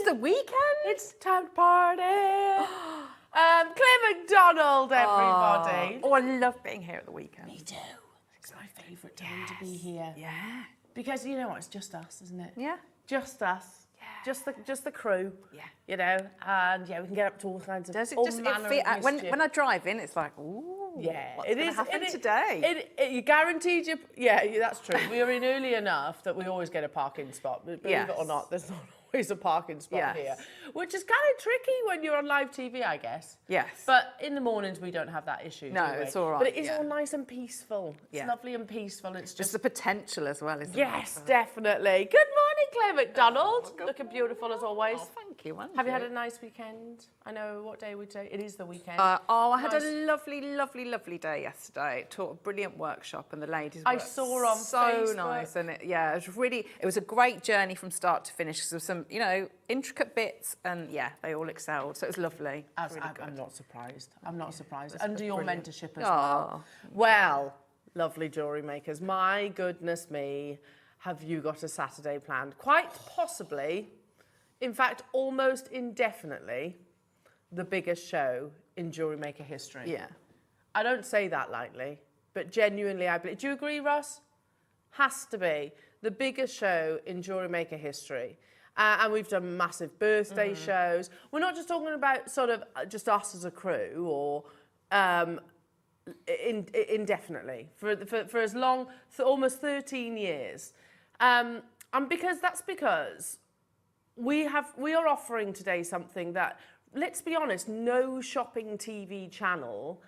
the weekend? It's time to party. Claire Macdonald, everybody. Oh, I love being here at the weekend. Me too. It's my favourite time to be here. Yeah. Because you know what, it's just us, isn't it? Yeah. Just us. Yeah. Just the crew. Yeah. You know, and yeah, we can get up to all kinds of Does it all just manner feel, of mischief. when I drive in, it's like, ooh, yeah, what's going to happen today? You guaranteed you. Yeah, that's true. We are in early enough that we always get a parking spot. Believe it or not, there's not always a parking spot here, which is kind of tricky when you're on live TV, I guess. Yes. But in the mornings we don't have that issue. No, do we? it's all right. But it is all nice and peaceful. It's lovely and peaceful. It's just the potential as well, isn't it? Yes, definitely. Good morning, Claire Macdonald. Looking beautiful as always. Oh, thank you. Have you had a nice weekend? I know what day we say. It is the weekend. I had a lovely day yesterday. Taught a brilliant workshop, and the ladies were on so Facebook. nice, and it was a great journey from start to finish. Because there were some, intricate bits, and they all excelled. So it was lovely. I'm not surprised. I'm not surprised. Under your mentorship as well. Well, lovely jewellery makers. My goodness me, have you got a Saturday planned? Quite possibly, in fact, almost indefinitely, the biggest show in Jewellery Maker history. Yeah. I don't say that lightly, but genuinely I believe. Do you agree, Ross? Has to be the biggest show in Jewellery Maker history. And we've done massive birthday shows. We're not just talking about sort of just us as a crew or indefinitely for as long, almost 13 years. And because we are offering today something that, let's be honest, no shopping TV channel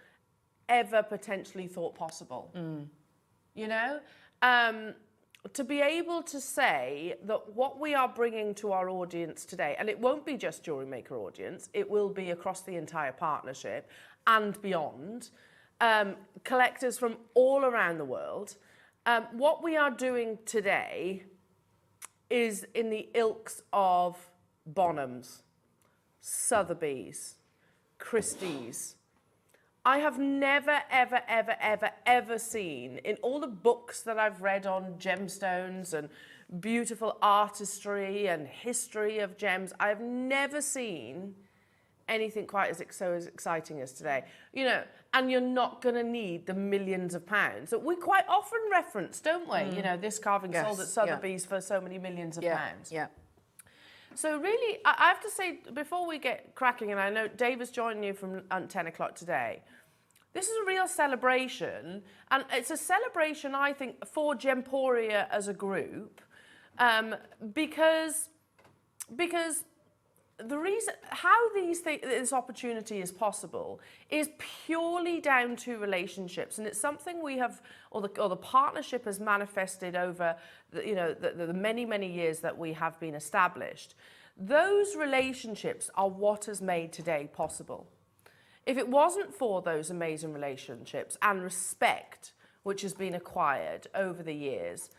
ever potentially thought possible. You know? To be able to say that what we are bringing to our audience today, and it won't be just Jewellery Maker audience, it will be across the entire partnership and beyond, collectors from all around the world. What we are doing today is in the ilks of Bonhams, Sotheby's, Christie's. I have never, ever seen, in all the books that I've read on gemstones and beautiful artistry and history of gems, I've never seen anything quite so exciting as today. You know, and you're not going to need the millions of pounds that we quite often reference, don't we? You know, this carving sold at Sotheby's for so many millions of pounds. Yeah. So really, I have to say, before we get cracking, and I know Dave is joining you from 10 o'clock today, this is a real celebration, and it's a celebration, I think, for Gemporia as a group, because the reason how this opportunity is possible is purely down to relationships, and it's something we have, or the partnership has manifested over the many years that we have been established. Those relationships are what has made today possible. If it wasn't for those amazing relationships and respect which has been acquired over the years,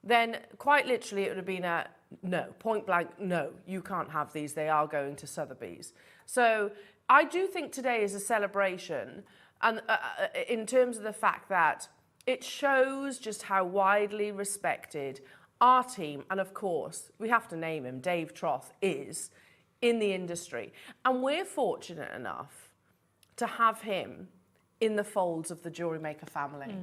then quite literally it would have been a no, point blank, no, you can't have these, they are going to Sotheby's. So I do think today is a celebration, and in terms of the fact that it shows just how widely respected our team, and of course, we have to name him, Dave Troth, is in the industry. And we're fortunate enough to have him in the folds of the Jewellery Maker family.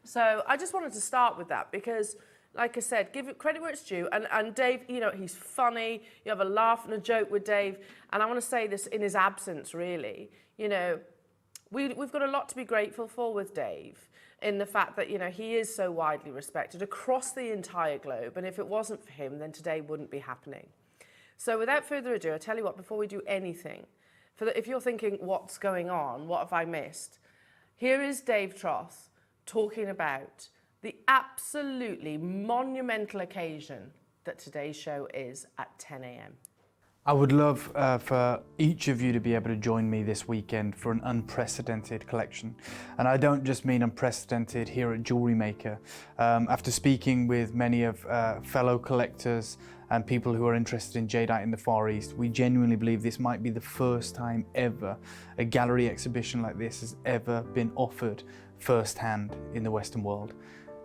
So I just wanted to start with that because, like I said, give it credit where it's due. And Dave, he's funny. You have a laugh and a joke with Dave. And I want to say this in his absence, really. We've got a lot to be grateful for with Dave in the fact that, he is so widely respected across the entire globe. And if it wasn't for him, then today wouldn't be happening. So without further ado, I tell you what, before we do anything, if you're thinking, what's going on? What have I missed? Here is Dave Troth talking about the absolutely monumental occasion that today's show is at 10 a.m. I would love for each of you to be able to join me this weekend for an unprecedented collection. And I don't just mean unprecedented here at Jewellery Maker. After speaking with many of fellow collectors and people who are interested in jadeite in the Far East, we genuinely believe this might be the first time ever a gallery exhibition like this has ever been offered firsthand in the Western world.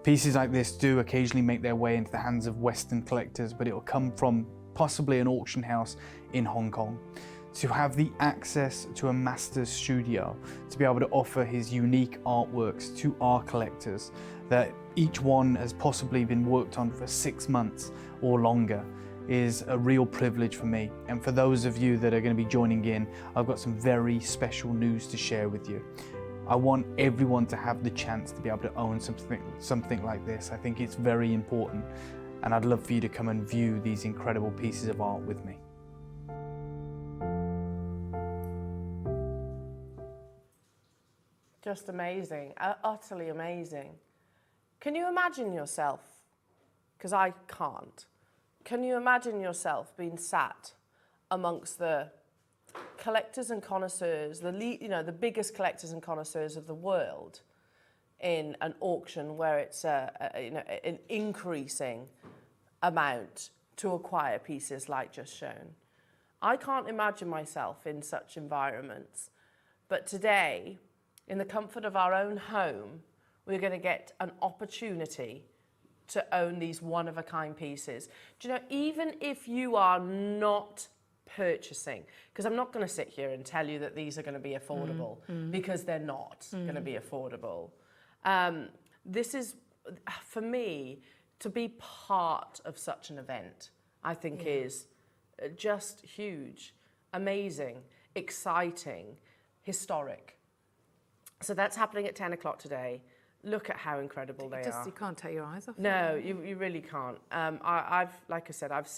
Pieces like this do occasionally make their way into the hands of Western collectors, but it will come from possibly an auction house in Hong Kong, to have the access to a master's studio, to be able to offer his unique artworks to our collectors, that each one has possibly been worked on for 6 months or longer, is a real privilege for me. And for those of you that are going to be joining in, I've got some very special news to share with you. I want everyone to have the chance to be able to own something like this. I think it's very important, and I'd love for you to come and view these incredible pieces of art with me. Just amazing, utterly amazing. Can you imagine yourself, because I can't, can you imagine yourself being sat amongst the collectors and connoisseurs, the biggest collectors and connoisseurs of the world, in an auction where it's an increasing amount to acquire pieces like just shown? I can't imagine myself in such environments, but today, in the comfort of our own home, we're going to get an opportunity to own these one-of-a-kind pieces. Do you know, even if you are not purchasing, because I'm not going to sit here and tell you that these are going to be affordable, because they're not going to be affordable. This is, for me, to be part of such an event, I think is just huge, amazing, exciting, historic. So that's happening at 10 o'clock today. Look at how incredible they are. You can't take your eyes off. No, you really can't. Like I said, I've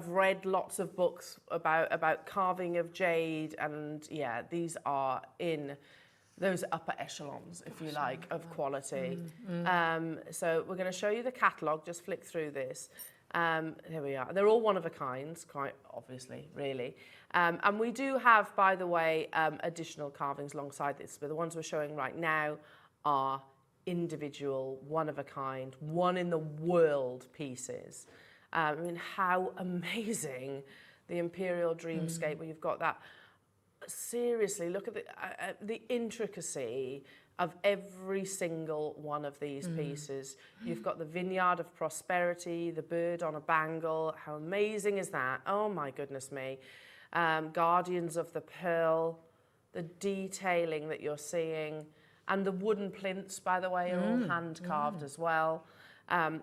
read lots of books about carving of jade, and yeah, these are in those upper echelons, if you like, of quality. So we're going to show you the catalogue. Just flick through this. Here we are. They're all one of a kind, quite obviously, really. And we do have, by the way, additional carvings alongside this, but the ones we're showing right now are individual, one of a kind, one in the world pieces. I mean, how amazing the Imperial Dreamscape, where you've got that. Seriously, look at the intricacy of every single one of these pieces. You've got the Vineyard of Prosperity, the bird on a bangle. How amazing is that? Oh my goodness me. Guardians of the Pearl, the detailing that you're seeing, and the wooden plinths, by the way, are all hand carved as well,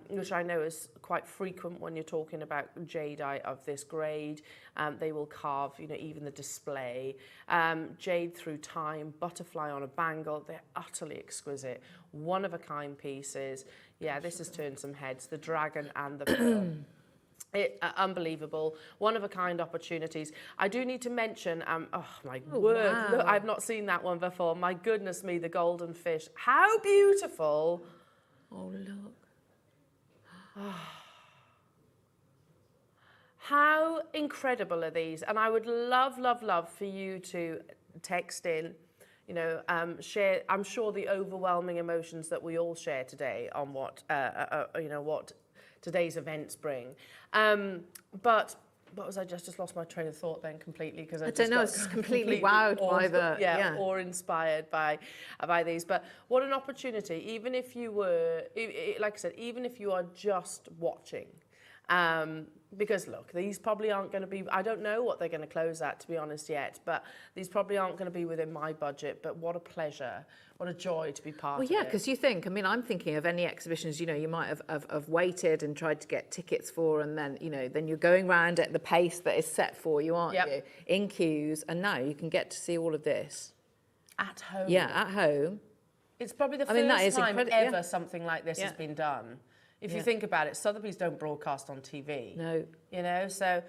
which I know is quite frequent when you're talking about jadeite of this grade. They will carve, even the display. Jade through time, butterfly on a bangle. They're utterly exquisite, one-of-a-kind pieces. Yeah, this has turned some heads. The dragon and the pearl. Unbelievable, one-of-a-kind opportunities. I do need to mention, oh my word, wow. Look, I've not seen that one before. My goodness me, the golden fish. How beautiful. Oh, look. How incredible are these? And I would love, love, love for you to text in, share, I'm sure, the overwhelming emotions that we all share today on what today's events bring. But what was I just lost my train of thought then completely, because I don't know, it's just completely wowed by the or inspired by these. But what an opportunity, even if you were, like I said, even if you are just watching. Because look, these probably aren't going to be, I don't know what they're going to close at, to be honest, yet, but these probably aren't going to be within my budget. But what a pleasure, what a joy to be part of it. Well, yeah, because I'm thinking of any exhibitions, you might have waited and tried to get tickets for, and then, then you're going round at the pace that is set for you, aren't you? In queues, and now you can get to see all of this. At home. Yeah, at home. It's probably the first time ever something like this has been done. If you think about it, Sotheby's don't broadcast on TV. No. So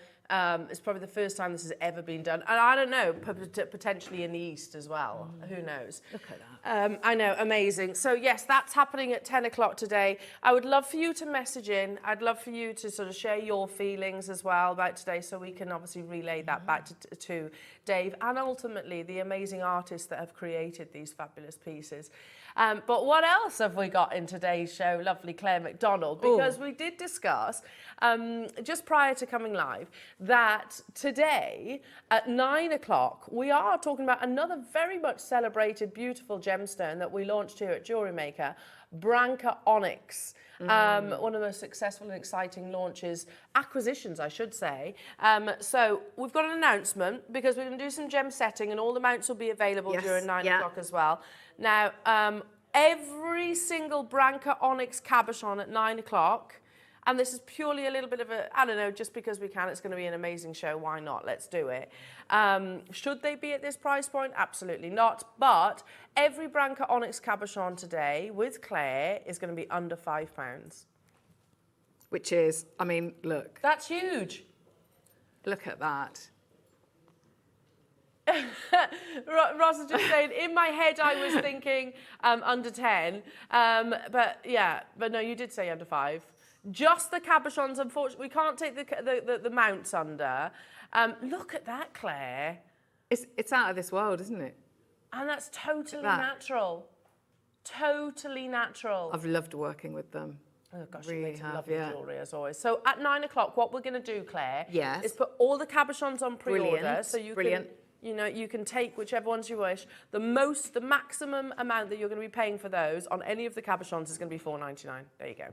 it's probably the first time this has ever been done. And I don't know, potentially in the East as well. Who knows? Look at that. I know, amazing. So yes, that's happening at 10 o'clock today. I would love for you to message in. I'd love for you to sort of share your feelings as well about today, so we can obviously relay that back to Dave, and ultimately the amazing artists that have created these fabulous pieces. But what else have we got in today's show, lovely Claire Macdonald? Because we did discuss, just prior to coming live, that today at 9 o'clock, we are talking about another very much celebrated, beautiful gemstone that we launched here at Jewellery Maker, Branca Onyx. One of the most successful and exciting acquisitions, I should say. So we've got an announcement because we're going to do some gem setting and all the mounts will be available during 9 o'clock as well. Now, every single Branca Onyx cabochon at 9 o'clock, and this is purely a little bit of a, I don't know, just because we can, it's going to be an amazing show, why not? Let's do it. Should they be at this price point? Absolutely not. But every Branca Onyx cabochon today with Claire is going to be under £5. Which is, I mean, look. That's huge. Look at that. Ross is just saying, in my head I was thinking under 10. But no, you did say under 5. Just the cabochons, unfortunately, we can't take the mounts under. Look at that, Claire. It's out of this world, isn't it? And that's totally natural. Totally natural. I've loved working with them. Oh gosh, you make some lovely jewellery as always. So at 9 o'clock, what we're going to do, Claire, yes, is put all the cabochons on pre-order. So you can, you can take whichever ones you wish. The maximum amount that you're going to be paying for those on any of the cabochons is going to be $4.99. There you go.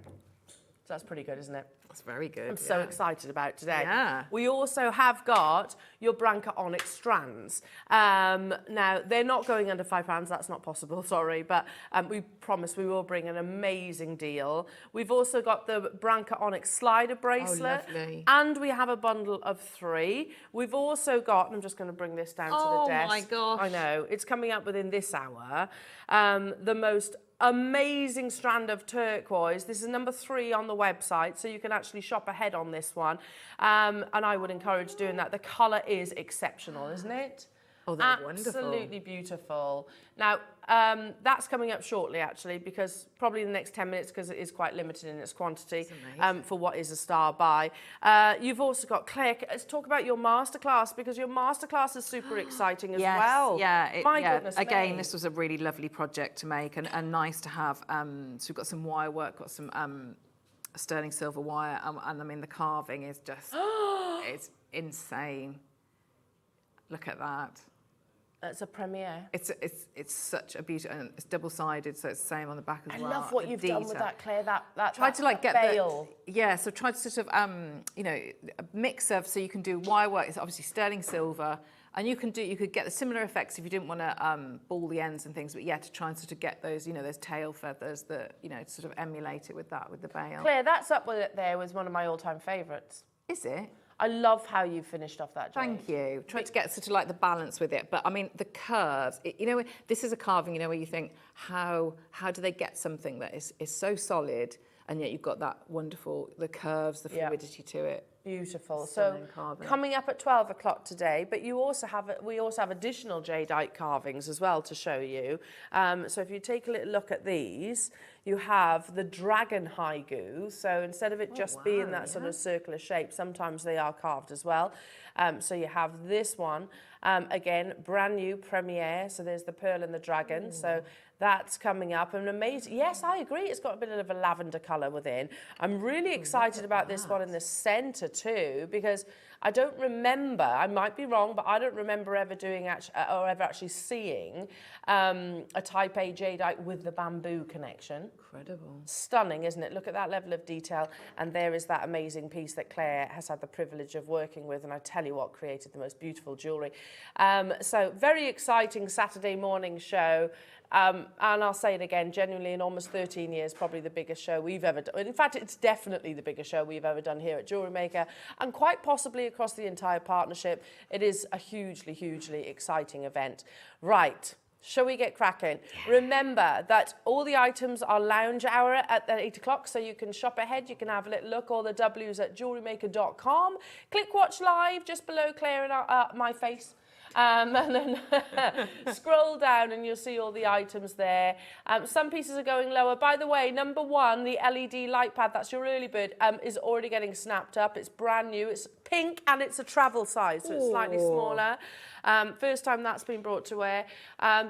So that's pretty good, isn't it? That's very good. I'm so excited about today. Yeah. We also have got your Branca Onyx strands. Now, they're not going under £5. That's not possible, sorry. But we promise we will bring an amazing deal. We've also got the Branca Onyx slider bracelet. Oh, lovely. And we have a bundle of 3. We've also got, and I'm just going to bring this down to the desk. Oh, my gosh. I know. It's coming up within this hour. The most amazing strand of turquoise. This is number 3 on the website, so you can actually shop ahead on this one. And I would encourage doing that. The colour is exceptional, isn't it? Oh, they're wonderful. Absolutely beautiful. Now, that's coming up shortly, actually, because probably in the next 10 minutes, because it is quite limited in its quantity for what is a star buy. You've also got, Claire, let's talk about your masterclass, because your masterclass is super exciting as well. Yeah, My goodness again, me. this was a really lovely project to make and nice to have. So we've got some wire work, got some sterling silver wire, and I mean, the carving is just, it's insane. Look at that. It's a premiere. It's such a beauty, and it's double-sided, so it's the same on the back as well. I love what you've done with that, Claire. That tried to like get veil. So tried to sort of a mix of, so you can do wire work. It's obviously sterling silver, and you could get the similar effects if you didn't want to ball the ends and things. But yeah, to try and sort of get those those tail feathers that to sort of emulate it with the veil. Claire, that's up with it there was one of my all-time favourites. Is it? I love how you finished off that, Jade. Thank you. Tried to get sort of like the balance with it, but I mean the curves. This is a carving. Where you think how do they get something that is so solid, and yet you've got that wonderful the fluidity to it. Beautiful. Stunning So carving. coming up at 12 o'clock today, but we also have additional jadeite carvings as well to show you. So if you take a little look at these, you have the dragon haiku. So instead of it just being that sort of circular shape, sometimes they are carved as well. So you have this one, again, brand new premiere. So there's the pearl and the dragon. So that's coming up, and amazing. Yes, I agree. It's got a bit of a lavender colour within. I'm really excited about this one in the centre too, because I don't remember, I might be wrong, but I don't remember ever doing ever actually seeing a Type A jadeite with the bamboo connection. Incredible. Stunning, isn't it? Look at that level of detail. And there is that amazing piece that Claire has had the privilege of working with, and I tell you what, created the most beautiful jewellery. So very exciting Saturday morning show. And I'll say it again, genuinely in almost 13 years, probably the biggest show we've ever done. In fact, it's definitely the biggest show we've ever done here at Jewellery Maker, and quite possibly across the entire partnership. It is a hugely, hugely exciting event. Right. Shall we get cracking? Yeah. Remember that all the items are lounge hour at 8 o'clock, so you can shop ahead. You can have a little look. All the W's at jewellerymaker.com. Click watch live just below Claire and my face. And then scroll down and you'll see all the items there. Some pieces are going lower. By the way, number 1, the LED Lightpad, that's your early bird, is already getting snapped up. It's brand new. It's pink and it's a travel size, so it's slightly smaller. First time that's been brought to wear.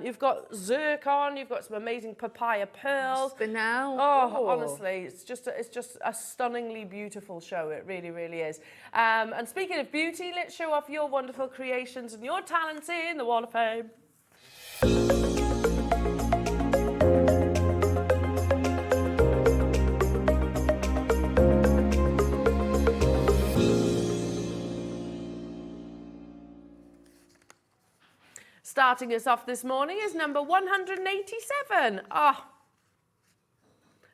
You've got zircon. You've got some amazing papaya pearls. Spinel. Oh, honestly, it's just a stunningly beautiful show. It really, really is. And speaking of beauty, let's show off your wonderful creations and your talents in the Wall of Fame. starting us off this morning is number 187. Oh,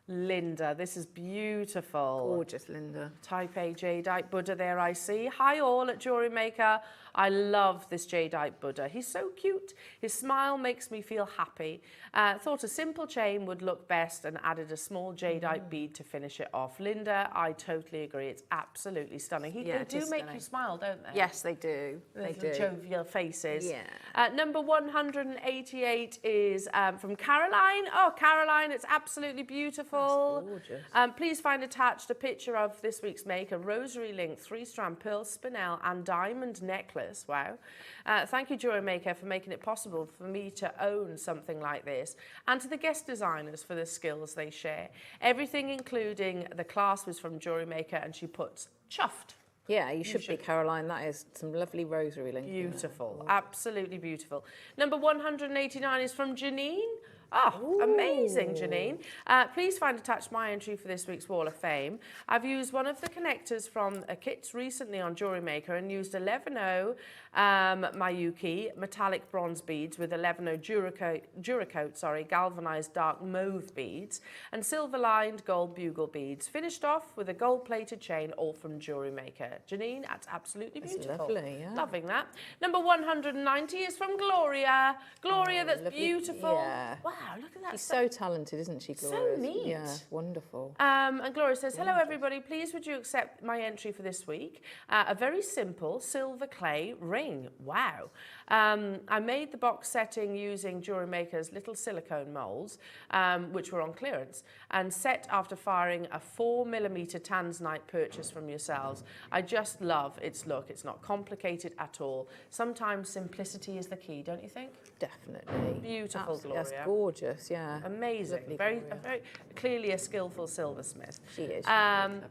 Linda, this is beautiful. Gorgeous, Linda. Type A jadeite Buddha there I see. Hi all at Jewellery Maker. I love this jadeite Buddha. He's so cute. His smile makes me feel happy. Thought a simple chain would look best and added a small jadeite bead to finish it off. Linda, I totally agree. It's absolutely stunning. They do make you smile, don't they? Yes, they do. They do. Jovial faces. Yeah. Number 188 is from Caroline. Oh, Caroline, it's absolutely beautiful. That's gorgeous. Please find attached a picture of this week's make, a rosary link, 3-strand pearl spinel and diamond necklace. Wow. Thank you, Jewellery Maker, for making it possible for me to own something like this, and to the guest designers for the skills they share. Everything, including the clasp, is from Jewellery Maker, and she puts chuffed. Yeah, you should be, Caroline. That is some lovely rosary link. Beautiful. Absolutely beautiful. Number 189 is from Janine. Oh, amazing, Janine. Please find attached my entry for this week's Wall of Fame. I've used one of the connectors from a kit recently on Jewellery Maker and used 11.0 Mayuki metallic bronze beads with 11.0 Duracoat, galvanized dark mauve beads and silver-lined gold bugle beads. Finished off with a gold-plated chain, all from Jewellery Maker. Janine, that's absolutely beautiful. Lovely, yeah. Loving that. Number 190 is from Gloria. Gloria, that's lovely. beautiful. Yeah. Wow, look at that. She's so talented, isn't she, Gloria? So neat. Yeah, wonderful. And Gloria says, hello everybody, please would you accept my entry for this week? A very simple silver clay ring. Wow. I made the box setting using Jewellery Maker's little silicone molds, which were on clearance, and set after firing a 4mm tanzanite purchase from yourselves. I just love its look. It's not complicated at all. Sometimes simplicity is the key, don't you think? Definitely. Beautiful, Gloria. That's gorgeous, yeah. Amazing. Lovely, Very Gloria. clearly a skillful silversmith. She is. In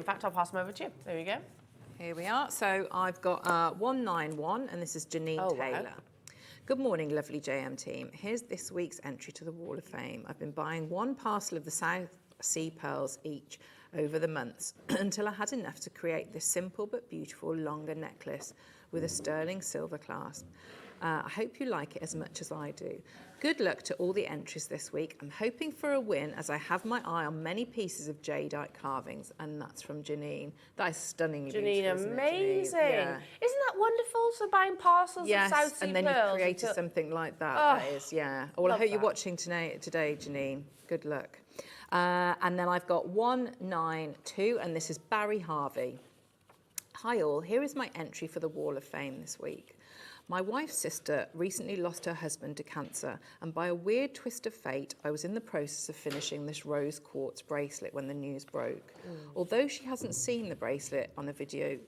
fact, I'll pass them over to you. There you go. Here we are. So I've got 191, and this is Janine Taylor. Wow. Good morning, lovely JM team. Here's this week's entry to the Wall of Fame. I've been buying one parcel of the South Sea pearls each over the months until I had enough to create this simple but beautiful longer necklace with a sterling silver clasp. I hope you like it as much as I do. Good luck to all the entries this week. I'm hoping for a win as I have my eye on many pieces of jadeite carvings, and that's from Janine. That is stunningly Janine, beautiful, amazing. isn't it, Janine? Yeah. Isn't that wonderful? So buying parcels of South Sea and then pearls. you created something like that. Oh, that is, yeah. Well, I hope you're that. watching today, Janine. Good luck. And then I've got 192, and this is Barry Harvey. Hi all, here is my entry for the Wall of Fame this week. My wife's sister recently lost her husband to cancer, and by a weird twist of fate, I was in the process of finishing this rose quartz bracelet when the news broke. Although she hasn't seen the bracelet on a video,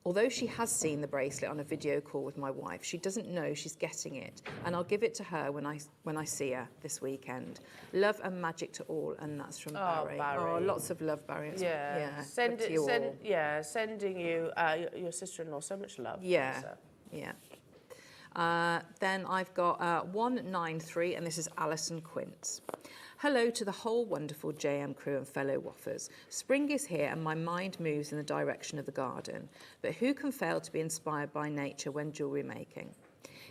although she has seen the bracelet on a video call with my wife, she doesn't know she's getting it, and I'll give it to her when I see her this weekend. Love and magic to all, and that's from Barry. Oh, lots of love, Barry. Yeah. Sending you your sister-in-law so much love. Yeah. Then I've got 193, and this is Alison Quince. Hello to the whole wonderful JM crew and fellow waffers. Spring is here and my mind moves in the direction of the garden. But who can fail to be inspired by nature when jewellery making?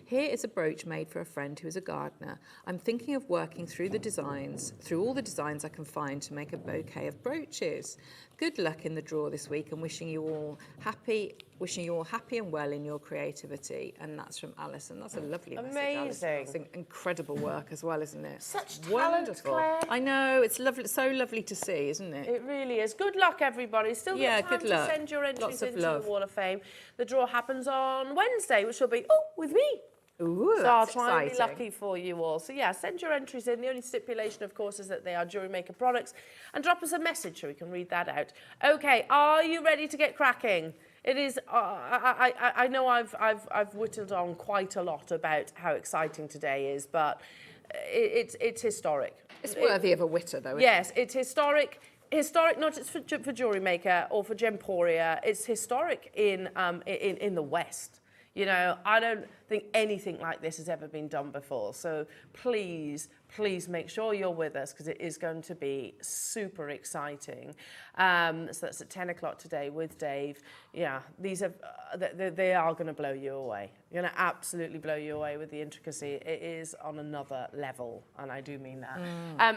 Here is a brooch made for a friend who is a gardener. I'm thinking of working through all the designs I can find to make a bouquet of brooches. Good luck in the draw this week, and wishing you all happy and well in your creativity. And that's from Alison. That's a lovely message, Alison. That's incredible work as well, isn't it? Such talent, Claire. I know, it's lovely, so lovely to see, isn't it? It really is. Good luck, everybody. Still got time to send your entries into the Wall of Fame. The draw happens on Wednesday, which will be, with me. Ooh, so I'll try and be lucky for you all. So yeah, send your entries in. The only stipulation, of course, is that they are Jewellery Maker products, and drop us a message so we can read that out. Okay, are you ready to get cracking? It is. I know I've whittled on quite a lot about how exciting today is, but it's historic. It's worthy of a whitter, though. Yes, it's historic. Historic, not just for Jewellery Maker or for Gemporia. It's historic in the West. You know, I don't think anything like this has ever been done before. So please, please make sure you're with us because it is going to be super exciting. So that's at 10 o'clock today with Dave. Yeah, these are, they are going to blow you away. You're going to absolutely blow you away with the intricacy. It is on another level, and I do mean that.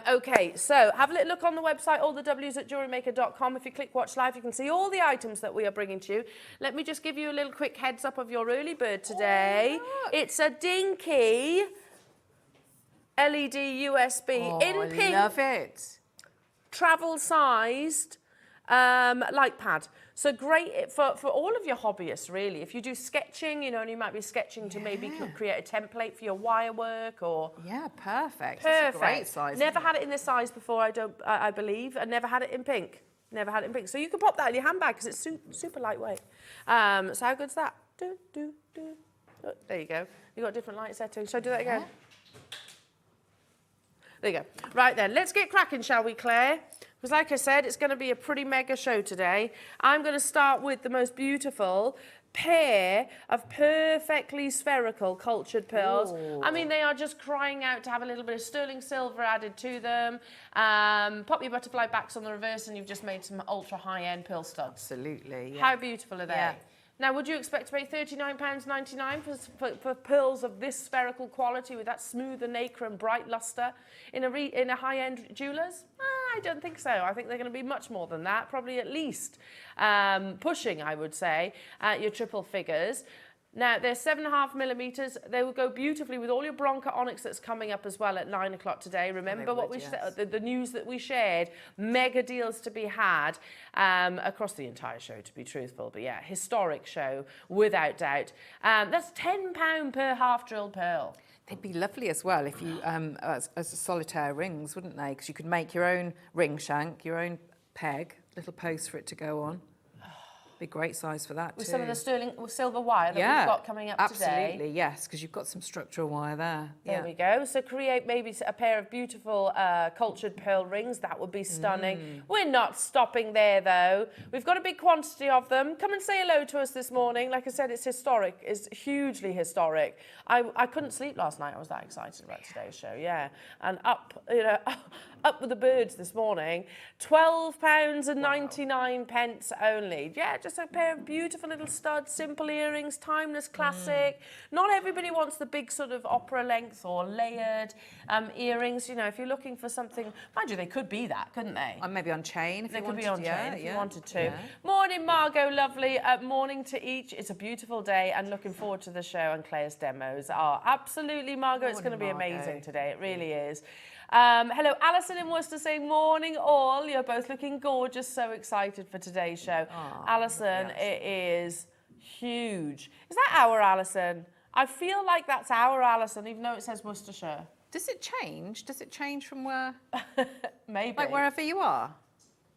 Okay, so have a little look on the website, all the W's at JewelleryMaker.com. If you click Watch Live, you can see all the items that we are bringing to you. Let me just give you a little quick heads up of your early bird today. It's a dinky LED USB in pink. I love it. Travel-sized light pad. So great for all of your hobbyists, really. If you do sketching, you know, and you might be sketching to maybe create a template for your wire work or... Yeah, perfect. Perfect. That's a great size. Never had it in this size before, I believe, and never had it in pink. Never had it in pink. So you can pop that in your handbag because it's super lightweight. So how good's that? Oh, there you go. You've got different light settings. Shall I do that again? There you go. Right then, let's get cracking, shall we, Claire? Because like I said, it's going to be a pretty mega show today. I'm going to start with the most beautiful pair of perfectly spherical cultured pearls. Ooh. I mean, they are just crying out to have a little bit of sterling silver added to them. Pop your butterfly backs on the reverse and you've just made some ultra high-end pearl studs. Absolutely, yeah. How beautiful are they? Yeah. Now, would you expect to pay £39.99 for pearls of this spherical quality with that smoother nacre and bright lustre in a high-end jeweller's? I don't think so. I think they're going to be much more than that, probably at least pushing, I would say, your triple figures. Now, they're 7.5 millimeters. They will go beautifully with all your Branca Onyx that's coming up as well at 9 o'clock today. Remember what we said, the news that we shared, mega deals to be had across the entire show, to be truthful. But yeah, historic show, without doubt. That's £10 per half-drilled pearl. They'd be lovely as well if you, as solitaire rings, wouldn't they? Because you could make your own ring shank, your own peg, little post for it to go on. Be great size for that with too. Some of the sterling silver wire that we've got coming up today. Absolutely, yes, because you've got some structural wire there. There we go. So create maybe a pair of beautiful cultured pearl rings. That would be stunning. We're not stopping there, though. We've got a big quantity of them. Come and say hello to us this morning. Like I said, it's historic. It's hugely historic. I couldn't sleep last night. I was that excited about today's show, yeah. And up with the birds this morning. £12.99 only. Yeah, just a pair of beautiful little studs, simple earrings, timeless classic. Not everybody wants the big sort of opera length or layered earrings. You know, if you're looking for something, mind you, they could be that, couldn't they? Maybe on chain if you wanted to. They could be on chain if you wanted to. Yeah. Morning, Margot, lovely. Morning to each. It's a beautiful day and looking forward to the show, and Claire's demos are absolutely, Margot, it's going to be amazing today. It really is. Hello, Alison in Worcester saying, morning all. You're both looking gorgeous. So excited for today's show. Alison, it is huge. Is that our Alison? I feel like that's our Alison, even though it says Worcestershire. Does it change? Does it change from where? Maybe. Like wherever you are?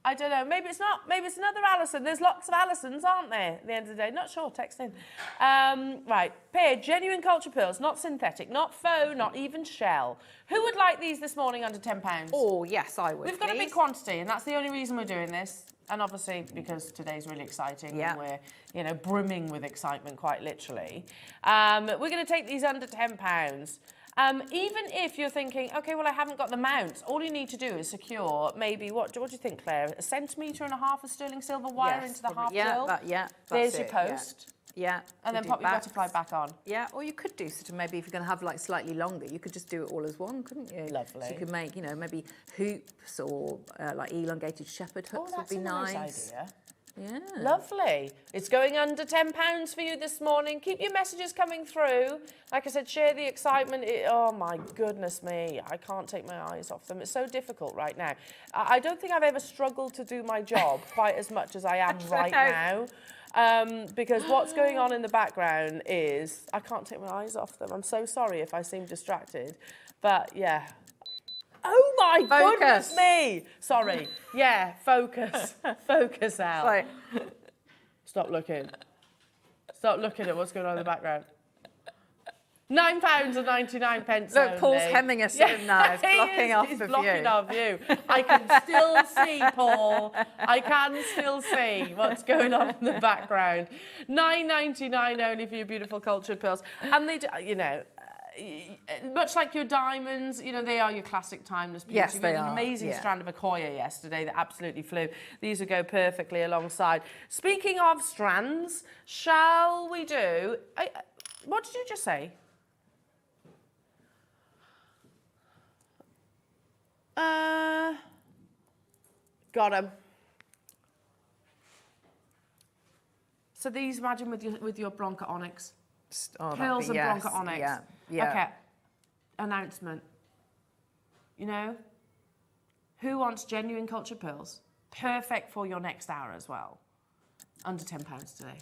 I don't know. Maybe it's not. Maybe it's another Alison. There's lots of Alisons, aren't there, at the end of the day? Not sure. Text in. Right. Pair, genuine culture pearls, not synthetic, not faux, not even shell. Who would like these this morning under £10? Oh, yes, I would. We've got a big quantity, and that's the only reason we're doing this. And obviously, because today's really exciting, and we're, you know, brimming with excitement, quite literally. We're going to take these under £10. Even if you're thinking, okay, well, I haven't got the mounts, all you need to do is secure maybe, what do you think, Claire? 1.5 centimetre of sterling silver wire into the half drill? There's your post. Yeah. And then pop your butterfly back on. Yeah, or you could do sort of maybe if you're going to have like slightly longer, you could just do it all as one, couldn't you? Lovely. So you could make, you know, maybe hoops or like elongated shepherd hooks would be nice. Nice idea. Yeah. Lovely. It's going under £10 for you this morning. Keep your messages coming through. Like I said, share the excitement. Oh, my goodness me. I can't take my eyes off them. It's so difficult right now. I don't think I've ever struggled to do my job quite as much as I am right now. Because what's going on in the background is I can't take my eyes off them. I'm so sorry if I seem distracted. But, yeah. Oh, my goodness me. Sorry. Yeah, focus. Focus, Elle. Sorry. Stop looking. Stop looking at what's going on in the background. £9.99 Look, Paul's hemming us in now. He's blocking off the view. He's blocking our view. I can still see, Paul. I can still see what's going on in the background. £9.99 only for your beautiful cultured pearls. And they, you know, much like your diamonds, you know, they are your classic timeless beauty. Yes, We they had an are, amazing yeah. strand of Akoya yesterday that absolutely flew. These would go perfectly alongside. Speaking of strands, shall we do... what did you just say? Got 'em. So these, imagine with your Branca Onyx. Oh, Pearls and yes, Branca Onyx. Yeah, yeah. Okay. Announcement. You know, who wants genuine culture pearls? Perfect for your next hour as well. Under £10 today.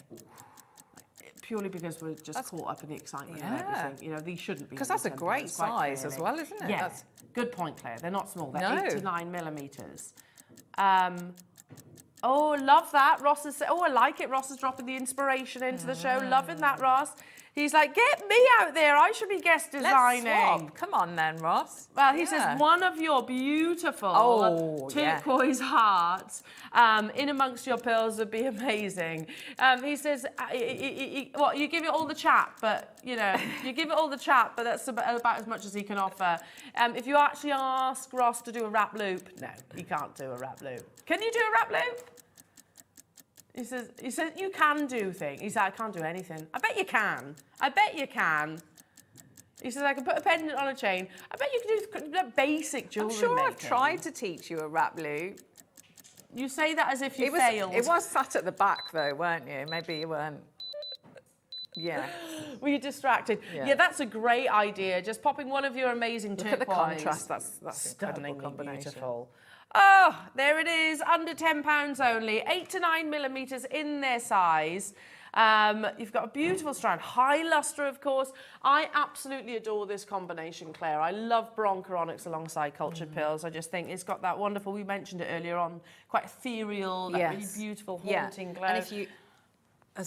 Purely because we're just caught up in the excitement of everything. You know, these shouldn't be. Because that's a great size as well, isn't it? Yeah. Good point, Claire. They're not small. They're No. 8 to 9 millimetres. Oh, love that. Ross is... Oh, I like it. Ross is dropping the inspiration into the show. Loving that, Ross. He's like, get me out there. I should be guest designing. Let's swap. Come on then, Ross. Well, he says, one of your beautiful turquoise hearts in amongst your pearls would be amazing. He says, what, you give it all the chat, but, you know, you give it all the chat, but that's about as much as he can offer. If you actually ask Ross to do a wrap loop, no, he can't do a wrap loop. Can you do a wrap loop? He says, you can do things. He said, I can't do anything. I bet you can. I bet you can. He says, I can put a pendant on a chain. I bet you can do basic jewellery I'm sure making. I've tried to teach you a wrap loop. You say that as if you failed. It was sat at the back though, weren't you? Maybe you weren't. Yeah. Were you distracted? Yeah, that's a great idea. Just popping one of your amazing turquoise. Look at the contrast. That's stunningly incredible combination. beautiful. Oh, there it is, under £10 only, 8 to 9 millimetres in their size. You've got a beautiful strand, high lustre, of course. I absolutely adore this combination, Claire. I love Branca Onyx alongside cultured pearls. I just think it's got that wonderful, we mentioned it earlier on, quite ethereal, that really beautiful, haunting glow. And if you...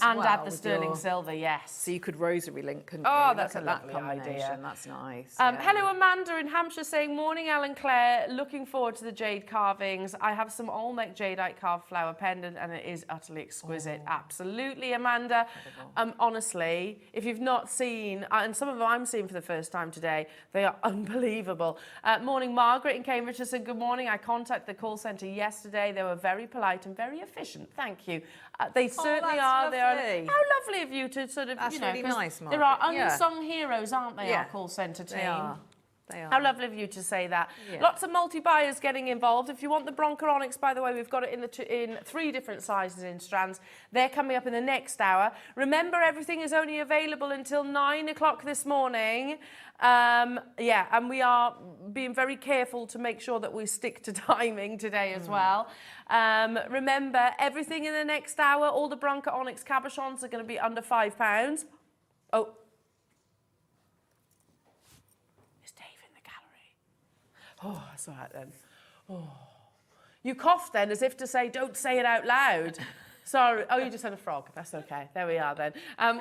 add the sterling silver, yes. So you could rosary link, couldn't Oh, you? that's Look a at lovely that combination. idea. That's nice. Hello, Amanda in Hampshire saying, morning, Elle and Claire. Looking forward to the jade carvings. I have some all-neck jadeite carved flower pendant and it is utterly exquisite. Absolutely, Amanda. Honestly, if you've not seen, and some of them I'm seeing for the first time today, they are unbelievable. Morning, Margaret in Cambridge said, good morning. I contacted the call centre yesterday. They were very polite and very efficient. Thank you. They certainly are. They are. How lovely of you to sort of, that's really nice, Margaret. There are unsung heroes, aren't they, our call centre team? They are. They are. How lovely of you to say that. Lots of multi-buyers getting involved. If you want the Branca Onyx, by the way, we've got it in 3 different sizes in strands. They're coming up in the next hour. Remember, everything is only available until 9 o'clock this morning. And we are being very careful to make sure that we stick to timing today as well. Remember, everything in the next hour, all the Branca Onyx cabochons are going to be under £5. Oh. Is Dave in the gallery? Oh, that's all right then. Oh. You coughed then as if to say, don't say it out loud. Sorry. Oh, you just had a frog. That's okay. There we are then.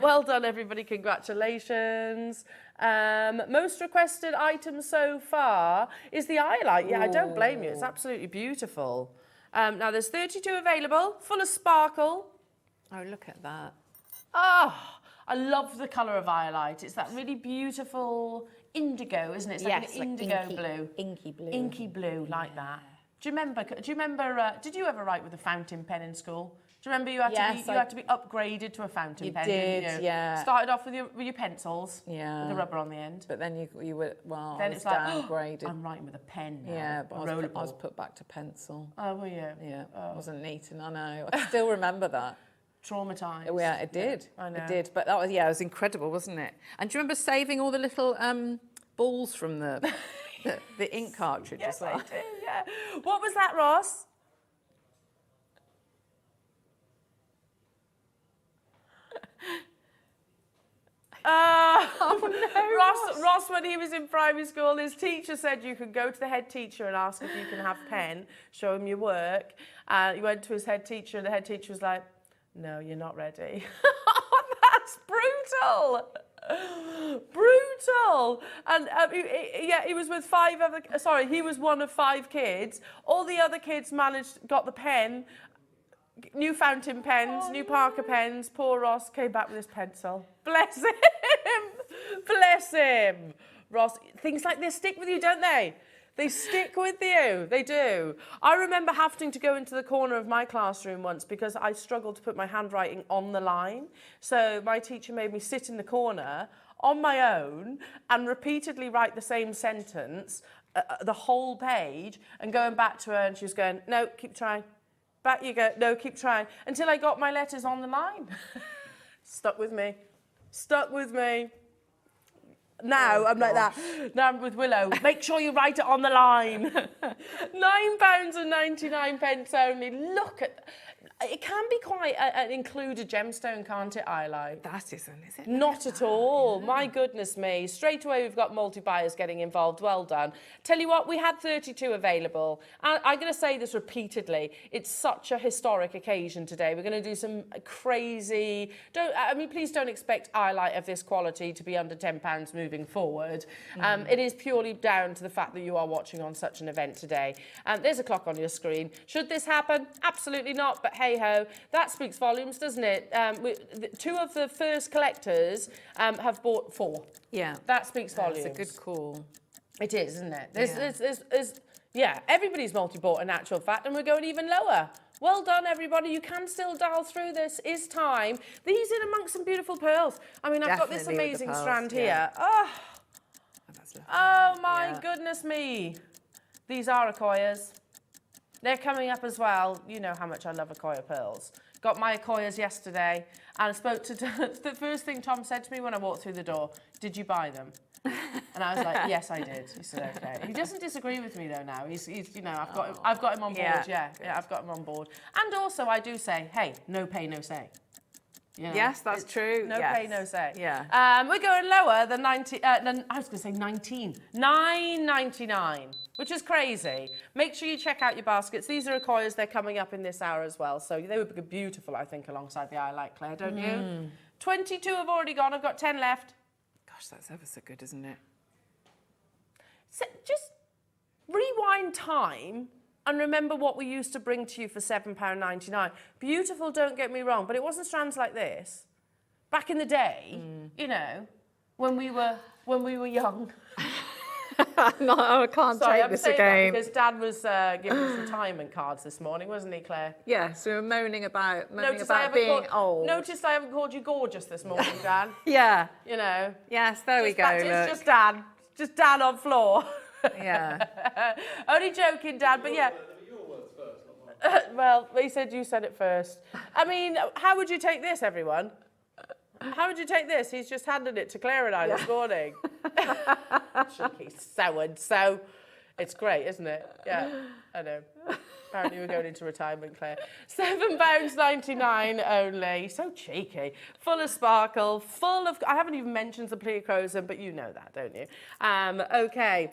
Well done, everybody. Congratulations. Most requested item so far is the highlight. Yeah, I don't blame you. It's absolutely beautiful. Now, there's 32 available, full of sparkle. Oh, look at that. Oh, I love the colour of highlight. It's that really beautiful indigo, isn't it? It's like an indigo blue. Inky blue. Inky blue, like that. Do you remember, did you ever write with a fountain pen in school? Do you remember you had to be upgraded to a fountain pen? Did you? Yeah. Started off with your pencils. Yeah. With the rubber on the end. But then you were, well, then I was it's like, downgraded. I'm writing with a pen now. Yeah, but I was put back to pencil. Oh, were you? Yeah, it wasn't neat, and I know. I still remember that. Traumatised. Yeah, it did. I know. It did. But that was, it was incredible, wasn't it? And do you remember saving all the little balls from the ink cartridge Yes, as well? I do, yeah. What was that, Ross? Ross, when he was in primary school, his teacher said you could go to the head teacher and ask if you can have a pen, show him your work. He went to his head teacher and the head teacher was like, no, you're not ready. That's brutal. Brutal. And he was with he was one of 5 kids. All the other kids got the pen, new fountain pens, new Parker pens. Poor Ross came back with his pencil. Bless him. Bless him. Ross, things like this stick with you, don't they? They stick with you. They do. I remember having to go into the corner of my classroom once because I struggled to put my handwriting on the line. So my teacher made me sit in the corner on my own and repeatedly write the same sentence, the whole page, and going back to her, and she was going, no, keep trying. Back you go. No, keep trying. Until I got my letters on the line. Stuck with me. Stuck with me. Now I'm like that. Now I'm with Willow. Make sure you write it on the line. £9.99 only. Look at. It can be quite an included gemstone, can't it, Eyeline? That isn't, is it? Not at all. Yeah. My goodness me. Straight away, we've got multi-buyers getting involved. Well done. Tell you what, we had 32 available. I'm going to say this repeatedly. It's such a historic occasion today. We're going to do some crazy... please don't expect eyelight of this quality to be under £10 moving forward. It is purely down to the fact that you are watching on such an event today. There's a clock on your screen. Should this happen? Absolutely not. But hey ho, that speaks volumes, doesn't it? Two of the first collectors have bought 4. Yeah. That speaks volumes. It's a good call. It is, isn't it? Everybody's multi-bought in actual fact, and we're going even lower. Well done, everybody. You can still dial through. This is time. These in amongst some beautiful pearls. I mean, I've got this amazing strand here. Oh my goodness me. These are Akoyas. They're coming up as well. You know how much I love Akoya pearls. Got my Akoyas yesterday, and I spoke to the first thing Tom said to me when I walked through the door, did you buy them? And I was like, yes, I did. He said, okay. He doesn't disagree with me though now. He's you know, I've got him on board. Yeah, I've got him on board. And also I do say, hey, no pay, no say. You know, yes, that's true. No pay, no say. Yeah. We're going lower than I was going to say 19. $9.99, which is crazy. Make sure you check out your baskets. These are Akoyas. They're coming up in this hour as well. So they would be beautiful, I think, alongside the Eye Light, Claire, don't you? 22 have already gone. I've got 10 left. Gosh, that's ever so good, isn't it? So just rewind time and remember what we used to bring to you for £7.99. Beautiful, don't get me wrong, but it wasn't strands like this. Back in the day, you know, when we were young. No, I can't take this again. Because Dad was giving us retirement cards this morning, wasn't he, Claire? Yes, we were moaning about being old. Noticed I haven't called you gorgeous this morning, Dad. Yeah. You know. Yes, there we go. It's just Dad. Just Dad on floor. Yeah. Only joking, Dad, but yeah. Your words first, not mine. Well, he said you said it first. I mean, how would you take this, everyone? How would you take this? He's just handed it to Claire and I this morning. Cheeky so-and-so. It's great, isn't it? Yeah, I know. Apparently we're going into retirement, Claire. £7.99 only. So cheeky. Full of sparkle, full of... I haven't even mentioned the pleochrosum, but you know that, don't you? Okay.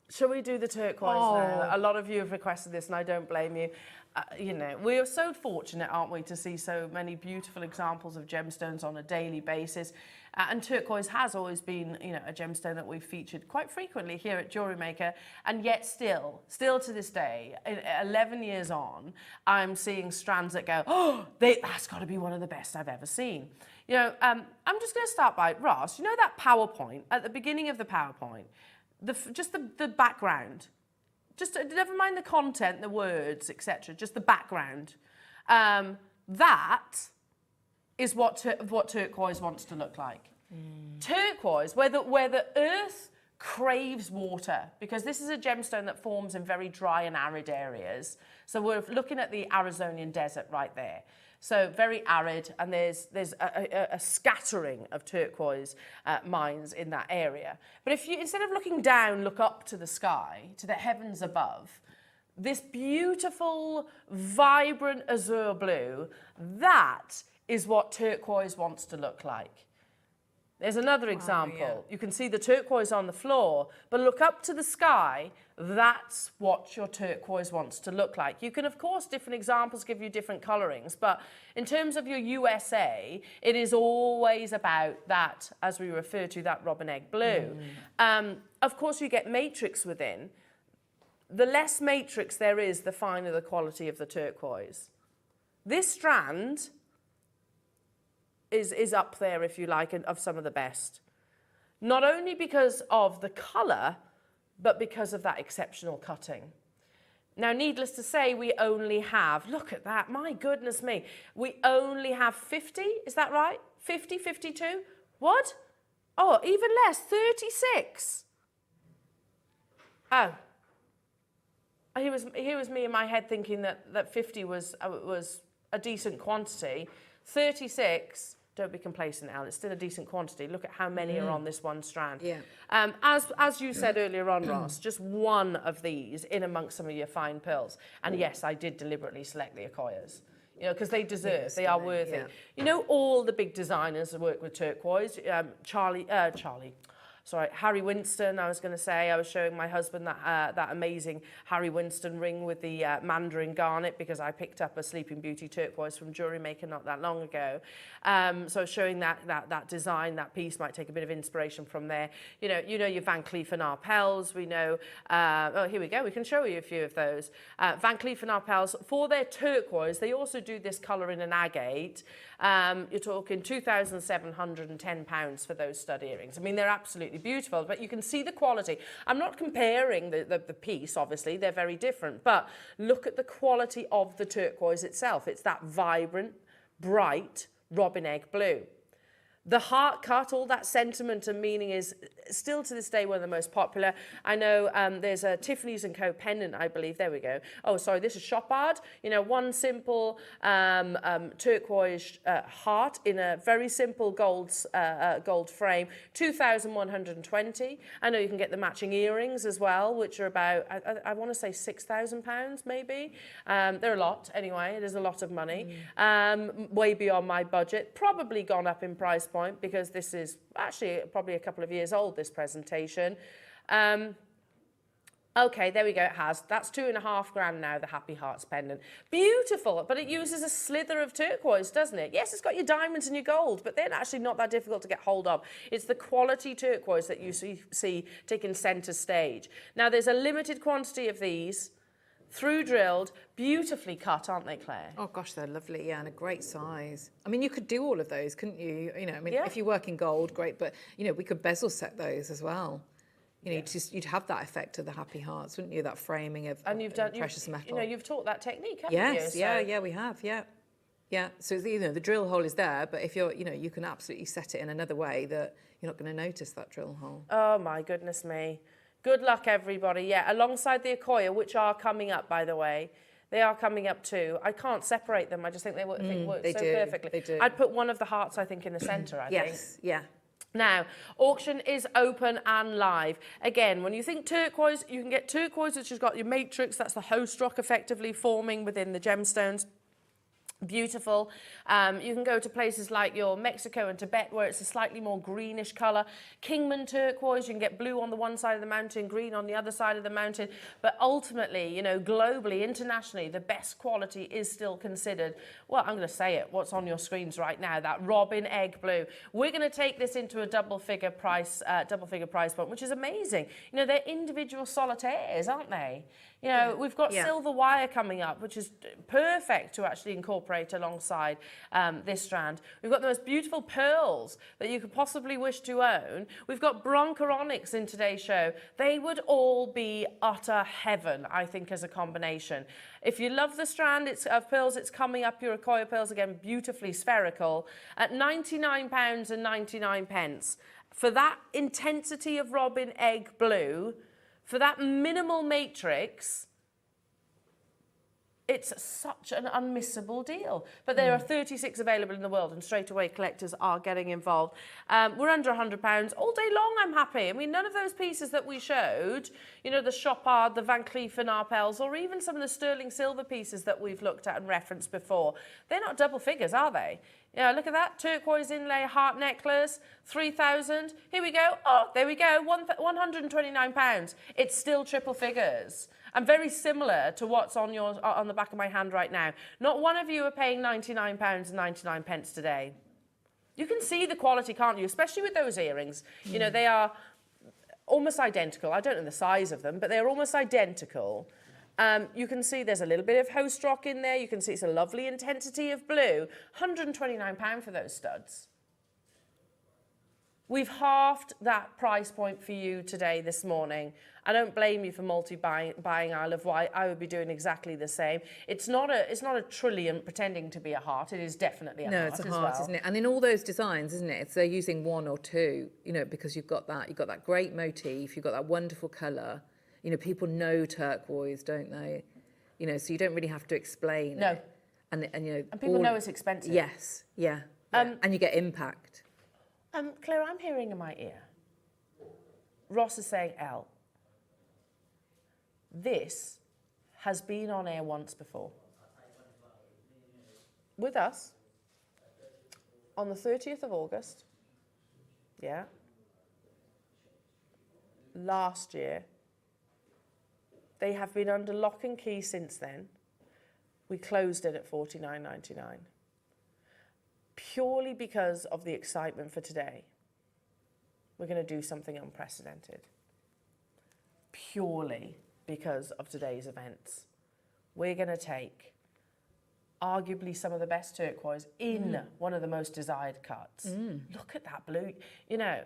Shall we do the turquoise now? A lot of you have requested this, and I don't blame you. You know, we are so fortunate, aren't we, to see so many beautiful examples of gemstones on a daily basis. And turquoise has always been, you know, a gemstone that we've featured quite frequently here at Jewellery Maker. And yet still to this day, 11 years on, I'm seeing strands that go, oh, that's got to be one of the best I've ever seen. You know, I'm just going to start by, Ross, you know that PowerPoint, at the beginning of the PowerPoint, just the background, just never mind the content, the words, etc., just the background. That is what turquoise wants to look like. Turquoise, where the earth craves water, because this is a gemstone that forms in very dry and arid areas. So we're looking at the Arizonian desert right there. So very arid, and there's a scattering of turquoise mines in that area. But if you, instead of looking down, look up to the sky, to the heavens above, this beautiful, vibrant azure blue, that is what turquoise wants to look like. There's another example. Yeah. You can see the turquoise on the floor, but look up to the sky, that's what your turquoise wants to look like. You can, of course, different examples give you different colorings, but in terms of your USA, it is always about that, as we refer to, that robin egg blue. Of course, you get matrix within. The less matrix there is, the finer the quality of the turquoise. This strand is up there, if you like, and of some of the best. Not only because of the colour, but because of that exceptional cutting. Now, needless to say, we only have, look at that, my goodness me, we only have 50, is that right? 50, 52? What? Oh, even less, 36. Oh. Here was me in my head thinking that 50 was a decent quantity. 36, don't be complacent, Elle, it's still a decent quantity. Look at how many are on this one strand. Yeah. As you said earlier on, Ross, just one of these in amongst some of your fine pearls. And yes, I did deliberately select the Akoyas. You know, because they deserve, they are worthy. Yeah. You know, all the big designers that work with turquoise, Harry Winston, I was going to say. I was showing my husband that amazing Harry Winston ring with the mandarin garnet because I picked up a Sleeping Beauty turquoise from Jewellery Maker not that long ago. So I was showing that design, that piece might take a bit of inspiration from there. You know your Van Cleef & Arpels. We know, here we go, we can show you a few of those. Van Cleef & Arpels, for their turquoise, they also do this colour in an agate. You're talking £2,710 for those stud earrings. I mean, they're absolutely beautiful, but you can see the quality. I'm not comparing the piece, obviously, they're very different, but look at the quality of the turquoise itself. It's that vibrant, bright robin egg blue. The heart cut, all that sentiment and meaning is still to this day one of the most popular. I know there's a Tiffany's & Co. pendant, I believe. There we go. Oh, sorry, this is Chopard. You know, one simple turquoise heart in a very simple gold frame, 2,120. I know you can get the matching earrings as well, which are about, I want to say £6,000 maybe. They're a lot anyway. It is a lot of money. Way beyond my budget. Probably gone up in price point because this is actually probably a couple of years old, this presentation. Okay, there we go, it has. That's £2,500 now, the Happy Hearts pendant. Beautiful, but it uses a slither of turquoise, doesn't it? Yes, it's got your diamonds and your gold, but they're actually not that difficult to get hold of. It's the quality turquoise that you see taking centre stage. Now, there's a limited quantity of these, through drilled, beautifully cut, aren't they, Claire? Oh gosh, they're lovely, yeah, and a great size. I mean, you could do all of those, couldn't you? You know, I mean, Yeah. if you work in gold, great, but you know, we could bezel set those as well. You know, you'd have that effect of the Happy Hearts, wouldn't you? That framing of precious metal. You know, you've taught that technique, haven't you? Yes, So- yeah, we have, yeah. Yeah, so you know, the drill hole is there, but if you're, you know, you can absolutely set it in another way that you're not going to notice that drill hole. Oh my goodness me. Good luck, everybody. Yeah, alongside the Akoya, which are coming up, by the way. They are coming up too. I can't separate them. I just think they work so perfectly. They do. I'd put one of the hearts, I think, in the centre, I think. Yes, yeah. Now, auction is open and live. Again, when you think turquoise, you can get turquoise, which has got your matrix. That's the host rock effectively forming within the gemstones. Beautiful. You can go to places like your Mexico and Tibet where it's a slightly more greenish colour. Kingman turquoise, you can get blue on the one side of the mountain, green on the other side of the mountain. But ultimately, you know, globally, internationally, the best quality is still considered, well, I'm going to say it, what's on your screens right now, that robin egg blue. We're going to take this into a double figure price point, which is amazing. You know, they're individual solitaires, aren't they? You know, we've got silver wire coming up, which is perfect to actually incorporate alongside this strand. We've got the most beautiful pearls that you could possibly wish to own. We've got Branca Onyx in today's show. They would all be utter heaven, I think, as a combination. If you love the strand of pearls, it's coming up. Your Akoya pearls, again, beautifully spherical, at £99.99. For that intensity of robin egg blue, for that minimal matrix, it's such an unmissable deal. But there are 36 available in the world, and straight away collectors are getting involved. We're under £100 all day long, I'm happy. I mean, none of those pieces that we showed, you know, the Chopard, the Van Cleef & Arpels, or even some of the sterling silver pieces that we've looked at and referenced before, they're not double figures, are they? Yeah, look at that, turquoise inlay heart necklace, 3,000. Here we go. Oh, there we go, £129. It's still triple figures. And very similar to what's on the back of my hand right now. Not one of you are paying £99.99 today. You can see the quality, can't you? Especially with those earrings. You know, they are almost identical. I don't know the size of them, but they're almost identical. You can see there's a little bit of host rock in there. You can see it's a lovely intensity of blue. £129 for those studs. We've halved that price point for you today, this morning. I don't blame you for buying Isle of Wight. I would be doing exactly the same. It's not a trillion pretending to be a heart. It is definitely a heart. No, it's a heart, isn't it? And in all those designs, isn't it? They're using one or two, you know, because you've got that great motif, you've got that wonderful colour. You know, people know turquoise, don't they? You know, so you don't really have to explain No. it. And you know, And people know it's expensive. Yes, yeah. And you get impact. Claire, I'm hearing in my ear, Ross is saying, Elle, this has been on air once before. With us, on the 30th of August, yeah, last year. They have been under lock and key since then. We closed it at $49.99. Purely because of the excitement for today, we're going to do something unprecedented. Purely because of today's events. We're going to take arguably some of the best turquoise in one of the most desired cuts. Look at that blue. You know,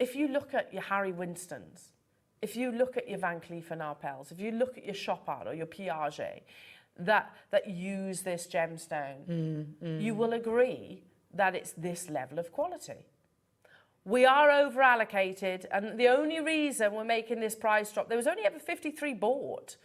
if you look at your Harry Winstons, if you look at your Van Cleef & Arpels, if you look at your Chopard or your Piaget, that use this gemstone, you will agree that it's this level of quality. We are over allocated, and the only reason we're making this price drop, there was only ever 53 bought,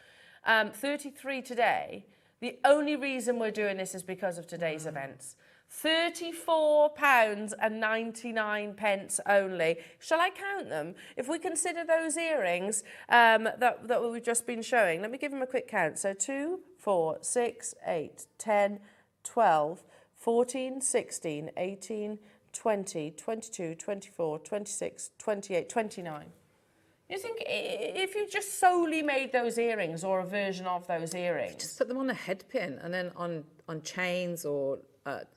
33 today. The only reason we're doing this is because of today's events. £34.99 only. Shall I count them? If we consider those earrings that we've just been showing, let me give them a quick count. So 2, 4, 6, 8, 10, 12, 14, 16, 18, 20, 22, 24, 26, 28, 29. You think if you just solely made those earrings or a version of those earrings? Just put them on a head pin and then on chains or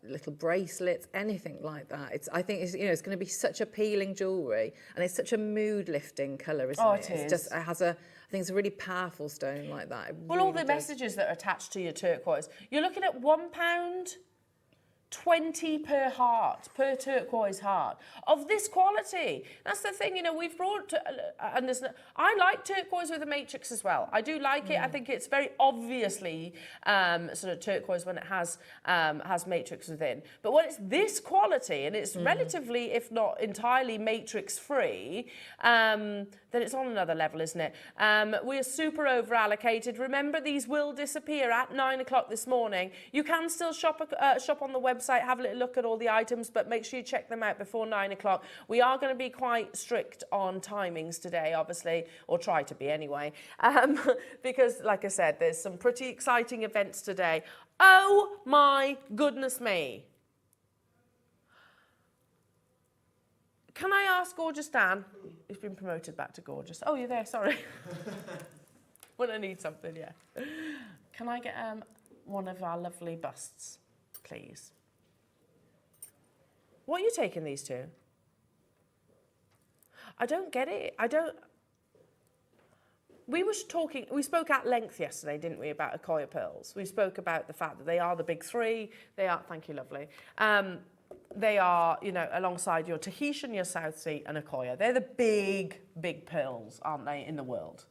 little bracelets, anything like that. I think it's, you know, it's going to be such appealing jewellery, and it's such a mood-lifting colour, isn't it? It is. Just, it has a, I think it's a really powerful stone like that. Well, all the messages that are attached to your turquoise, you're looking at £1.20 per heart, per turquoise heart, of this quality. That's the thing, you know, we've brought, and there's I like turquoise with a matrix as well. I do like it. I think it's very obviously sort of turquoise when it has matrix within. But when it's this quality, and it's relatively, if not entirely matrix free, then it's on another level, isn't it? We are super over allocated. Remember, these will disappear at 9 o'clock this morning. You can still shop on the website, have a little look at all the items, but make sure you check them out before 9 o'clock. We are going to be quite strict on timings today, obviously, or try to be anyway, because, like I said, there's some pretty exciting events today. Oh my goodness me. Can I ask Gorgeous Dan? He's been promoted back to Gorgeous. Oh, you're there, sorry. When I need something, yeah. Can I get one of our lovely busts, please? What are you taking these to? I don't get it. We spoke at length yesterday, didn't we, about Accoya pearls. We spoke about the fact that they are the big three. They are, thank you, lovely. They are, you know, alongside your Tahitian, your South Sea, and Accoya. They're the big, big pearls, aren't they, in the world?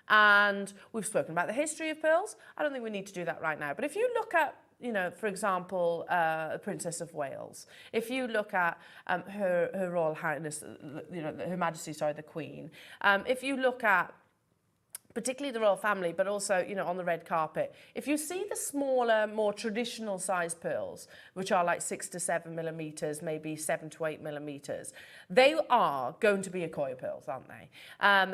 And we've spoken about the history of pearls. I don't think we need to do that right now. But if you look at, you know, for example, the Princess of Wales, if you look at her Royal Highness, you know, Her Majesty, sorry, the Queen, if you look at particularly the royal family, but also, you know, on the red carpet, if you see the smaller, more traditional size pearls, which are like 6 to 7 millimeters, maybe 7 to 8 millimeters, they are going to be Accoya pearls, aren't they?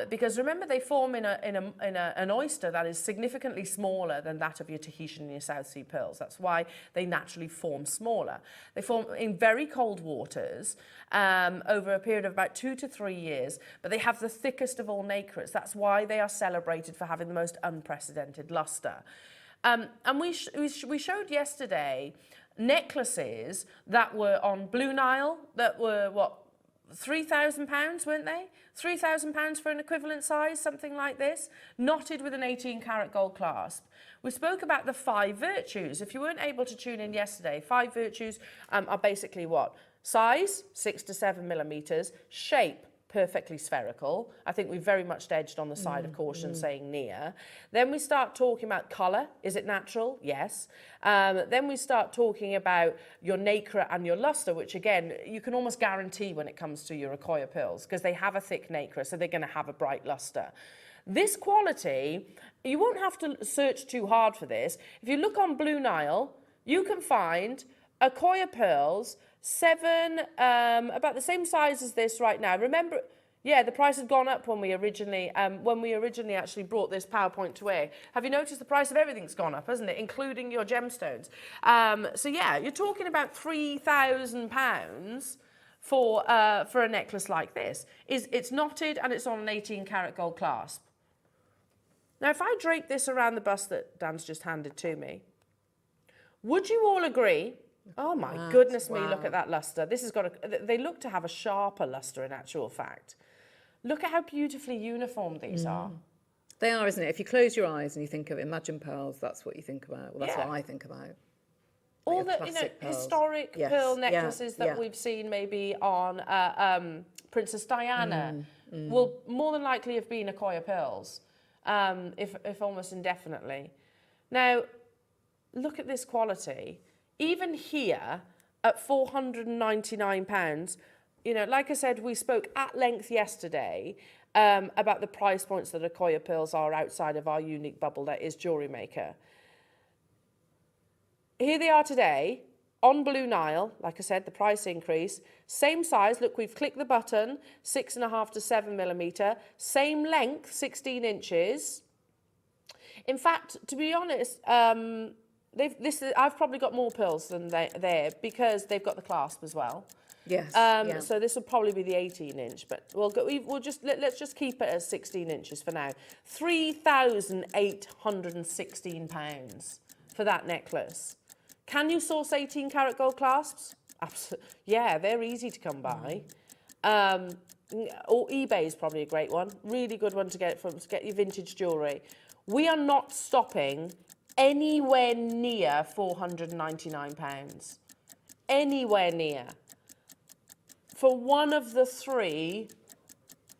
Because remember, they form in an oyster that is significantly smaller than that of your Tahitian and your South Sea pearls. That's why they naturally form smaller. They form in very cold waters over a period of about 2 to 3 years, but they have the thickest of all nacres. That's why they are celebrated for having the most unprecedented luster. And we showed yesterday necklaces that were on Blue Nile that were, what, £3,000, weren't they? £3,000 for an equivalent size, something like this, knotted with an 18-karat gold clasp. We spoke about the 5 virtues. If you weren't able to tune in yesterday, 5 virtues are basically what? Size, 6 to 7 millimeters. Shape, perfectly spherical. I think we very much edged on the side of caution, saying near. Then we start talking about colour. Is it natural? Yes. Then we start talking about your nacre and your lustre, which again, you can almost guarantee when it comes to your Accoya pearls, because they have a thick nacre, so they're going to have a bright lustre. This quality, you won't have to search too hard for this. If you look on Blue Nile, you can find Accoya pearls, 7, about the same size as this right now. Remember, yeah, the price had gone up when we originally actually brought this PowerPoint to air. Have you noticed the price of everything's gone up, hasn't it, including your gemstones? So yeah, you're talking about £3,000 for a necklace like this. It's knotted and it's on an 18-karat gold clasp. Now, if I drape this around the bust that Dan's just handed to me, would you all agree? Oh my goodness me, look at that lustre. This has got they look to have a sharper lustre in actual fact. Look at how beautifully uniform these are. They are, isn't it? If you close your eyes and you think of Imagine Pearls, that's what you think about. Well, that's what I think about. All the historic pearl necklaces that we've seen maybe on Princess Diana will more than likely have been Accoya pearls, if almost indefinitely. Now, look at this quality. Even here at £499, you know, like I said, we spoke at length yesterday about the price points that Accoya pearls are outside of our unique bubble that is Jewellery Maker. Here they are today on Blue Nile. Like I said, the price increase. Same size. Look, we've clicked the button, 6.5 to 7 millimeter. Same length, 16 inches. In fact, to be honest, I've probably got more pearls than there because they've got the clasp as well. Yes. So this will probably be the 18-inch, but let's just keep it as 16 inches for now. £3,816 for that necklace. Can you source 18-karat gold clasps? Absolutely. Yeah, they're easy to come by. Or eBay is probably a great one. Really good one to get your vintage jewellery. We are not stopping anywhere near £499. Anywhere near. For one of the 3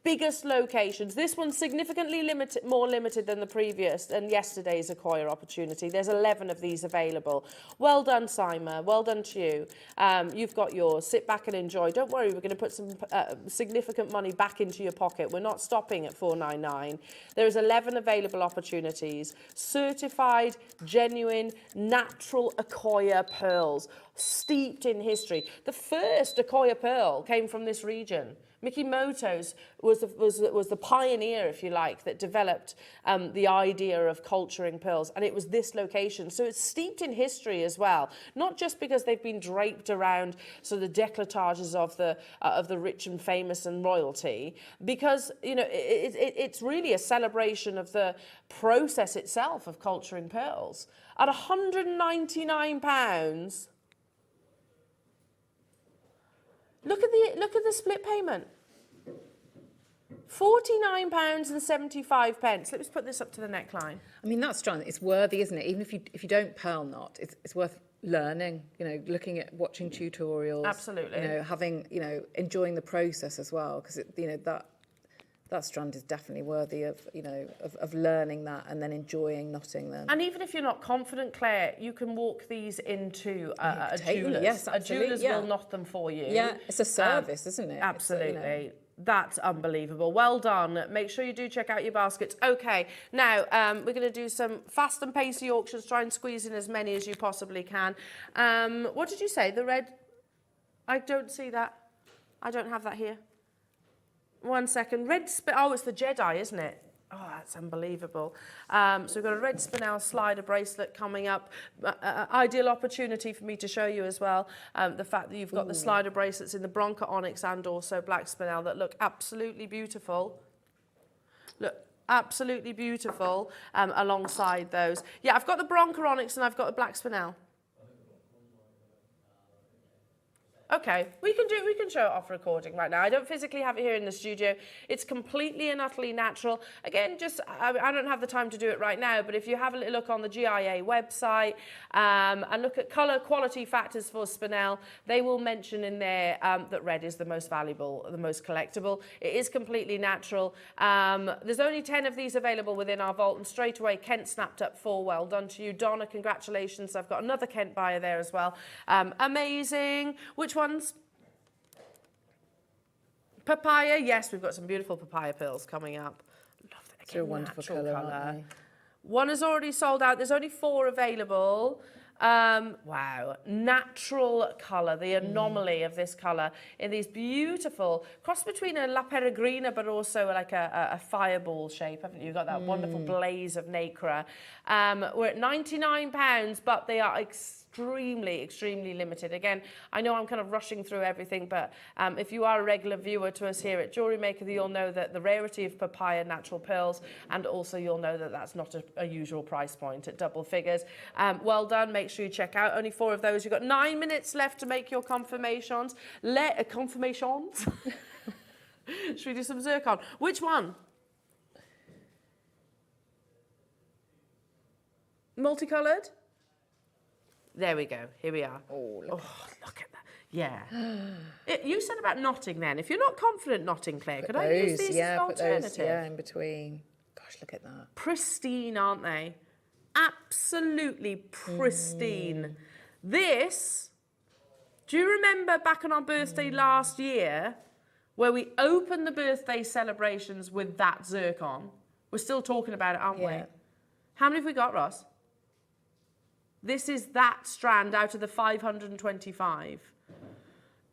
biggest locations. This one's significantly more limited than the previous and yesterday's Accoya opportunity. There's 11 of these available. Well done, Simon. Well done to you. You've got yours. Sit back and enjoy. Don't worry, we're going to put some significant money back into your pocket. We're not stopping at $499. There's 11 available opportunities. Certified, genuine, natural Accoya pearls, steeped in history. The first Accoya pearl came from this region. Mikimoto's was the pioneer, if you like, that developed the idea of culturing pearls, and it was this location. So it's steeped in history as well, not just because they've been draped around the décolletages of the rich and famous and royalty, because it's really a celebration of the process itself of culturing pearls. At £199. Look at the split payment. £49.75. Let me just put this up to the neckline. I mean, that's strong. It's worthy, isn't it? Even if you don't pearl knot, it's worth learning. Looking at watching tutorials. Absolutely. Having enjoying the process as well, because that strand is definitely worthy of learning that and then enjoying knotting them. And even if you're not confident, Claire, you can walk these into a jeweler's. Yes, absolutely. A jeweler's will knot them for you. Yeah, it's a service, isn't it? Absolutely. That's unbelievable. Well done. Make sure you do check out your baskets. Okay, now we're going to do some fast and pacey auctions. Try and squeeze in as many as you possibly can. What did you say? The red? I don't see that. I don't have that here. 1 second. Red oh, it's the Jedi, isn't it? Oh, that's unbelievable. So we've got a red spinel slider bracelet coming up. Ideal opportunity for me to show you as well the fact that you've got the slider bracelets in the Branca Onyx and also black spinel that look absolutely beautiful. Look, absolutely beautiful alongside those. Yeah, I've got the Branca Onyx and I've got the black spinel. Okay, we can show it off recording right now. I don't physically have it here in the studio. It's completely and utterly natural. Again, just, I don't have the time to do it right now, but if you have a little look on the GIA website and look at colour quality factors for spinel, they will mention in there that red is the most valuable, the most collectible. It is completely natural. There's only 10 of these available within our vault, and straight away Kent snapped up 4. Well done to you. Donna, congratulations. I've got another Kent buyer there as well. Amazing. Which ones? Papaya, yes, we've got some beautiful papaya pearls coming up. Love that. It's a wonderful colour, aren't they? One is already sold out. There's only 4 available. Wow, natural colour, the anomaly of this colour in these beautiful, cross between a La Peregrina but also like a fireball shape, haven't you? You've got that wonderful blaze of nacre. We're at £99, but they are extremely limited. Again, I know I'm kind of rushing through everything, but if you are a regular viewer to us here at Jewellery Maker, you'll know that the rarity of papaya natural pearls, and also you'll know that that's not a usual price point at double figures. Well done. Make sure you check out. Only 4 of those. You've got 9 minutes left to make your confirmations. Confirmations? Should we do some zircon? Which one? Multicoloured? There we go. Here we are. Oh, look at that. Yeah. You said about knotting then. If you're not confident knotting, Claire, could I use these as an alternative? In between. Gosh, look at that. Pristine, aren't they? Absolutely pristine. This, do you remember back on our birthday last year where we opened the birthday celebrations with that zircon? We're still talking about it, aren't we? How many have we got, Ross? This is that strand out of the 525.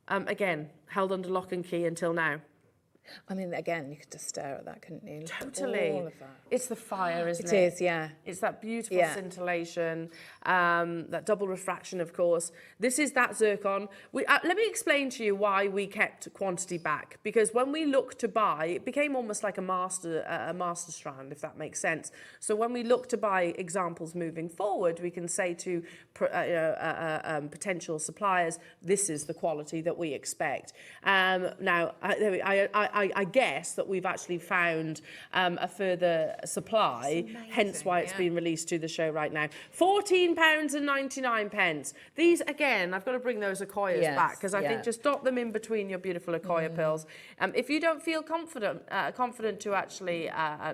Again, held under lock and key until now. I mean, again, you could just stare at that, couldn't you? Totally. All of that. It's the fire, isn't it? It is, yeah. It's that beautiful scintillation, that double refraction, of course. This is that zircon. Let me explain to you why we kept quantity back. Because when we looked to buy, it became almost like a master strand, if that makes sense. So when we look to buy examples moving forward, we can say to potential suppliers, this is the quality that we expect. Now, I guess that we've actually found a further supply, hence why it's been released to the show right now. £14.99. These, again, I've got to bring those Akoyas back, because I think just dot them in between your beautiful Akoya pearls. If you don't feel confident to actually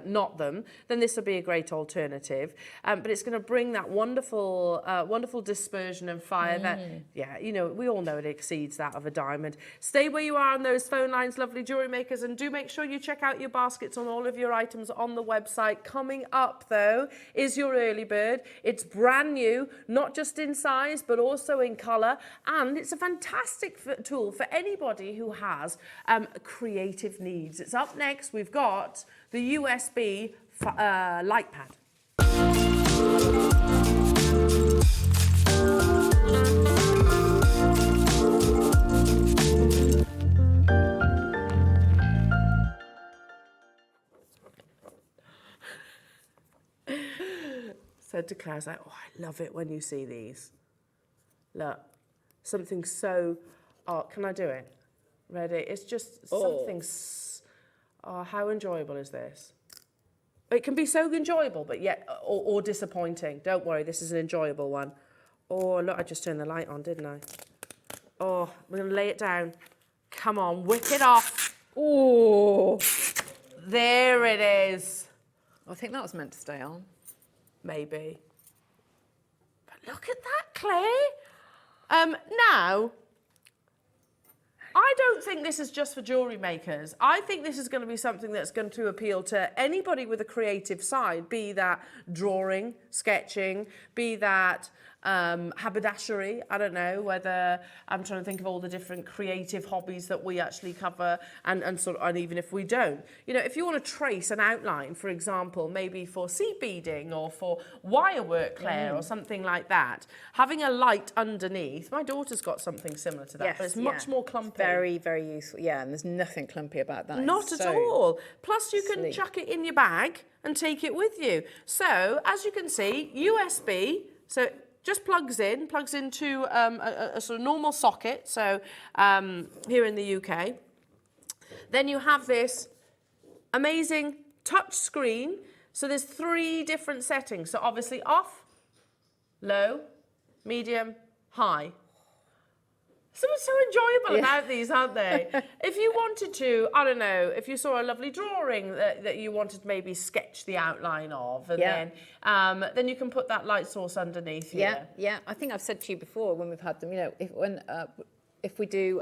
knot them, then this will be a great alternative. But it's going to bring that wonderful dispersion and fire that, we all know it exceeds that of a diamond. Stay where you are on those phone lines, lovely jewellery makers, and do make sure you check out your baskets on all of your items on the website. Coming up, though, is your early bird. It's brand new, not just in size, but also in colour, and it's a fantastic tool for anybody who has creative needs. It's up next. We've got the USB Lightpad. Said to Claire, I was like, oh, I love it when you see these. Look, something so, can I do it? Ready? It's just something, how enjoyable is this? It can be so enjoyable, but yet, or disappointing. Don't worry, this is an enjoyable one. Oh, look, I just turned the light on, didn't I? Oh, we're going to lay it down. Come on, whip it off. Oh, there it is. I think that was meant to stay on. Maybe. But look at that, Claire. Now, I don't think this is just for jewellery makers. I think this is going to be something that's going to appeal to anybody with a creative side, be that drawing, sketching, be that haberdashery. I don't know whether, I'm trying to think of all the different creative hobbies that we actually cover, and even if we don't. You know, if you want to trace an outline, for example, maybe for seed beading or for wire work, Claire, or something like that, having a light underneath. My daughter's got something similar to that, but it's much more clumpy. Very, very useful. Yeah, and there's nothing clumpy about that. Not at all. Plus, you can chuck it in your bag and take it with you. So, as you can see, USB, so just plugs into a sort of normal socket, so here in the UK. Then you have this amazing touch screen. So there's 3 different settings. So obviously off, low, medium, high. So it's so enjoyable about these, aren't they? If you wanted to, I don't know, if you saw a lovely drawing that you wanted to maybe sketch the outline of, and then you can put that light source underneath here. Yeah. I think I've said to you before when we've had them, you know, if we do,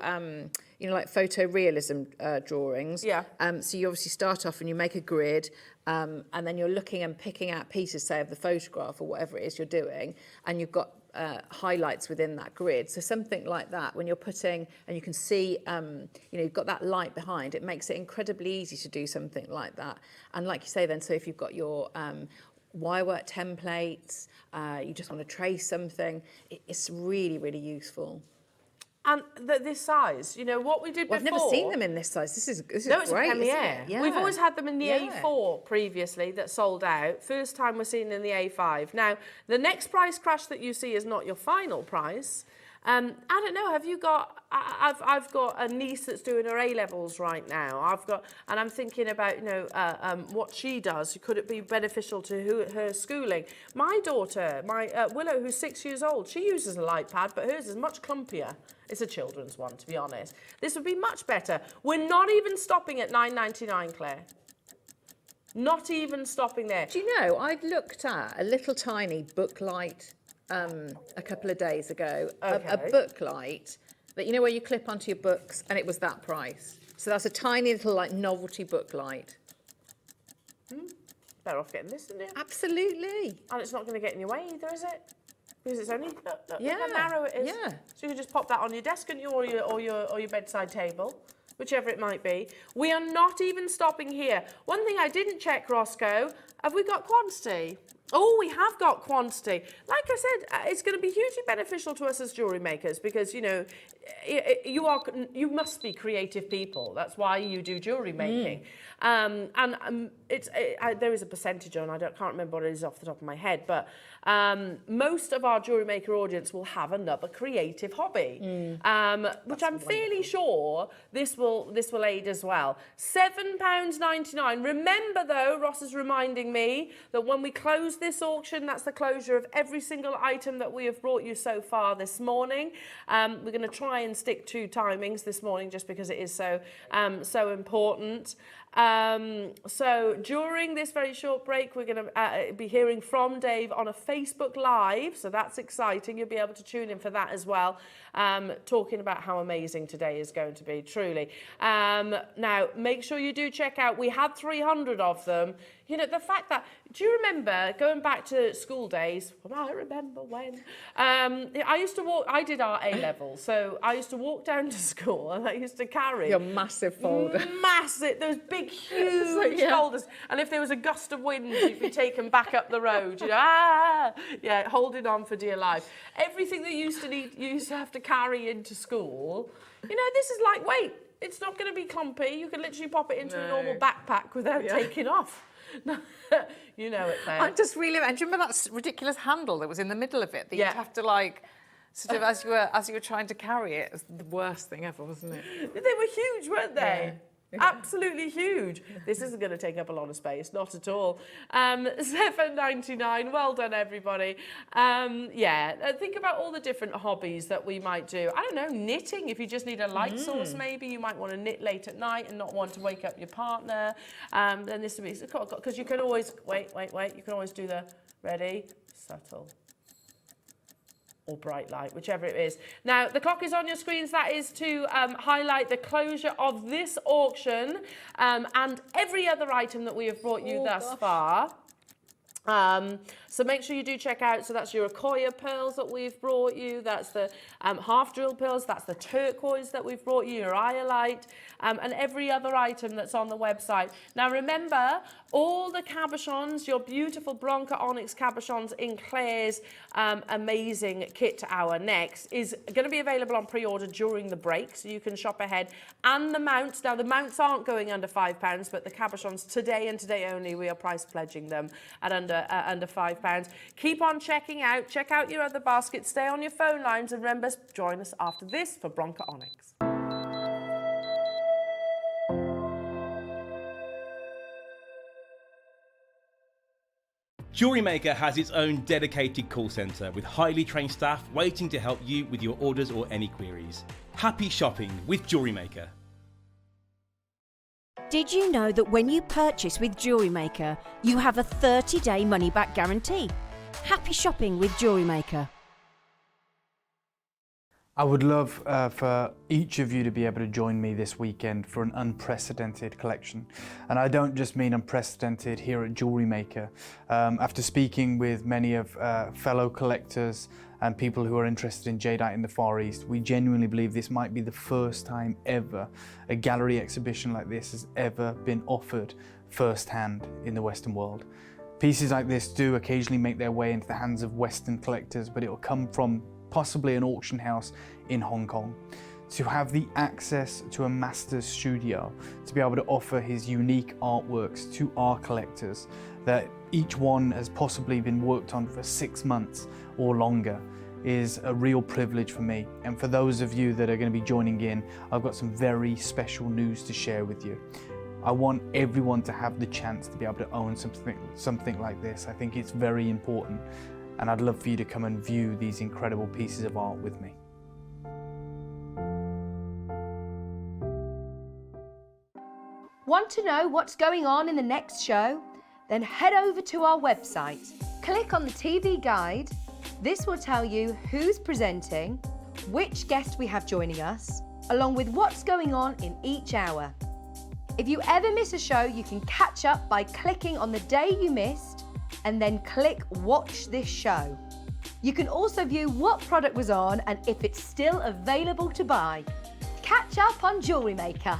you know, like photorealism drawings. Yeah. So you obviously start off and you make a grid, and then you're looking and picking out pieces, say, of the photograph or whatever it is you're doing, and you've got highlights within that grid. So something like that, when you're putting, and you can see, you know, you've got that light behind, it makes it incredibly easy to do something like that. And like you say then, so if you've got your wire work templates, you just want to trace something, it's really, really useful. And this size, you know, what we did before... I've never seen them in this size. This is great, it's a premiere. Yeah. We've always had them in the A4 previously that sold out. First time we're seeing in the A5. Now, the next price crash that you see is not your final price. I don't know, have you got... I've got a niece that's doing her A-levels right now. And I'm thinking about, you know, what she does. Could it be beneficial to her schooling? My daughter, Willow, who's 6 years old, she uses a light pad, but hers is much clumpier. It's a children's one, to be honest. This would be much better. We're not even stopping at £9.99, Claire. Not even stopping there. Do you know, I looked at a little tiny book light a couple of days ago. Okay. A book light that, you know, where you clip onto your books, and it was that price. So that's a tiny little, like, novelty book light. Better off getting this, isn't it? Absolutely. And it's not going to get in your way either, is it? Because it's only look how Yeah. narrow it is. Yeah. So you can just pop that on your desk, and or your bedside table, whichever it might be. We are not even stopping here. One thing I didn't check, Roscoe, have we got quantity? Oh, we have got quantity. Like I said, it's going to be hugely beneficial to us as jewellery makers because, you know, you must be creative people. That's why you do jewellery making. There is a percentage on, I can't remember what it is off the top of my head, but most of our jewellery maker audience will have another creative hobby, which I'm fairly sure this will aid as well. £7.99. Remember though, Ross is reminding me that when we close this auction, that's the closure of every single item that we have brought you so far this morning. We're going to try and stick to timings this morning just because it is so important. So during this very short break, we're going to be hearing from Dave on a Facebook Live, so that's exciting. You'll be able to tune in for that as well, talking about how amazing today is going to be, truly. Now, make sure you do check out, we had 300 of them. You know, the fact that, do you remember going back to school days? Well, I remember when. I used to walk, I did our A-level, so I used to walk down to school and I used to carry... Your massive folder. Massive, those big, huge folders. And if there was a gust of wind, you'd be taken back up the road, you know, holding on for dear life. Everything that you used to have to carry into school, you know, this is lightweight. It's not going to be clumpy. You can literally pop it into a normal backpack without taking off. You know it, Claire. I just really, and do you remember that ridiculous handle that was in the middle of it that you'd have to like, sort of as you were trying to carry it? It was the worst thing ever, wasn't it? They were huge, weren't they? Absolutely huge. This isn't going to take up a lot of space, not at all. £7.99. Well done, everybody. Think about all the different hobbies that we might do. I don't know, knitting. If you just need a light source, maybe you might want to knit late at night and not want to wake up your partner. Then this would be, because you can always wait. You can always do the ready, subtle, or bright light, whichever it is. Now, the clock is on your screens. That is to highlight the closure of this auction and every other item that we have brought you thus far. So make sure you do check out, so that's your Akoya pearls that we've brought you, that's the half drill pearls, that's the turquoise that we've brought you, your iolite, and every other item that's on the website. Now remember, all the cabochons, your beautiful Branca Onyx cabochons in Claire's amazing kit hour next, is going to be available on pre-order during the break, so you can shop ahead. And the mounts, now the mounts aren't going under £5, but the cabochons today and today only, we are price pledging them at under under £5. Keep on checking out. Check out your other baskets. Stay on your phone lines, and remember, join us after this for Branca Onyx. Jewellery Maker has its own dedicated call centre with highly trained staff waiting to help you with your orders or any queries. Happy shopping with Jewellery Maker. Did you know that when you purchase with Jewellery Maker, you have a 30-day money-back guarantee? Happy shopping with Jewellery Maker. I would love for each of you to be able to join me this weekend for an unprecedented collection. And I don't just mean unprecedented here at Jewellery Maker. After speaking with many of fellow collectors and people who are interested in jadeite in the Far East, we genuinely believe this might be the first time ever a gallery exhibition like this has ever been offered firsthand in the Western world. Pieces like this do occasionally make their way into the hands of Western collectors, but it will come from possibly an auction house in Hong Kong. To have the access to a master's studio, to be able to offer his unique artworks to our collectors, that each one has possibly been worked on for 6 months or longer, is a real privilege for me. And for those of you that are going to be joining in, I've got some very special news to share with you. I want everyone to have the chance to be able to own something like this. I think it's very important. And I'd love for you to come and view these incredible pieces of art with me. Want to know what's going on in the next show? Then head over to our website. Click on the TV guide. This will tell you who's presenting, which guest we have joining us, along with what's going on in each hour. If you ever miss a show, you can catch up by clicking on the day you missed and then click Watch This Show. You can also view what product was on and if it's still available to buy. Catch up on Jewellery Maker.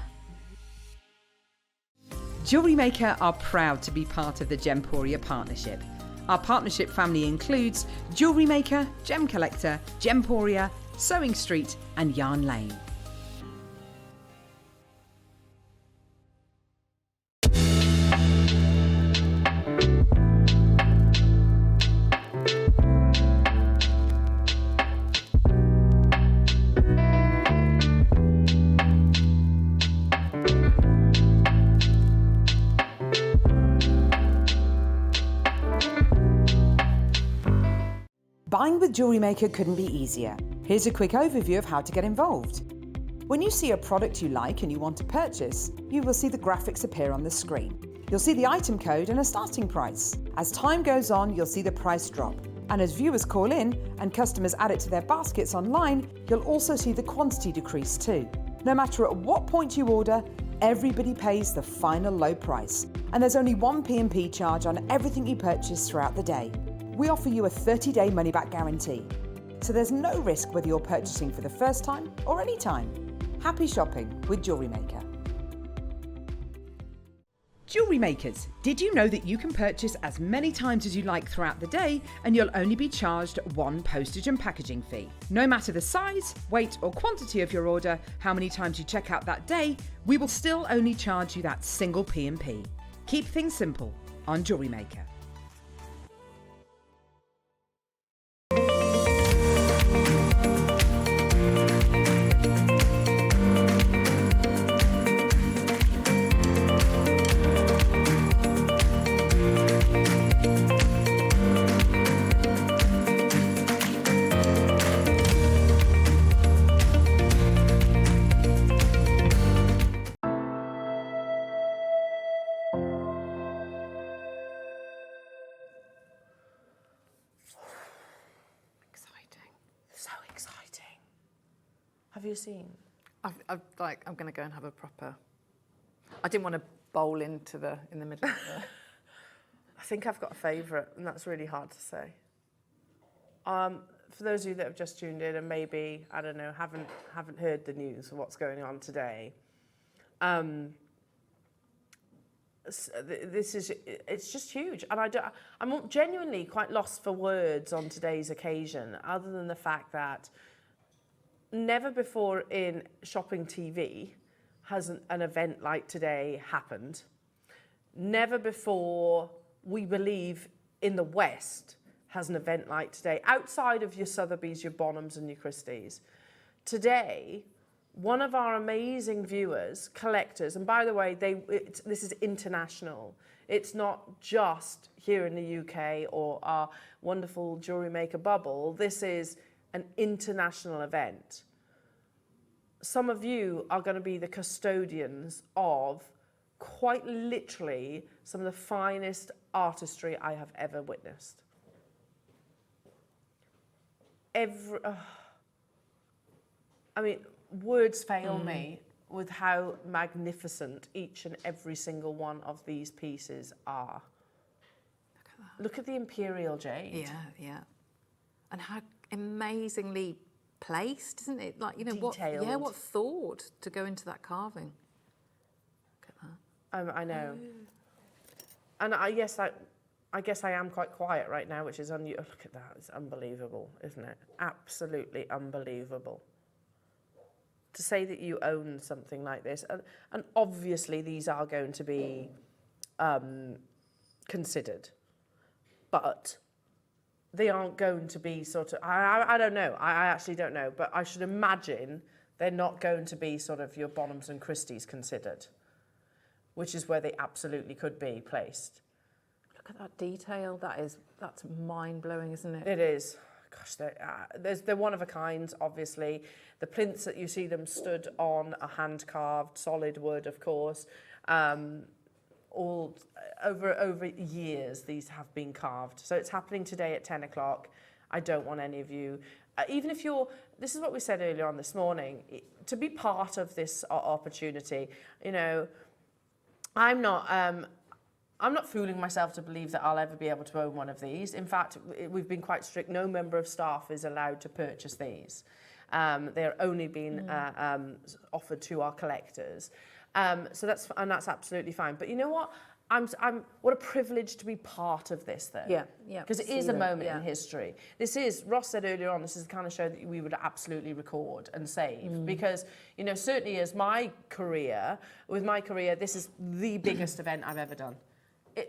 Jewellery Maker are proud to be part of the Gemporia partnership. Our partnership family includes Jewellery Maker, Gem Collector, Gemporia, Sewing Street and Yarn Lane. Buying with Jewellery Maker couldn't be easier. Here's a quick overview of how to get involved. When you see a product you like and you want to purchase, you will see the graphics appear on the screen. You'll see the item code and a starting price. As time goes on, you'll see the price drop. And as viewers call in and customers add it to their baskets online, you'll also see the quantity decrease too. No matter at what point you order, everybody pays the final low price. And there's only one P&P charge on everything you purchase throughout the day. We offer you a 30-day money-back guarantee. So there's no risk whether you're purchasing for the first time or any time. Happy shopping with Jewellery Maker. Jewellery Makers, did you know that you can purchase as many times as you like throughout the day and you'll only be charged one postage and packaging fee? No matter the size, weight or quantity of your order, how many times you check out that day, we will still only charge you that single P&P. Keep things simple on Jewellery Maker. Have you seen? I'm going to go and have a proper. I didn't want to bowl in the middle of the. I think I've got a favourite, and that's really hard to say. For those of you that have just tuned in and maybe, I don't know, haven't heard the news of what's going on today, it's just huge. And I'm genuinely quite lost for words on today's occasion, other than the fact that never before in shopping TV has an event like today happened. Never before, we believe, in the West has an event like today, outside of your Sotheby's, your Bonhams and your Christie's. Today, one of our amazing viewers, collectors, and by the way, this is international. It's not just here in the UK or our wonderful Jewellery Maker bubble. This is an international event. Some of you are going to be the custodians of quite literally some of the finest artistry I have ever witnessed. I mean, words fail me with how magnificent each and every single one of these pieces are. Look at that. Look at the imperial jade. Yeah, yeah. And how amazingly placed, isn't it? Like, you know, Detailed. what thought to go into that carving. Look at that. I know. And I guess I am quite quiet right now, which is unusual. Look at that. It's unbelievable, isn't it? Absolutely unbelievable. To say that you own something like this, and obviously these are going to be considered, but they aren't going to be sort of, I don't know, I actually don't know, but I should imagine they're not going to be sort of your Bonhams and Christie's considered, which is where they absolutely could be placed. Look at that detail. That's mind-blowing, isn't it? It is. Gosh, they're one of a kind, obviously. The plinths that you see them stood on are hand-carved, solid wood, of course. All over years, these have been carved. So it's happening today at 10 o'clock. I don't want any of you, even if you're, this is what we said earlier on this morning, to be part of this opportunity. You know, I'm not fooling myself to believe that I'll ever be able to own one of these. In fact, we've been quite strict. No member of staff is allowed to purchase these. They're only being offered to our collectors. So that's absolutely fine. But you know what? What a privilege to be part of this, though. Yeah, yeah. Because it is a moment in history. This is, Ross said earlier on, this is the kind of show that we would absolutely record and save. Because, you know, certainly with my career, this is the biggest event I've ever done.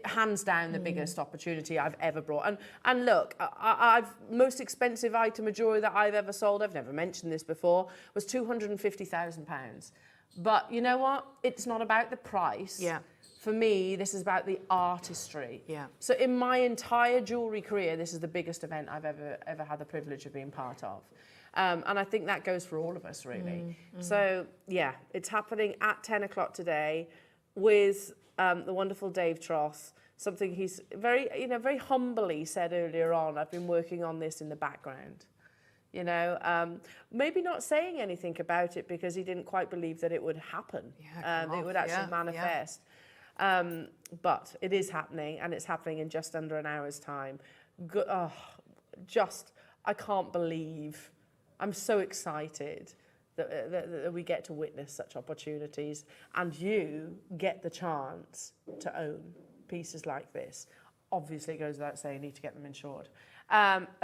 Hands down the biggest opportunity I've ever brought. And look, I've most expensive item of jewellery that I've ever sold, I've never mentioned this before, was £250,000. But you know what? It's not about the price. Yeah. For me, this is about the artistry. Yeah. So in my entire jewellery career, this is the biggest event I've ever had the privilege of being part of. And I think that goes for all of us, really. So yeah, it's happening at 10 o'clock today with the wonderful Dave Troth, something he's very humbly said earlier on, I've been working on this in the background. You know, maybe not saying anything about it because he didn't quite believe that it would happen. It would actually manifest. But it is happening, and it's happening in just under an hour's time. I can't believe, I'm so excited that we get to witness such opportunities, and you get the chance to own pieces like this. Obviously, it goes without saying, you need to get them insured.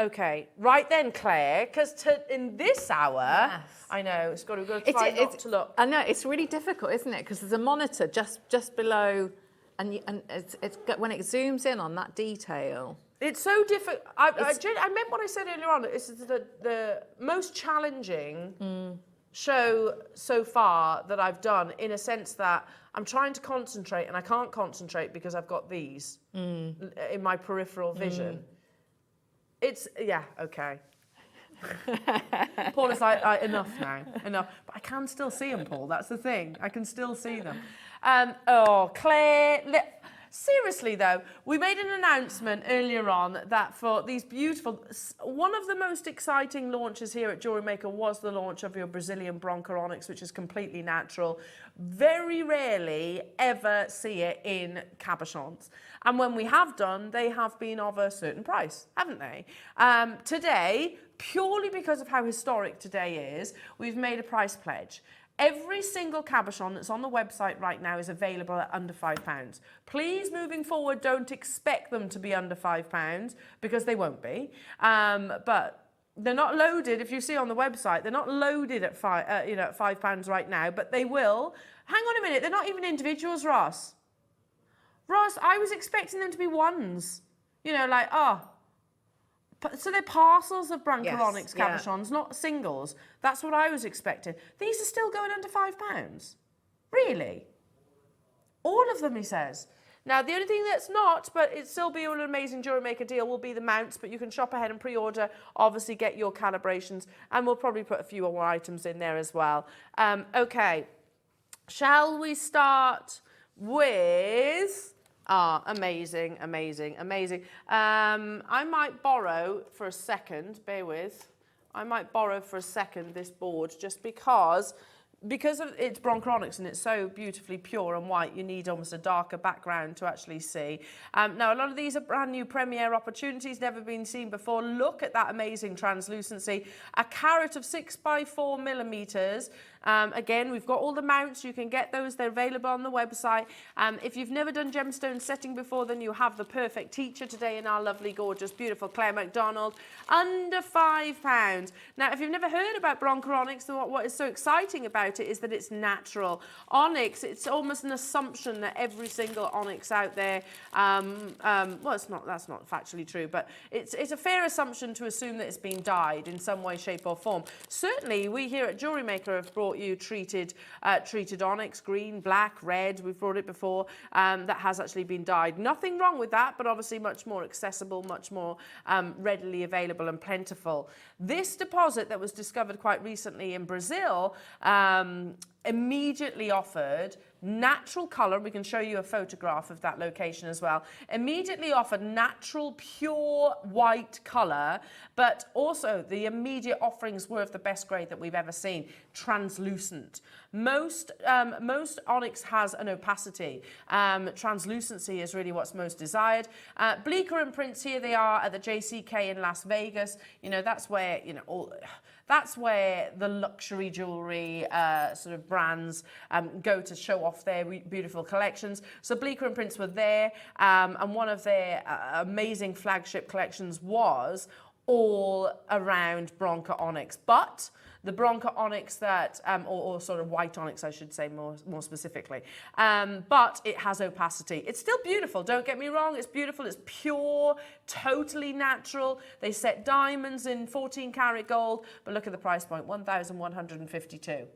Okay, right then, Claire, because in this hour, I know, we've got to try not to look. I know, it's really difficult, isn't it? Because there's a monitor just below, and it's when it zooms in on that detail. It's so difficult. I meant what I said earlier on. It's the most challenging show so far that I've done, in a sense that I'm trying to concentrate, and I can't concentrate because I've got these in my peripheral vision. It's, okay. Paul is like, enough now, enough. But I can still see them, Paul, that's the thing. I can still see them. Claire, seriously though, we made an announcement earlier on that for these beautiful, one of the most exciting launches here at Jewellery Maker was the launch of your Brazilian Branca Onyx, which is completely natural. Very rarely ever see it in cabochons. And when we have done, they have been of a certain price, haven't they? Today, purely because of how historic today is, we've made a price pledge. Every single cabochon that's on the website right now is available at under £5. Please, moving forward, don't expect them to be under £5 because they won't be. But they're not loaded. If you see on the website, they're not loaded at £5 right now, but they will. Hang on a minute, they're not even individuals, Ross. Ross, I was expecting them to be ones. You know, like, so they're parcels of Branca Yes, Onyx yeah. cabochons, not singles. That's what I was expecting. These are still going under £5. Really? All of them, he says. Now, the only thing that's not, but it'd still be an amazing Jewellery Maker deal, will be the mounts, but you can shop ahead and pre-order, obviously get your calibrations, and we'll probably put a few more items in there as well. Okay, shall we start with... amazing, amazing, amazing. I might borrow for a second, bear with. I might borrow for a second this board just because of it's Branca Onyx and it's so beautifully pure and white, you need almost a darker background to actually see. Now, a lot of these are brand new premiere opportunities, never been seen before. Look at that amazing translucency. A carat of 6x4 millimeters. Again, we've got all the mounts. You can get those. They're available on the website. If you've never done gemstone setting before, then you have the perfect teacher today in our lovely, gorgeous, beautiful Claire Macdonald. Under £5. Now, if you've never heard about Branca Onyx, what is so exciting about it is that it's natural. Onyx, it's almost an assumption that every single onyx out there, well, that's not factually true, but it's a fair assumption to assume that it's been dyed in some way, shape or form. Certainly, we here at Jewellery Maker have brought you treated onyx, green, black, red. We've brought it before that has actually been dyed. Nothing wrong with that, but obviously much more accessible, much more readily available and plentiful. This deposit that was discovered quite recently in Brazil immediately offered natural colour. We can show you a photograph of that location as well. Immediately offered natural, pure white colour, but also the immediate offerings were of the best grade that we've ever seen. Translucent. Most onyx has an opacity. Translucency is really what's most desired. Bleecker imprints, here they are at the JCK in Las Vegas. You know, that's where, you know, that's where the luxury jewellery sort of brands go to show off their beautiful collections. So Bleecker imprints were there, and one of their amazing flagship collections was all around Branca Onyx. But the Branca Onyx that, or sort of white onyx, I should say more specifically, but it has opacity. It's still beautiful, don't get me wrong, it's beautiful, it's pure, totally natural. They set diamonds in 14 karat gold, but look at the price point, 1,152.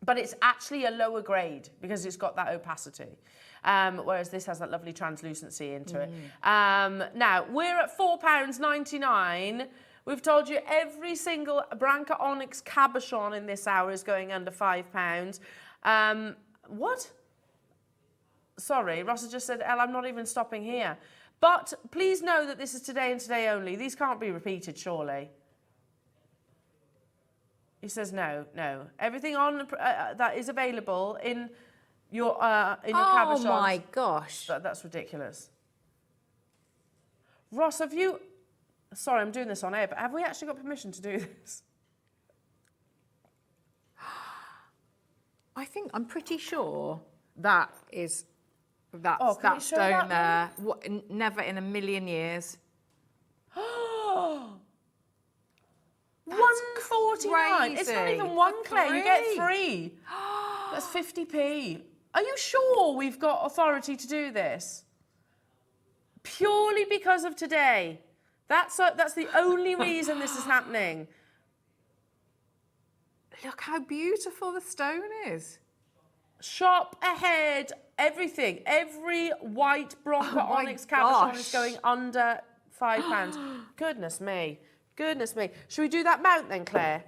But it's actually a lower grade because it's got that opacity. Whereas this has that lovely translucency into it. Now, we're at £4.99. We've told you every single Branca Onyx cabochon in this hour is going under £5. What? Sorry, Ross has just said, Elle, I'm not even stopping here. But please know that this is today and today only. These can't be repeated, surely. He says no. Everything on that is available in your cabochons. Oh my gosh. That's ridiculous. Ross, have you... Sorry, I'm doing this on air, but have we actually got permission to do this? I'm pretty sure that is that can you show stone that there. Never in a million years. 149. It's not even one, Claire. You get 3. That's 50p. Are you sure we've got authority to do this? Purely because of today. That's the only reason this is happening. Look how beautiful the stone is. Shop ahead. Everything. Every white Branca Onyx cabochon is going under £5. Goodness me. Goodness me. Should we do that mount then, Claire?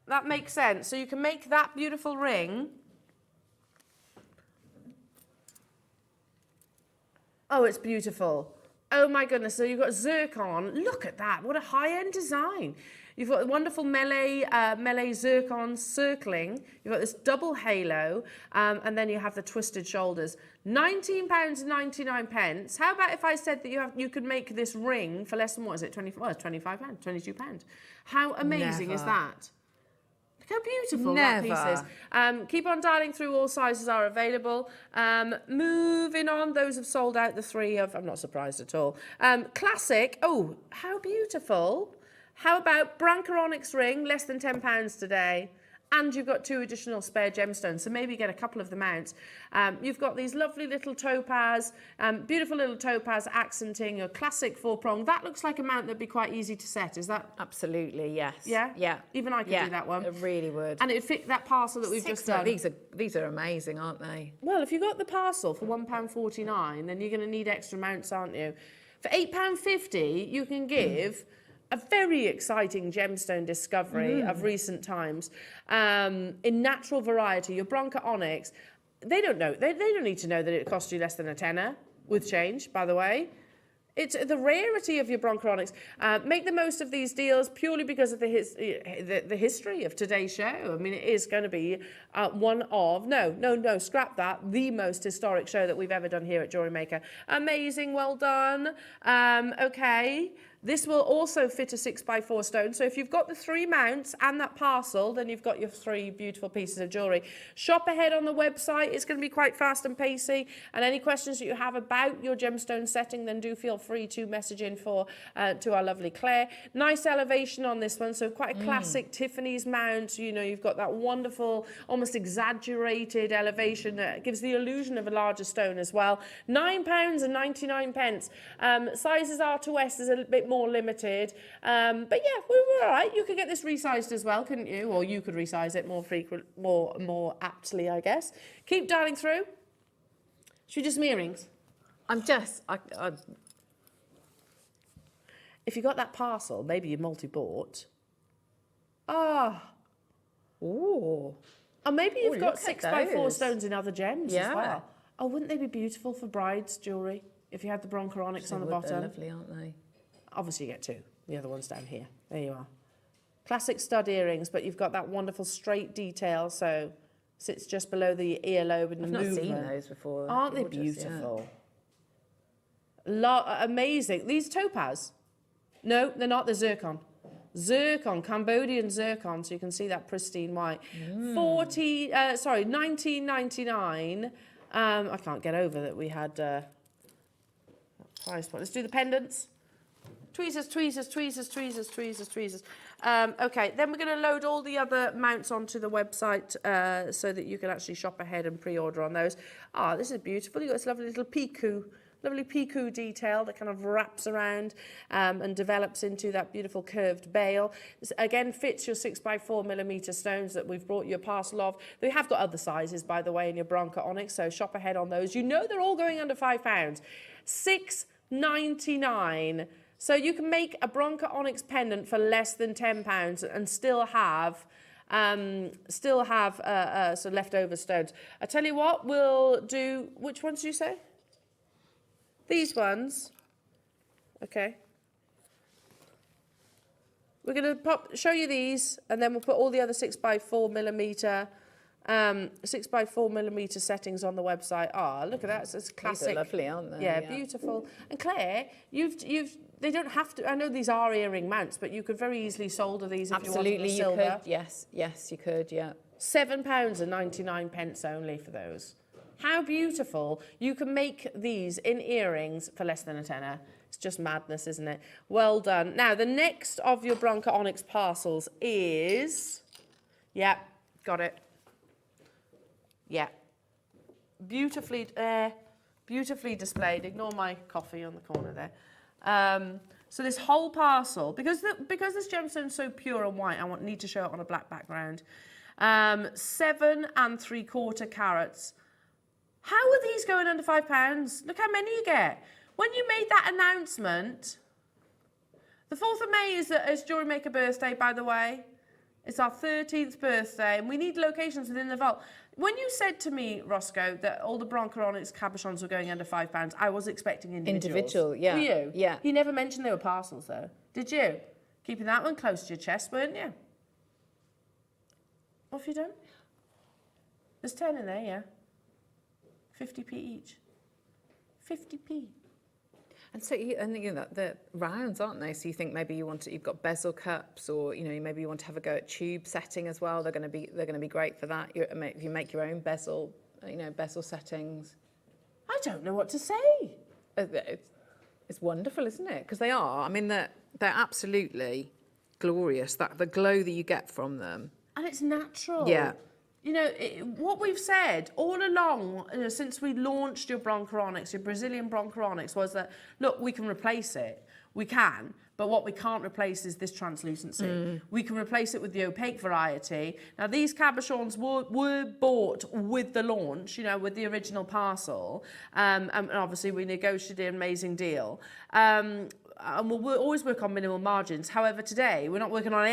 That makes sense. So you can make that beautiful ring. Oh, it's beautiful. Oh my goodness, so you've got zircon. Look at that, what a high-end design. You've got wonderful melee zircon circling. You've got this double halo, and then you have the twisted shoulders. £19.99. How about if I said that you could make this ring for less than, what is it, £25, £22? How amazing is that? Look how beautiful that piece is. Keep on dialing through, all sizes are available. Moving on, those have sold out, the 3 of, I'm not surprised at all. Classic, oh, how beautiful. How about Branca Onyx ring, less than £10 today. and you've got 2 additional spare gemstones, so maybe get a couple of the mounts. You've got these lovely little topaz, beautiful little topaz accenting your classic 4-prong. That looks like a mount that'd be quite easy to set, is that? Absolutely, yes. Yeah? Yeah. Even I could do that one. It really would. And it'd fit that parcel that we've just done. These are amazing, aren't they? Well, if you got the parcel for £1.49, then you're going to need extra mounts, aren't you? For £8.50, you can give a very exciting gemstone discovery of recent times in natural variety. Your Branca Onyx, they don't know. They don't need to know that it cost you less than a tenner with change, by the way. It's the rarity of your Branca Onyx. Make the most of these deals purely because of the history of today's show. I mean, it is going to be one of, no, scrap that, the most historic show that we've ever done here at Jewellery Maker. Amazing, well done. Okay. This will also fit a 6x4 stone. So if you've got the 3 mounts and that parcel, then you've got your 3 beautiful pieces of jewellery. Shop ahead on the website. It's going to be quite fast and pacey. And any questions that you have about your gemstone setting, then do feel free to message in to our lovely Claire. Nice elevation on this one. So quite a classic Tiffany's mount. You know, you've got that wonderful, almost exaggerated elevation that gives the illusion of a larger stone as well. £9.99. Sizes R to S is a bit more limited, but yeah, we were all right. You could get this resized as well, couldn't you? Or you could resize it more aptly, I guess. Keep dialing through. Should we do some earrings? If you got that parcel, maybe you multi-bought. Or maybe you've got 6x4 stones in other gems as well. Oh, wouldn't they be beautiful for brides' jewellery if you had the Branca Onyx on the bottom? They're lovely, aren't they? Obviously you get 2. The other one's down here. There you are. Classic stud earrings, but you've got that wonderful straight detail, so sits just below the earlobe and the movement. I've not seen those before. Aren't they beautiful? Yeah. Amazing. These topaz? No, they're not. They're zircon. Zircon, Cambodian zircon, so you can see that pristine white. $19.99. I can't get over that we had price point. Let's do the pendants. Tweezers. Okay, then we're going to load all the other mounts onto the website so that you can actually shop ahead and pre-order on those. This is beautiful. You've got this lovely little lovely piku detail that kind of wraps around and develops into that beautiful curved bail. This, again, fits your 6x4mm stones that we've brought you a parcel of. We have got other sizes, by the way, in your Branca Onyx, so shop ahead on those. You know they're all going under £5. $6.99. So you can make a Branca Onyx pendant for less than £10 and still have some leftover stones. I tell you what, we'll do. Which ones did you say? These ones. Okay. We're going to show you these, and then we'll put all the other 6x4mm 6x4mm settings on the website. Look at that! It's classic. These are lovely, aren't they? Yeah, beautiful. And Claire, they don't have to. I know these are earring mounts, but you could very easily solder these if you wanted the silver. Absolutely, you could. Yes, you could. Yeah. £7.99 only for those. How beautiful! You can make these in earrings for less than a tenner. It's just madness, isn't it? Well done. Now, the next of your Branca Onyx parcels is... Yeah, got it. Yeah. Beautifully displayed. Ignore my coffee on the corner there. So this whole parcel, because this gemstone's so pure and white, I need to show it on a black background. 7 3/4 carats. How are these going under £5? Look how many you get. When you made that announcement, the 4th of May is Jewellery Maker birthday, by the way. It's our 13th birthday, and we need locations within the vault. When you said to me, Roscoe, that all the Branca Onyx cabochons were going under £5, I was expecting individuals. Individual, yeah. Were you? Yeah. You never mentioned they were parcels, though, did you? Keeping that one close to your chest, weren't you? What have you done? There's 10 in there, yeah. 50p each. 50p. And so the rounds, aren't they? So you think maybe you've got bezel cups, or maybe you want to have a go at tube setting as well. They're going to be great for that. If you make your own bezel, bezel settings. I don't know what to say. It's wonderful, isn't it? Because they are. I mean, they're absolutely glorious. That the glow that you get from them. and it's natural. Yeah. You know, what we've said all along, since we launched your Branca Onyx, your Brazilian Branca Onyx, was that, look, we can replace it. We can. But what we can't replace is this translucency. We can replace it with the opaque variety. Now, these cabochons were bought with the launch, you know, with the original parcel. And obviously, we negotiated an amazing deal. And we'll always work on minimal margins. However, today, we're not working on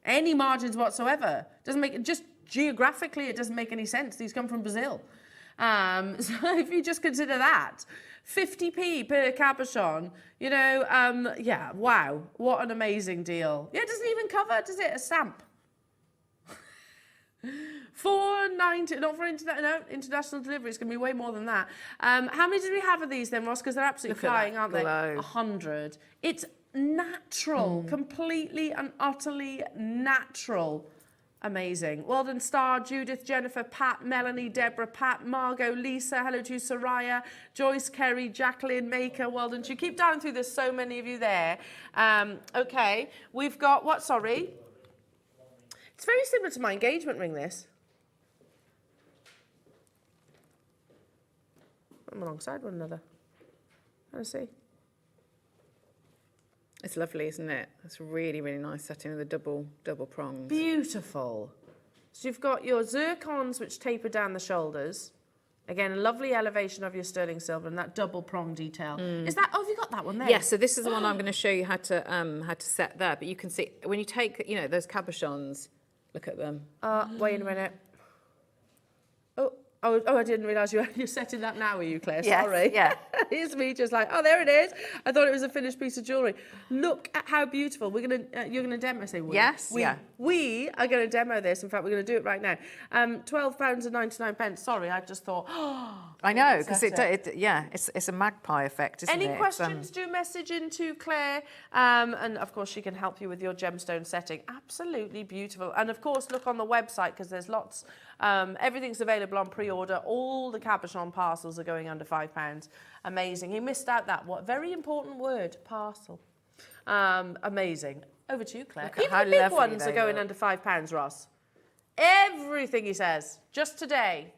any margins whatsoever. Doesn't make it just... Geographically, it doesn't make any sense. These come from Brazil. So if you just consider that, 50p per cabochon, you know, yeah, wow, what an amazing deal. Yeah, it doesn't even cover, does it, a stamp? $4.90, not for international delivery, it's going to be way more than that. How many did we have of these then, Ross? Because they're absolutely flying, aren't they? 100. It's natural, completely and utterly natural. Amazing. Well done, Star, Judith, Jennifer, Pat, Melanie, Deborah, Pat, Margot, Lisa, hello to Soraya, Joyce, Kerry, Jacqueline, Maker, well done to you. Keep down through, there's so many of you there. Okay, we've got, what, sorry? It's very similar to my engagement ring, this. I'm alongside one another. Let's see. It's lovely, isn't it? It's a really, really nice setting with the double prongs. Beautiful. So you've got your zircons which taper down the shoulders. Again, a lovely elevation of your sterling silver and that double prong detail. Is that? Oh, have you got that one there? Yes. So this is the one I'm going to show you how to set there. But you can see when you take, you know, those cabochons. Look at them. Wait a minute. Oh, I didn't realise you're setting that now, are you, Claire? Yes, Sorry. yeah. Here's me just like, oh, there it is. I thought it was a finished piece of jewellery. Look at how beautiful. We're gonna, you're gonna demo, say we. Yes, yeah. We are going to demo this. In fact, we're going to do it right now. £12.99. Sorry, I just thought. I know, because it's a magpie effect, isn't it? Any questions, do message into Claire. And of course, she can help you with your gemstone setting. Absolutely beautiful. And of course, look on the website because there's lots. Everything's available on pre-order. All the cabochon parcels are going under £5. Amazing. He missed out that very important word, parcel. Amazing. Over to you, Claire. Even the big ones are going under £5, Ross. Everything he says. Just today.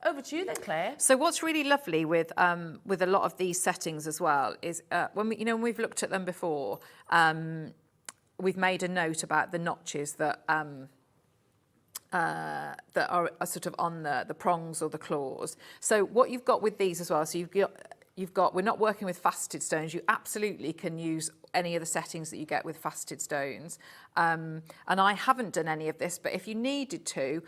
Over to you then, Claire. So what's really lovely with a lot of these settings as well is when we've looked at them before, we've made a note about the notches that are sort of on the prongs or the claws. So what you've got with these as well, so you've got we're not working with faceted stones. You absolutely can use any of the settings that you get with faceted stones. And I haven't done any of this, but if you needed to,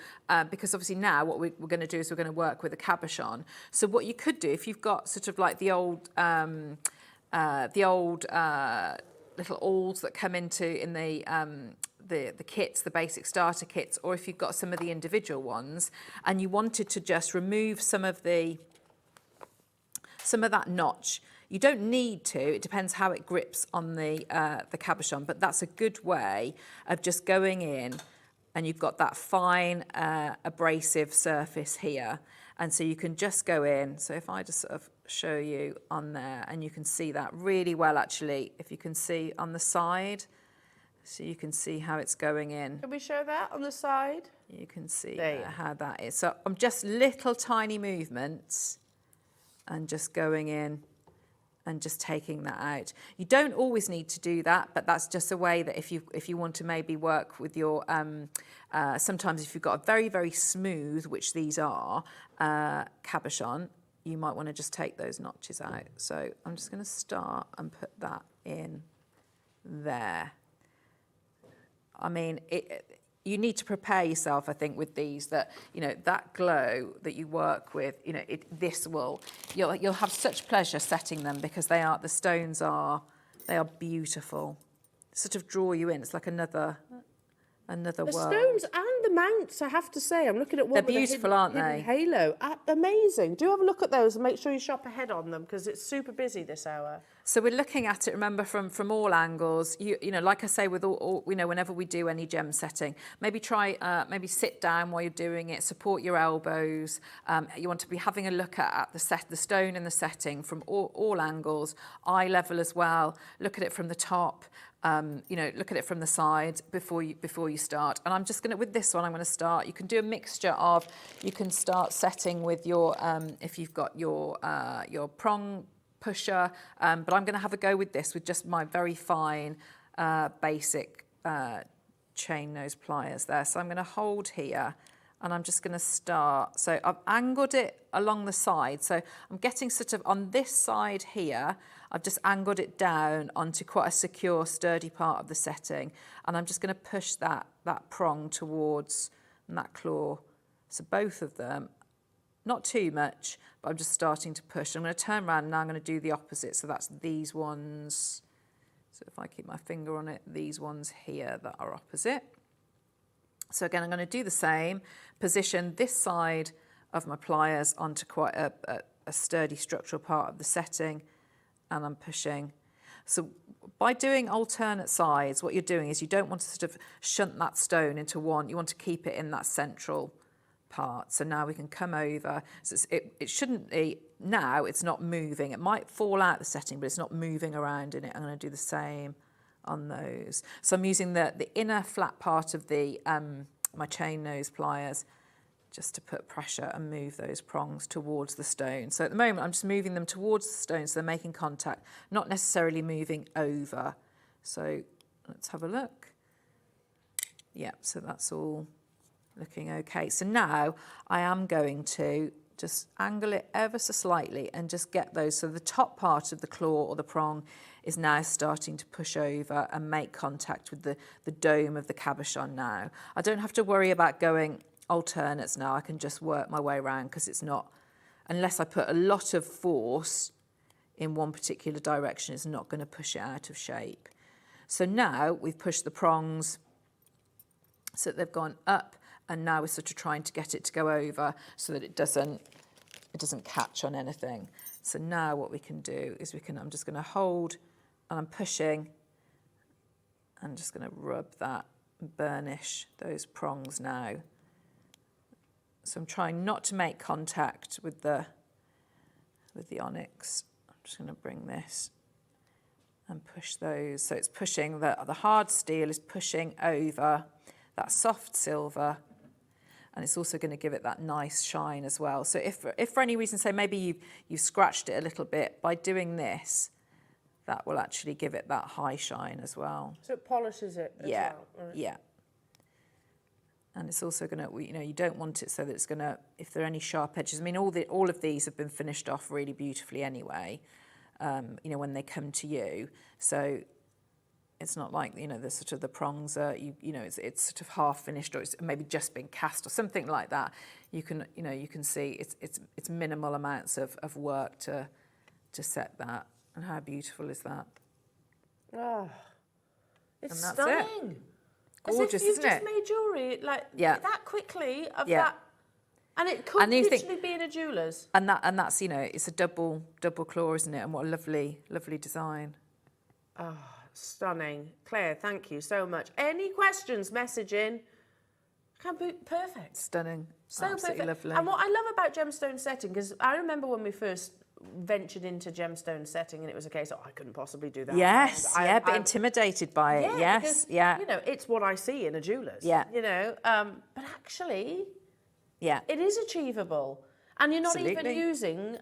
because obviously now what we're going to do is we're going to work with a cabochon. So what you could do, if you've got sort of like the old little awls that come in the kits, the basic starter kits, or if you've got some of the individual ones and you wanted to just remove some of that notch, you don't need to. It depends how it grips on the cabochon, but that's a good way of just going in, and you've got that fine abrasive surface here, and so you can just go in. So if I just sort of show you on there, and you can see that really well actually, if you can see on the side. So you can see how it's going in. Can we show that on the side? You can see how that is. So I'm just little tiny movements and just going in and just taking that out. You don't always need to do that, but that's just a way that if you want to maybe work with your, sometimes if you've got a very, very smooth, which these are, cabochon, you might want to just take those notches out. So I'm just going to start and put that in there. I mean, you need to prepare yourself, I think, with these, that, you know, that glow that you work with, you know, you'll have such pleasure setting them because the stones are beautiful. Sort of draw you in. It's like another world. The stones and the mounts, I have to say. I'm looking at one They're with a beautiful, hidden, aren't hidden they? halo. Amazing. Do have a look at those and make sure you shop ahead on them because it's super busy this hour. So we're looking at it, remember, from all angles. You know, like I say, with all you know, whenever we do any gem setting, maybe maybe sit down while you're doing it, support your elbows. You want to be having a look at the stone in the setting from all angles, eye level as well. Look at it from the top. You know, look at it from the side before you start. And I'm just going to, with this one, I'm going to start. You can do a mixture of, you can start setting with your, if you've got your prong pusher, but I'm going to have a go with this with just my very fine, basic chain nose pliers there. So I'm going to hold here and I'm just going to start. So I've angled it along the side. So I'm getting sort of on this side here, I've just angled it down onto quite a secure, sturdy part of the setting. And I'm just going to push that prong towards and that claw. So both of them, not too much, but I'm just starting to push. I'm going to turn around and now I'm going to do the opposite. So that's these ones. So if I keep my finger on it, these ones here that are opposite. So again, I'm going to do the same, position this side of my pliers onto quite a sturdy structural part of the setting, and I'm pushing. So by doing alternate sides, what you're doing is you don't want to sort of shunt that stone into one, you want to keep it in that central part. So now we can come over. So it shouldn't be, now it's not moving. It might fall out the setting, but it's not moving around in it. I'm going to do the same on those. So I'm using the inner flat part of the my chain nose pliers just to put pressure and move those prongs towards the stone. So at the moment I'm just moving them towards the stone so they're making contact, not necessarily moving over. So let's have a look. Yeah, so that's all looking okay. So now I am going to just angle it ever so slightly and just get those. So the top part of the claw or the prong is now starting to push over and make contact with the dome of the cabochon now. I don't have to worry about going alternates now. I can just work my way around because it's not, unless I put a lot of force in one particular direction, it's not going to push it out of shape. So now we've pushed the prongs so that they've gone up, and now we're sort of trying to get it to go over so that it doesn't catch on anything. So now what we can do is I'm just going to hold and I'm pushing. I'm just going to rub that and burnish those prongs now. So I'm trying not to make contact with the onyx. I'm just going to bring this and push those. So it's pushing, the hard steel is pushing over that soft silver, and it's also going to give it that nice shine as well. So if for any reason, say maybe you've scratched it a little bit, by doing this, that will actually give it that high shine as well. So it polishes it as well. Right. Yeah. And it's also going to, you don't want it so that it's going to, if there are any sharp edges, I mean, all of these have been finished off really beautifully anyway, when they come to you. So it's not like, the sort of the prongs are, it's sort of half finished, or it's maybe just been cast or something like that. You can see it's minimal amounts of work to set that. And how beautiful is that? Oh, it's and that's stunning. It. Gorgeous, as if you've isn't just it? made jewellery that quickly of that, and it could literally be in a jeweller's. And that's it's a double claw, isn't it? And what a lovely design. Oh, stunning, Claire. Thank you so much. Any questions? Message in. Can be perfect. Stunning. So absolutely perfect. Lovely. And what I love about gemstone setting, because I remember when we first ventured into gemstone setting, and it was a case of I couldn't possibly do that. Yes, but intimidated by it. Yes, because, it's what I see in a jeweller's. Yeah. But actually, it is achievable, and you're not even using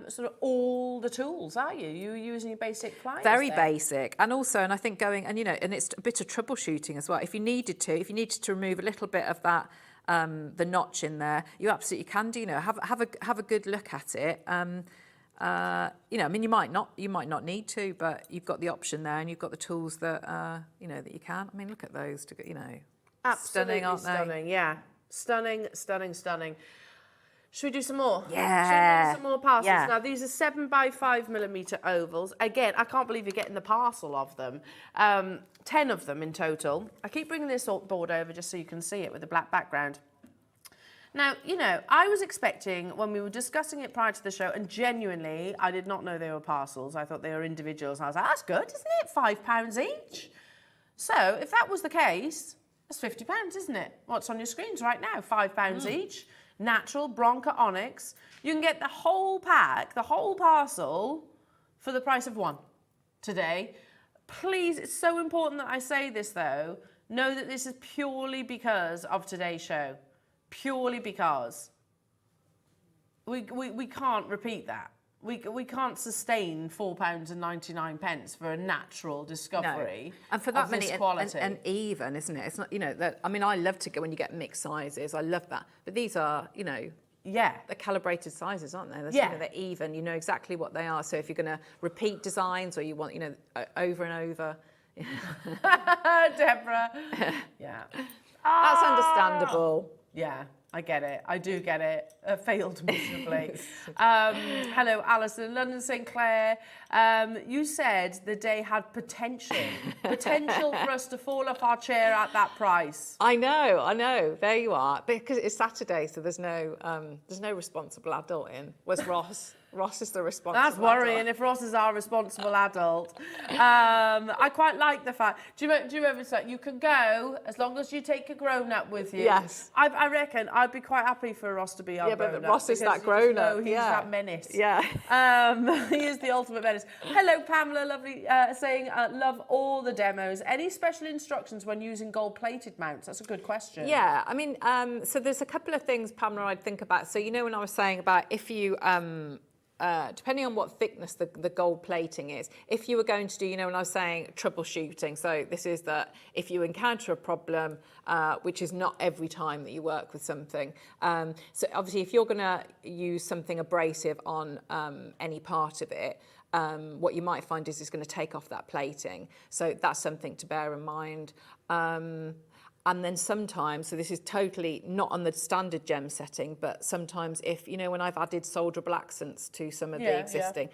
sort of all the tools, are you? You're using your basic pliers. Very basic, and I think going and it's a bit of troubleshooting as well. If you needed to remove a little bit of that. The notch in there, you absolutely can do. Have a good look at it. I mean, you might not need to, but you've got the option there, and you've got the tools that that you can. I mean, look at those. Absolutely stunning, aren't they? Stunning, yeah, stunning. Should we do some more? Yeah. Should we do some more parcels? Yeah. Now, these are 7x5mm ovals. Again, I can't believe you're getting the parcel of them. 10 of them in total. I keep bringing this board over just so you can see it with a black background. Now, you know, I was expecting when we were discussing it prior to the show, and genuinely, I did not know they were parcels. I thought they were individuals. I was like, that's good, isn't it? £5 each. So, if that was the case, that's £50, isn't it? What's on your screens right now? £5 each. Natural Branca Onyx. You can get the whole pack, the whole parcel, for the price of one today. Please, it's so important that I say this though. Know that this is purely because of today's show. Purely because. We can't repeat that. We can't sustain £4.99 for a natural discovery. No. And for that of many, this quality. and even, isn't it? It's not, you know, that, I mean, I love to go when you get mixed sizes. I love that. But these are, you know, yeah, they're calibrated sizes, aren't they? They're, yeah. You know, they're even. You know exactly what they are. So if you're going to repeat designs or you want, you know, over and over. Deborah. Yeah. That's understandable. Yeah, I get it. I do get it. Failed miserably. Hello, Alison. London St. Clair. You said the day had potential. Potential for us to fall off our chair at that price. I know. There you are. Because it's Saturday, so there's no responsible adult in. Was Ross? Ross is the responsible That's worrying adult. if Ross is our responsible adult. I quite like the fact. Do you ever say you can go as long as you take a grown up with you? Yes. I reckon I'd be quite happy for Ross to be our grown up. But Ross is that because grown up. He's that menace. Yeah. He is the ultimate menace. Hello, Pamela. Lovely saying love all the demos. Any special instructions when using gold-plated mounts? That's a good question. Yeah. I mean, so there's a couple of things, Pamela, I'd think about. So you know when I was saying about if you depending on what thickness the gold plating is, if you were going to do, you know, when I was saying troubleshooting, so this is that if you encounter a problem, which is not every time that you work with something. So obviously, if you're going to use something abrasive on any part of it, what you might find is it's going to take off that plating. So that's something to bear in mind. And then sometimes, so this is totally not on the standard gem setting, but sometimes if, you know, when I've added solderable accents to some of the existing,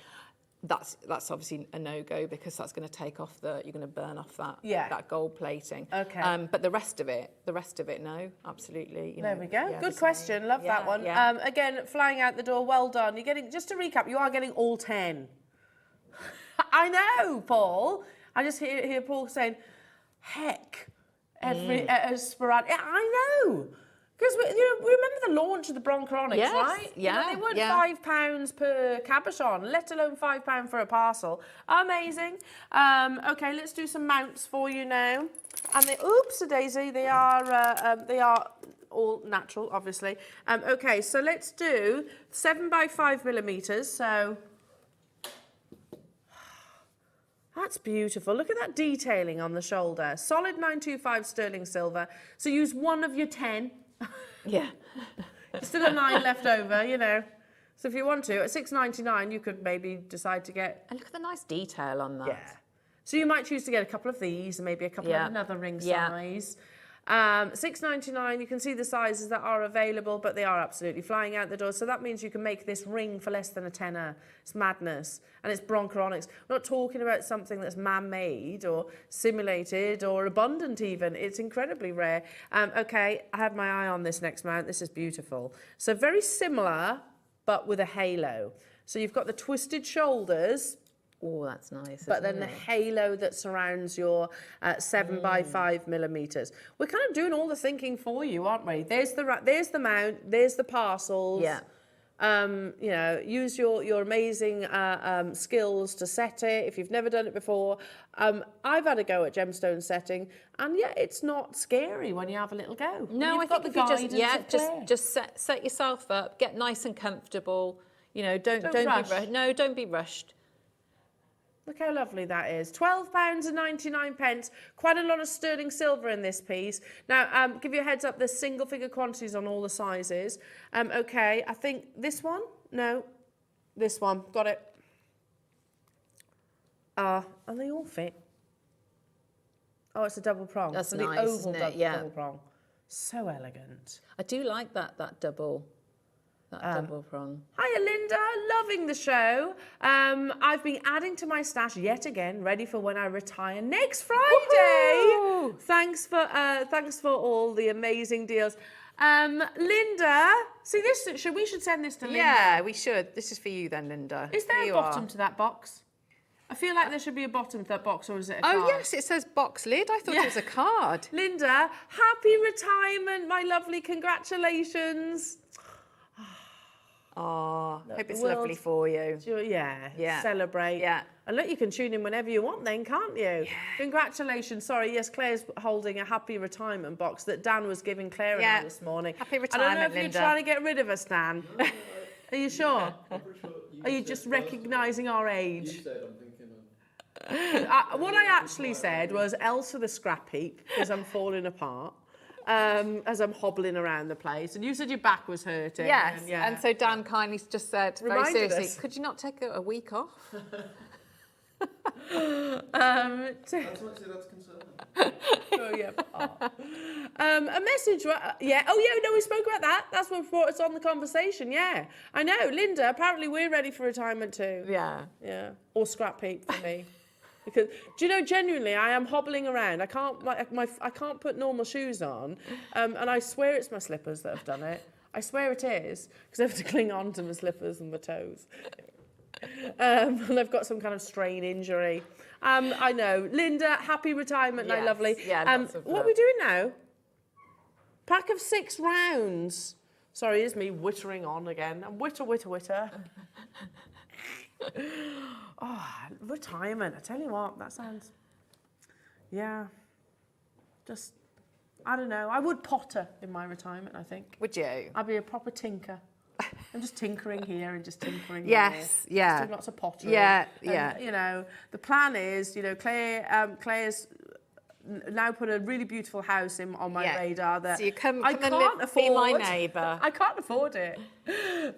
that's obviously a no-go because that's going to take off you're going to burn off that gold plating. Okay. But the rest of it, no, absolutely. You There know, we go. yeah, Good question. Love that one. Yeah. Again, flying out the door. Well done. You're getting, just to recap, you are getting all 10. I know, Paul. I just hear Paul saying, heck. Every sporadic. I know, because we remember the launch of the Branca Onyx, yes, right? Yeah, they weren't £5 per cabochon, let alone £5 for a parcel. Amazing. Okay, let's do some mounts for you now. And they, oops-a-daisy, they are all natural, obviously. Okay, so let's do 7x5mm. So. That's beautiful. Look at that detailing on the shoulder. Solid 925 sterling silver. So use one of your 10. Yeah. Still a 9 left over, you know. So if you want to, at $6.99, you could maybe decide to get... And look at the nice detail on that. Yeah. So you might choose to get a couple of these and maybe a couple of another ring size. $6.99, you can see the sizes that are available, but they are absolutely flying out the door. So that means you can make this ring for less than a tenner. It's madness. And it's Branca Onyx. We're not talking about something that's man-made or simulated or abundant even. It's incredibly rare. Okay, I have my eye on this next mount. This is beautiful. So very similar, but with a halo. So you've got the twisted shoulders. Oh, that's nice. But then the halo that surrounds your 7x5mm. We're kind of doing all the thinking for you, aren't we? There's the mount, there's the parcels. Yeah. You know, use your amazing skills to set it if you've never done it before. I've had a go at gemstone setting, and yeah, it's not scary when you have a little go. No, I think if you just set yourself up, get nice and comfortable. You know, don't be rushed. Look how lovely that is. £12.99. Quite a lot of sterling silver in this piece. Now, give you a heads up, there's single figure quantities on all the sizes. Okay, I think this one? No, this one. Got it. And they all fit. Oh, it's a double prong. That's so nice, the oval isn't it? Yeah. double prong. So elegant. I do like that double. That double prong. Hiya, Linda. Loving the show. I've been adding to my stash yet again, ready for when I retire next Friday. Thanks for all the amazing deals. Linda, see this? We should send this to Linda. Yeah, we should. This is for you then, Linda. Is there Here a you bottom are. to that box? I feel like there should be a bottom to that box, or is it a card? Oh, yes, it says box lid. I thought it was a card. Linda, happy retirement, my lovely. Congratulations. Oh, hope it's the world- lovely for you. Yeah. Celebrate. Yeah. And look, you can tune in whenever you want then, can't you? Yeah. Congratulations. Sorry, yes, Claire's holding a happy retirement box that Dan was giving Claire and I this morning. Happy I retirement, don't know if Linda. you're trying to get rid of us, Dan. Are you sure? I'm pretty sure Are you just recognising our age? you said, I'm thinking of... What I actually said was Elle to the scrap heap because I'm falling apart. As I'm hobbling around the place, and you said your back was hurting. Yes, and, and so Dan kindly just said, very Reminded seriously, us. could you not take a week off? That's not that's concerning. Oh, yeah. A message. Yeah. Oh, yeah. No, we spoke about that. That's what brought us on the conversation. Yeah. I know. Linda, apparently we're ready for retirement too. Yeah. Yeah. Or scrap heap for me. Because, do you know, genuinely, I am hobbling around. I can't, I can't put normal shoes on. And I swear it's my slippers that have done it. I swear it is. Because I have to cling on to my slippers and my toes. And I've got some kind of strain injury. I know. Linda, happy retirement, my Yes. lovely. Yeah, lots of what are love. we doing now? Pack of 6 rounds. Sorry, it's me wittering on again. I'm witter. Oh, retirement. I tell you what, that sounds... Yeah. Just, I don't know. I would potter in my retirement, I think. Would you? I'd be a proper tinker. I'm just tinkering here and just tinkering Yes, there. yeah. Just doing lots of pottery. Yeah, And, yeah. You know, the plan is, you know, Claire's now put a really beautiful house on my Yeah. radar that So you come I and can't live, afford. be my neighbour. I can't afford it.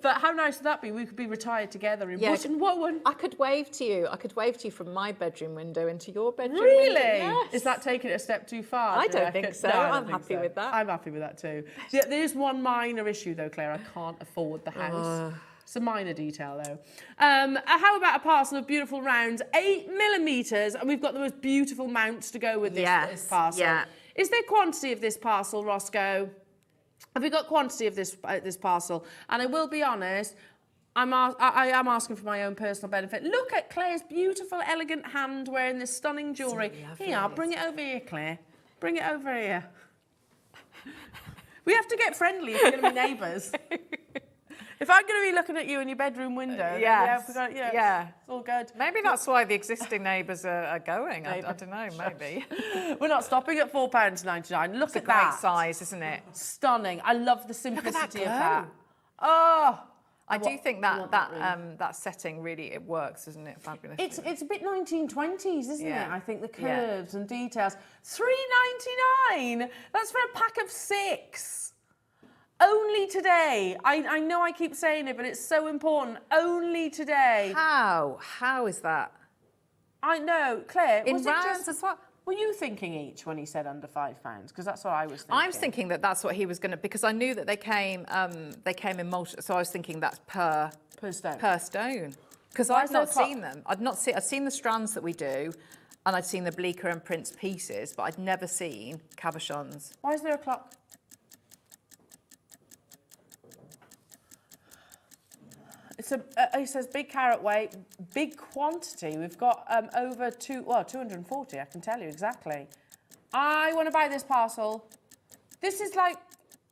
But how nice would that be? We could be retired together in Yeah. Bush and Wowan. I could wave to you. I could wave to you from my bedroom window into your bedroom Really? window. Yes. Is that taking it a step too far? I do you don't think reckon? so. No, I don't I'm think happy so. with that. I'm happy with that too. There's one minor issue though, Claire. I can't afford the house. It's a minor detail though. How about a parcel of beautiful rounds, 8mm, and we've got the most beautiful mounts to go with this parcel. Yeah. Is there quantity of this parcel, Roscoe? Have we got quantity of this parcel? And I will be honest, I am asking for my own personal benefit. Look at Claire's beautiful, elegant hand wearing this stunning jewellery. Here, I'll bring it over here, Claire. Bring it over here. We have to get friendly if we're going to be neighbours. If I'm going to be looking at you in your bedroom window, then yes. yeah, it's all good. Maybe that's why the existing neighbours are going. I don't know, maybe. We're not stopping at £4.99. Look It's a at great that. size, isn't it? Stunning. I love the simplicity of glow. that. Oh, I do think want that that that setting really it works, isn't it? Fabulous. it's a bit 1920s, isn't Yeah. it? I think the Yeah. curves and details. £3.99. That's for a pack of 6. Only today. I know I keep saying it, but it's so important. Only today. How? How is that? I know, Claire. In was it rounds just, as well? Were you thinking each when he said under £5? Because that's what I was thinking. I was thinking that that's what he was going to, because I knew that they came in multi, so I was thinking that's per stone. Per stone. Because Why I've is there not a clock? seen them. I'd seen the strands that we do, and I'd seen the Bleecker and Prince pieces, but I'd never seen cabochons. Why is there a clock? It says big carat weight, big quantity. We've got over 240, I can tell you exactly. I want to buy this parcel. This is like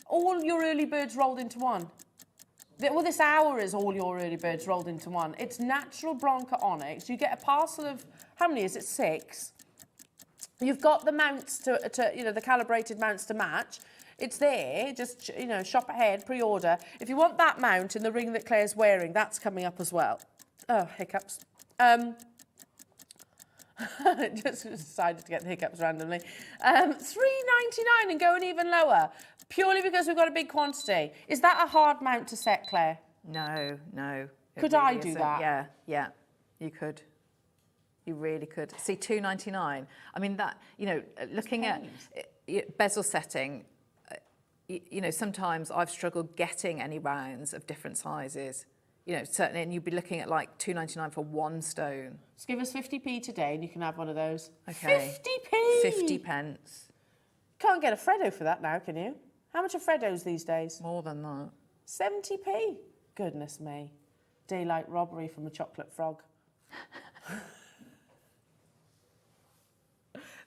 all your early birds rolled into one. Well, this hour is all your early birds rolled into one. It's natural Branca Onyx. You get a parcel of, how many is it? 6. You've got the mounts to the calibrated mounts to match. It's there, just, shop ahead, pre-order. If you want that mount in the ring that Claire's wearing, that's coming up as well. Oh, hiccups. Just decided to get the hiccups randomly. £3.99 and going even lower, purely because we've got a big quantity. Is that a hard mount to set, Claire? No. It Could really I do isn't. that? Yeah, you could. You really could. See, £2.99. I mean, that, looking at bezel setting, you know, sometimes I've struggled getting any rounds of different sizes. You know, certainly, and you'd be looking at like £2.99 for one stone. Just give us 50p today and you can have one of those. Okay. 50p! 50 pence. Can't get a Freddo for that now, can you? How much are Freddos these days? More than that. 70p. Goodness me. Daylight robbery from a chocolate frog.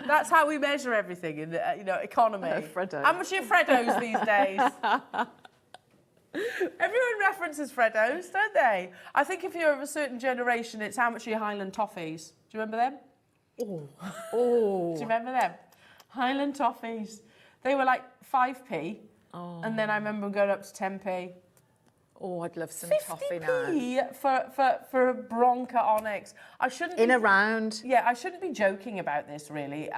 That's how we measure everything in the, you know, economy. Freddo. How much are your Freddos these days? Everyone references Freddos, don't they? I think if you're of a certain generation, it's how much are your Highland Toffees. Do you remember them? Oh. Do you remember them? Highland Toffees. They were like 5p. Oh. And then I remember them going up to 10p. Oh, I'd love some 50p toffee now. for a Branca Onyx. I shouldn't In be, a round. Yeah, I shouldn't be joking about this really.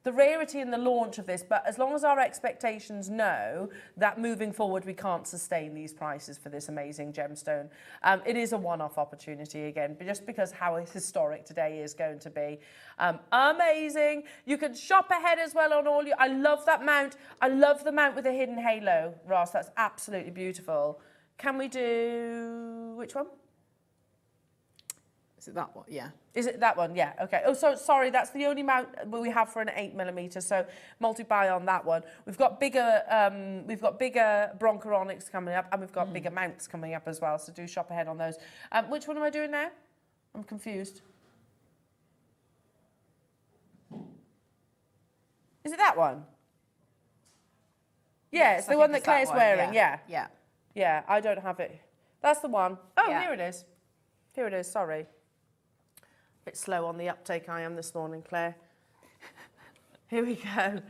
The rarity and the launch of this, but as long as our expectations know that moving forward we can't sustain these prices for this amazing gemstone, it is a one-off opportunity again, but just because how historic today is going to be. Amazing. You can shop ahead as well on all your... I love that mount. I love the mount with a hidden halo, Ross. That's absolutely beautiful. Can we do... which one? Is it that one? Yeah. Is it that one? Yeah, okay. Oh, so sorry, that's the only mount we have for an 8mm, so multi-buy on that one. We've got bigger Branca Onyx coming up, and we've got bigger mounts coming up as well, so do shop ahead on those. Which one am I doing now? I'm confused. Is it that one? Yeah, it's the one that Claire's wearing, yeah. Yeah. Yeah, I don't have it. That's the one. Oh, Yeah. here it is. Here it is, sorry. Bit slow on the uptake I am this morning, Claire. Here we go.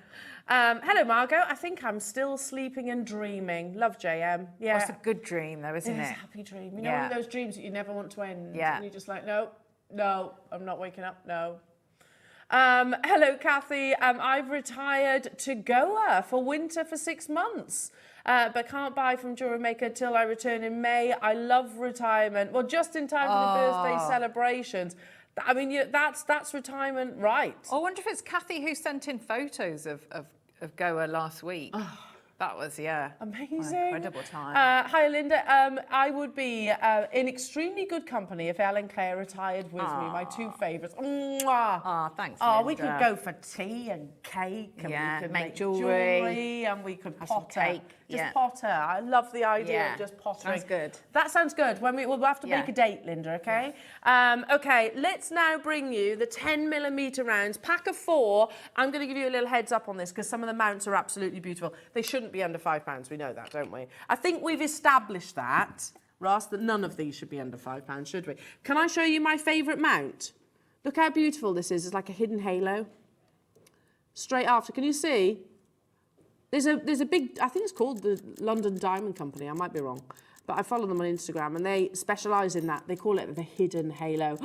Hello, Margot. I think I'm still sleeping and dreaming. Love JM. Yeah. Well, it's a good dream, though, isn't It it? is a happy dream. You know, one of those dreams that you never want to end. Yeah. And you're just like, no, I'm not waking up, no. Hello, Kathy. I've retired to Goa for winter for 6 months. But can't buy from Jewellery Maker till I return in May. I love retirement. Well, just in time for the birthday celebrations. I mean, that's retirement right. I wonder if it's Kathy who sent in photos of Goa last week. That was, Amazing. an incredible time. Hi, Linda. I would be in extremely good company if Elle and Claire retired with me, my two favourites. Mwah. Thanks, Oh, Linda. we could go for tea and cake, and we could make jewellery, and we could some potter. cake, Just potter. I love the idea of just pottering. Sounds good. That sounds good. We'll have to make a date, Linda, okay? Okay, let's now bring you the 10mm rounds, pack of 4. I'm going to give you a little heads up on this because some of the mounts are absolutely beautiful. They shouldn't be under £5. We know that, don't we? I think we've established that, Ross, that none of these should be under £5, should we? Can I show you my favourite mount? Look how beautiful this is. It's like a hidden halo. Straight after, can you see? There's a big, I think it's called the London Diamond Company, I might be wrong, but I follow them on Instagram and they specialise in that. They call it the hidden halo.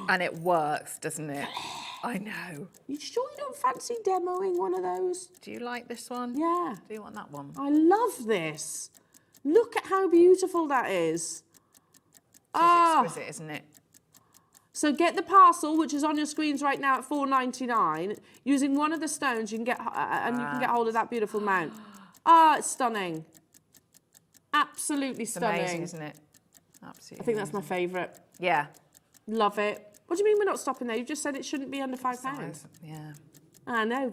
And it works, doesn't it? I know. You sure you don't fancy demoing one of those? Do you like this one? Yeah. Do you want that one? I love this. Look at how beautiful that is. It's exquisite, isn't it? So get the parcel, which is on your screens right now at $4.99. Using one of the stones, you can get and you can get hold of that beautiful mount. It's stunning. Absolutely stunning. Amazing, isn't it? Absolutely. I think that's my favourite. Yeah. Love it. What do you mean we're not stopping there? You just said it shouldn't be under £5. Yeah. I know.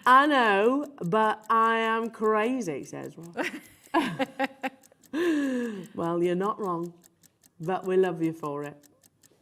I know, but I am crazy, says Ross. Well, you're not wrong, but we love you for it.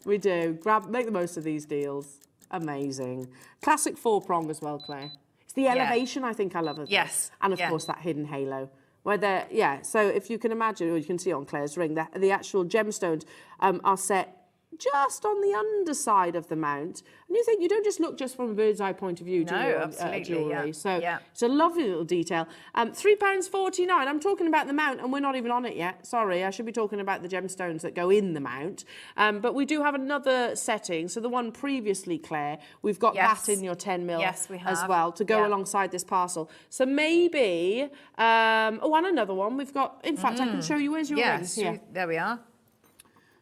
We do. Make the most of these deals. Amazing. Classic 4-prong as well, Claire. It's the elevation I think I love of Yes. this. And of course that hidden halo. So if you can imagine, or you can see on Claire's ring, the actual gemstones are set just on the underside of the mount. And you think, you don't just look just from a bird's eye point of view, do you, absolutely, jewellery? So yeah. it's a lovely little detail. £3.49. I'm talking about the mount and we're not even on it yet. Sorry, I should be talking about the gemstones that go in the mount. But we do have another setting. So the one previously, Claire, we've got that in your 10mm we have. as well to go alongside this parcel. So maybe, and another one. We've got, in fact, I can show you, where's your rings here? There we are.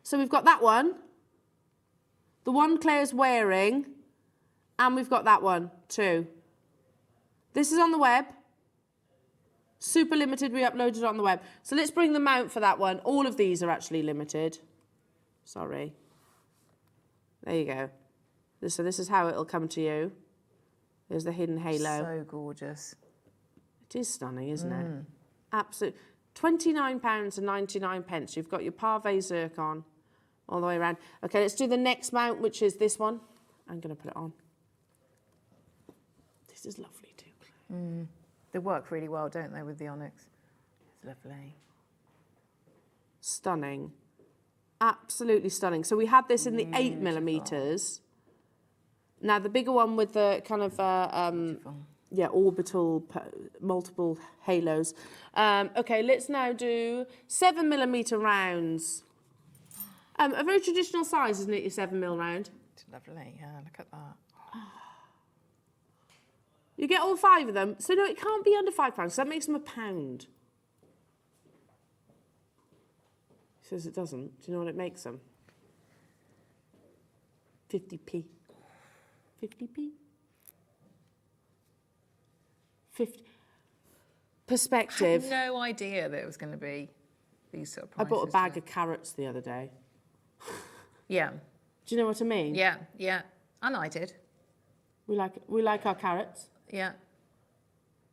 So we've got that one. The one Claire's wearing, and we've got that one 2. This is on the web. Super limited, we uploaded it on the web. So let's bring the mount for that one. All of these are actually limited. Sorry. There you go. So this is how it'll come to you. There's the hidden halo. So gorgeous. It is stunning, isn't it? Absolutely. £29.99. You've got your Parve zircon all the way around. Okay, let's do the next mount, which is this one. I'm going to put it on. This is lovely too, Claire. They work really well, don't they, with the Onyx? It's lovely. Stunning. Absolutely stunning. So we had this in the 8mm. Now the bigger one with the kind of orbital multiple halos. Okay, let's now do 7mm rounds. A very traditional size, isn't it? Your 7mm round. It's lovely. Yeah, look at that. You get all 5 of them. So no, it can't be under £5. So that makes them £1. He says it doesn't. Do you know what it makes them? 50p. 50p. 50. Perspective. I had no idea that it was going to be these sort of I prices. bought a bag of carrots the other day. Yeah. Do you know what I mean? Yeah, yeah. And I did. We like our carrots. Yeah.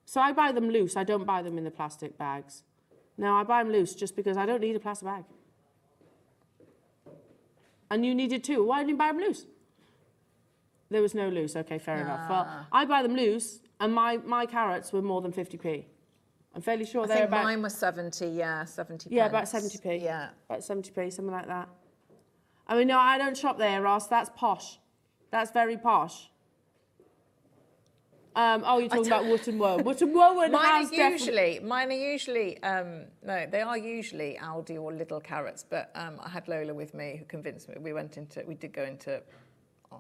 So I buy them loose. I don't buy them in the plastic bags. No, I buy them loose just because I don't need a plastic bag. And you needed too. Why didn't you buy them loose? There was no loose. Okay, fair enough. Well, I buy them loose, and my carrots were more than 50p. I'm fairly sure they're about... mine was 70, yeah, 70 Yeah, pence. about 70p. Yeah. About 70p, something like that. I mean, no, I don't shop there, Ross. That's posh. That's very posh. Oh, you're talking about Woot and Woe. Woot and Woe and Mine are usually, no, they are usually Aldi or Lidl carrots, but I had Lola with me who convinced me. We did go into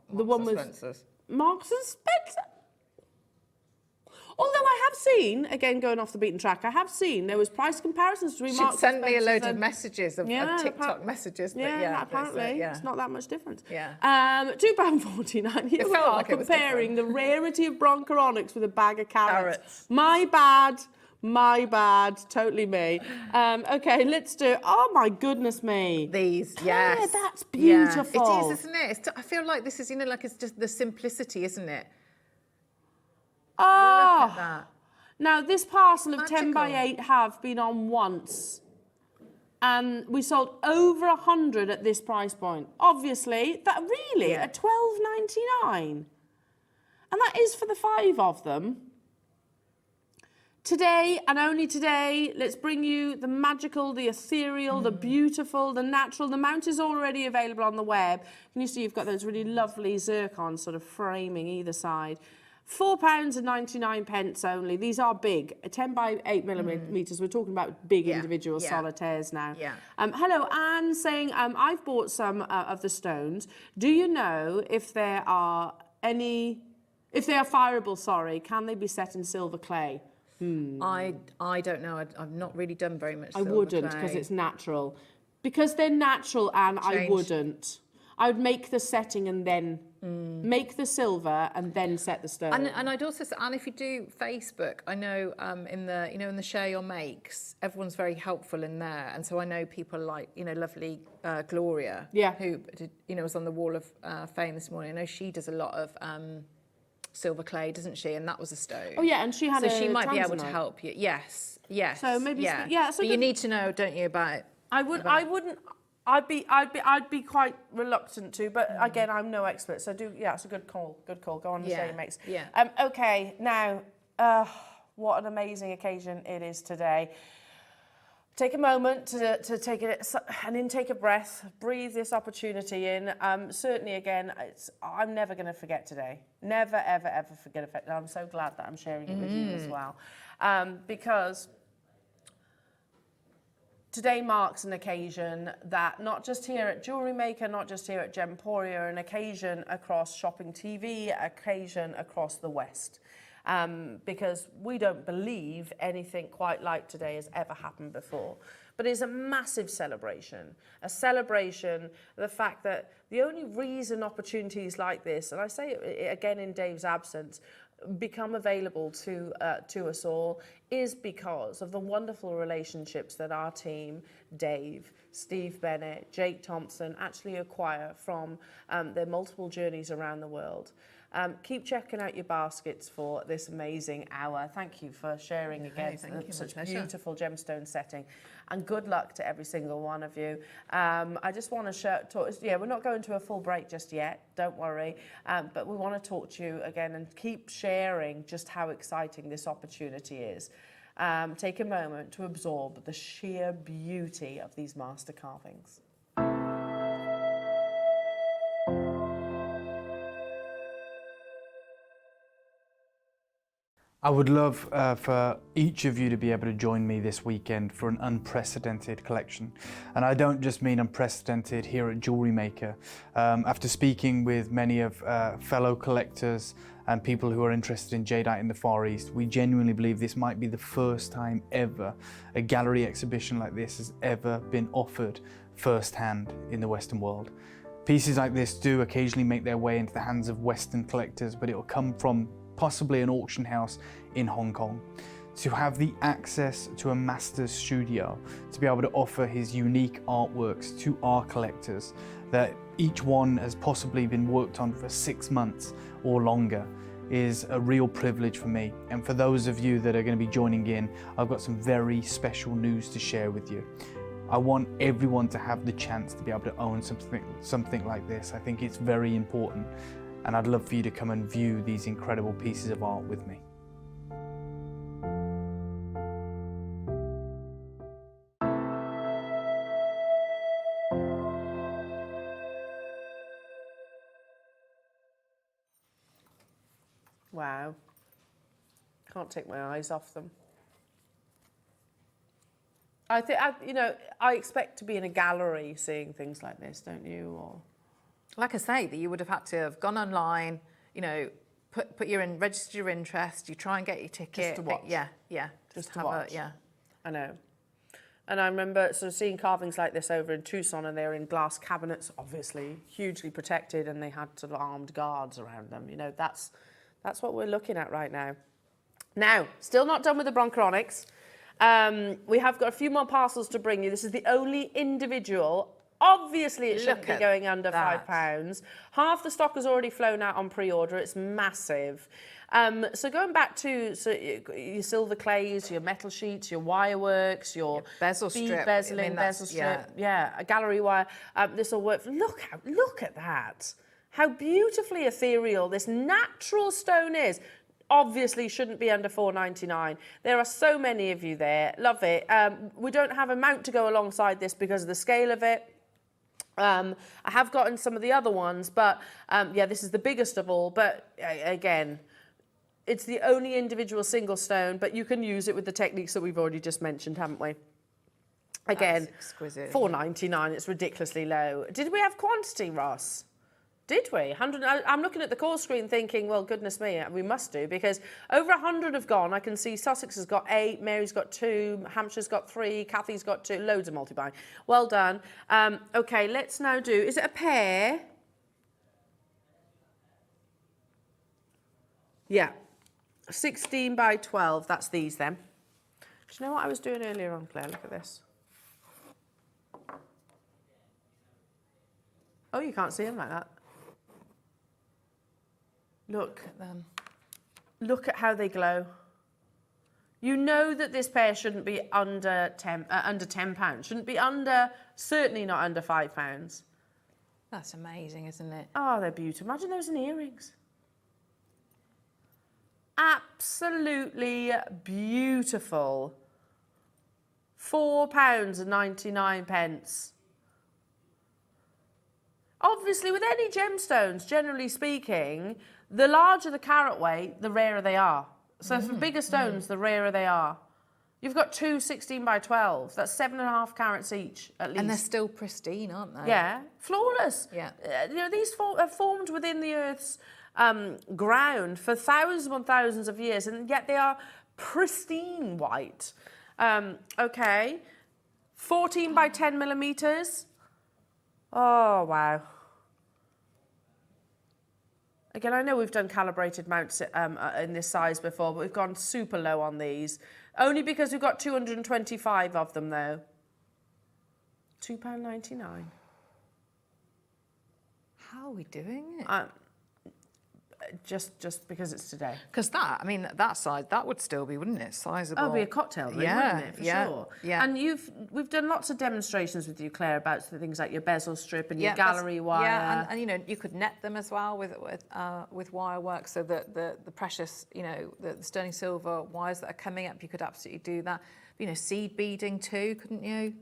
Marks and Spencer's. Marks and Spencer. Although I have seen, again going off the beaten track, I have seen there was price comparisons between Marks and Spencer's. She'd sent me a load of messages of TikTok messages. But Apparently it's not that much difference. Yeah. £2.49. Here we are comparing the rarity of Branca Onyx with a bag of carrots. My bad, totally me. Okay, let's do, oh my goodness me. These, Claire, yes. That's beautiful. Yeah. It is, isn't it? I feel like this is, like it's just the simplicity, isn't it? Oh, look at that. Now this parcel of 10 by 8 have been on once. And we sold over 100 at this price point. Obviously, that really, at £12.99. And that is for the 5 of them. Today, and only today, let's bring you the magical, the ethereal, the beautiful, the natural. The mount is already available on the web. Can you see you've got those really lovely zircon sort of framing either side. £4.99 only. These are big, 10 by 8mm. We're talking about big individual solitaires now. Yeah. Hello, Anne saying, I've bought some of the stones. Do you know if there are if they are fireable, can they be set in silver clay? I don't know. I've not really done very much silver I wouldn't, because it's natural. Because they're natural, Anne, I wouldn't. I would make the setting and then make the silver and then set the stone. And I'd also say, and if you do Facebook, I know in the share your makes, everyone's very helpful in there. And so I know people like, lovely Gloria, who was on the Wall of Fame this morning. I know she does a lot of silver clay, doesn't she? And that was a stone. Oh yeah, and she had she might be able to help you. Yes. So maybe but you need to know, don't you, about it? I wouldn't. I'd be quite reluctant to, but again, I'm no expert, so it's a good call. Good call. Go on and share your makes. Yeah. Okay, now, what an amazing occasion it is today. Take a moment to take an intake of breath, breathe this opportunity in. Certainly, again, I'm never going to forget today. Never, ever, ever forget it. And I'm so glad that I'm sharing it with you as well, because today marks an occasion that not just here at Jewellery Maker, not just here at Gemporia, an occasion across Shopping TV, occasion across the West. Because we don't believe anything quite like today has ever happened before. But it's a massive celebration, the fact that the only reason opportunities like this, and I say it again in Dave's absence, become available to us all is because of the wonderful relationships that our team, Dave, Steve Bennett, Jake Thompson, actually acquire from their multiple journeys around the world. Keep checking out your baskets for this amazing hour. Thank you for sharing again such beautiful gemstone setting, and good luck to every single one of you. I just want to we're not going to a full break just yet, don't worry, but we want to talk to you again and keep sharing just how exciting this opportunity is. Take a moment to absorb the sheer beauty of these master carvings. I would love for each of you to be able to join me this weekend for an unprecedented collection. And I don't just mean unprecedented here at Jewellery Maker. After speaking with many of fellow collectors and people who are interested in jadeite in the Far East, we genuinely believe this might be the first time ever a gallery exhibition like this has ever been offered firsthand in the Western world. Pieces like this do occasionally make their way into the hands of Western collectors, but it will come from possibly an auction house in Hong Kong. To have the access to a master's studio, to be able to offer his unique artworks to our collectors, that each one has possibly been worked on for 6 months or longer, is a real privilege for me. And for those of you that are going to be joining in, I've got some very special news to share with you. I want everyone to have the chance to be able to own something like this. I think it's very important. And I'd love for you to come and view these incredible pieces of art with me. Wow. Can't take my eyes off them. I think, I expect to be in a gallery seeing things like this, don't you? Or like I say, that you would have had to have gone online, register your interest, you try and get your ticket. Just to watch. Yeah. Just to watch. I know. And I remember sort of seeing carvings like this over in Tucson, and they were in glass cabinets, obviously, hugely protected, and they had sort of armed guards around them. That's what we're looking at right now. Now, still not done with the Branca Onyx. We have got a few more parcels to bring you. This is the only individual. Obviously, it shouldn't be going under £5. Half the stock has already flown out on pre-order. It's massive. So going back to your silver clays, your metal sheets, your wire works, your bezel strip, bezeling, bezel strip, a gallery wire. This will work. Look at that. How beautifully ethereal this natural stone is. Obviously shouldn't be under £4.99. There are so many of you there. Love it. We don't have a mount to go alongside this because of the scale of it. I have gotten some of the other ones, but this is the biggest of all. But again, it's the only individual single stone, but you can use it with the techniques that we've already just mentioned, haven't we? Again, £4.99, it's ridiculously low. Did we have quantity, Ross? Did we? 100. I'm looking at the call screen thinking, well, goodness me, we must do, because over 100 have gone. I can see Sussex has got 8, Mary's got 2, Hampshire's got 3, Kathy's got 2, loads of multi-buying. Well done. Okay, let's now do, is it a pair? Yeah, 16 by 12, that's these then. Do you know what I was doing earlier on, Claire? Look at this. Oh, you can't see them like that. Look at them. Look at how they glow. You know that this pair shouldn't be under £10. Shouldn't be certainly not under £5. That's amazing, isn't it? Oh, they're beautiful. Imagine those in earrings. Absolutely beautiful. £4.99. Obviously, with any gemstones, generally speaking, the larger the carat weight, the rarer they are. So for bigger stones, the rarer they are. You've got 2 16 by 12. That's 7.5 carats each, at least. And they're still pristine, aren't they? Yeah, flawless. Yeah. These are formed within the Earth's ground for thousands and thousands of years, and yet they are pristine white. Okay, 14 by 10 millimeters. Oh, wow. Again, I know we've done calibrated mounts in this size before, but we've gone super low on these. Only because we've got 225 of them, though. £2.99. How are we doing it? Just because it's today. Because that, I mean, that size, that would still be, wouldn't it? Sizable. Oh, it'd be a cocktail room, wouldn't it? For sure. Yeah. And we've done lots of demonstrations with you, Claire, about things like your bezel strip and your gallery wire. Yeah, and you know, you could net them as well with wire work, so that the precious, you know, the sterling silver wires that are coming up, you could absolutely do that. You know, seed beading too, couldn't you?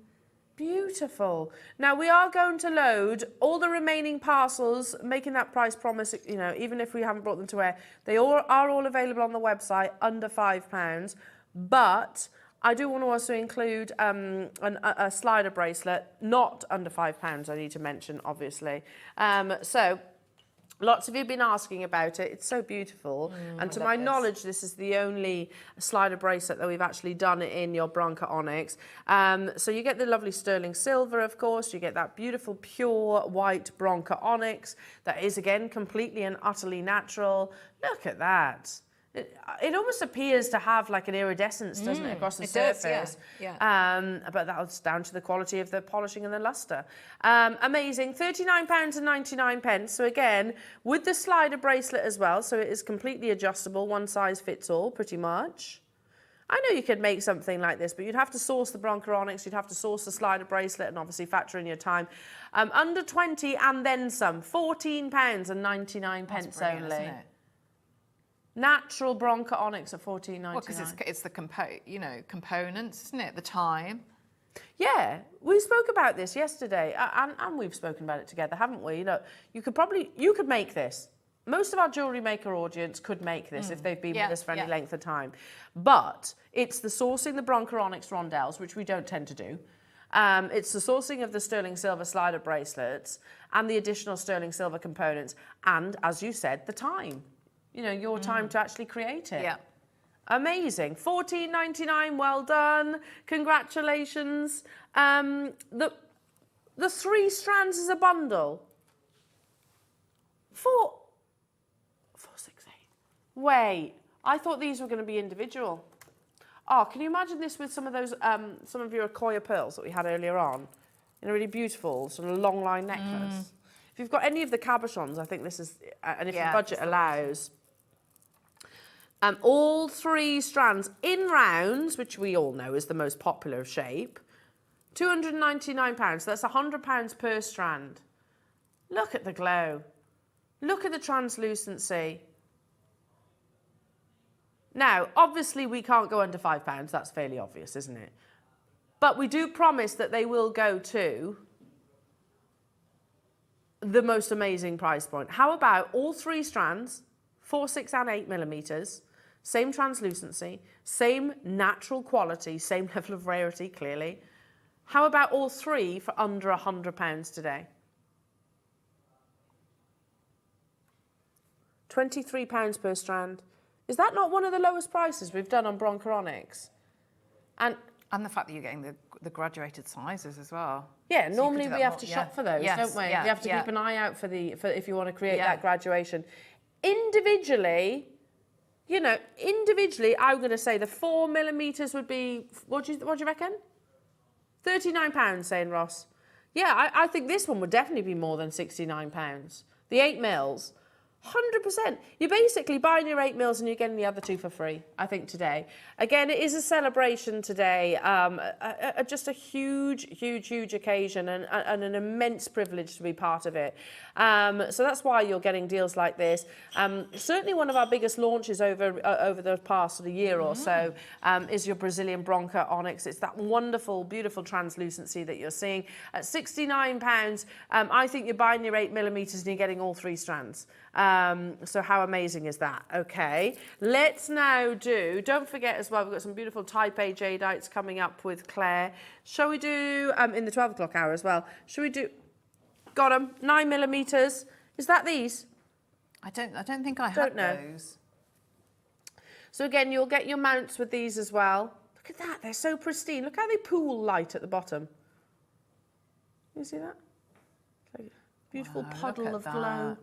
Beautiful. Now we are going to load all the remaining parcels, making that price promise, you know, even if we haven't brought them to air. They all are all available on the website, under £5. But I do want to also include a slider bracelet, not under £5, I need to mention, obviously. So lots of you have been asking about it. It's so beautiful. And to my knowledge, this is the only slider bracelet that we've actually done in your Branca Onyx. So you get the lovely sterling silver, of course. You get that beautiful, pure white Branca Onyx that is, again, completely and utterly natural. Look at that. It almost appears to have like an iridescence, doesn't it, across the surface? Does, yeah. But that's down to the quality of the polishing and the luster. Amazing, £39.99. So again, with the slider bracelet as well, so it is completely adjustable, one size fits all, pretty much. I know you could make something like this, but you'd have to source the Branca Onyx, you'd have to source the slider bracelet, and obviously factor in your time. Under 20 and then some, £14.99 only. Isn't it? Natural Branca Onyx at $14.99. Well, because it's the components, isn't it? The time. Yeah, we spoke about this yesterday, and we've spoken about it together, haven't we? You know, you could make this. Most of our Jewellery Maker audience could make this if they've been with us for any length of time. But it's the sourcing the Branca Onyx rondelles, which we don't tend to do. It's the sourcing of the sterling silver slider bracelets and the additional sterling silver components, and, as you said, the time. You know, your time to actually create it. Yeah. Amazing. $14.99, well done. Congratulations. The 3 strands is a bundle. 468. Wait, I thought these were going to be individual. Oh, can you imagine this with some of those, some of your Accoya pearls that we had earlier on? In a really beautiful sort of long line necklace. If you've got any of the cabochons, I think this is, and if the budget allows, all 3 strands in rounds, which we all know is the most popular shape, £299. So that's £100 per strand. Look at the glow. Look at the translucency. Now, obviously, we can't go under £5. That's fairly obvious, isn't it? But we do promise that they will go to the most amazing price point. How about all 3 strands, 4, 6 and 8 millimeters, same translucency, same natural quality, same level of rarity, clearly. How about all 3 for under £100 today? £23 per strand. Is that not one of the lowest prices we've done on Branca Onyx? And the fact that you're getting the graduated sizes as well. Yeah, So normally we have to shop for those, don't we? Yeah, we have to keep an eye out for if you want to create that graduation. Individually, you know, I'm going to say the 4 millimeters would be, what do you reckon? £39, saying Ross. Yeah, I think this one would definitely be more than £69. The 8 mils. 100%. You're basically buying your 8 mils and you're getting the other 2 for free, I think, today. Again, it is a celebration today, just a huge, huge, huge occasion and an immense privilege to be part of it. So that's why you're getting deals like this. Certainly one of our biggest launches over the past sort of year or so is your Brazilian Branca Onyx. It's that wonderful, beautiful translucency that you're seeing. At £69, I think you're buying your 8 millimeters and you're getting all 3 strands. So how amazing is that? Okay, let's now do, don't forget as well, we've got some beautiful Type A Jadeites coming up with Claire. Shall we do, in the 12 o'clock hour as well, shall we do, got them, 9 millimeters. Is that these? I don't think I have those. So again, you'll get your mounts with these as well. Look at that, they're so pristine. Look how they pool light at the bottom. You see that? Like a beautiful puddle of glow.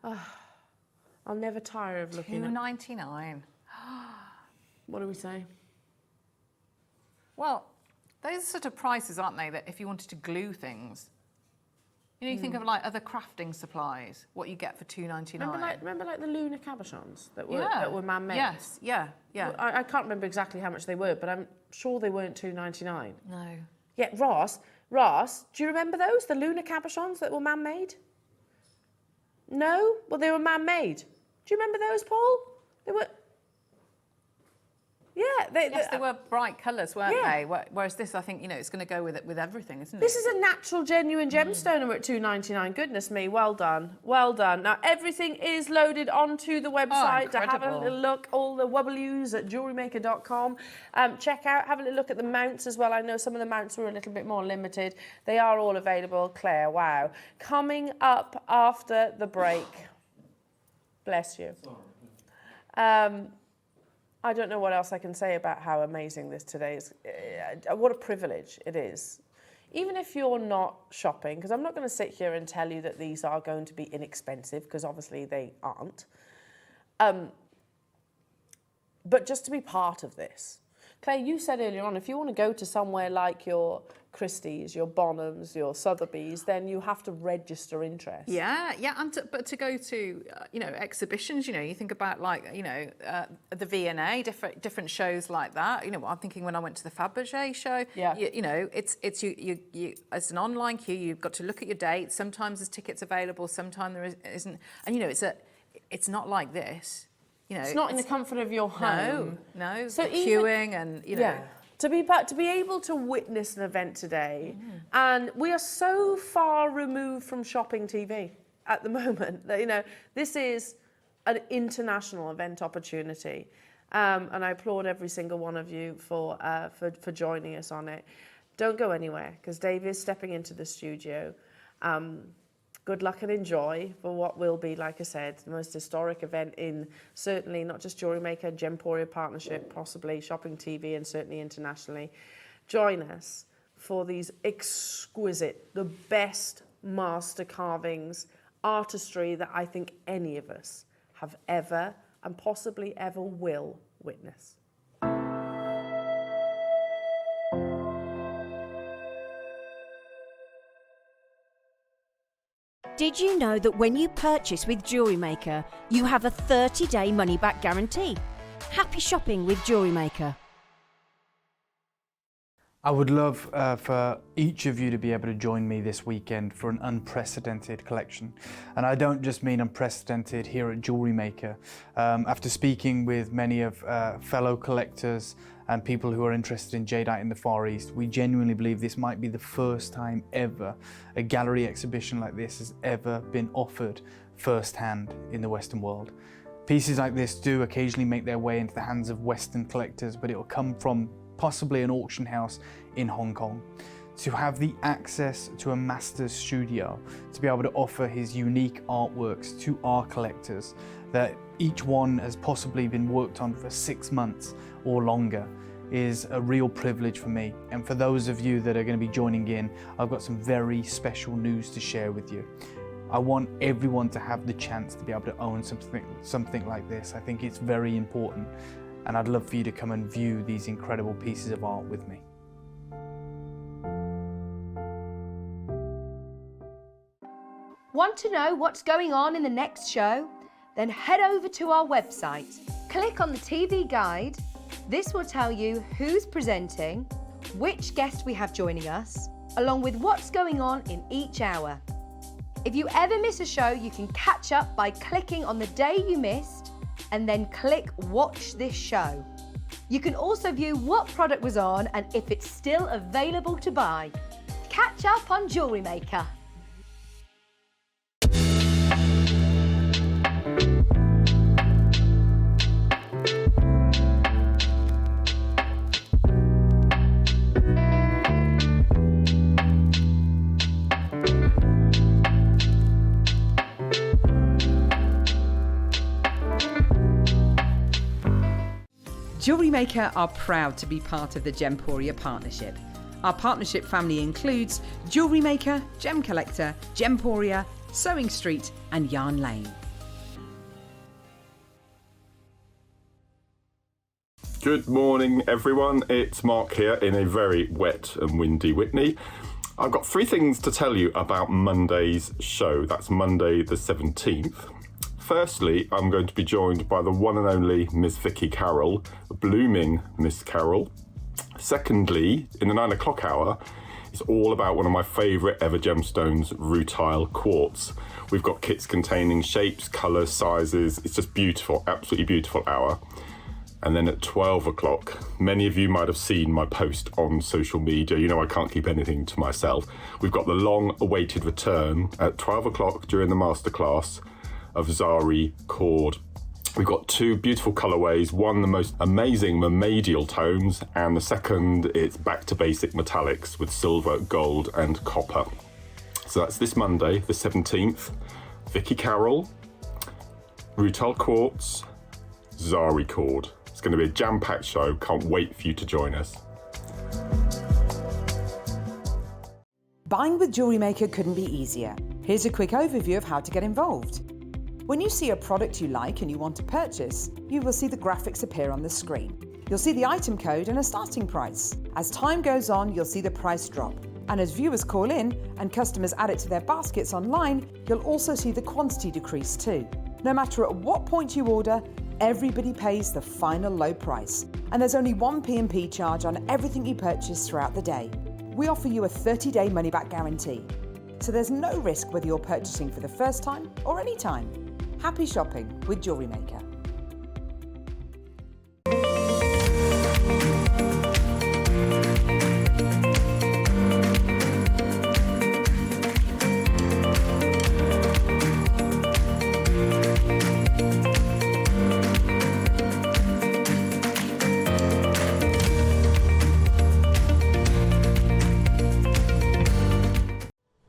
I'll never tire of looking at. $2.99. What do we say? Well, those are sort of prices, aren't they, that if you wanted to glue things, you know, you think of like other crafting supplies, what you get for $2.99. Remember like the lunar cabochons that were man-made? Yes, yeah. Well, I can't remember exactly how much they were, but I'm sure they weren't $2.99. No. Yeah, Ross, do you remember those? The lunar cabochons that were man-made? No? Well, they were man-made. Do you remember those, Paul? They were... Yeah. They were bright colours, weren't they? Whereas this, I think, you know, it's going to go with everything, isn't it? This is a natural, genuine gemstone and we're at $2.99. Goodness me, well done. Well done. Now, everything is loaded onto the website to have a little look. All the W's at JewelleryMaker.com. Check out, have a little look at the mounts as well. I know some of the mounts were a little bit more limited. They are all available. Claire, wow. Coming up after the break. Bless you. I don't know what else I can say about how amazing this today is. What a privilege it is. Even if you're not shopping, because I'm not going to sit here and tell you that these are going to be inexpensive, because obviously they aren't. But just to be part of this. Claire, you said earlier on, if you want to go to somewhere like your Christie's, your Bonhams, your Sotheby's, then you have to register interest. Yeah, but to go to, you know, exhibitions, you know, you think about like, you know, the V&A, different shows like that. You know, I'm thinking when I went to the Fabergé show, you know, it's an online queue. You've got to look at your dates. Sometimes there's tickets available, sometimes there isn't. And, you know, it's not like this. You know, it's not in the comfort of your home. No. So queuing and, you know. Yeah. To be able to witness an event today, and we are so far removed from shopping TV at the moment that, you know, this is an international event opportunity, and I applaud every single one of you for joining us on it. Don't go anywhere, because Dave is stepping into the studio. Good luck and enjoy for what will be, like I said, the most historic event in certainly not just Jewellery Maker, Gemporia partnership, possibly shopping TV, and certainly internationally. Join us for these exquisite, the best master carvings, artistry that I think any of us have ever and possibly ever will witness. Did you know that when you purchase with Jewellery Maker, you have a 30-day money-back guarantee? Happy shopping with Jewellery Maker. I would love for each of you to be able to join me this weekend for an unprecedented collection. And I don't just mean unprecedented here at Jewellery Maker. After speaking with many of fellow collectors and people who are interested in jadeite in the Far East, we genuinely believe this might be the first time ever a gallery exhibition like this has ever been offered firsthand in the Western world. Pieces like this do occasionally make their way into the hands of Western collectors, but it will come from possibly an auction house in Hong Kong. To have the access to a master's studio, to be able to offer his unique artworks to our collectors, that each one has possibly been worked on for 6 months or longer, is a real privilege for me. And for those of you that are going to be joining in, I've got some very special news to share with you. I want everyone to have the chance to be able to own something like this. I think it's very important, and I'd love for you to come and view these incredible pieces of art with me. Want to know what's going on in the next show? Then head over to our website. Click on the TV guide. This will tell you who's presenting, which guest we have joining us, along with what's going on in each hour. If you ever miss a show, you can catch up by clicking on the day you missed and then click Watch This Show. You can also view what product was on and if it's still available to buy. Catch up on Jewellery Maker. Jewellery Maker are proud to be part of the Gemporia partnership. Our partnership family includes Jewellery Maker, Gem Collector, Gemporia, Sewing Street and Yarn Lane. Good morning, everyone. It's Mark here in a very wet and windy Whitney. I've got 3 things to tell you about Monday's show. That's Monday the 17th. Firstly, I'm going to be joined by the one and only Miss Vicky Carroll, blooming Miss Carroll. Secondly, in the 9 o'clock hour, it's all about one of my favourite ever gemstones, rutile quartz. We've got kits containing shapes, colours, sizes. It's just beautiful, absolutely beautiful hour. And then at 12 o'clock, many of you might have seen my post on social media. You know I can't keep anything to myself. We've got the long-awaited return at 12 o'clock during the masterclass of Zari cord. We've got 2 beautiful colourways, one the most amazing mermaidial tones, and the second, it's back to basic metallics with silver, gold and copper. So that's this Monday, the 17th. Vicky Carroll, rutile quartz, Zari cord. It's going to be a jam-packed show. Can't wait for you to join us. Buying with Jewellery Maker couldn't be easier. Here's a quick overview of how to get involved. When you see a product you like and you want to purchase, you will see the graphics appear on the screen. You'll see the item code and a starting price. As time goes on, you'll see the price drop. And as viewers call in and customers add it to their baskets online, you'll also see the quantity decrease too. No matter at what point you order, everybody pays the final low price. And there's only one P&P charge on everything you purchase throughout the day. We offer you a 30-day money-back guarantee. So there's no risk whether you're purchasing for the first time or any time. Happy shopping with Jewellery Maker.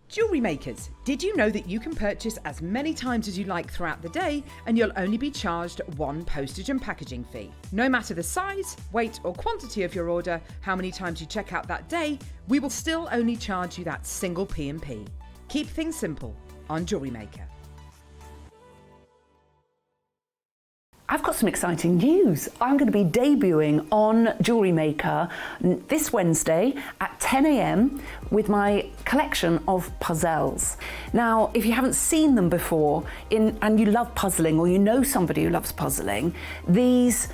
Jewellery makers, did you know that you can purchase as many times as you like throughout the day and you'll only be charged one postage and packaging fee? No matter the size, weight or quantity of your order, how many times you check out that day, we will still only charge you that single P&P. Keep things simple on Jewellery Maker. I've got some exciting news. I'm going to be debuting on Jewellery Maker this Wednesday at 10 a.m. with my collection of puzzles. Now, if you haven't seen them before and you love puzzling or you know somebody who loves puzzling, there's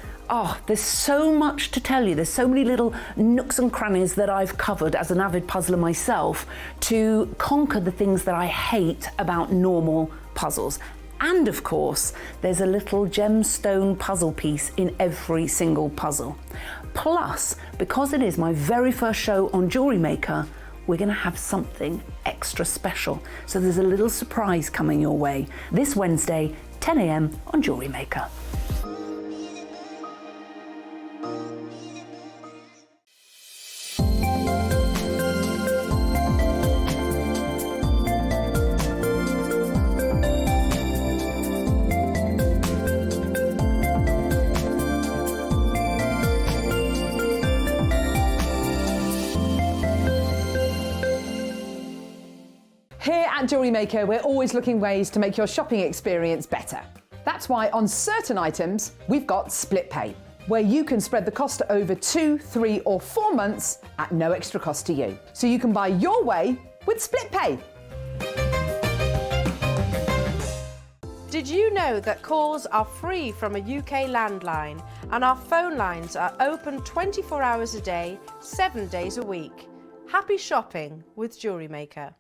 so much to tell you. There's so many little nooks and crannies that I've covered as an avid puzzler myself to conquer the things that I hate about normal puzzles. And of course, there's a little gemstone puzzle piece in every single puzzle. Plus, because it is my very first show on Jewellery Maker, we're going to have something extra special. So there's a little surprise coming your way this Wednesday, 10 a.m. on Jewellery Maker. Here at Jewellery Maker, we're always looking ways to make your shopping experience better. That's why on certain items, we've got split pay, where you can spread the cost over 2, 3 or 4 months at no extra cost to you. So you can buy your way with split pay. Did you know that calls are free from a UK landline and our phone lines are open 24 hours a day, 7 days a week? Happy shopping with Jewellery Maker.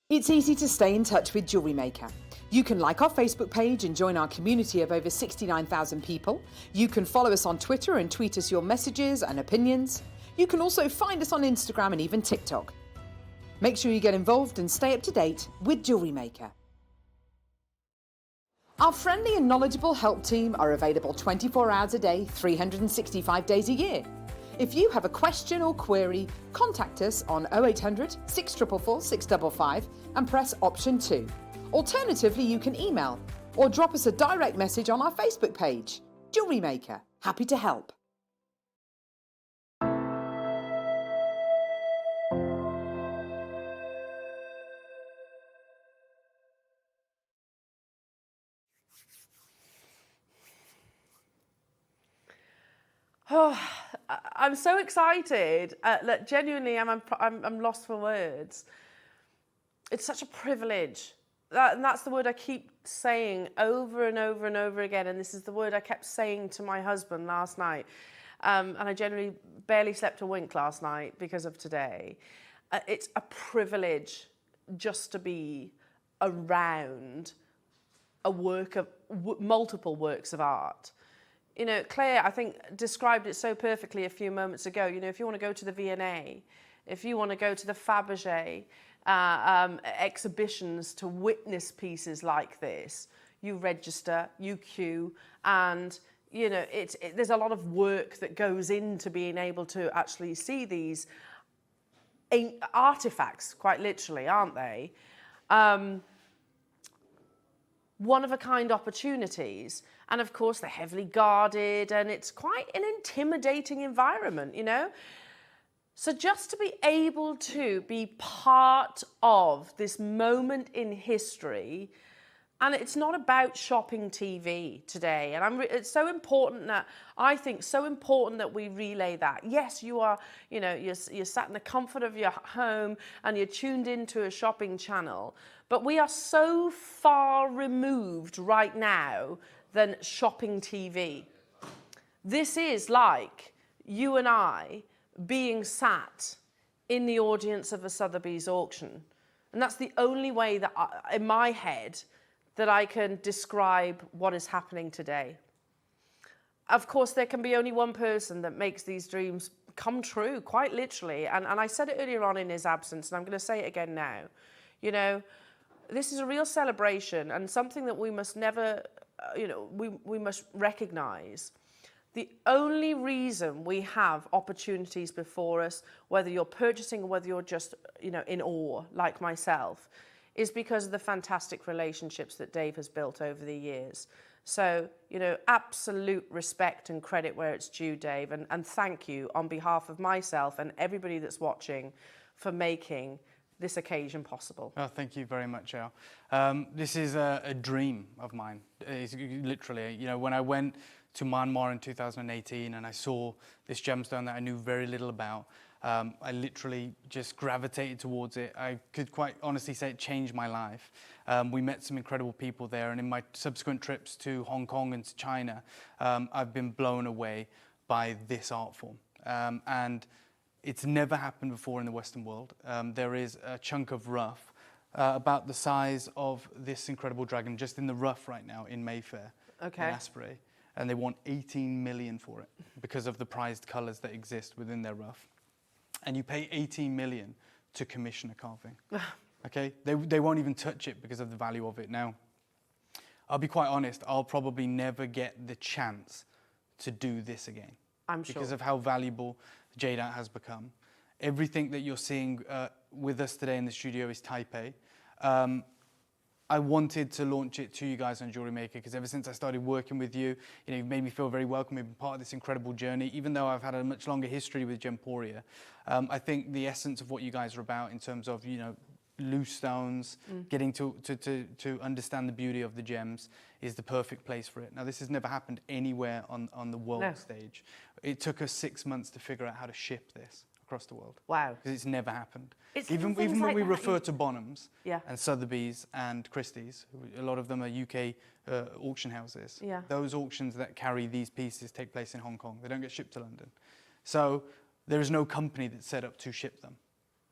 It's easy to stay in touch with Jewellery Maker. You can like our Facebook page and join our community of over 69,000 people. You can follow us on Twitter and tweet us your messages and opinions. You can also find us on Instagram and even TikTok. Make sure you get involved and stay up to date with Jewellery Maker. Our friendly and knowledgeable help team are available 24 hours a day, 365 days a year. If you have a question or query, contact us on 0800 644 655 and press option 2. Alternatively, you can email or drop us a direct message on our Facebook page. Jewellery Maker, happy to help. I'm so excited. That genuinely, I'm lost for words. It's such a privilege. And that's the word I keep saying over and over and over again. And this is the word I kept saying to my husband last night. And I generally barely slept a wink last night because of today. It's a privilege just to be around a work of multiple works of art. You know, Claire, I think, described it so perfectly a few moments ago. You know, if you want to go to the V&A, if you want to go to the Fabergé exhibitions to witness pieces like this, you register, you queue, and, you know, there's a lot of work that goes into being able to actually see these artifacts, quite literally, aren't they? One-of-a-kind opportunities. And of course, they're heavily guarded and it's quite an intimidating environment, you know? So just to be able to be part of this moment in history, and it's not about shopping TV today. And it's so important that, I think, so important that we relay that. Yes, you are, you know, you're sat in the comfort of your home and you're tuned into a shopping channel, but we are so far removed right now than shopping TV. This is like you and I being sat in the audience of a Sotheby's auction. And that's the only way that in my head that I can describe what is happening today. Of course, there can be only one person that makes these dreams come true, quite literally. And I said it earlier on in his absence, and I'm going to say it again now. You know, this is a real celebration and something that we must never, you know, we must recognize. The only reason we have opportunities before us, whether you're purchasing or whether you're just, you know, in awe, like myself, is because of the fantastic relationships that Dave has built over the years. So, you know, absolute respect and credit where it's due, Dave, and thank you on behalf of myself and everybody that's watching for making this occasion possible. Oh, thank you very much, Elle. This is a dream of mine. It's literally, you know, when I went to Myanmar in 2018 and I saw this gemstone that I knew very little about, I literally just gravitated towards it. I could quite honestly say it changed my life. We met some incredible people there, and in my subsequent trips to Hong Kong and to China, I've been blown away by this art form. And it's never happened before in the Western world. There is a chunk of rough about the size of this incredible dragon just in the rough right now in Mayfair, in Asprey. And they want 18 million for it because of the prized colours that exist within their rough. And you pay 18 million to commission a carving. Okay? They won't even touch it because of the value of it. Now, I'll be quite honest, I'll probably never get the chance to do this again. I'm sure. Because of how valuable Jade Art has become. Everything that you're seeing with us today in the studio is Type A. I wanted to launch it to you guys on Jewellery Maker because ever since I started working with you, you know, you've made me feel very welcome. You've been part of this incredible journey, even though I've had a much longer history with Gemporia. I think the essence of what you guys are about in terms of, you know, loose stones, getting to understand the beauty of the gems is the perfect place for it. Now, this has never happened anywhere on the world stage. It took us 6 months to figure out how to ship this across the world. Wow. Because it's never happened. Even when like we that, refer to Bonhams and Sotheby's and Christie's, a lot of them are UK auction houses. Yeah. Those auctions that carry these pieces take place in Hong Kong. They don't get shipped to London. So there is no company that's set up to ship them.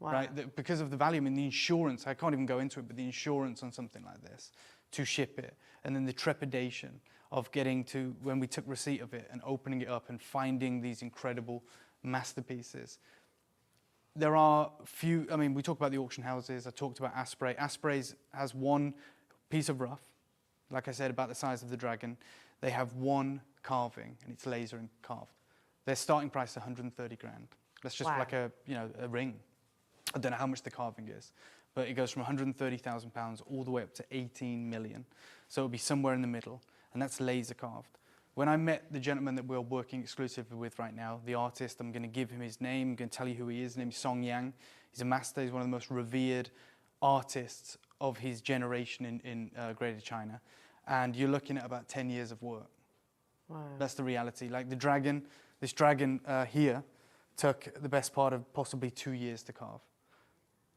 Wow. Right? Because of the value, I mean, the insurance, I can't even go into it, but the insurance on something like this to ship it, and then the trepidation of getting to, when we took receipt of it and opening it up and finding these incredible masterpieces. There are few, I mean, we talk about the auction houses, I talked about Asprey. Asprey has one piece of rough, like I said, about the size of the dragon. They have one carving, and it's laser and carved. Their starting price is 130 grand. That's just like a, you know, a ring. I don't know how much the carving is, but it goes from £130,000 all the way up to 18 million. So it'll be somewhere in the middle, and that's laser carved. When I met the gentleman that we're working exclusively with right now, the artist, I'm going to give him his name, I'm going to tell you who he is. His name is Song Yang. He's a master, he's one of the most revered artists of his generation in Greater China. And you're looking at about 10 years of work. Wow. That's the reality. Like the dragon, This dragon here took the best part of possibly 2 years to carve.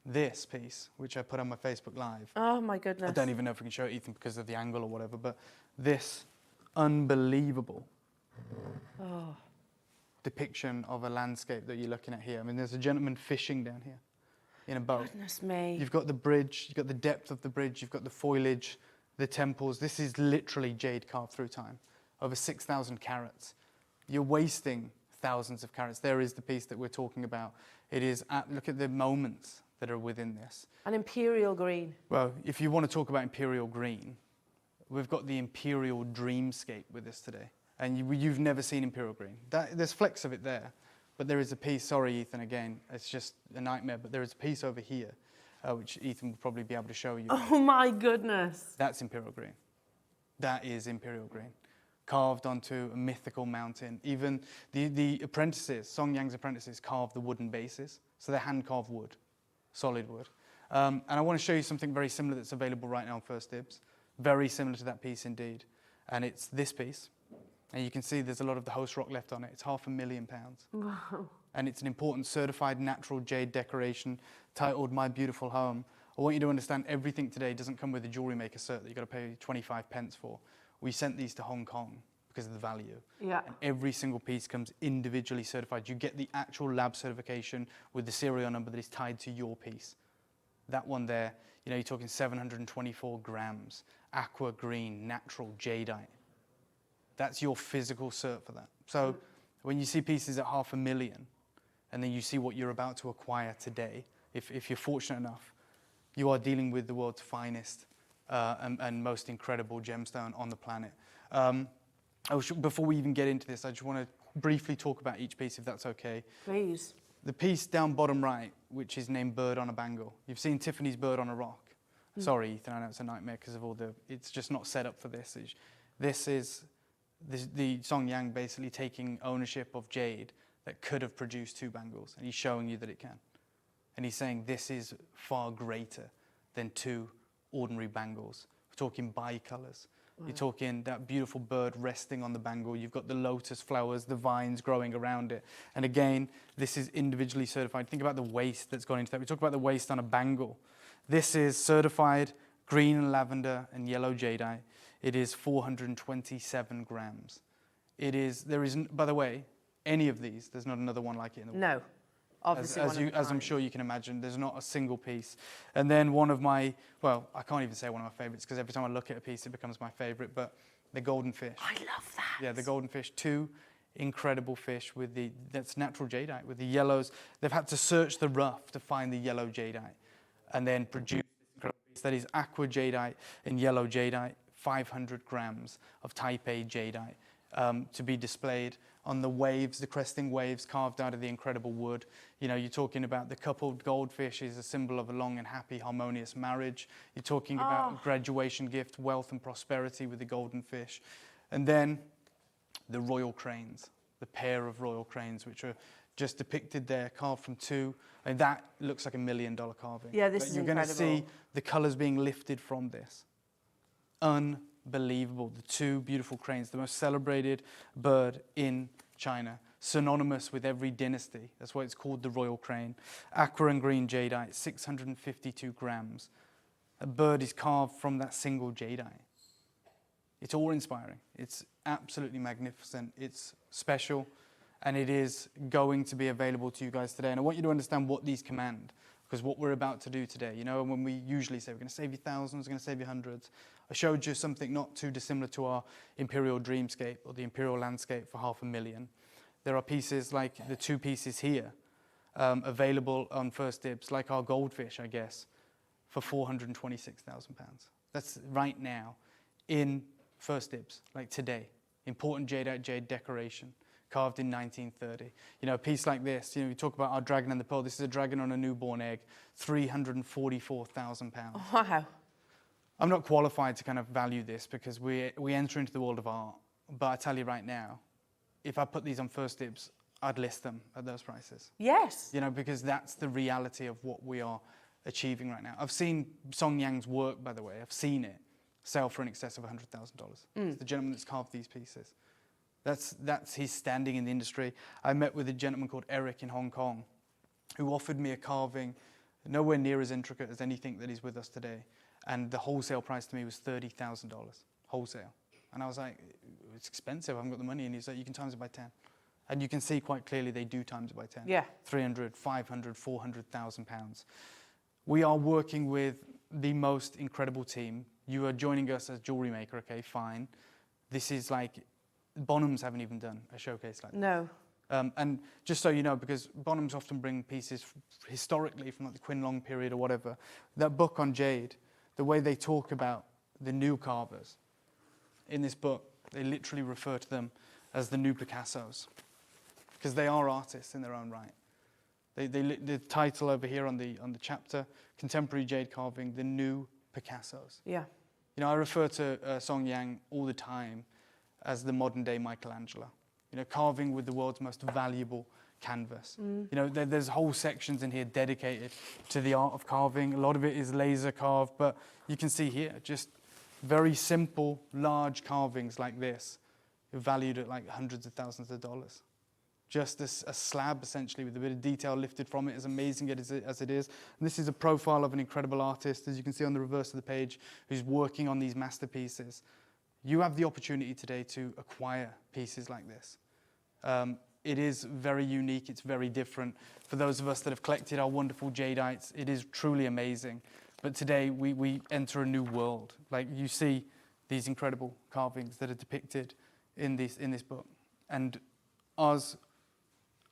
This piece, which I put on my Facebook Live. Oh my goodness. I don't even know if we can show it, Ethan, because of the angle or whatever, but this unbelievable depiction of a landscape that you're looking at here. I mean, there's a gentleman fishing down here in a boat. Goodness me. You've got the bridge, you've got the depth of the bridge, you've got the foliage, the temples. This is literally jade carved through time, over 6,000 carats. You're wasting thousands of carats. There is the piece that we're talking about. It is, look at the moments that are within this. An imperial green. Well, if you want to talk about imperial green, we've got the imperial dreamscape with us today. And you've never seen imperial green. There's flecks of it there, but there is a piece, sorry Ethan, again, it's just a nightmare, but there is a piece over here, which Ethan will probably be able to show you. Oh my goodness. That's imperial green. That is imperial green. Carved onto a mythical mountain. Even the apprentices, Song Yang's apprentices, carved the wooden bases. So they're hand-carved wood, solid wood. And I want to show you something very similar that's available right now on First Dibs. Very similar to that piece indeed. And it's this piece. And you can see there's a lot of the host rock left on it. It's £500,000. Wow. And it's an important certified natural jade decoration titled My Beautiful Home. I want you to understand everything today doesn't come with a Jewellery Maker cert that you've got to pay 25 pence for. We sent these to Hong Kong because of the value. Yeah. And every single piece comes individually certified. You get the actual lab certification with the serial number that is tied to your piece. That one there, you know, you're talking 724 grams, aqua green, natural jadeite. That's your physical cert for that. So when you see pieces at $500,000 and then you see what you're about to acquire today, if you're fortunate enough, you are dealing with the world's finest and most incredible gemstone on the planet. Before we even get into this, I just want to briefly talk about each piece, if that's okay. Please. The piece down bottom right, which is named Bird on a Bangle. You've seen Tiffany's Bird on a Rock. Sorry, Ethan, I know it's a nightmare because of all it's just not set up for this. This is the Song Yang basically taking ownership of jade that could have produced 2 bangles, and he's showing you that it can. And he's saying this is far greater than 2 ordinary bangles. We're talking bicolors. Wow. You're talking that beautiful bird resting on the bangle. You've got the lotus flowers, the vines growing around it. And again, this is individually certified. Think about the waste that's gone into that. We talk about the waste on a bangle. This is certified green and lavender and yellow jadeite. It is 427 grams. There isn't, by the way, any of these, there's not another one like it in the world. No. Obviously, as I'm sure you can imagine, there's not a single piece. And then one of my, well, I can't even say one of my favorites because every time I look at a piece, it becomes my favorite, but the golden fish. I love that. Yeah, the golden fish, 2 incredible fish with that's natural jadeite, with the yellows. They've had to search the rough to find the yellow jadeite and then produce this incredible piece. That is aqua jadeite and yellow jadeite, 500 grams of type A jadeite to be displayed on the waves, the cresting waves carved out of the incredible wood. You know, you're talking about the coupled goldfish is a symbol of a long and happy, harmonious marriage. You're talking about a graduation gift, wealth and prosperity with the golden fish. And then the royal cranes, the pair of royal cranes, which are just depicted there, carved from 2. And that looks like $1 million carving. Yeah, this is incredible. You're going to see the colors being lifted from this. Unbelievable. The 2 beautiful cranes, the most celebrated bird in China, synonymous with every dynasty. That's why it's called the royal crane. Aqua and green jadeite, 652 grams. A bird is carved from that single jadeite. It's awe-inspiring. It's absolutely magnificent. It's special, and it is going to be available to you guys today. And I want you to understand what these command, because what we're about to do today, you know, when we usually say we're going to save you thousands, we're going to save you hundreds, I showed you something not too dissimilar to our imperial dreamscape or the imperial landscape for $500,000. There are pieces like the 2 pieces here available on First Dibs, like our goldfish, I guess, for £426,000. That's right now in First Dibs, like today. Important jadeite jade decoration, carved in 1930. You know, a piece like this, you know, we talk about our dragon and the pearl. This is a dragon on a newborn egg, £344,000. Wow. I'm not qualified to kind of value this because we enter into the world of art. But I tell you right now, if I put these on First Dibs, I'd list them at those prices. Yes. You know, because that's the reality of what we are achieving right now. I've seen Song Yang's work, by the way. I've seen it sell for in excess of $100,000. It's the gentleman that's carved these pieces. That's his standing in the industry. I met with a gentleman called Eric in Hong Kong who offered me a carving nowhere near as intricate as anything that is with us today. And the wholesale price to me was $30,000, wholesale. And I was like, it's expensive, I haven't got the money. And he's like, you can times it by 10. And you can see quite clearly they do times it by 10. Yeah. 300, 500, 400,000 pounds. We are working with the most incredible team. You are joining us as Jewellery Maker, okay, fine. This is like, Bonhams haven't even done a showcase like that. No. And just so you know, because Bonhams often bring pieces historically from like the Quinlong period or whatever, that book on Jade, the way they talk about the new carvers, in this book, they literally refer to them as the new Picassos, because they are artists in their own right. The title over here on the chapter, Contemporary Jade Carving, the new Picassos. Yeah. You know, I refer to Song Yang all the time as the modern day Michelangelo. You know, carving with the world's most valuable canvas. You know, there's whole sections in here dedicated to the art of carving. A lot of it is laser carved, but you can see here, just very simple, large carvings like this, valued at like hundreds of thousands of dollars. Just a slab, essentially, with a bit of detail lifted from it, as amazing as it is. And this is a profile of an incredible artist, as you can see on the reverse of the page, who's working on these masterpieces. You have the opportunity today to acquire pieces like this. It is very unique, it's very different. For those of us that have collected our wonderful jadeites, it is truly amazing. But today we enter a new world. Like, you see these incredible carvings that are depicted in this book. And ours,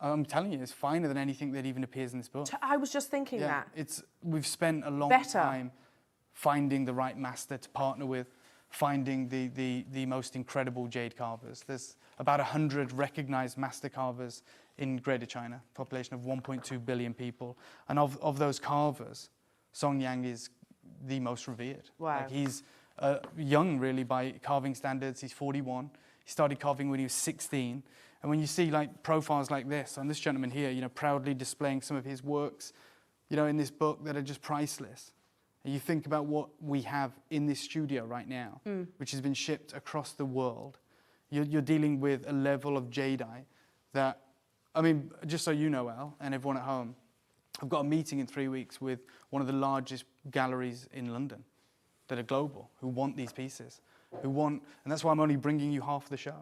I'm telling you, it's finer than anything that even appears in this book. I was just thinking that. We've spent a long time finding the right master to partner with, finding the most incredible jade carvers. There's about 100 recognized master carvers in Greater China, population of 1.2 billion people. And of those carvers, Song Yang is the most revered. Wow. Like, he's young, really, by carving standards. He's 41. He started carving when he was 16. And when you see like profiles like this, on this gentleman here, you know, proudly displaying some of his works, you know, in this book that are just priceless. And you think about what we have in this studio right now, which has been shipped across the world. You're dealing with a level of jadeite that, I mean, just so you know, Elle, and everyone at home, I've got a meeting in 3 weeks with one of the largest galleries in London that are global, who want these pieces, and that's why I'm only bringing you half the show.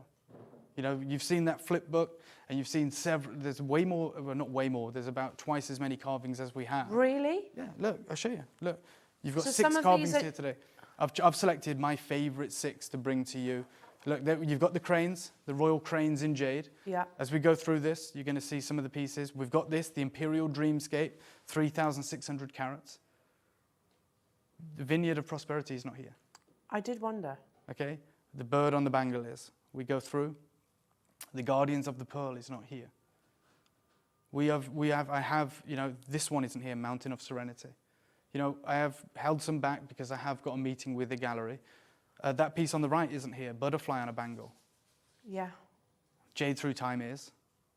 You know, you've seen that flip book, and you've seen several, there's way more, well, not way more, there's about twice as many carvings as we have. Really? Yeah, look, I'll show you. Look, you've got So 6 some of carvings these are- here today. I've selected my favorite 6 to bring to you. Look, you've got the cranes, the royal cranes in jade. Yeah. As we go through this, you're going to see some of the pieces. We've got this, the Imperial Dreamscape, 3,600 carats. The Vineyard of Prosperity is not here. I did wonder. Okay, the bird on the bangle is. We go through. The Guardians of the Pearl is not here. I have, you know, this one isn't here, Mountain of Serenity. You know, I have held some back because I have got a meeting with the gallery. That piece on the right isn't here, Butterfly on a bangle. Yeah. Jade Through Time is.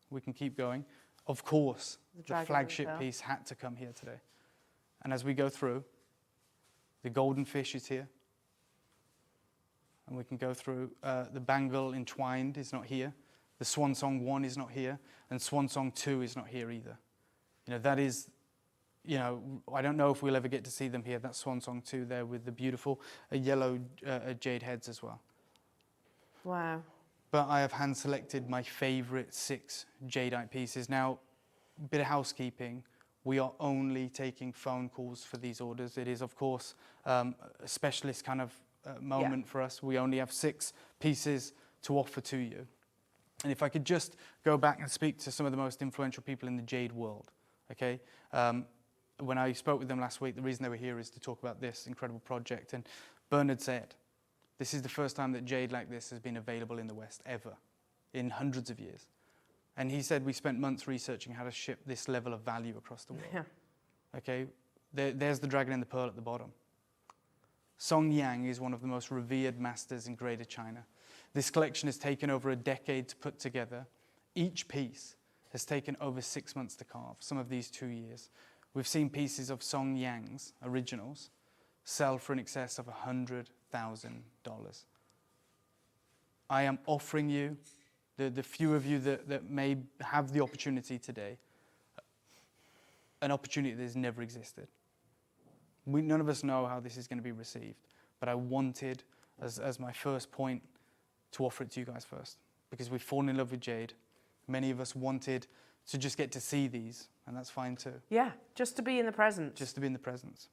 We can keep going. Of course, the Dragon flagship Hotel. piece had to come here today. And as we go through, the Golden Fish is here. And we can go through, the Bangle Entwined is not here. The Swan Song 1 is not here. And Swan Song 2 is not here either. You know, that is, you know, I don't know if we'll ever get to see them here. That's Swan Song 2 there with the beautiful yellow jade heads as well. Wow. But I have hand-selected my favorite 6 jadeite pieces. Now, a bit of housekeeping. We are only taking phone calls for these orders. It is, of course, a specialist kind of moment for us. We only have 6 pieces to offer to you. And if I could just go back and speak to some of the most influential people in the jade world, okay? When I spoke with them last week, the reason they were here is to talk about this incredible project. And Bernard said, this is the first time that jade like this has been available in the West, ever, in hundreds of years. And he said, we spent months researching how to ship this level of value across the world. Yeah. Okay, there's the dragon and the pearl at the bottom. Song Yang is one of the most revered masters in Greater China. This collection has taken over a decade to put together. Each piece has taken over 6 months to carve, some of these 2 years. We've seen pieces of Song Yang's originals sell for in excess of $100,000. I am offering you the few of you that may have the opportunity today, an opportunity that has never existed. None of us know how this is going to be received, but I wanted, as my first point, to offer it to you guys first, because we've fallen in love with jade. Many of us wanted to just get to see these, and that's fine too. Yeah, just to be in the presence. Just to be in the presence.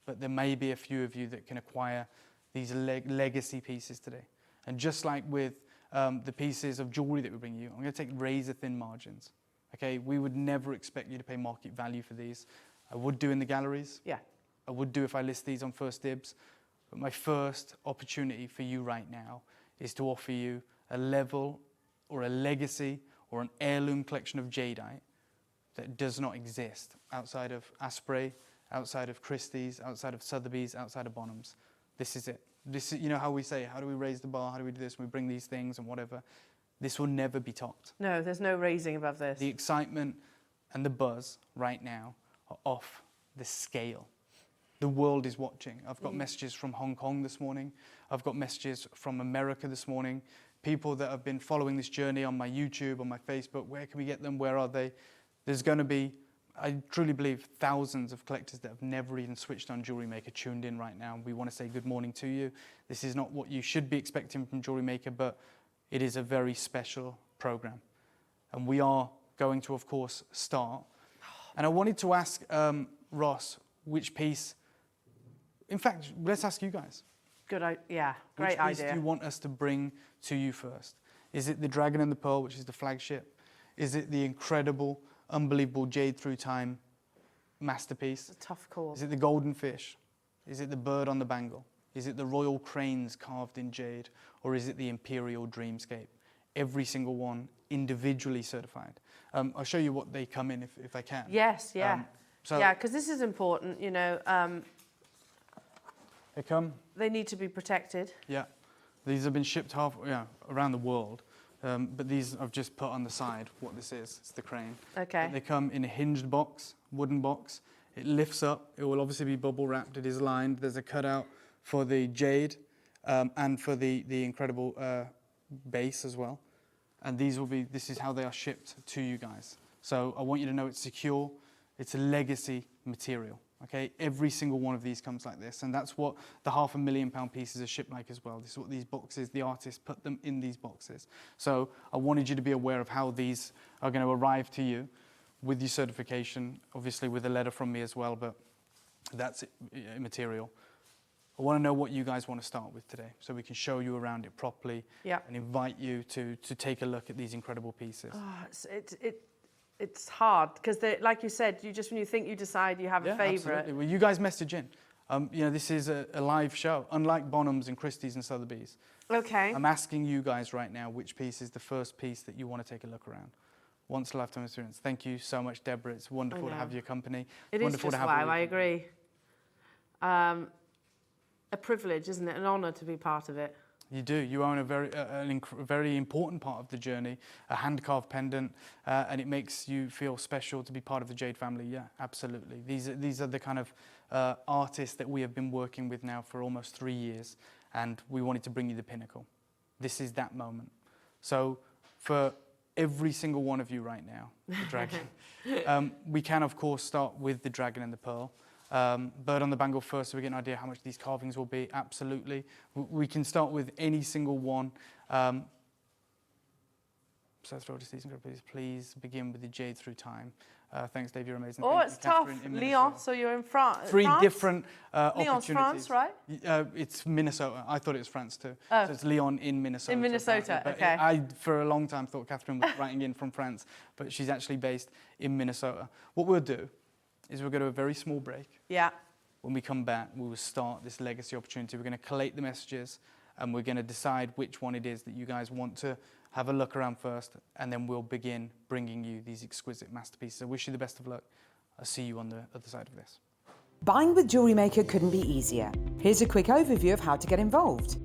But there may be a few of you that can acquire these legacy pieces today. And just like with the pieces of jewelry that we bring you, I'm going to take razor thin margins. Okay, we would never expect you to pay market value for these. I would do in the galleries. Yeah. I would do if I list these on First Dibs. But my first opportunity for you right now is to offer you a level or a legacy or an heirloom collection of jadeite that does not exist outside of Asprey, outside of Christie's, outside of Sotheby's, outside of Bonhams. This is it. This is, you know how we say, how do we raise the bar? How do we do this? We bring these things and whatever. This will never be topped. No, there's no raising above this. The excitement and the buzz right now are off the scale. The world is watching. I've got messages from Hong Kong this morning. I've got messages from America this morning. People that have been following this journey on my YouTube, on my Facebook. Where can we get them? Where are they? There's going to be, I truly believe, thousands of collectors that have never even switched on Jewellery Maker tuned in right now. We want to say good morning to you. This is not what you should be expecting from Jewellery Maker, but it is a very special program. And we are going to, of course, start. And I wanted to ask Ross which piece, in fact, let's ask you guys. Good idea. Yeah, great idea. Which piece idea. do you want us to bring to you first? Is it the Dragon and the Pearl, which is the flagship? Is it the incredible, unbelievable Jade Through Time masterpiece? It's a tough call. Is it the Golden Fish? Is it the bird on the bangle? Is it the royal cranes carved in jade? Or is it the Imperial Dreamscape? Every single one individually certified. I'll show you what they come in if I can. Yes, yeah. Yeah, because this is important, you know. They come. They need to be protected. Yeah. These have been shipped around the world. But these I've just put on the side what this is. It's the crane. Okay. But they come in a hinged box, wooden box. It lifts up. It will obviously be bubble wrapped. It is lined. There's a cutout for the jade and for the incredible base as well. And this is how they are shipped to you guys. So I want you to know it's secure. It's a legacy material. Okay, every single one of these comes like this, and that's what the £500,000 pieces are shipped like as well. This is what these boxes, the artists put them in these boxes. So I wanted you to be aware of how these are going to arrive to you with your certification, obviously with a letter from me as well, but that's immaterial. I want to know what you guys want to start with today, so we can show you around it properly and invite you to take a look at these incredible pieces. Oh, it's hard because, like you said, when you think you decide you have a favourite. Absolutely. Well, you guys message in. You know, this is a live show, unlike Bonhams and Christie's and Sotheby's. Okay. I'm asking you guys right now which piece is the first piece that you want to take a look around. Once a lifetime experience. Thank you so much, Deborah. It's wonderful to have your company. It is just wow, I agree. A privilege, isn't it? An honour to be part of it. You do. You own a very important part of the journey, a hand-carved pendant, and it makes you feel special to be part of the Jade family. Yeah, absolutely. These are the kind of artists that we have been working with now for almost 3 years, and we wanted to bring you the pinnacle. This is that moment. So for every single one of you right now, the dragon, we can, of course, start with the Dragon and the Pearl. Bird on the bangle first, so we get an idea how much these carvings will be. Absolutely. We can start with any single one. So throw just these incredible pieces. Please begin with the Jade Through Time. Thanks, Dave. You're amazing. Oh, it's tough. Lyon, so you're in France. Three different opportunities. Lyon's France, right? It's Minnesota. I thought it was France too. Oh. So it's Lyon in Minnesota. In Minnesota, okay. I, for a long time, thought Catherine was writing in from France, but she's actually based in Minnesota. What we'll do is we'll go to a very small break. Yeah. When we come back, we will start this legacy opportunity. We're going to collate the messages and we're going to decide which one it is that you guys want to have a look around first, and then we'll begin bringing you these exquisite masterpieces. I wish you the best of luck. I'll see you on the other side of this. Buying with Jewellery Maker couldn't be easier. Here's a quick overview of how to get involved.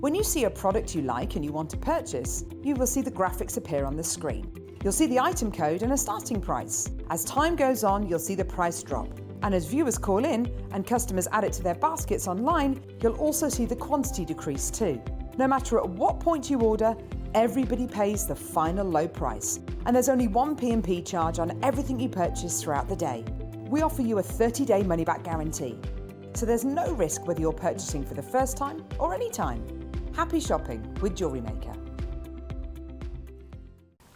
When you see a product you like and you want to purchase, you will see the graphics appear on the screen. You'll see the item code and a starting price. As time goes on, you'll see the price drop. And as viewers call in and customers add it to their baskets online, you'll also see the quantity decrease too. No matter at what point you order, everybody pays the final low price, and there's only one P&P charge on everything you purchase throughout the day. We offer you a 30-day money-back guarantee, so there's no risk whether you're purchasing for the first time or any time. Happy shopping with Jewellery Maker.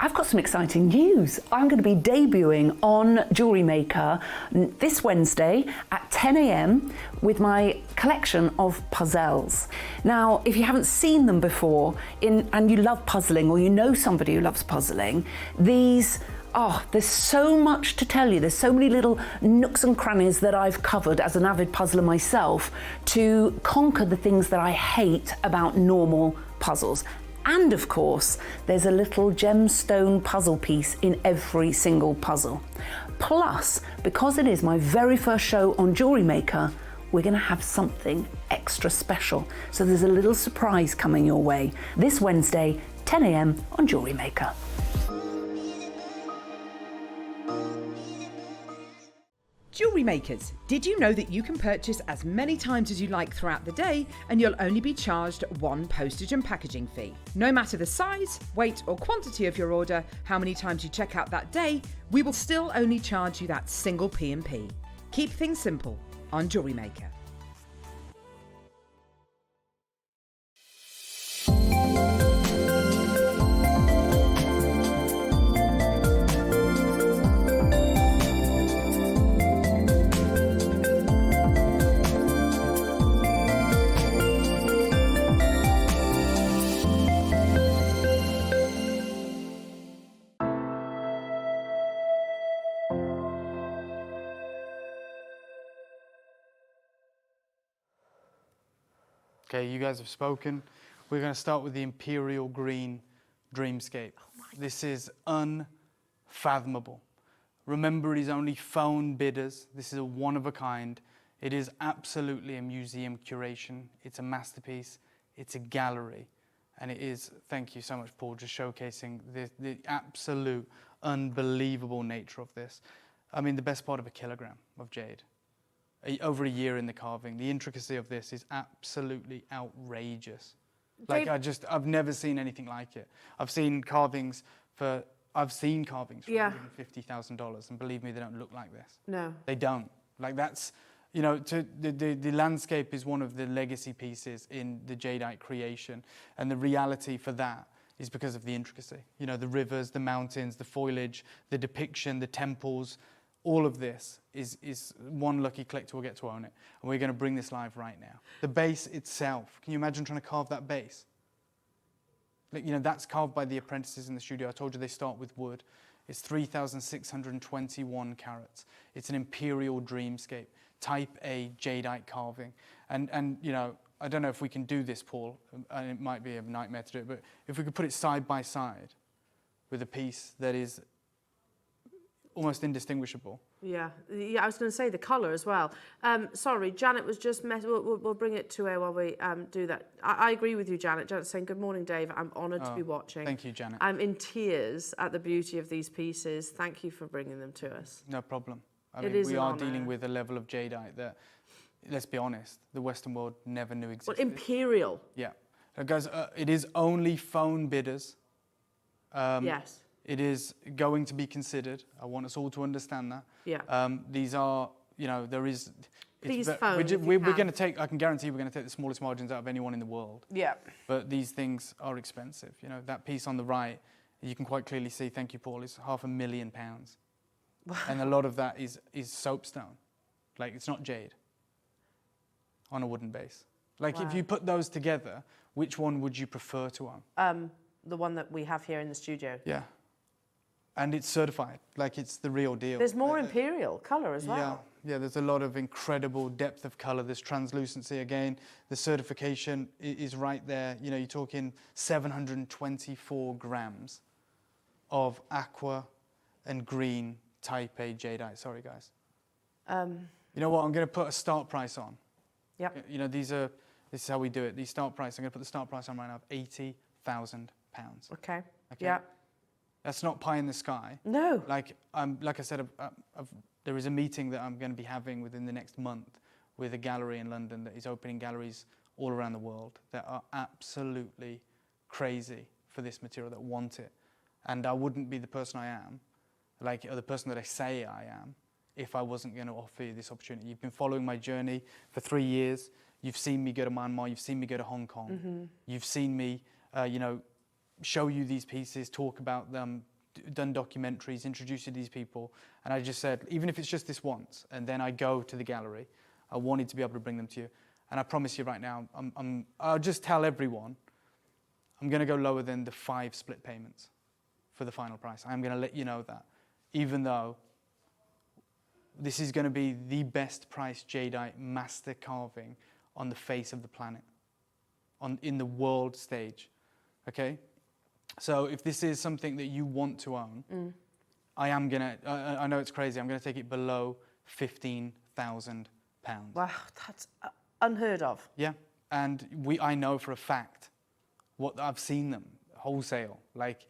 I've got some exciting news. I'm going to be debuting on Jewellery Maker this Wednesday at 10 a.m. with my collection of puzzles. Now, if you haven't seen them before and you love puzzling, or you know somebody who loves puzzling, these there's so much to tell you. There's so many little nooks and crannies that I've covered as an avid puzzler myself to conquer the things that I hate about normal puzzles. And of course, there's a little gemstone puzzle piece in every single puzzle. Plus, because it is my very first show on Jewellery Maker, we're going to have something extra special. So there's a little surprise coming your way this Wednesday, 10 a.m. on Jewellery Maker. Jewellery makers, did you know that you can purchase as many times as you like throughout the day and you'll only be charged one postage and packaging fee? No matter the size, weight or quantity of your order, how many times you check out that day, we will still only charge you that single P&P. Keep things simple on Jewellery Maker. Okay, you guys have spoken. We're going to start with the Imperial Green Dreamscape. This is unfathomable. Remember, it is only phone bidders. This is a one of a kind. It is absolutely a museum curation. It's a masterpiece. It's a gallery. And it is, thank you so much, Paul, just showcasing the absolute unbelievable nature of this. I mean, the best part of a kilogram of jade. Over a year in the carving. The intricacy of this is absolutely outrageous. Like, I've never seen anything like it. I've seen carvings for $150,000, and believe me, they don't look like this. No. They don't. Like, that's, you know, the landscape is one of the legacy pieces in the jadeite creation, and the reality for that is because of the intricacy. You know, the rivers, the mountains, the foliage, the depiction, the temples. All of this is one lucky collector will get to own it. And we're going to bring this live right now. The base itself, can you imagine trying to carve that base? Like, you know, that's carved by the apprentices in the studio. I told you they start with wood. It's 3,621 carats. It's an imperial dreamscape, type A jadeite carving. And you know, I don't know if we can do this, Paul, and it might be a nightmare to do it, but if we could put it side by side with a piece that is almost indistinguishable. Yeah, I was going to say the colour as well. Sorry, Janet was just... We'll bring it to her while we do that. I agree with you, Janet. Janet's saying, good morning, Dave. I'm honoured to be watching. Thank you, Janet. I'm in tears at the beauty of these pieces. Thank you for bringing them to us. No problem. I mean, we are dealing with a level of jadeite that, let's be honest, the Western world never knew existed. Well, imperial. Yeah. Guys, it is only phone bidders. Yes. It is going to be considered. I want us all to understand that. Yeah. These are, you know, there is... Please phone we're going to take, I can guarantee we're going to take the smallest margins out of anyone in the world. Yeah. But these things are expensive. You know, that piece on the right, you can quite clearly see, thank you, Paul, is £500,000. Wow. And a lot of that is soapstone. Like, it's not jade on a wooden base. Like, wow. If you put those together, which one would you prefer to own? The one that we have here in the studio. Yeah. And it's certified, like it's the real deal. There's more imperial colour as well. Yeah, there's a lot of incredible depth of colour. There's translucency again. The certification is right there. You know, you're talking 724 grams of aqua and green type A jadeite. Sorry, guys. You know what? I'm going to put a start price on. Yep. You know, this is how we do it. The start price, I'm going to put the start price on right now of £80,000. Okay. Yeah. That's not pie in the sky. No. Like I said, there is a meeting that I'm going to be having within the next month with a gallery in London that is opening galleries all around the world that are absolutely crazy for for this material, that want it. And I wouldn't be the person I am, or the person that I say I am, if I wasn't going to offer you this opportunity. You've been following my journey for 3 years. You've seen me go to Myanmar. You've seen me go to Hong Kong. You've seen me, show you these pieces, talk about them, done documentaries, introduce you to these people. And I just said, even if it's just this once, and then I go to the gallery, I wanted to be able to bring them to you. And I promise you right now, I'll just tell everyone, I'm going to go lower than the 5 split payments for the final price. I'm going to let you know that, even though this is going to be the best priced jadeite master carving on the face of the planet, in the world stage, okay? So if this is something that you want to own, I am going to, I know it's crazy, I'm going to take it below £15,000. Wow, that's unheard of. Yeah, and I know for a fact what I've seen them wholesale, like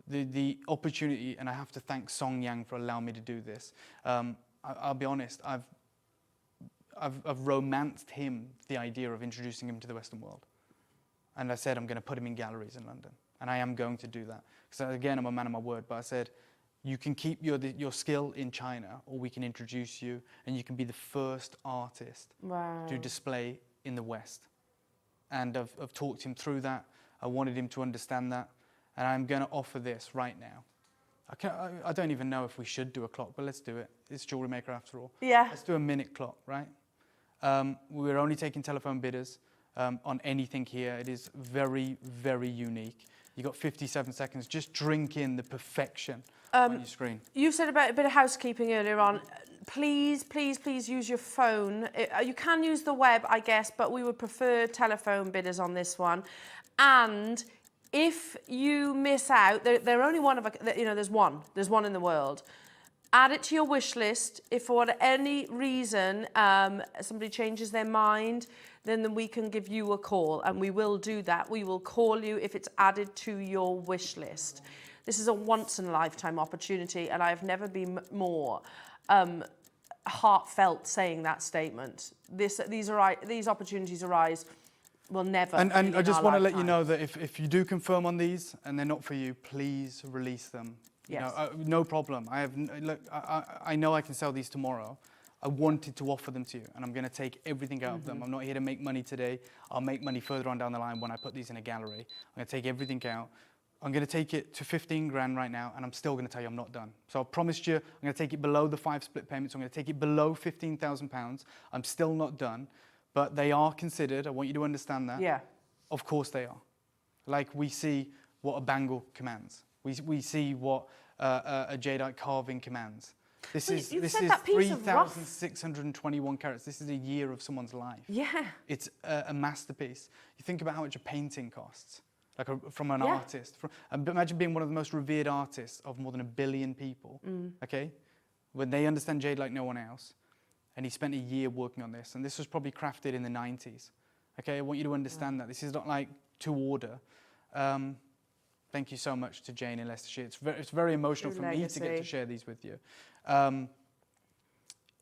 the opportunity, and I have to thank Song Yang for allowing me to do this. I'll be honest, I've romanced him, the idea of introducing him to the Western world. And I said I'm going to put him in galleries in London. And I am going to do that. Because again, I'm a man of my word, but I said, you can keep your skill in China, or we can introduce you, and you can be the first artist to display in the West. And I've talked him through that. I wanted him to understand that. And I'm going to offer this right now. I don't even know if we should do a clock, but let's do it. It's Jewellery Maker after all. Yeah. Let's do a minute clock, right? We're only taking telephone bidders on anything here. It is very, very unique. You got 57 seconds. Just drink in the perfection on your screen. You said about a bit of housekeeping earlier on. Please, please, please use your phone. You can use the web, I guess, but we would prefer telephone bidders on this one. And if you miss out, they're only one of a, there's one in the world. Add it to your wish list. If for any reason somebody changes their mind, then we can give you a call, and we will do that. We will call you if it's added to your wish list. This is a once-in-a-lifetime opportunity, and I've never been more heartfelt saying that statement. These opportunities arise will never. And I just want to let you know that if you do confirm on these and they're not for you, please release them. Yes. No problem. I know I can sell these tomorrow. I wanted to offer them to you, and I'm going to take everything out of them. I'm not here to make money today. I'll make money further on down the line when I put these in a gallery. I'm going to take everything out. I'm going to take it to 15 grand right now, and I'm still going to tell you I'm not done. So I promised you I'm going to take it below the 5 split payments. I'm going to take it below £15,000. I'm still not done, but they are considered. I want you to understand that. Yeah. Of course they are. Like we see what a bangle commands. We see what a jadeite carving commands. This is 3,621 carats. This is a year of someone's life. Yeah. It's a masterpiece. You think about how much a painting costs, like from an artist. Imagine being one of the most revered artists of more than 1 billion people, okay? When they understand jade like no one else. And he spent a year working on this. And this was probably crafted in the 90s. Okay, I want you to understand that. This is not like to order. Thank you so much to Jane in Leicestershire. It's very emotional for me to get to share these with you. I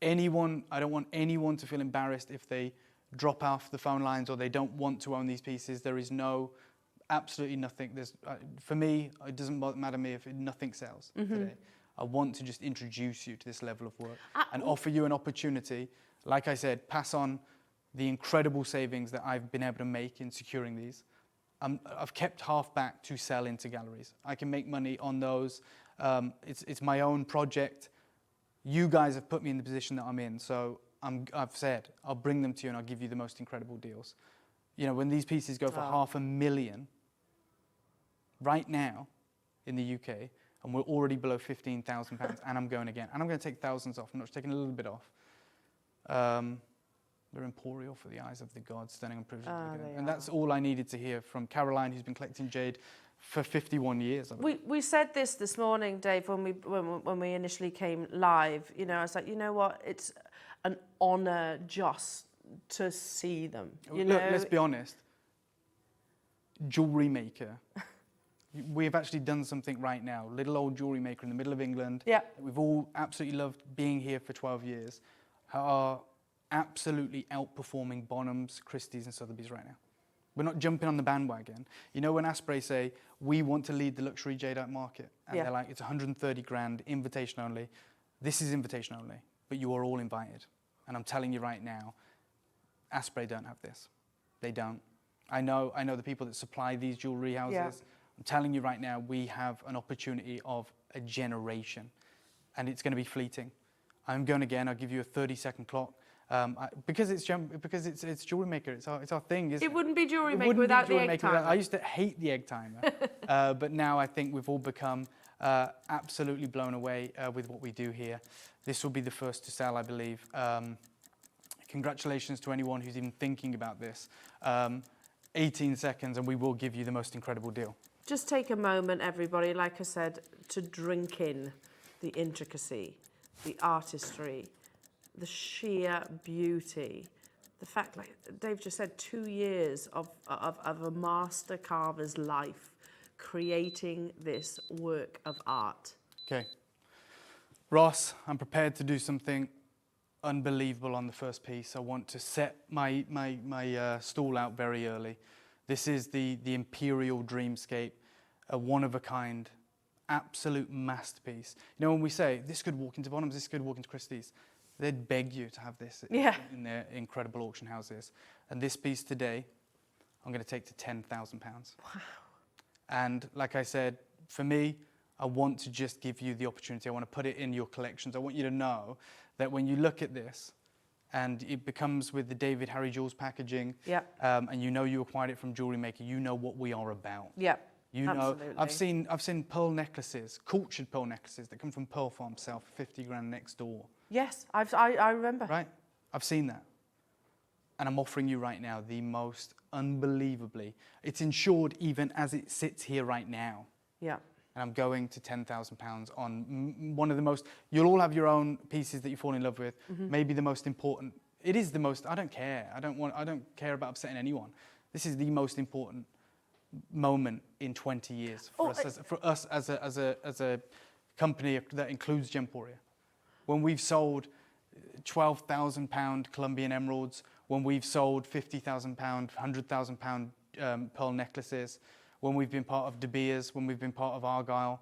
don't want anyone to feel embarrassed if they drop off the phone lines or they don't want to own these pieces. There is absolutely nothing. For me, it doesn't matter to me if nothing sells today. I want to just introduce you to this level of work and offer you an opportunity. Like I said, pass on the incredible savings that I've been able to make in securing these. I've kept half back to sell into galleries. I can make money on those. It's my own project. You guys have put me in the position that I'm in, so I've said I'll bring them to you and I'll give you the most incredible deals. You know, when these pieces go for £500,000 right now in the UK, and we're already below £15,000, and I'm going again. And I'm going to take thousands off. I'm not just taking a little bit off. They're emporial for the eyes of the gods, stunning and privileged. And that's all I needed to hear from Caroline, who's been collecting jade for 51 years. We said this morning, Dave, when we initially came live. You know, I was like, you know what? It's an honour just to see them. You know? Let's be honest. Jewellery Maker. We've actually done something right now. Little old Jewellery Maker in the middle of England. Yeah. We've all absolutely loved being here for 12 years. Are absolutely outperforming Bonhams, Christie's and Sotheby's right now. We're not jumping on the bandwagon. You know when Asprey say, we want to lead the luxury jadeite market, and they're like, it's 130 grand, invitation only. This is invitation only, but you are all invited. And I'm telling you right now, Asprey don't have this. They don't. I know the people that supply these jewelry houses. Yeah. I'm telling you right now, we have an opportunity of a generation, and it's going to be fleeting. I'm going again. I'll give you a 30-second clock. Because it's Jewellery Maker. It's our thing. It wouldn't be Jewellery Maker without the egg timer. I used to hate the egg timer, but now I think we've all become absolutely blown away with what we do here. This will be the first to sell, I believe. Congratulations to anyone who's even thinking about this. 18 seconds, and we will give you the most incredible deal. Just take a moment, everybody, like I said, to drink in the intricacy, the artistry, the sheer beauty, the fact, like Dave just said, 2 years of a master carver's life creating this work of art. Okay. Ross, I'm prepared to do something unbelievable on the first piece. I want to set my stall out very early. This is the Imperial Dreamscape, a one-of-a-kind, absolute masterpiece. You know, when we say, this could walk into Bonhams, this could walk into Christie's, they'd beg you to have this in their incredible auction houses. And this piece today, I'm going to take to £10,000. Wow. And like I said, for me, I want to just give you the opportunity. I want to put it in your collections. I want you to know that when you look at this, and it becomes with the David Harry Jewels packaging, and you know you acquired it from Jewellery Maker, you know what we are about. Yeah. You know, I've seen pearl necklaces, cultured pearl necklaces that come from Pearl Farm sell for 50 grand next door. Yes, I remember. Right, I've seen that. And I'm offering you right now the most unbelievably, it's insured even as it sits here right now. Yeah. And I'm going to £10,000 on one of the most, you'll all have your own pieces that you fall in love with, maybe the most important, it is the most, I don't care, I don't care about upsetting anyone. This is the most important moment in 20 years for us as a company that includes Gemporia. When we've sold £12,000 Colombian emeralds, when we've sold £50,000, £100,000 pearl necklaces, when we've been part of De Beers, when we've been part of Argyle,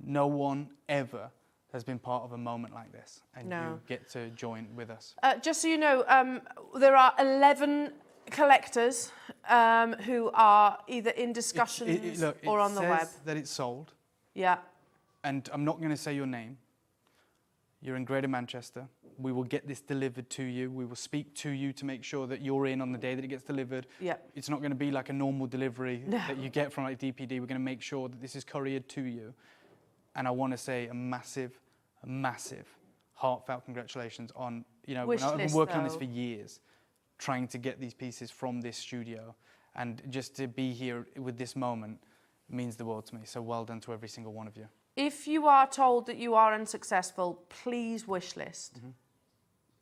no one ever has been part of a moment like this, and you get to join with us. Just so you know, there are 11 collectors who are either in discussions or on the web. It says that it's sold. Yeah. And I'm not going to say your name. You're in Greater Manchester. We will get this delivered to you. We will speak to you to make sure that you're in on the day that it gets delivered. Yeah. It's not going to be like a normal delivery that you get from like DPD. We're going to make sure that this is couriered to you. And I want to say a massive, heartfelt congratulations on, you know, I've been working on this for years, trying to get these pieces from this studio. And just to be here with this moment means the world to me. So well done to every single one of you. If you are told that you are unsuccessful, please wish list.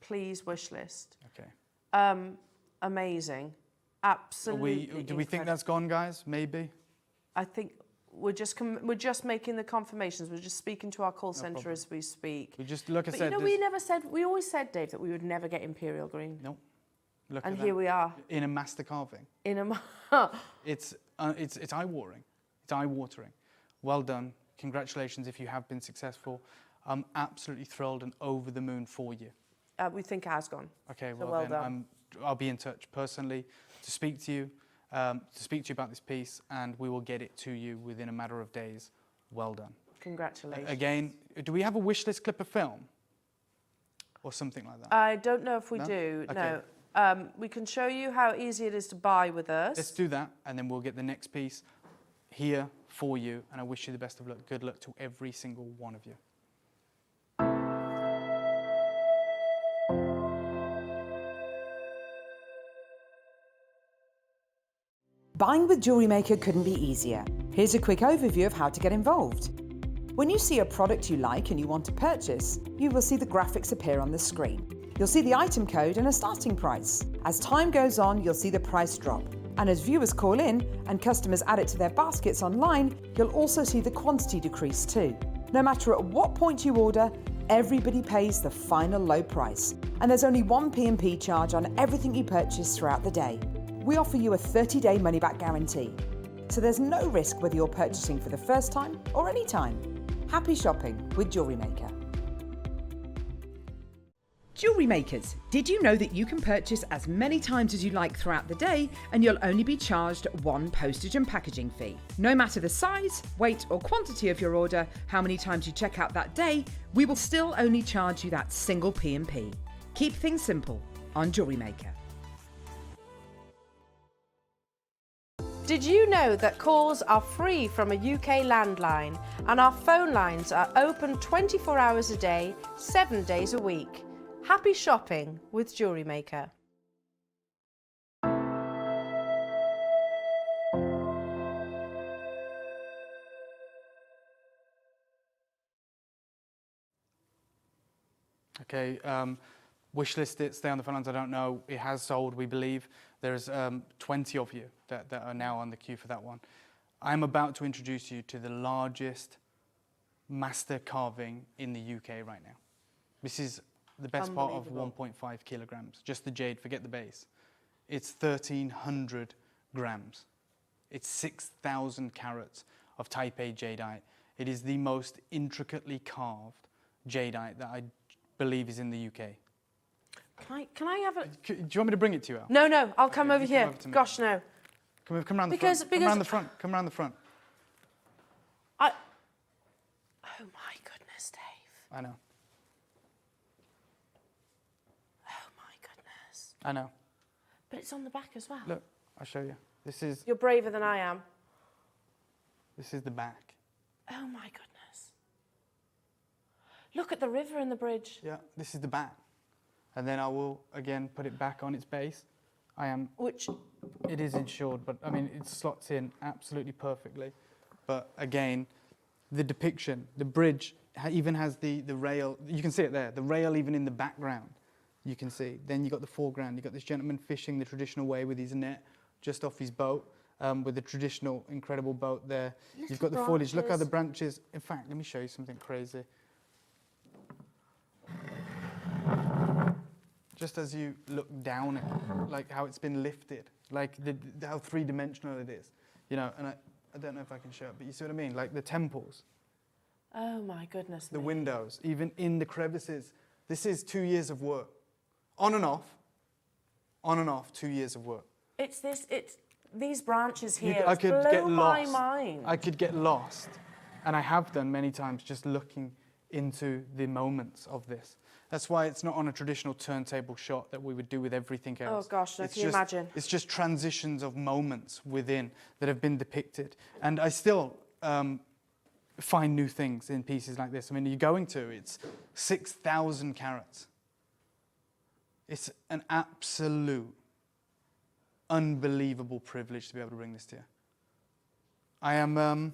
Please wish list. Okay. Amazing. Absolutely. Do we think that's gone, guys? Maybe. I think we're just making the confirmations. We're just speaking to our call centre as we speak. We just look. You know, we always said, Dave, that we would never get Imperial Green. Nope. Look and at here that. we are. In a master carving. It's eye-watering. It's eye-watering. Well done. Congratulations if you have been successful. I'm absolutely thrilled and over the moon for you. We think it has gone. Okay, so well then done. I'll be in touch personally to speak to you about this piece, and we will get it to you within a matter of days. Well done. Congratulations. Again, do we have a wish list clip of film? Or something like that? I don't know if we do, okay. No. We can show you how easy it is to buy with us. Let's do that, and then we'll get the next piece here for you, and I wish you the best of luck. Good luck to every single one of you. Buying with Jewellery Maker couldn't be easier. Here's a quick overview of how to get involved. When you see a product you like and you want to purchase, you will see the graphics appear on the screen. You'll see the item code and a starting price. As time goes on, you'll see the price drop. And as viewers call in and customers add it to their baskets online, you'll also see the quantity decrease too. No matter at what point you order, everybody pays the final low price. And there's only one P&P charge on everything you purchase throughout the day. we offer you a 30-day money-back guarantee. So there's no risk whether you're purchasing for the first time or any time. Happy shopping with Jewellery Maker. Jewellery makers, did you know that you can purchase as many times as you like throughout the day and you'll only be charged one postage and packaging fee? No matter the size, weight or quantity of your order, how many times you check out that day, we will still only charge you that single P&P. Keep things simple on Jewellery Maker. Did you know that calls are free from a UK landline and our phone lines are open 24 hours a day, 7 days a week? Happy shopping with Jewellery Maker. Okay, wishlist it, stay on the front lines, I don't know. It has sold, we believe. There's 20 of you that are now on the queue for that one. I'm about to introduce you to the largest master carving in the UK right now. This is the best part of 1.5 kilograms. Just the jade, forget the base. It's 1,300 grams. It's 6,000 carats of Type A jadeite. It is the most intricately carved jadeite that I believe is in the UK. Can I have a... Do you want me to bring it to you, Elle? No, I'll come over here. Gosh, no. Come around the front. Come around the front. Come around the front. Oh my goodness, Dave. I know. Oh my goodness. I know. But it's on the back as well. Look, I'll show you. This is... You're braver than I am. This is the back. Oh my goodness. Look at the river and the bridge. Yeah, this is the back. And then I will, again, put it back on its base. It is insured, but I mean, it slots in absolutely perfectly. But again, the depiction, the bridge even has the rail. You can see it there. The rail even in the background, you can see. Then you got the foreground. You got this gentleman fishing the traditional way with his net just off his boat, with the traditional incredible boat there. You've got the foliage. Look how the branches. In fact, let me show you something crazy. Just as you look down at it, like how it's been lifted, like how three-dimensional it is, you know. And I don't know if I can show it, but you see what I mean? Like the temples. Oh my goodness. The windows, even in the crevices. This is 2 years of work, on and off, 2 years of work. It's these branches here. I could get my lost. mind. I could get lost, and I have done many times, just looking into the moments of this. That's why it's not on a traditional turntable shot that we would do with everything else. Oh gosh, can you imagine? It's just transitions of moments within that have been depicted. And I still find new things in pieces like this. I mean, it's 6,000 carats. It's an absolute, unbelievable privilege to be able to bring this to you. I'm going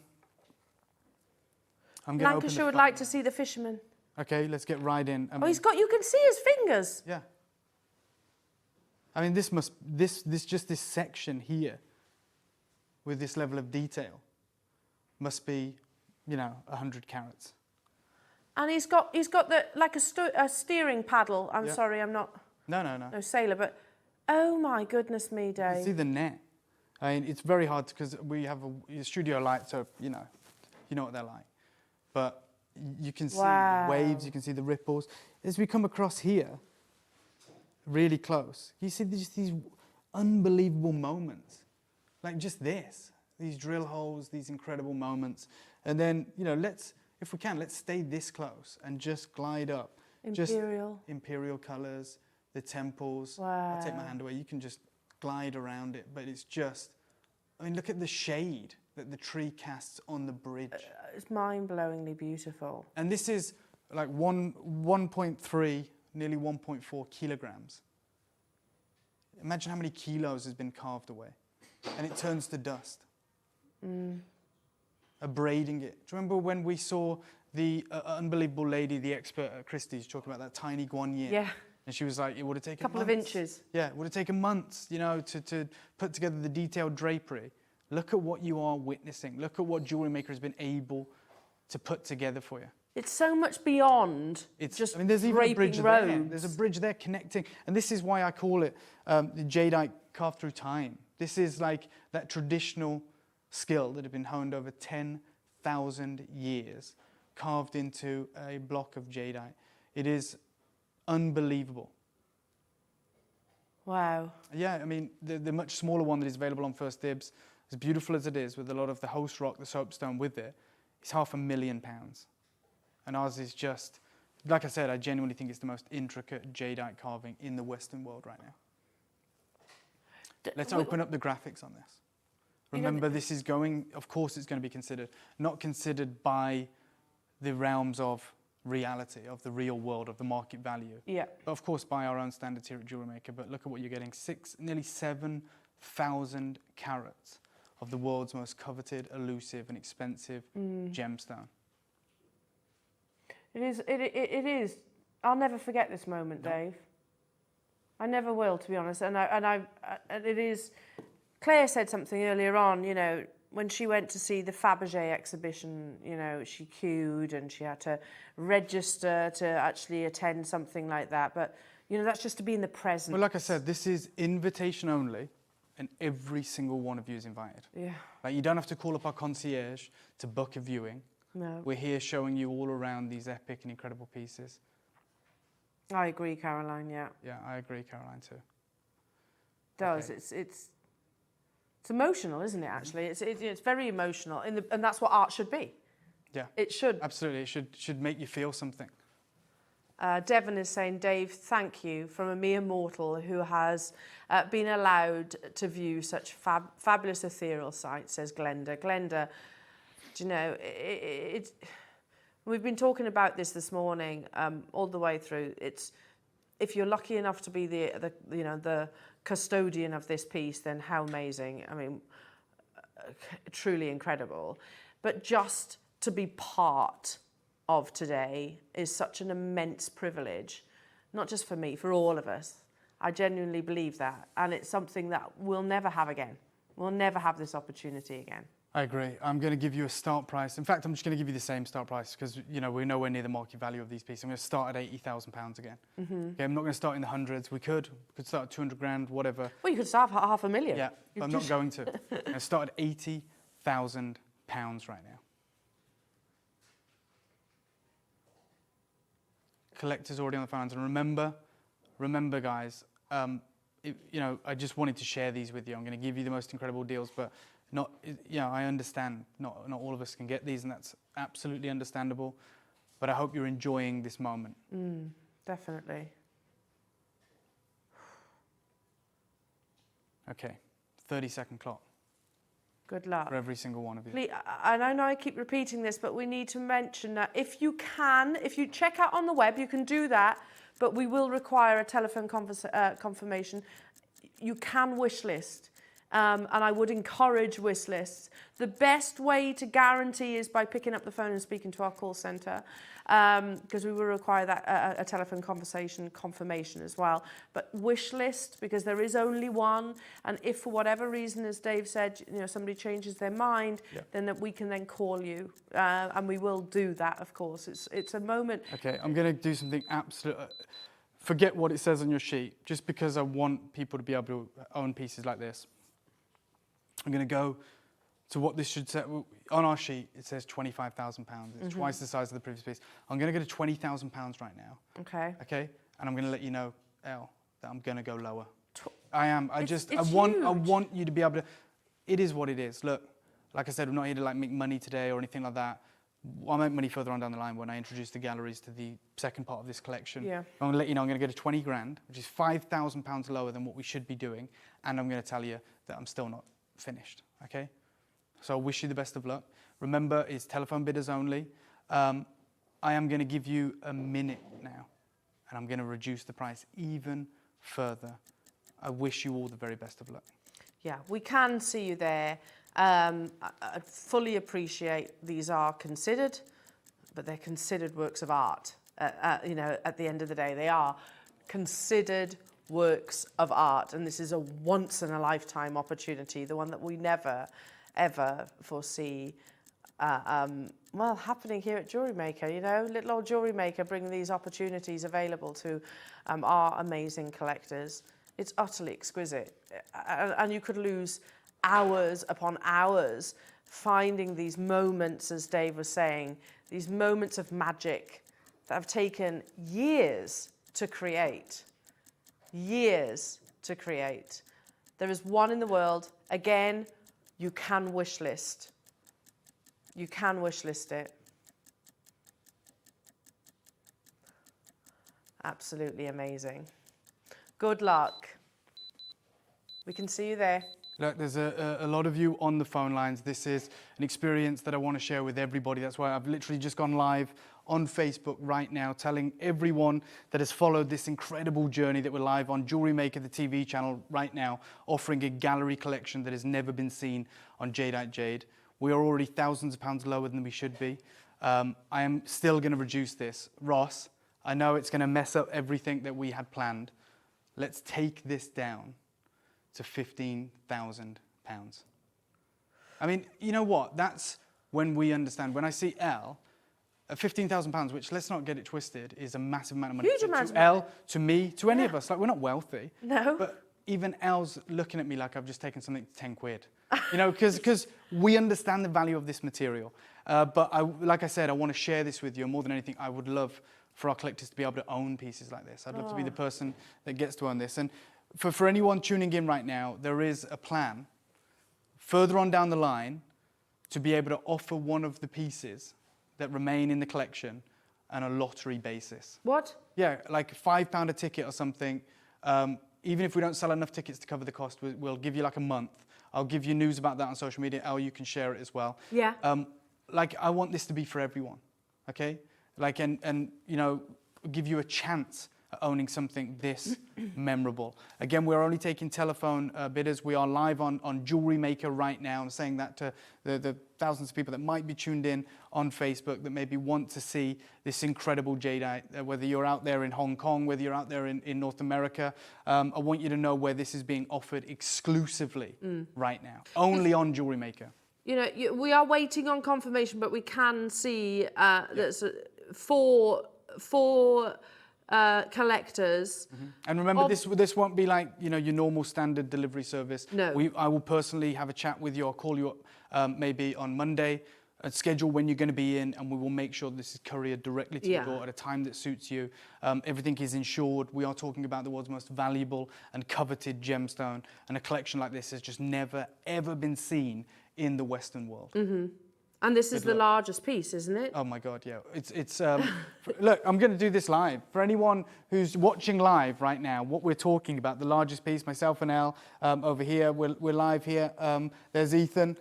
to Lancashire would like to see the fisherman. Okay, let's get right in. You can see his fingers. Yeah. I mean, this section here, with this level of detail, must be, 100 carats. And he's got a steering paddle. I'm sorry, I'm not. No sailor, but oh my goodness me, Dave. You see the net. I mean, it's very hard because we have a studio light, so you know what they're like. But you can see the waves, you can see the ripples. As we come across here, really close, you see these unbelievable moments. Like just these drill holes, these incredible moments. And then, if we can, let's stay this close and just glide up. Imperial. Just imperial colours, the temples. Wow. I'll take my hand away. You can just glide around it, but it's just, look at the shade that the tree casts on the bridge. It's mind-blowingly beautiful. And this is like 1.3, nearly 1.4 kilograms. Imagine how many kilos has been carved away. And it turns to dust. Abrading it. Do you remember when we saw the unbelievable lady, the expert at Christie's, talking about that tiny guanyin? Yeah. And she was like, it would have taken a couple of inches. Yeah, it would have taken months, to put together the detailed drapery. Look at what you are witnessing. Look at what Jewellery Maker has been able to put together for you. It's so much beyond just there's even a bridge robes. there. There's a bridge there connecting, and this is why I call it the jadeite carved through time. This is like that traditional skill that had been honed over 10,000 years, carved into a block of jadeite. It is unbelievable. Wow. Yeah, I mean, the much smaller one that is available on First Dibs, as beautiful as it is, with a lot of the host rock, the soapstone with it, it's £500,000. And ours is just, like I said, I genuinely think it's the most intricate jadeite carving in the Western world right now. Let's open up the graphics on this. Remember, this is going, of course it's going to be considered, not considered by the realms of reality, of the real world, of the market value. Yeah. But of course by our own standards here at Jewellery Maker. But look at what you're getting, nearly 7,000 carats of the world's most coveted, elusive and expensive gemstone. It is. I'll never forget this moment, Dave. I never will, to be honest. And it is. Claire said something earlier on. You know, when she went to see the Fabergé exhibition, you know, she queued and she had to register to actually attend something like that. But you know, that's just to be in the presence. Well, like I said, this is invitation only, and every single one of you is invited. Yeah. Like, you don't have to call up our concierge to book a viewing. No. We're here showing you all around these epic and incredible pieces. I agree, Caroline. Yeah. Yeah, I agree, Caroline, too. It does. Okay. It's emotional, isn't it? Actually, it's very emotional, and that's what art should be. Yeah. It should. Absolutely, it should make you feel something. Devon is saying, Dave, thank you from a mere mortal who has been allowed to view such fabulous ethereal sights, says Glenda. Glenda, do you know, we've been talking about this morning all the way through. It's, if you're lucky enough to be the custodian of this piece, then how amazing. I mean, truly incredible. But just to be part of today is such an immense privilege, not just for me, for all of us. I genuinely believe that, and it's something that we'll never have again. We'll never have this opportunity again. I agree. I'm going to give you a start price. In fact, I'm just going to give you the same start price because, you know, we're nowhere near the market value of these pieces. I'm going to start at £80,000 again. Okay, I'm not going to start in the hundreds. We could start at 200 grand, whatever. Well, you could start at £500,000. Yeah, but I'm not going to. I'm going to start at £80,000 right now. Collectors already on the phone. And remember, guys, you know, I just wanted to share these with you. I'm going to give you the most incredible deals, but I understand not all of us can get these, and that's absolutely understandable. But I hope you're enjoying this moment. Definitely. Okay, 30-second clock. Good luck. For every single one of you. Please, and I know I keep repeating this, but we need to mention that if you check out on the web, you can do that, but we will require a telephone confirmation. You can wish list. And I would encourage wish lists. The best way to guarantee is by picking up the phone and speaking to our call centre, because we will require that a telephone confirmation as well. But wish list, because there is only one, and if for whatever reason, as Dave said, you know, somebody changes their mind, then that we can then call you, and we will do that. Of course, it's a moment. Okay, I'm going to do something absolute. Forget what it says on your sheet, just because I want people to be able to own pieces like this. I'm going to go to what this should say. On our sheet, it says £25,000. It's twice the size of the previous piece. I'm going to go to £20,000 right now. Okay. Okay? And I'm going to let you know, Elle, that I'm going to go lower. I am. I want you to be able to... It is what it is. Look, like I said, I'm not here to make money today or anything like that. I'll make money further on down the line when I introduce the galleries to the second part of this collection. Yeah. I'm going to let you know I'm going to go to 20 grand, which is £5,000 lower than what we should be doing. And I'm going to tell you that I'm still not finished, okay? So I wish you the best of luck. Remember, it's telephone bidders only. I am going to give you a minute now, and I'm going to reduce the price even further. I wish you all the very best of luck. Yeah, we can see you there. I fully appreciate these are considered, but they're considered works of art. You know, at the end of the day, they are considered works of art, and this is a once-in-a-lifetime opportunity, the one that we never, ever foresee. well, happening here at Jewellery Maker. You know, little old Jewellery Maker bringing these opportunities available to our amazing collectors. It's utterly exquisite, and you could lose hours upon hours finding these moments, as Dave was saying, these moments of magic that have taken years to create. Years to create. There is one in the world. Again, you can wish list. You can wish list it. Absolutely amazing. Good luck. We can see you there. Look, there's a lot of you on the phone lines. This is an experience that I want to share with everybody. That's why I've literally just gone live on Facebook right now, telling everyone that has followed this incredible journey that we're live on Jewellery Maker, the TV channel right now, offering a gallery collection that has never been seen on Jade. We are already thousands of pounds lower than we should be. I am still going to reduce this. Ross, I know it's going to mess up everything that we had planned. Let's take this down to £15,000. I mean, you know what? That's when we understand. When I see Elle, £15,000, which, let's not get it twisted, is a massive amount of money. Huge amount to Elle, to me, to any of us. Like, we're not wealthy. No. But even Elle's looking at me like I've just taken something 10 quid. You know, because we understand the value of this material. But like I said, I want to share this with you. And more than anything, I would love for our collectors to be able to own pieces like this. I'd love to be the person that gets to own this. And for anyone tuning in right now, there is a plan further on down the line to be able to offer one of the pieces that remain in the collection on a lottery basis. What? Yeah, like £5 a ticket or something. Even if we don't sell enough tickets to cover the cost, we'll give you like a month. I'll give you news about that on social media. Elle, you can share it as well. Yeah. Like, I want this to be for everyone, okay? Like, and you know, give you a chance at owning something this memorable. Again, we're only taking telephone bidders. We are live on Jewellery Maker right now. I'm saying that to the thousands of people that might be tuned in on Facebook that maybe want to see this incredible jadeite, whether you're out there in Hong Kong, whether you're out there in North America. I want you to know where this is being offered exclusively right now, only on Jewellery Maker. You know, we are waiting on confirmation, but we can see there's four collectors. And remember, this won't be like, you know, your normal standard delivery service. No. I will personally have a chat with you. I'll call you up maybe on Monday and schedule when you're going to be in, and we will make sure this is couriered directly to your door at a time that suits you. Everything is insured. We are talking about the world's most valuable and coveted gemstone, and a collection like this has just never, ever been seen in the Western world. And this is the largest piece, isn't it? Oh my God, yeah. It's look, I'm going to do this live. For anyone who's watching live right now, what we're talking about, the largest piece, myself and Elle over here, we're live here. There's Ethan.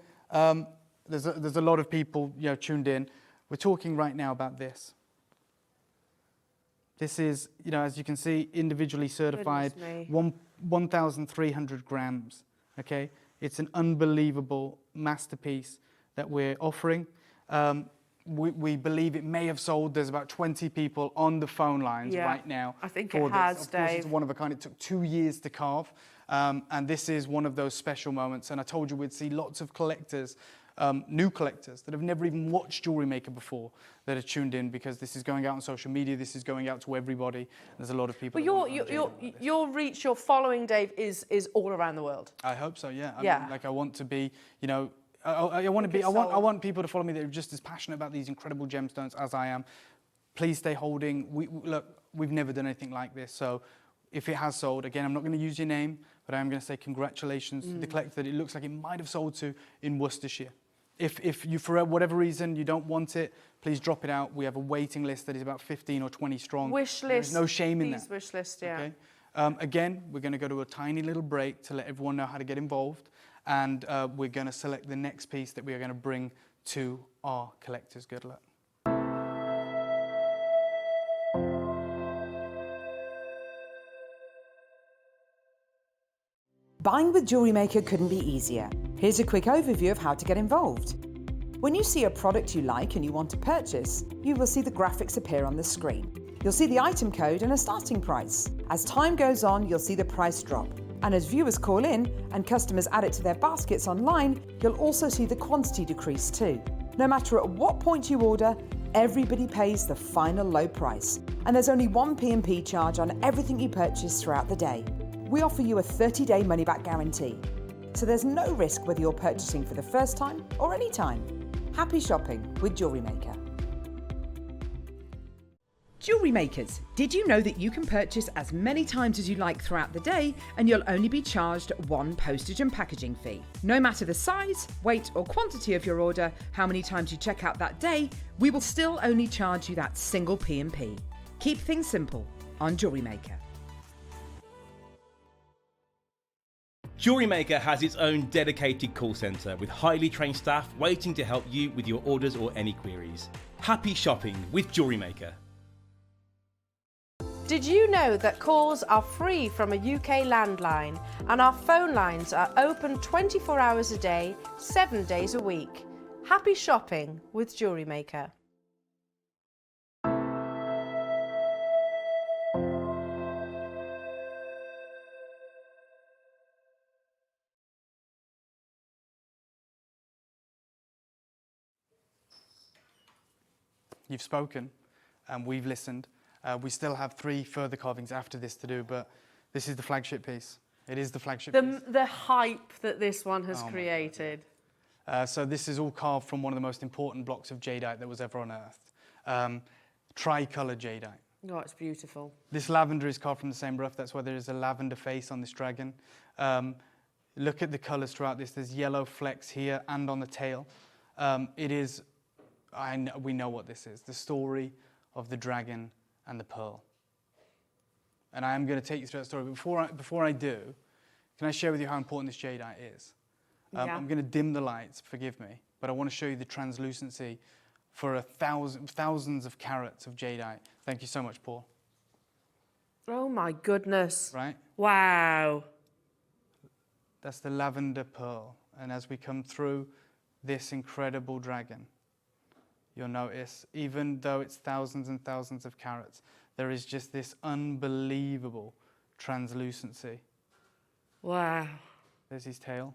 There's a lot of people, you know, tuned in. We're talking right now about this. This is, you know, as you can see, individually certified, 1,300 grams, okay? It's an unbelievable masterpiece that we're offering. We believe it may have sold. There's about 20 people on the phone lines right now. I think for it has, this. Of course, Dave. it's one of a kind. It took 2 years to carve. And this is one of those special moments. And I told you we'd see lots of collectors, new collectors that have never even watched Jewellery Maker before that are tuned in, because this is going out on social media. This is going out to everybody. There's a lot of people. But your reach, your following, Dave, is all around the world. I hope so, yeah. I mean, like, I want to be, you know, I want people to follow me that are just as passionate about these incredible gemstones as I am. Please stay holding. Look, we've never done anything like this, so if it has sold, again, I'm not going to use your name, but I am going to say congratulations to the collector that it looks like it might have sold to in Worcestershire. If you, for whatever reason, you don't want it, please drop it out. We have a waiting list that is about 15 or 20 strong. Wish list. There's no shame in that. Please wish list, yeah. Okay? Again, we're going to go to a tiny little break to let everyone know how to get involved. And we're going to select the next piece that we are going to bring to our collectors. Good luck. Buying with Jewellery Maker couldn't be easier. Here's a quick overview of how to get involved. When you see a product you like and you want to purchase, you will see the graphics appear on the screen. You'll see the item code and a starting price. As time goes on, you'll see the price drop. And as viewers call in and customers add it to their baskets online, you'll also see the quantity decrease too. No matter at what point you order, everybody pays the final low price, and there's only one P&P charge on everything you purchase throughout the day. We offer you a 30-day money-back guarantee, so there's no risk whether you're purchasing for the first time or any time. Happy shopping with Jewellery Maker. Jewellery makers, did you know that you can purchase as many times as you like throughout the day and you'll only be charged one postage and packaging fee? No matter the size, weight or quantity of your order, how many times you check out that day, we will still only charge you that single P&P. Keep things simple on Jewellery Maker. Jewellery Maker has its own dedicated call centre with highly trained staff waiting to help you with your orders or any queries. Happy shopping with Jewellery Maker. Did you know that calls are free from a UK landline and our phone lines are open 24 hours a day, 7 days a week? Happy shopping with Jewellery Maker. You've spoken and we've listened. We still have 3 further carvings after this to do, but this is the flagship piece. It is the flagship piece. The hype that this one has created. So this is all carved from one of the most important blocks of jadeite that was ever unearthed. Tricolour jadeite. Oh, it's beautiful. This lavender is carved from the same rough. That's why there is a lavender face on this dragon. Look at the colours throughout this. There's yellow flecks here and on the tail. It is, we know what this is. The story of the dragon and the pearl. And I am going to take you through that story. But before I do, can I share with you how important this jadeite is? I'm going to dim the lights, forgive me, but I want to show you the translucency for thousands of carats of jadeite. Thank you so much, Paul. Oh my goodness. Right? Wow. That's the lavender pearl. And as we come through this incredible dragon, you'll notice, even though it's thousands and thousands of carats, there is just this unbelievable translucency. Wow. There's his tail.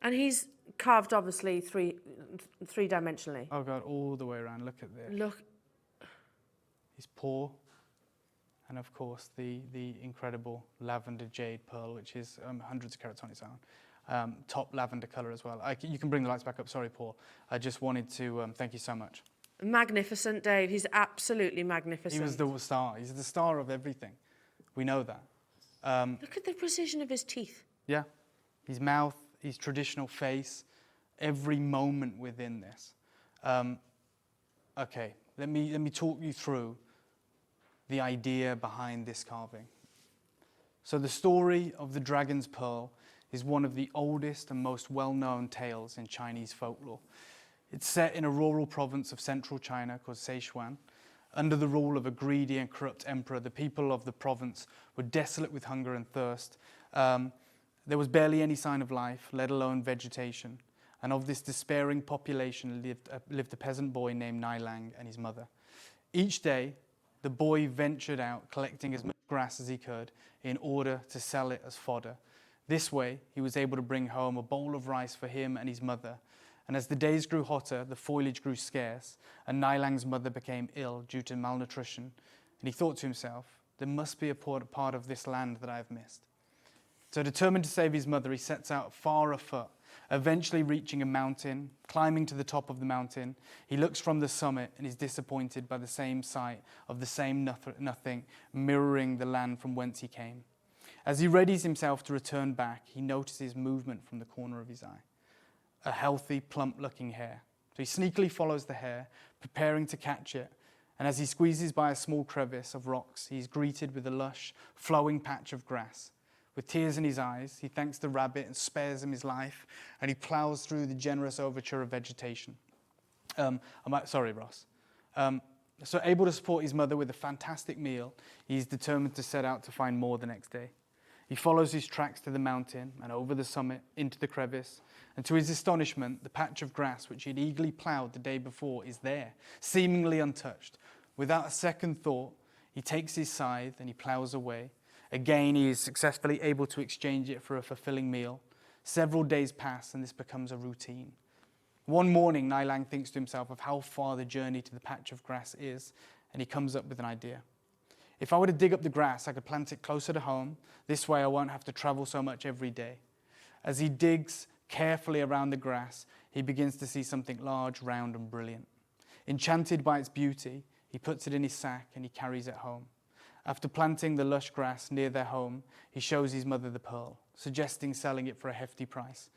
And he's carved, obviously, three-dimensionally. Oh, God, all the way around. Look at this. Look. His paw. And, of course, the incredible lavender jade pearl, which is hundreds of carats on its own. Top lavender colour as well. You can bring the lights back up. Sorry, Paul. I just wanted to thank you so much. Magnificent, Dave. He's absolutely magnificent. He was the star. He's the star of everything. We know that. Look at the precision of his teeth. Yeah. His mouth, his traditional face, every moment within this. Okay, let me talk you through the idea behind this carving. So the story of the dragon's pearl is one of the oldest and most well-known tales in Chinese folklore. It's set in a rural province of central China called Sichuan. Under the rule of a greedy and corrupt emperor, the people of the province were desolate with hunger and thirst. There was barely any sign of life, let alone vegetation. And of this despairing population lived a peasant boy named Nilang and his mother. Each day, the boy ventured out collecting as much grass as he could in order to sell it as fodder. This way, he was able to bring home a bowl of rice for him and his mother. And as the days grew hotter, the foliage grew scarce, and Nilang's mother became ill due to malnutrition. And he thought to himself, there must be a part of this land that I have missed. So determined to save his mother, he sets out far afoot, eventually reaching a mountain. Climbing to the top of the mountain, he looks from the summit and is disappointed by the same sight of the same nothing mirroring the land from whence he came. As he readies himself to return back, he notices movement from the corner of his eye. A healthy, plump-looking hare. So he sneakily follows the hare, preparing to catch it. And as he squeezes by a small crevice of rocks, he is greeted with a lush, flowing patch of grass. With tears in his eyes, he thanks the rabbit and spares him his life, and he ploughs through the generous overture of vegetation. Sorry, Ross. So able to support his mother with a fantastic meal, he is determined to set out to find more the next day. He follows his tracks to the mountain and over the summit into the crevice, and to his astonishment, the patch of grass which he had eagerly ploughed the day before is there, seemingly untouched. Without a second thought, he takes his scythe and he ploughs away. Again, he is successfully able to exchange it for a fulfilling meal. Several days pass and this becomes a routine. One morning, Nai Lang thinks to himself of how far the journey to the patch of grass is, and he comes up with an idea. If I were to dig up the grass, I could plant it closer to home. This way I won't have to travel so much every day. As he digs carefully around the grass, he begins to see something large, round and brilliant. Enchanted by its beauty, he puts it in his sack and he carries it home. After planting the lush grass near their home, he shows his mother the pearl, suggesting selling it for a hefty price.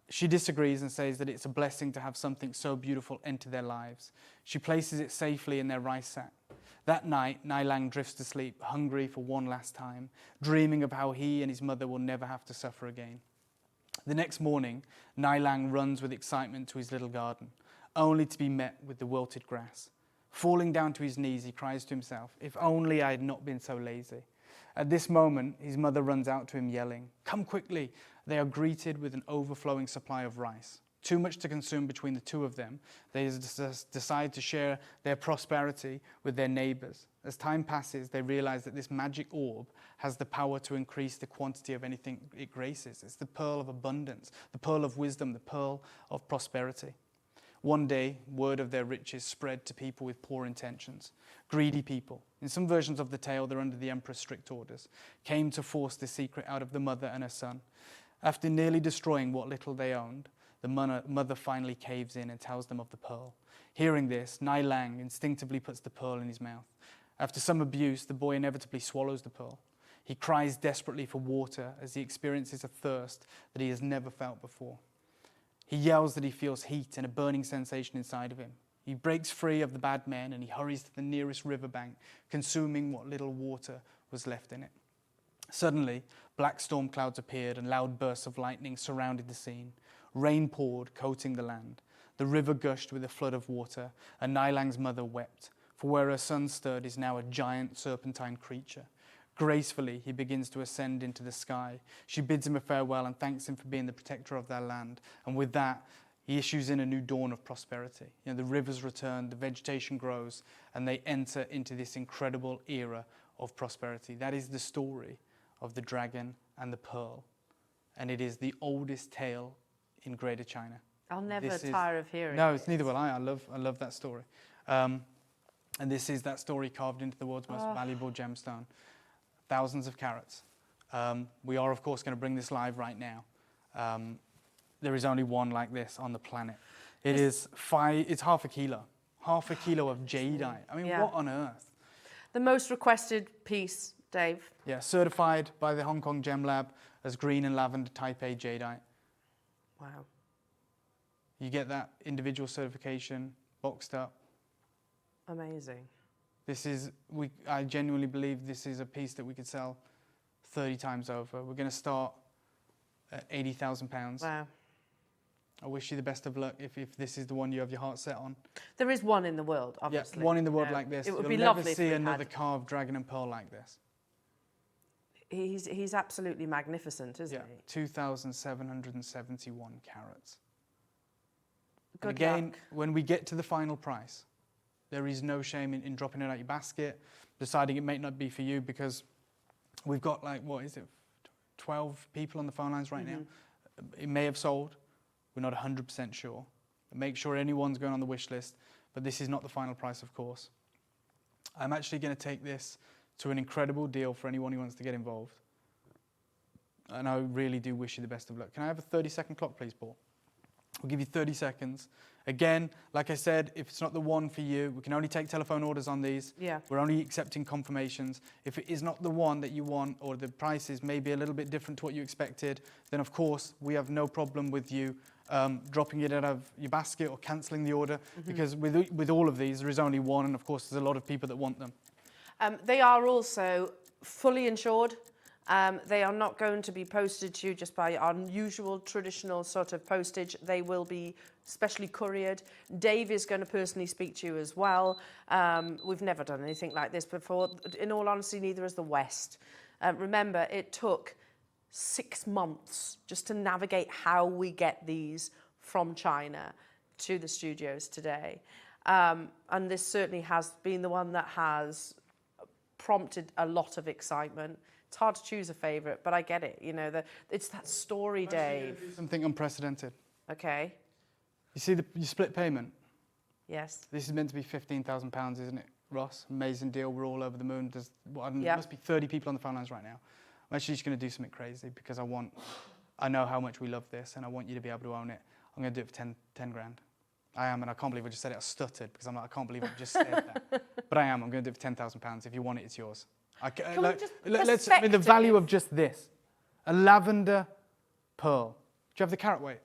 She disagrees and says that it's a blessing to have something so beautiful enter their lives. She places it safely in their rice sack. That night, Nai Lang drifts to sleep, hungry for one last time, dreaming of how he and his mother will never have to suffer again. The next morning, Nai Lang runs with excitement to his little garden, only to be met with the wilted grass. Falling down to his knees, he cries to himself, "If only I had not been so lazy." At this moment, his mother runs out to him yelling, "Come quickly." They are greeted with an overflowing supply of rice. Too much to consume between the two of them, they decide to share their prosperity with their neighbors. As time passes, they realize that this magic orb has the power to increase the quantity of anything it graces. It's the pearl of abundance, the pearl of wisdom, the pearl of prosperity. One day, word of their riches spread to people with poor intentions. Greedy people, in some versions of the tale, they're under the emperor's strict orders, came to force the secret out of the mother and her son. After nearly destroying what little they owned, the mother finally caves in and tells them of the pearl. Hearing this, Nai Lang instinctively puts the pearl in his mouth. After some abuse, the boy inevitably swallows the pearl. He cries desperately for water as he experiences a thirst that he has never felt before. He yells that he feels heat and a burning sensation inside of him. He breaks free of the bad men and he hurries to the nearest riverbank, consuming what little water was left in it. Suddenly, black storm clouds appeared and loud bursts of lightning surrounded the scene. Rain poured, coating the land. The river gushed with a flood of water, and Nai Lang's mother wept, for where her son stood is now a giant serpentine creature. Gracefully, he begins to ascend into the sky. She bids him a farewell and thanks him for being the protector of their land. And with that, he issues in a new dawn of prosperity. The rivers return, the vegetation grows, and they enter into this incredible era of prosperity. That is the story of the dragon and the pearl. And it is the oldest tale in Greater China. I'll never tire of hearing No, it. it's neither will I. I love that story. And this is that story carved into the world's most valuable gemstone. Thousands of carats. We are, of course, going to bring this live right now. There is only one like this on the planet. It's half a kilo. Half a kilo of jadeite. I mean, what on earth? The most requested piece, Dave. Yeah, certified by the Hong Kong Gem Lab as green and lavender type A jadeite. Wow. You get that individual certification boxed up. Amazing. I genuinely believe this is a piece that we could sell 30 times over. We're going to start at £80,000. Wow. I wish you the best of luck if this is the one you have your heart set on. There is one in the world, obviously. Yeah, one in the world like this. It would You'll be never lovely see if we another had. carved dragon and pearl like this. He's absolutely magnificent, isn't he? 2,771 carats. Good And again, luck. when we get to the final price, there is no shame in dropping it out your basket, deciding it may not be for you, because we've got 12 people on the phone lines right now. It may have sold. We're not 100% sure. Make sure anyone's going on the wish list, but this is not the final price, of course. I'm actually going to take this to an incredible deal for anyone who wants to get involved. And I really do wish you the best of luck. Can I have a 30-second clock, please, Paul? We'll give you 30 seconds. Again, like I said, if it's not the one for you, we can only take telephone orders on these. Yeah. We're only accepting confirmations. If it is not the one that you want, or the price is maybe a little bit different to what you expected, then of course we have no problem with you dropping it out of your basket or cancelling the order, because with all of these, there is only one, and of course there's a lot of people that want them. They are also fully insured. They are not going to be posted to you just by our usual traditional sort of postage. They will be specially couriered. Dave is going to personally speak to you as well. We've never done anything like this before. In all honesty, neither has the West. Remember, it took 6 months just to navigate how we get these from China to the studios today. And this certainly has been the one that has prompted a lot of excitement. It's hard to choose a favourite, but I get it. It's that story, Dave. Something unprecedented. Okay. You see your split payment? Yes. This is meant to be £15,000, isn't it, Ross? Amazing deal. We're all over the moon. There's, there must be 30 people on the phone lines right now. I'm actually just going to do something crazy because I know how much we love this and I want you to be able to own it. I'm going to do it for 10 grand. I am, and I can't believe I just said it. I stuttered because I'm like, I can't believe I just said that. But I am. I'm going to do it for £10,000. If you want it, it's yours. The value of just this. A lavender pearl. Do you have the carat weight?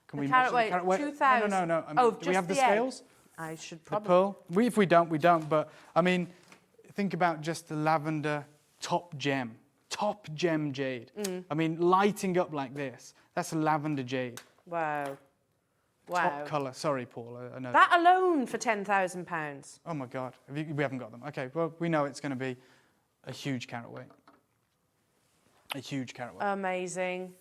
Can we carat measure the weight? 2,000. No. Do we have the scales? I should The probably. pearl? If we don't, we don't. But, I mean, think about just the lavender top gem jade. I mean, lighting up like this. That's a lavender jade. Wow. Top colour. Sorry, Paul. I know. That alone for £10,000. Oh my God. We haven't got them. Okay, well, we know it's going to be a huge carat weight. A huge carat weight. Amazing.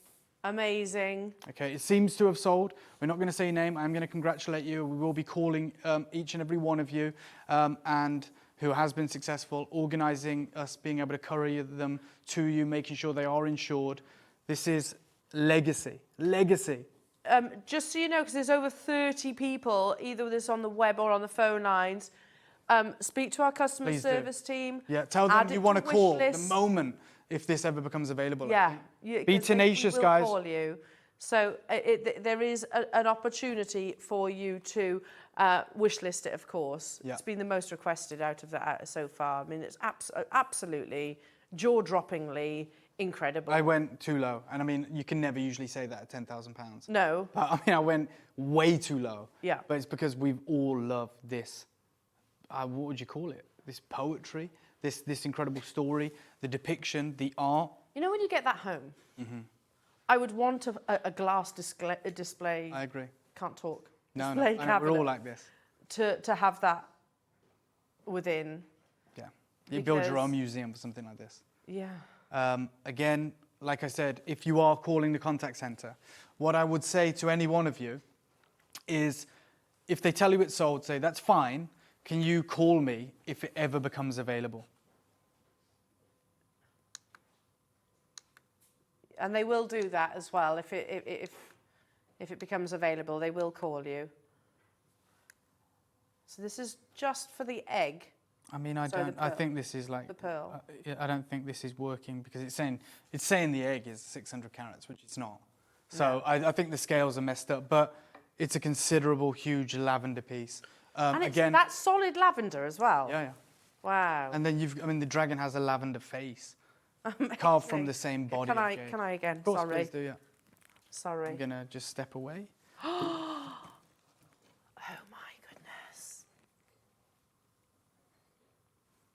Amazing. Okay, it seems to have sold. We're not going to say your name. I'm going to congratulate you. We will be calling each and every one of you and who has been successful, organising us being able to courier them to you, making sure they are insured. This is legacy. Legacy. Just so you know, because there's over 30 people, either with us on the web or on the phone lines, speak to our customer service team. Yeah, tell them you want to call the moment if this ever becomes available. Yeah. Be tenacious, guys. Call you. So there is an opportunity for you to wish list it, of course. Yeah. It's been the most requested out of that so far. I mean, it's absolutely jaw-droppingly incredible. I went too low, and I mean, you can never usually say that at £10,000. No. I mean, I went way too low. Yeah. But it's because we've all loved this. What would you call it? This poetry, this incredible story, the depiction, the art. You know, when you get that home, I would want a glass display. I agree. Can't talk. No, display I know, we're all cabinet like this. To have that within. Yeah. You build your own museum for something like this. Yeah. Again, like I said, if you are calling the contact centre, what I would say to any one of you is, if they tell you it's sold, say, that's fine, can you call me if it ever becomes available? And they will do that as well. If it becomes available, they will call you. So this is just for the egg. I mean, I think this is like the pearl. I don't think this is working because it's saying the egg is 600 carats, which it's not. So I think the scales are messed up, but it's a considerable, huge lavender piece. And again, that's solid lavender as well. Yeah. Wow. And then the dragon has a lavender face, carved from the same body. Can I again? Of course, Sorry. please do, yeah. Sorry. I'm gonna just step away. Oh my goodness.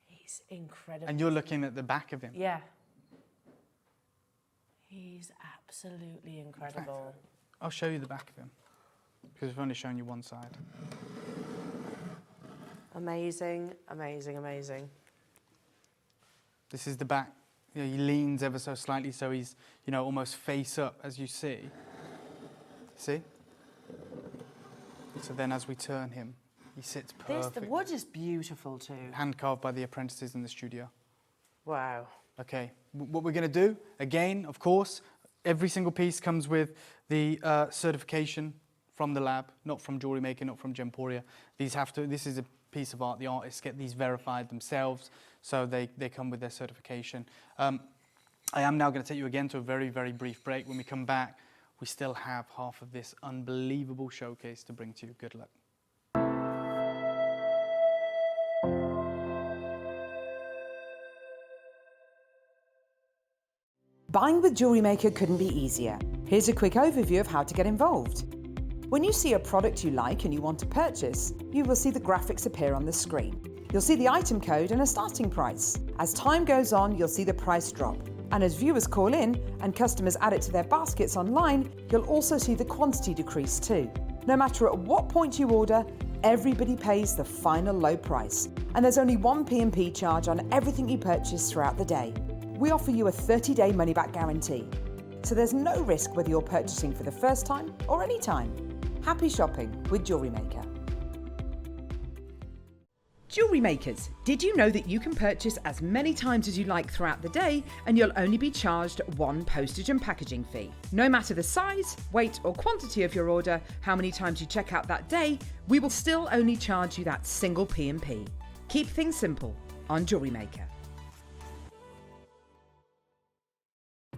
He's incredible. And you're looking at the back of him. Yeah. He's absolutely incredible. I'll show you the back of him because we've only shown you one side. Amazing, amazing, amazing. This is the back. He leans ever so slightly, so he's, almost face up, as you see. See? So then as we turn him, he sits perfect. The wood is beautiful too. Hand carved by the apprentices in the studio. Wow. Okay, what we're going to do, again, of course, every single piece comes with the certification from the lab, not from Jewellery Maker, not from Gemporia. This is a piece of art. The artists get these verified themselves, so they come with their certification. I am now going to take you again to a very, very brief break. When we come back, we still have half of this unbelievable showcase to bring to you. Good luck. Buying with Jewellery Maker couldn't be easier. Here's a quick overview of how to get involved. When you see a product you like and you want to purchase, you will see the graphics appear on the screen. You'll see the item code and a starting price. As time goes on, you'll see the price drop. And as viewers call in and customers add it to their baskets online, you'll also see the quantity decrease too. No matter at what point you order, everybody pays the final low price. And there's only one P&P charge on everything you purchase throughout the day. We offer you a 30-day money-back guarantee. So there's no risk whether you're purchasing for the first time or any time. Happy shopping with Jewellery Maker. Jewellery makers, did you know that you can purchase as many times as you like throughout the day and you'll only be charged one postage and packaging fee? No matter the size, weight or quantity of your order, how many times you check out that day, we will still only charge you that single P&P. Keep things simple on Jewellery Maker.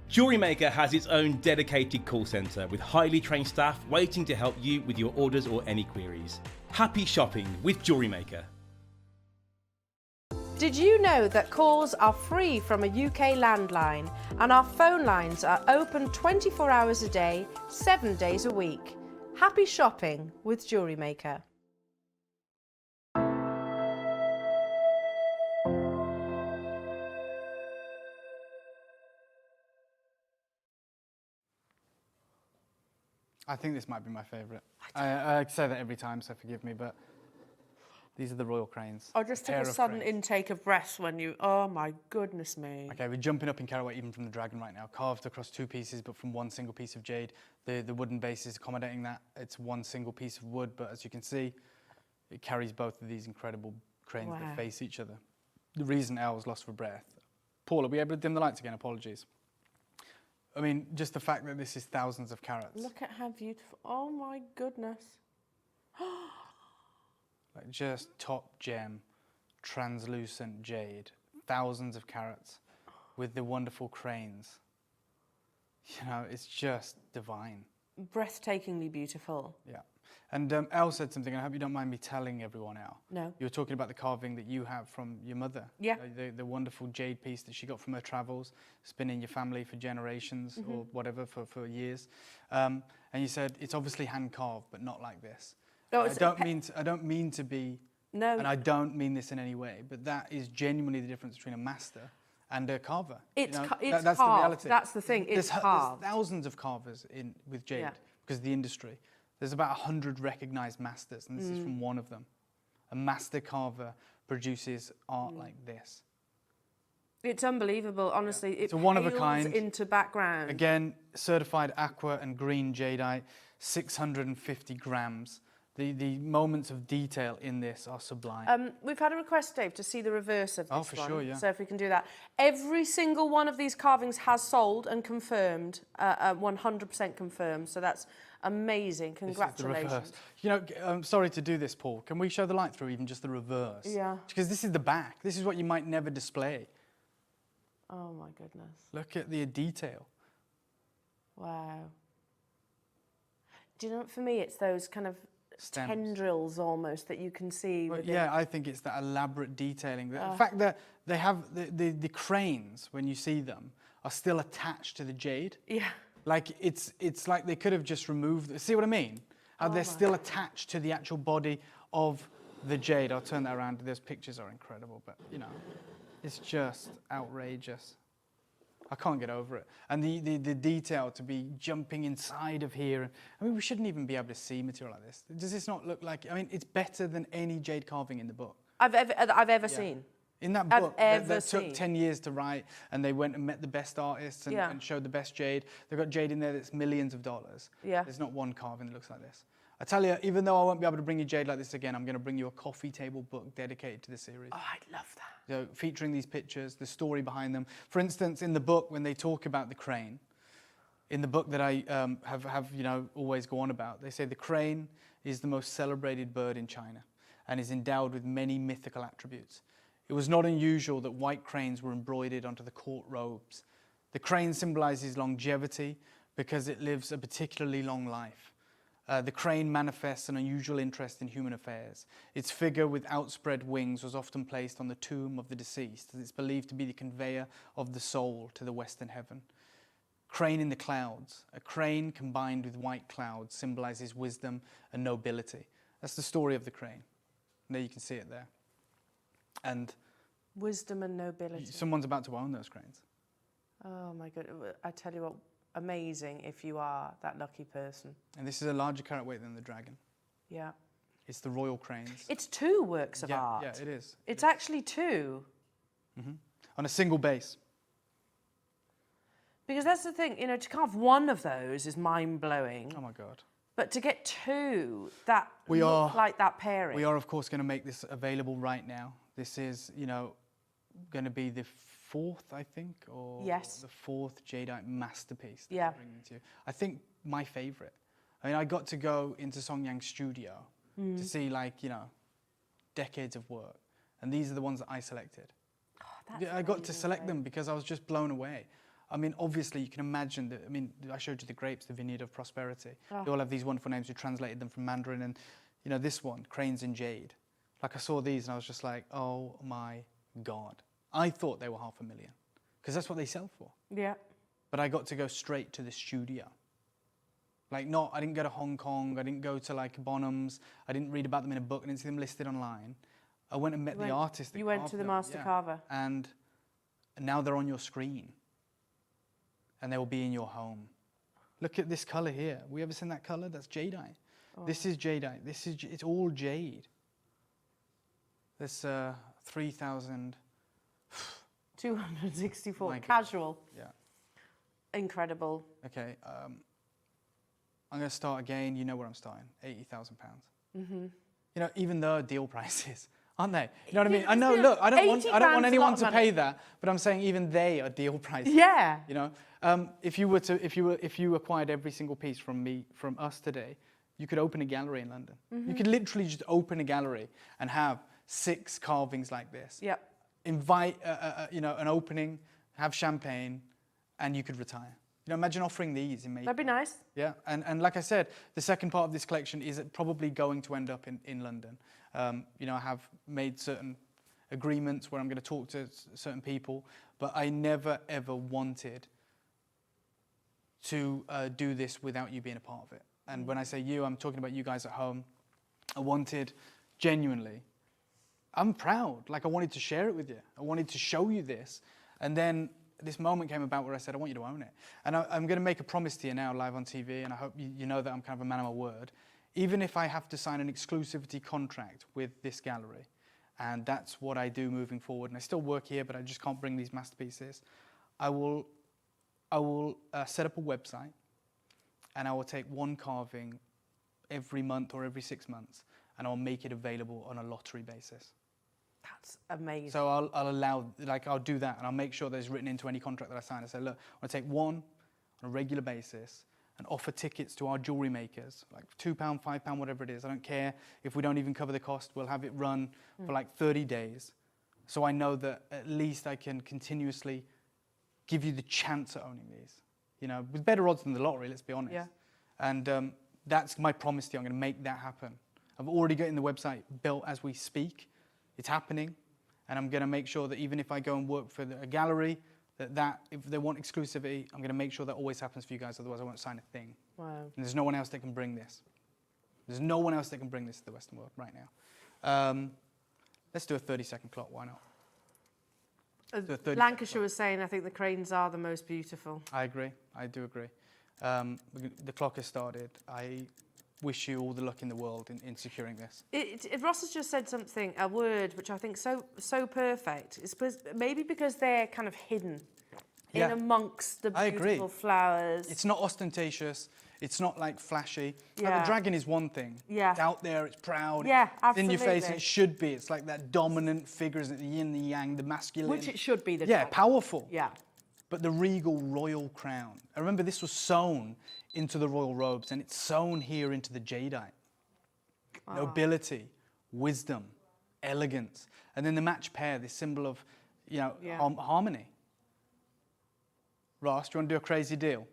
Jewellery Maker has its own dedicated call centre with highly trained staff waiting to help you with your orders or any queries. Happy shopping with Jewellery Maker. Did you know that calls are free from a UK landline and our phone lines are open 24 hours a day, 7 days a week? Happy shopping with Jewellery Maker. I think this might be my favourite. I say that every time, so forgive me, but these are the royal cranes. I just took a sudden intake of breath when you... Oh, my goodness me. Okay, we're jumping up in carat even from the dragon right now. Carved across 2 pieces, but from 1 single piece of jade. The wooden base is accommodating that. It's 1 single piece of wood, but as you can see, it carries both of these incredible cranes that face each other. The reason Elle was lost for breath. Paul, are we able to dim the lights again? Apologies. I mean, just the fact that this is thousands of carats. Look at how beautiful. Oh, my goodness. Like just top gem, translucent jade, thousands of carats with the wonderful cranes. You know, it's just divine. Breathtakingly beautiful. Yeah. And Elle said something, and I hope you don't mind me telling everyone, Elle. No. You were talking about the carving that you have from your mother. Yeah. The wonderful jade piece that she got from her travels. It's been in your family for generations or whatever, for years. And you said it's obviously hand carved, but not like this. Oh, I don't mean to be, no, and I don't mean this in any way, but that is genuinely the difference between a master and a carver. It's you know, it's that's carved. the reality. That's the thing. It's carved. There's thousands of carvers with jade because of the industry. There's about 100 recognised masters, and this is from one of them. A master carver produces art like this. It's unbelievable, honestly. It's a one of a kind. Into background. Again, certified aqua and green jadeite, 650 grams. The moments of detail in this are sublime. We've had a request, Dave, to see the reverse of this one. Oh, for sure, yeah. So if we can do that. Every single one of these carvings has sold and confirmed, 100% confirmed. So that's amazing. Congratulations. You know, I'm sorry to do this, Paul. Can we show the light through even just the reverse? Yeah. Because this is the back. This is what you might never display. Oh, my goodness. Look at the detail. Wow. Do you know, for me, it's those kind of stems. Tendrils almost that you can see. Well, yeah, I think it's that elaborate detailing. The fact that they have the cranes, when you see them, are still attached to the jade. Yeah. Like it's like they could have just removed. See what I mean? How they're still attached to the actual body of the jade. I'll turn that around. Those pictures are incredible, but you know, it's just outrageous. I can't get over it. And the detail to be jumping inside of here. I mean, we shouldn't even be able to see material like this. Does this not look like, I mean, it's better than any jade carving in the book. I've ever seen. In that book, that took 10 years to write, and they went and met the best artists and showed the best jade. They've got jade in there that's millions of dollars. Yeah. There's not one carving that looks like this. I tell you, even though I won't be able to bring you jade like this again, I'm going to bring you a coffee table book dedicated to the series. Oh, I'd love that. So, featuring these pictures, the story behind them. For instance, in the book, when they talk about the crane, in the book that I have you know, always go on about, they say the crane is the most celebrated bird in China and is endowed with many mythical attributes. It was not unusual that white cranes were embroidered onto the court robes. The crane symbolizes longevity because it lives a particularly long life. The crane manifests an unusual interest in human affairs. Its figure with outspread wings was often placed on the tomb of the deceased, as it's believed to be the conveyor of the soul to the western heaven. Crane in the clouds. A crane combined with white clouds symbolizes wisdom and nobility. That's the story of the crane. And there you can see it there. And wisdom and nobility. Someone's about to own those cranes. Oh my God! I tell you what, amazing if you are that lucky person. And this is a larger carat weight than the dragon. Yeah. It's the royal cranes. It's 2 works of art. Yeah, it is. It's actually 2. Mm-hmm. On a single base. Because that's the thing, you know, to carve one of those is mind-blowing. Oh my God. But to get two that We look are- like that pairing. We are, of course, going to make this available right now. This is, you know, going to be the 4th, I think, or Yes. the 4th jadeite masterpiece that Yeah. I'm bringing to you. I think my favourite. I mean, I got to go into Song Yang's studio to see, like, you know, decades of work. And these are the ones that I selected. Yeah, I got to select them because I was just blown away. I mean, obviously, you can imagine that. I mean, I showed you the grapes, the vineyard of prosperity. They all have these wonderful names. We translated them from Mandarin. And, you know, this one, Cranes in Jade. Like, I saw these and I was just like, oh my God. I thought they were $500,000 because that's what they sell for. Yeah. But I got to go straight to the studio. Like, I didn't go to Hong Kong. I didn't go to, like, Bonhams. I didn't read about them in a book. I didn't see them listed online. I went and met the artist. You went to the master carver. And now they're on your screen. And they will be in your home. Look at this colour here. We ever seen that colour? That's jadeite. Oh. This is jadeite. It's all jade. There's 3,000. 264. Casual. Yeah. Incredible. Okay. I'm going to start again. You know where I'm starting. £80,000. Mm-hmm. You know, even though deal prices, aren't they? You know what I mean? I know. Look, I don't want anyone to pay that, but I'm saying even they are deal prices. Yeah. You know, if you acquired every single piece from us today, you could open a gallery in London. Mm-hmm. You could literally just open a gallery and have 6 carvings like this. Yep. Invite you know, an opening, have champagne, and you could retire. You know, imagine offering these in May. That'd be nice. Yeah, and like I said, the second part of this collection is probably going to end up in London. You know, I have made certain agreements where I'm going to talk to certain people, but I never ever wanted to do this without you being a part of it. And when I say you, I'm talking about you guys at home. I wanted, genuinely, I'm proud. Like, I wanted to share it with you. I wanted to show you this. And then this moment came about where I said, I want you to own it. And I'm going to make a promise to you now, live on TV, and I hope you know that I'm kind of a man of my word. Even if I have to sign an exclusivity contract with this gallery, and that's what I do moving forward, and I still work here, but I just can't bring these masterpieces, I will set up a website, and I will take one carving every month or every 6 months, and I'll make it available on a lottery basis. That's amazing. So I'll do that, and I'll make sure there's written into any contract that I sign. I say, look, I want to take one on a regular basis and offer tickets to our jewellery makers, like £2, £5, whatever it is. I don't care if we don't even cover the cost. We'll have it run for like 30 days. So I know that at least I can continuously give you the chance of owning these. You know, with better odds than the lottery, let's be honest. Yeah. And that's my promise to you. I'm going to make that happen. I've already gotten the website built as we speak. It's happening. And I'm going to make sure that even if I go and work for a gallery, that if they want exclusivity, I'm going to make sure that always happens for you guys. Otherwise, I won't sign a thing. Wow. And there's no one else that can bring this. There's no one else that can bring this to the Western world right now. Let's do a 30-second clock. Why not? Lancashire was saying, I think the cranes are the most beautiful. I agree. I do agree. The clock has started. I wish you all the luck in the world in securing this. Ross has just said something, a word, which I think so perfect. It's maybe because they're kind of hidden in amongst the beautiful flowers. It's not ostentatious. It's not like flashy. Yeah. Like, the dragon is one thing. Yeah. It's out there, it's proud. Yeah, it's in your face, absolutely. and it should be. It's like that dominant figure, isn't it? The yin, the yang, the masculine. Which it should be. Yeah, powerful. Yeah. But the regal royal crown. I remember this was sewn into the royal robes, and it's sewn here into the jadeite. Wow. Nobility, wisdom, elegance. And then the match pair, this symbol of, you know, harmony. Ross, do you want to do a crazy deal?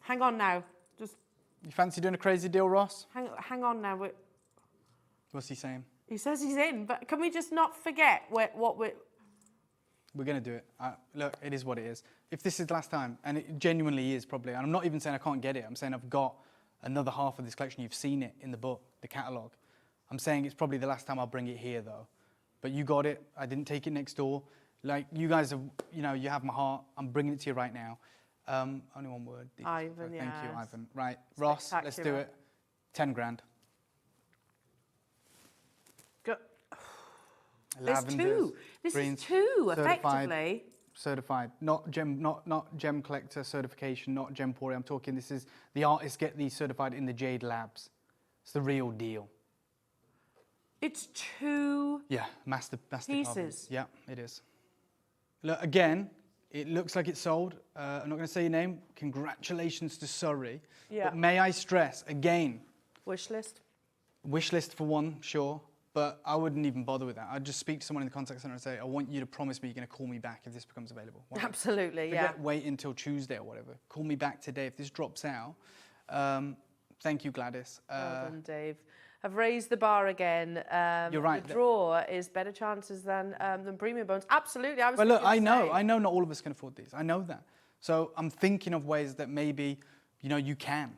Hang on now. Just. You fancy doing a crazy deal, Ross? Hang on now. What's he saying? He says he's in, but can we just not forget what we're... We're going to do it. Look, it is what it is. If this is the last time, and it genuinely is probably, and I'm not even saying I can't get it, I'm saying I've got another half of this collection. You've seen it in the book, the catalogue. I'm saying it's probably the last time I'll bring it here, though. But you got it. I didn't take it next door. Like, you guys have, you know, you have my heart. I'm bringing it to you right now. Only one word. Ivan, Thank you, Ivan. Right, Ross, let's do it. 10 grand. There's two. This is two, effectively. certified, not gem collector certification, not Gemporium. I'm talking, this is, the artists get these certified in the Jade Labs. It's the real deal. It's 2 Yeah, master pieces. carvings. Yeah, it is. Look, again, it looks like it's sold. I'm not going to say your name. Congratulations to Surrey. Yeah. But may I stress, again, Wish list. wish list for one, sure, but I wouldn't even bother with that. I'd just speak to someone in the contact center and say, I want you to promise me you're going to call me back if this becomes available. Absolutely, Forget wait until Tuesday or whatever. Call me back today if this drops out. Thank you, Gladys. Well done, Dave. I've raised the bar again. You're right. The draw is better chances than premium bones. Absolutely. Well, look, I know not all of us can afford these. I know that. So I'm thinking of ways that maybe, you know, you can.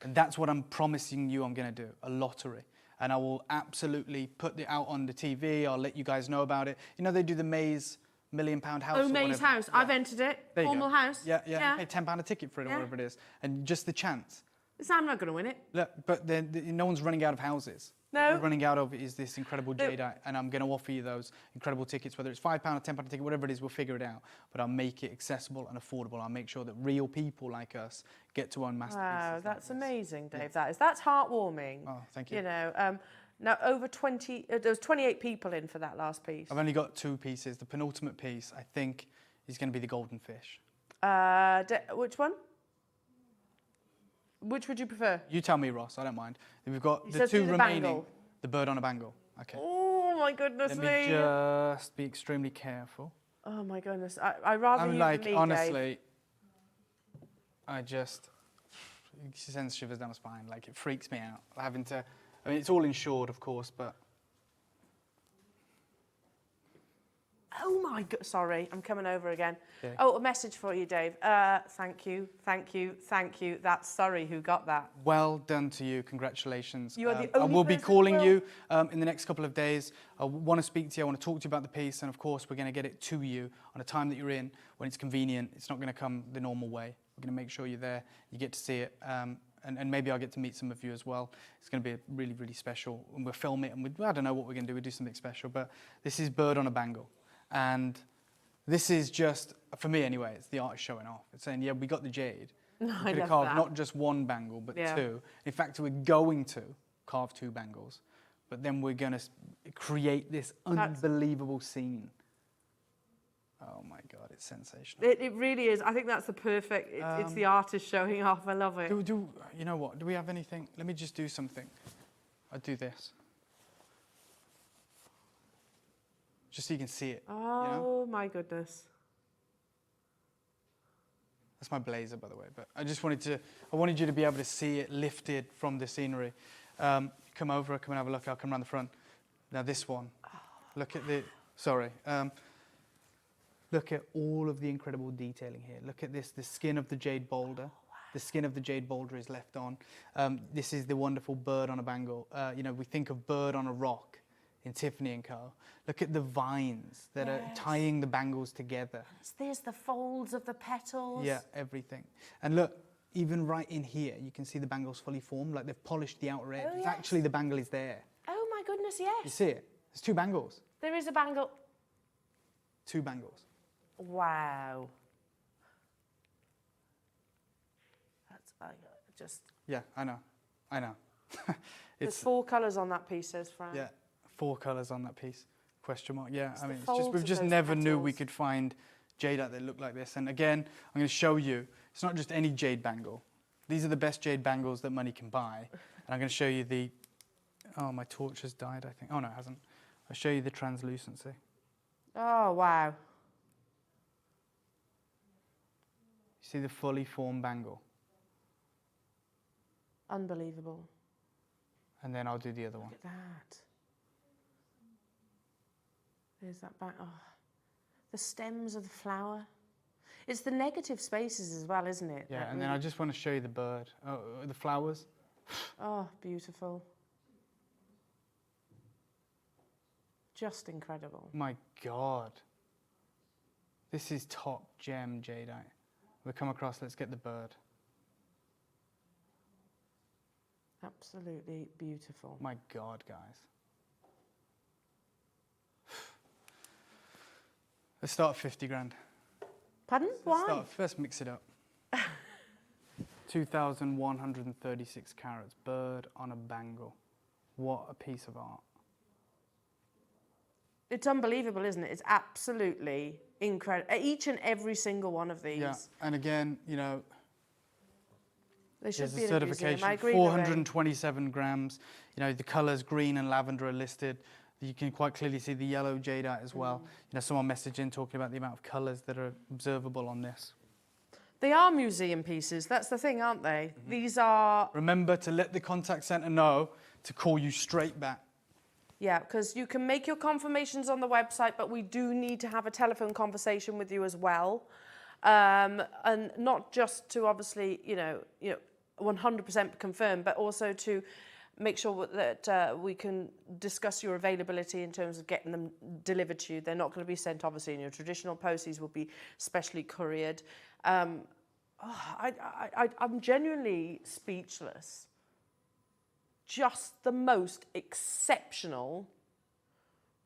And that's what I'm promising you I'm going to do, a lottery. And I will absolutely put it out on the TV. I'll let you guys know about it. You know, they do the Maze £1 Million House. Oh, Maze House. Yeah. I've entered it. There Formal House. Yeah. Hey, £10 a ticket for it or whatever it is. And just the chance. So I'm not going to win it. Look, but then no one's running out of houses. No. What we're running out of is this incredible jadeite, and I'm going to offer you those incredible tickets, whether it's £5 or £10 a ticket, whatever it is, we'll figure it out. But I'll make it accessible and affordable. I'll make sure that real people like us get to own masterpieces. Wow, that's amazing, Dave. Yeah. That's heartwarming. Oh, thank you. You know, now over 20, there was 28 people in for that last piece. I've only got 2 pieces. The penultimate piece, I think, is going to be the golden fish. Which one? Which would you prefer? You tell me, Ross. I don't mind. We've got the 2 remaining. Bangle. The bird on a bangle. Okay. Oh my goodness me! Let me just be extremely careful. Oh my goodness! I rather I'm you like, than me, honestly, Dave. it sends shivers down my spine. Like, it freaks me out having to. I mean, it's all insured, of course, but. Oh my God! Sorry, I'm coming over again. Okay. Oh, a message for you, Dave. Thank you. That's Surrey who got that. Well done to you. Congratulations. You are the I only will be person calling who you in the next couple of days. I want to speak to you. I want to talk to you about the piece, and of course, we're going to get it to you on a time that you're in when it's convenient. It's not going to come the normal way. We're going to make sure you're there. You get to see it. And maybe I'll get to meet some of you as well. It's going to be really, really special. And we'll film it, and I don't know what we're going to do. We'll do something special. But this is Bird on a Bangle. And this is just, for me anyway, it's the artist showing off. It's saying, yeah, we got the jade. We could have carved not just 1 bangle, but 2. In fact, we're going to carve 2 bangles. But then we're going to create this unbelievable scene. Oh my God, it's sensational. It really is. I think that's the perfect, it's the artist showing off. I love it. You know what, do we have anything? Let me just do something. I'll do this. Just so you can see it. Oh, you know? My goodness. That's my blazer, by the way. But I just wanted you to be able to see it lifted from the scenery. Come over, come and have a look. I'll come around the front. Now this one. Look at the, sorry. Look at all of the incredible detailing here. Look at this, the skin of the jade boulder. The skin of the jade boulder is left on. This is the wonderful bird on a bangle. You know, we think of bird on a rock in Tiffany & Co. Look at the vines that are tying the bangles together. There's the folds of the petals. Yeah, everything. And look, even right in here, you can see the bangles fully formed, like they've polished the outer edge. It's actually, the bangle is there. Oh my goodness, yes. You see it? There's 2 bangles. There is a bangle. 2 bangles. Wow. That's just... Yeah, I know. There's 4 colours on that piece, says Fran. Yeah, 4 colours on that piece. Question mark. Yeah, It's I mean, the folds we've of just those never knew petals. we could find jade out there that looked like this. And again, I'm going to show you, it's not just any jade bangle. These are the best jade bangles that money can buy. And I'm going to show you the, oh, my torch has died, I think. Oh, no, it hasn't. I'll show you the translucency. Oh, wow. You see the fully formed bangle? Unbelievable. And then I'll do the other one. Look at that. There's that back. Oh, the stems of the flower. It's the negative spaces as well, isn't it? Yeah, and then I just want to show you the bird. Oh, the flowers. Oh, beautiful. Just incredible. My God. This is top gem jadeite. We'll come across, let's get the bird. Absolutely beautiful. My God, guys. Let's start at 50 grand. Pardon? Why? First mix it up. 2,136 carats, bird on a bangle. What a piece of art. It's unbelievable, isn't it? It's absolutely incredible. Each and every single one of these. Yeah, and again, you know, they should there's be a in a museum. certification, I agree. 427 grams. You know, the colours green and lavender are listed. You can quite clearly see the yellow jadeite as well. You know, someone messaged in talking about the amount of colours that are observable on this. They are museum pieces. That's the thing, aren't they? These are... Remember to let the contact centre know to call you straight back. Yeah, because you can make your confirmations on the website, but we do need to have a telephone conversation with you as well. And not just to obviously, you know, 100% confirm, but also to make sure that we can discuss your availability in terms of getting them delivered to you. They're not going to be sent, obviously, in your traditional post. These will be specially couriered. I'm genuinely speechless. Just the most exceptional,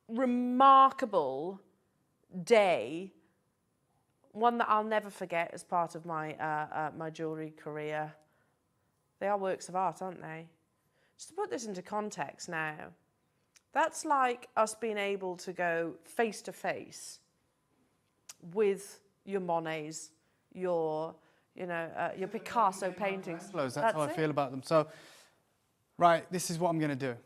remarkable day. One that I'll never forget as part of my my jewellery career. They are works of art, aren't they? Just to put this into context now, that's like us being able to go face to face with your Monets, your Picasso paintings. That's how I feel about them. So, right, this is what I'm going to do.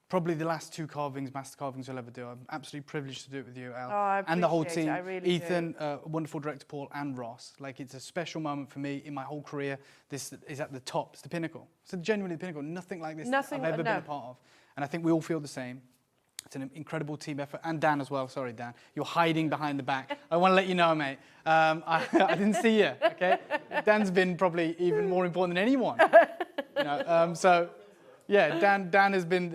Probably the last two carvings, master carvings you'll ever do. I'm absolutely privileged to do it with you, Elle. Oh, I and the whole appreciate team. it. I really Ethan, wonderful director Paul, and Ross. Like, it's a special moment for me in my whole career. This is at the top. It's the pinnacle. It's genuinely the pinnacle. Nothing like this I've ever been a part of. And I think we all feel the same. It's an incredible team effort. And Dan as well. Sorry, Dan. You're hiding behind the back. I want to let you know, mate. I didn't see you, okay? Dan's been probably even more important than anyone. You know, so... Yeah, Dan has been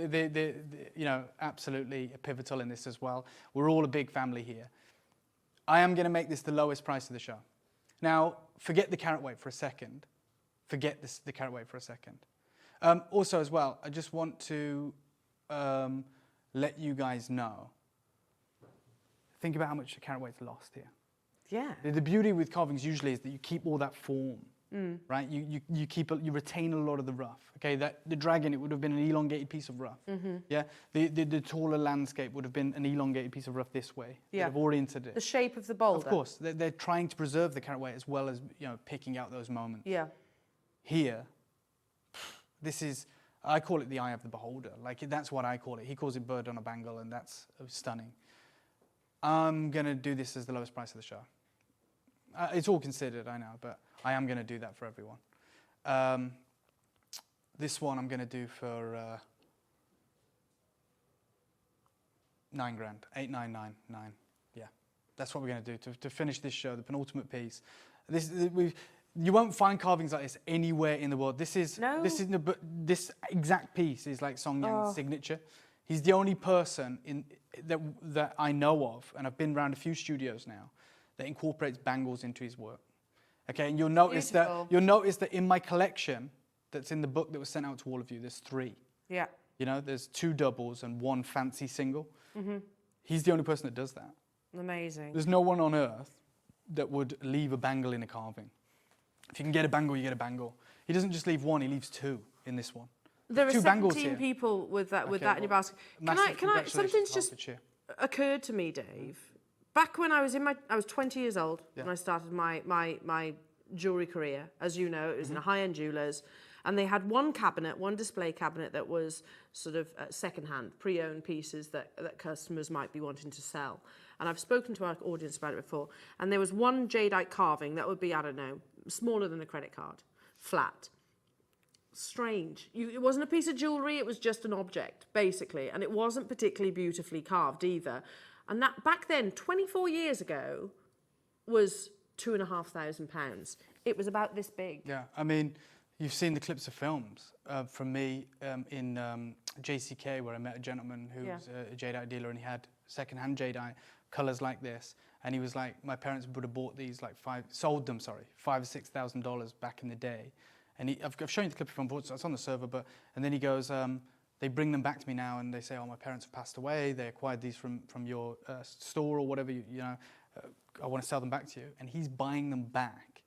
absolutely pivotal in this as well. We're all a big family here. I am going to make this the lowest price of the show. Now, forget the carat weight for a second. Forget the carat weight for a second. Also, as well, I just want to let you guys know. Think about how much the carat weight's lost here. Yeah. The beauty with carvings usually is that you keep all that form. Right, you retain a lot of the rough. Okay, the dragon, it would have been an elongated piece of rough. Yeah, the taller landscape would have been an elongated piece of rough this way. Yeah, they've oriented it. The shape of the boulder. Of course, they're trying to preserve the carat weight as well as picking out those moments. Yeah. Here, this is, I call it the eye of the beholder. Like, that's what I call it. He calls it bird on a bangle, and that's stunning. I'm gonna do this as the lowest price of the show. It's all considered, I know, but I am going to do that for everyone. This one I'm going to do for $9 grand, 8,999. Yeah, that's what we're going to do to finish this show, the penultimate piece. You won't find carvings like this anywhere in the world. This exact piece is like Song Yang's signature. He's the only person that I know of, and I've been around a few studios now, that incorporates bangles into his work. Okay, and you'll notice that in my collection, that's in the book that was sent out to all of you, there's 3. Yeah. You know, there's 2 doubles and 1 fancy single. He's the only person that does that. Amazing. There's no one on earth that would leave a bangle in a carving. If you can get a bangle, you get a bangle. He doesn't just leave 1, he leaves 2 in this one. There are 2 bangles 17 here. people with that in your basket. Can I something's just occurred to me, Dave. Back when I was I was 20 years old when I started my jewellery career. As you know, it was in a high-end jewellers, and they had one display cabinet that was sort of second-hand, pre-owned pieces that customers might be wanting to sell. And I've spoken to our audience about it before, and there was one jadeite carving that would be, I don't know, smaller than a credit card, flat. Strange. It wasn't a piece of jewellery, it was just an object, basically, and it wasn't particularly beautifully carved either. And that back then, 24 years ago, was £2,500. It was about this big. Yeah, I mean, you've seen the clips of films from me in JCK, where I met a gentleman who was a jadeite dealer, and he had second-hand jadeite, colours like this, and he was like, my parents would have bought these like $5,000 or $6,000 back in the day, and I've shown you the clip of film, it's on the server, and then he goes, they bring them back to me now, and they say, oh, my parents have passed away. They acquired these from your store or whatever, I want to sell them back to you. And he's buying them back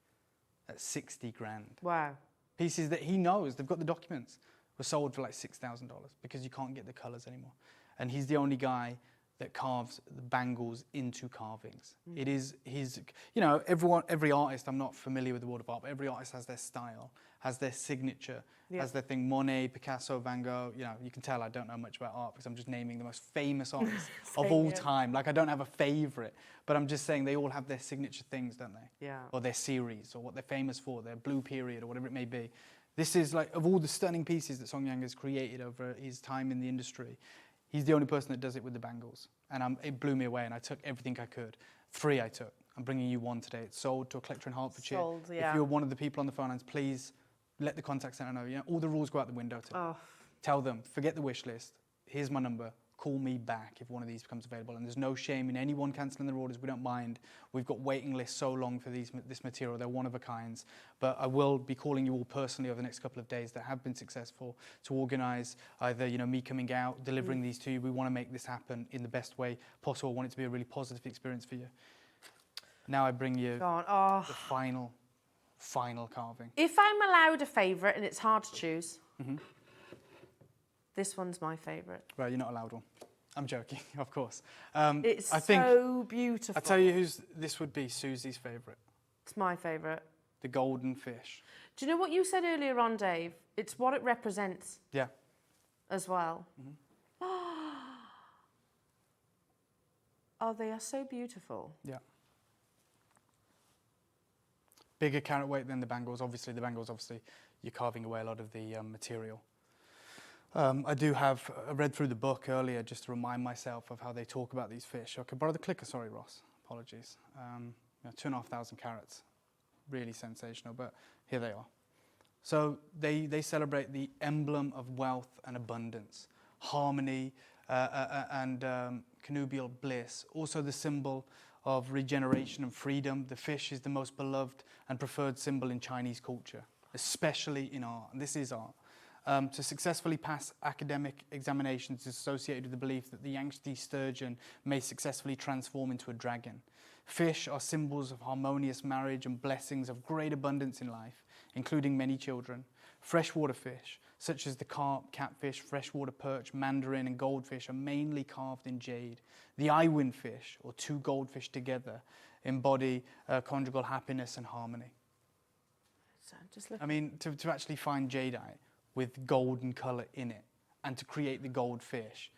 at 60 grand. Wow. Pieces that he knows, they've got the documents, were sold for like $6,000 because you can't get the colors anymore. And he's the only guy that carves the bangles into carvings. It is you know, every artist, I'm not familiar with the world of art, but every artist has their style, has their signature, has their thing. Monet, Picasso, Van Gogh, you know, you can tell I don't know much about art because I'm just naming the most famous artists of all time. Like, I don't have a favorite, but I'm just saying they all have their signature things, don't they? Yeah. Or their series, or what they're famous for, their blue period, or whatever it may be. This is like, of all the stunning pieces that Song Yang has created over his time in the industry, he's the only person that does it with the bangles. And it blew me away, and I took everything I could. 3 I took. I'm bringing you 1 today. It's sold to a collector in Hertfordshire. Sold, yeah. If you're one of the people on the phone lines, please let the contact centre know. You know, all the rules go out the window too. Oh. Tell them, forget the wish list. Here's my number. Call me back if one of these becomes available. And there's no shame in anyone cancelling their orders. We don't mind. We've got waiting lists so long for this material. They're one of a kinds. But I will be calling you all personally over the next couple of days that have been successful to organise either, you know, me coming out, delivering these to you. We want to make this happen in the best way possible. I want it to be a really positive experience for you. Now I bring you the final carving. If I'm allowed a favourite, and it's hard to choose, this one's my favourite. Right, you're not allowed one. I'm joking, of course. It's I think, so beautiful. I'll tell you this would be Susie's favourite. It's my favourite. The golden fish. Do you know what you said earlier on, Dave? It's what it represents. Yeah. As well. Oh, they are so beautiful. Yeah. Bigger carat weight than the bangles. Obviously, you're carving away a lot of the material. I read through the book earlier just to remind myself of how they talk about these fish. I could borrow the clicker, sorry, Ross. Apologies. 2,500 carats. Really sensational, but here they are. So they celebrate the emblem of wealth and abundance, harmony and connubial bliss. Also the symbol of regeneration and freedom. The fish is the most beloved and preferred symbol in Chinese culture, especially in art. And this is art. To successfully pass academic examinations is associated with the belief that the Yangtze sturgeon may successfully transform into a dragon. Fish are symbols of harmonious marriage and blessings of great abundance in life, including many children. Freshwater fish, such as the carp, catfish, freshwater perch, mandarin, and goldfish, are mainly carved in jade. The iwin fish, or 2 goldfish together, embody conjugal happiness and harmony. So just look. I mean, to actually find jadeite with golden colour in it and to create the goldfish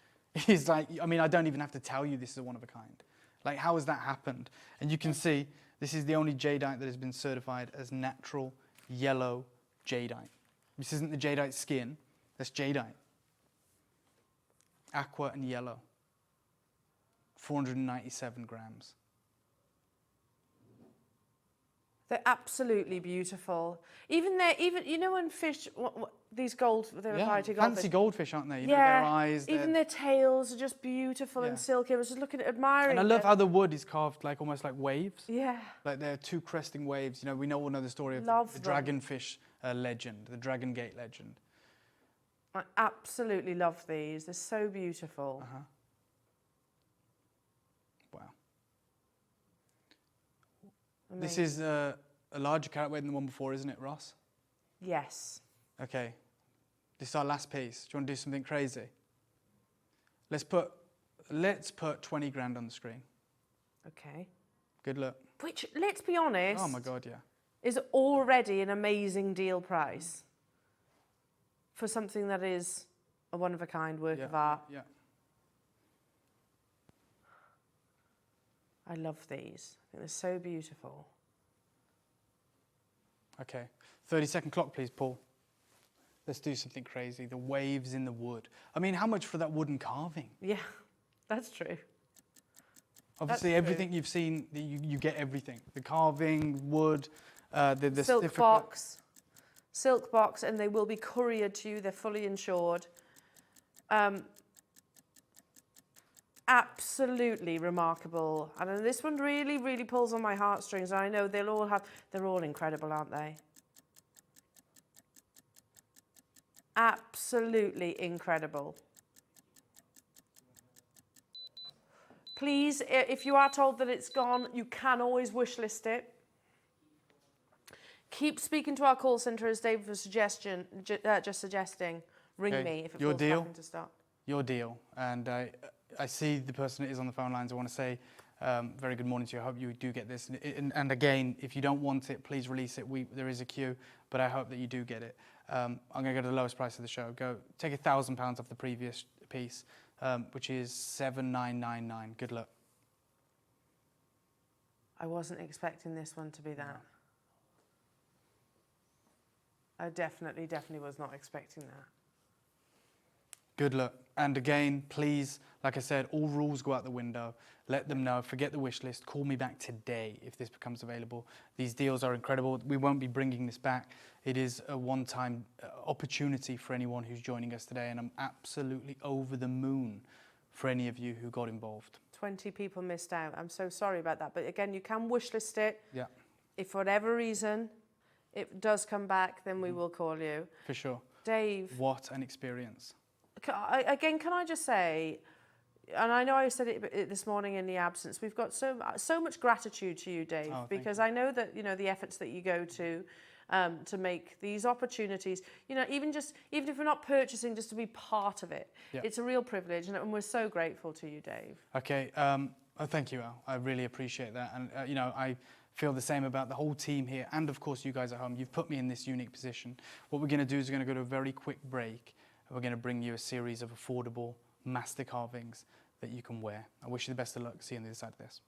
is like, I mean, I don't even have to tell you this is a one of a kind. Like, how has that happened? And you can see this is the only jadeite that has been certified as natural yellow jadeite. This isn't the jadeite skin, that's jadeite. Aqua and yellow. 497 grams. They're absolutely beautiful. Even you know, when fish, these they're variety goldfish. Fancy goldfish, aren't they? You know, their eyes. Even their tails are just beautiful and silky. I was just looking at admiring. And I love how the wood is carved like almost like waves. Yeah. Like they're 2 cresting waves. You know, we all know the story of the dragonfish legend, the Dragon Gate legend. I absolutely love these. They're so beautiful. Wow. Amazing. This is a larger carat weight than the one before, isn't it, Ross? Yes. Okay. This is our last piece. Do you want to do something crazy? Let's put 20 grand on the screen. Okay. Good luck. Which, let's be honest. Oh my God, yeah. Is already an amazing deal price for something that is a one-of-a-kind work of art. Yeah. I love these. I think they're so beautiful. Okay. 30-second clock, please, Paul. Let's do something crazy. The waves in the wood. I mean, how much for that wooden carving? Yeah, that's true. Obviously, everything you've seen, you get everything. The carving, wood, the silk box, and they will be couriered to you. They're fully insured. Absolutely remarkable. And this one really, really pulls on my heartstrings. I know they're all incredible, aren't they? Absolutely incredible. Please, if you are told that it's gone, you can always wish list it. Keep speaking to our call centre, as Dave was just suggesting. Ring me if it feels having to start. Your deal. And I see the person that is on the phone lines. I want to say very good morning to you. I hope you do get this. And again, if you don't want it, please release it. There is a queue, but I hope that you do get it. I'm going to go to the lowest price of the show. Go take £1,000 off the previous piece, which is $7,999. Good luck. I wasn't expecting this one to be that. I definitely was not expecting that. Good luck. And again, please, like I said, all rules go out the window. Let them know. Forget the wish list. Call me back today if this becomes available. These deals are incredible. We won't be bringing this back. It is a one-time opportunity for anyone who's joining us today, and I'm absolutely over the moon for any of you who got involved. 20 people missed out. I'm so sorry about that. But again, you can wish list it. Yeah. If for whatever reason it does come back, then we will call you. For sure. Dave. What an experience. Again, can I just say, and I know I said it this morning in the absence, we've got so much gratitude to you, Dave, because I know that, you know, the efforts that you go to make these opportunities, you know, even if we're not purchasing, just to be part of it. Yeah. It's a real privilege, and we're so grateful to you, Dave. Okay, thank you, Elle. I really appreciate that. And, you know, I feel the same about the whole team here, and of course you guys at home. You've put me in this unique position. What we're going to do is we're going to go to a very quick break. We're going to bring you a series of affordable master carvings that you can wear. I wish you the best of luck. See you on the other side of this.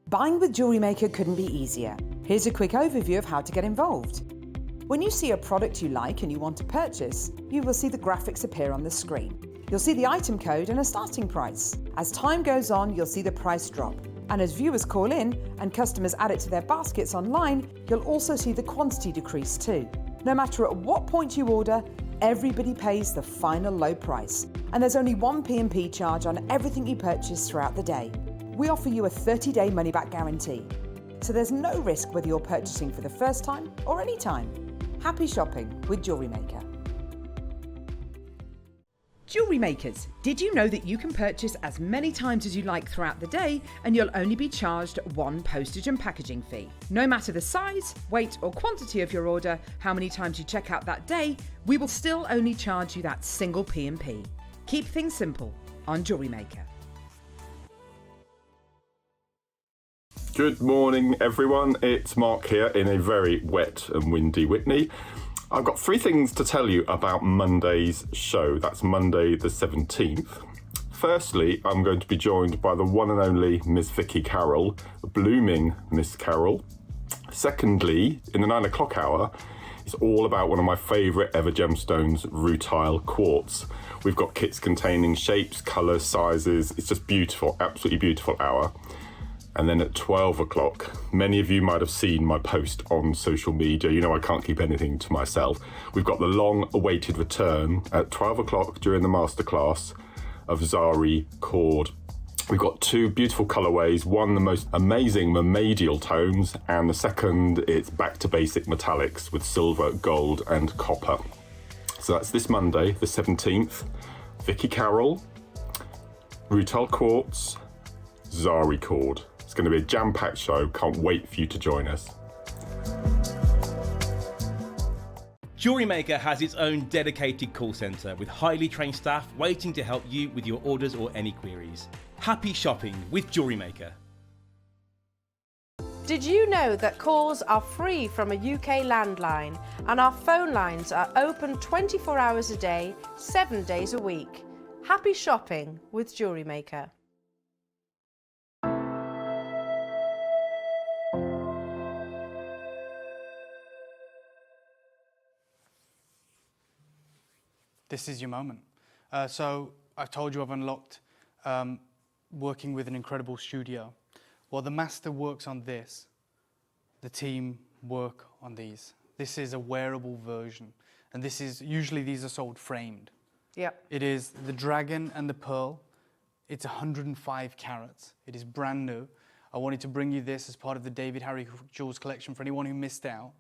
Buying with Jewellery Maker couldn't be easier. Here's a quick overview of how to get involved. When you see a product you like and you want to purchase, you will see the graphics appear on the screen. You'll see the item code and a starting price. As time goes on, you'll see the price drop. And as viewers call in and customers add it to their baskets online, you'll also see the quantity decrease too. No matter at what point you order, everybody pays the final low price. And there's only one P&P charge on everything you purchase throughout the day. We offer you a 30-day money-back guarantee. So there's no risk whether you're purchasing for the first time or any time. Happy shopping with Jewellery Maker. Jewellery makers, did you know that you can purchase as many times as you like throughout the day and you'll only be charged one postage and packaging fee? No matter the size, weight or quantity of your order, how many times you check out that day, we will still only charge you that single P&P. Keep things simple on Jewellery Maker. Good morning, everyone. It's Mark here in a very wet and windy Whitney. I've got 3 things to tell you about Monday's show. That's Monday the 17th. Firstly, I'm going to be joined by the one and only Miss Vicky Carroll, blooming Miss Carroll. Secondly, in the 9 o'clock hour, it's all about one of my favourite ever gemstones, rutile quartz. We've got kits containing shapes, colours, sizes. It's just beautiful, absolutely beautiful hour. And then at 12 o'clock, many of you might have seen my post on social media. You know I can't keep anything to myself. We've got the long-awaited return at 12 o'clock during the masterclass of Zari cord. We've got 2 beautiful colourways, one the most amazing mermaidial tones, and the second, it's back to basic metallics with silver, gold and copper. So that's this Monday, the 17th. Vicky Carroll, rutile quartz, Zari cord. It's going to be a jam-packed show. Can't wait for you to join us. Jewellery Maker has its own dedicated call centre with highly trained staff waiting to help you with your orders or any queries. Happy shopping with Jewellery Maker. Did you know that calls are free from a UK landline and our phone lines are open 24 hours a day, 7 days a week? Happy shopping with Jewellery Maker. This is your moment. So I've told you I've unlocked working with an incredible studio. While the master works on this, the team work on these. This is a wearable version. And this is, usually these are sold framed. Yep. It is the dragon and the pearl. It's 105 carats. It is brand new. I wanted to bring you this as part of the David Harry Jewels collection for anyone who missed out.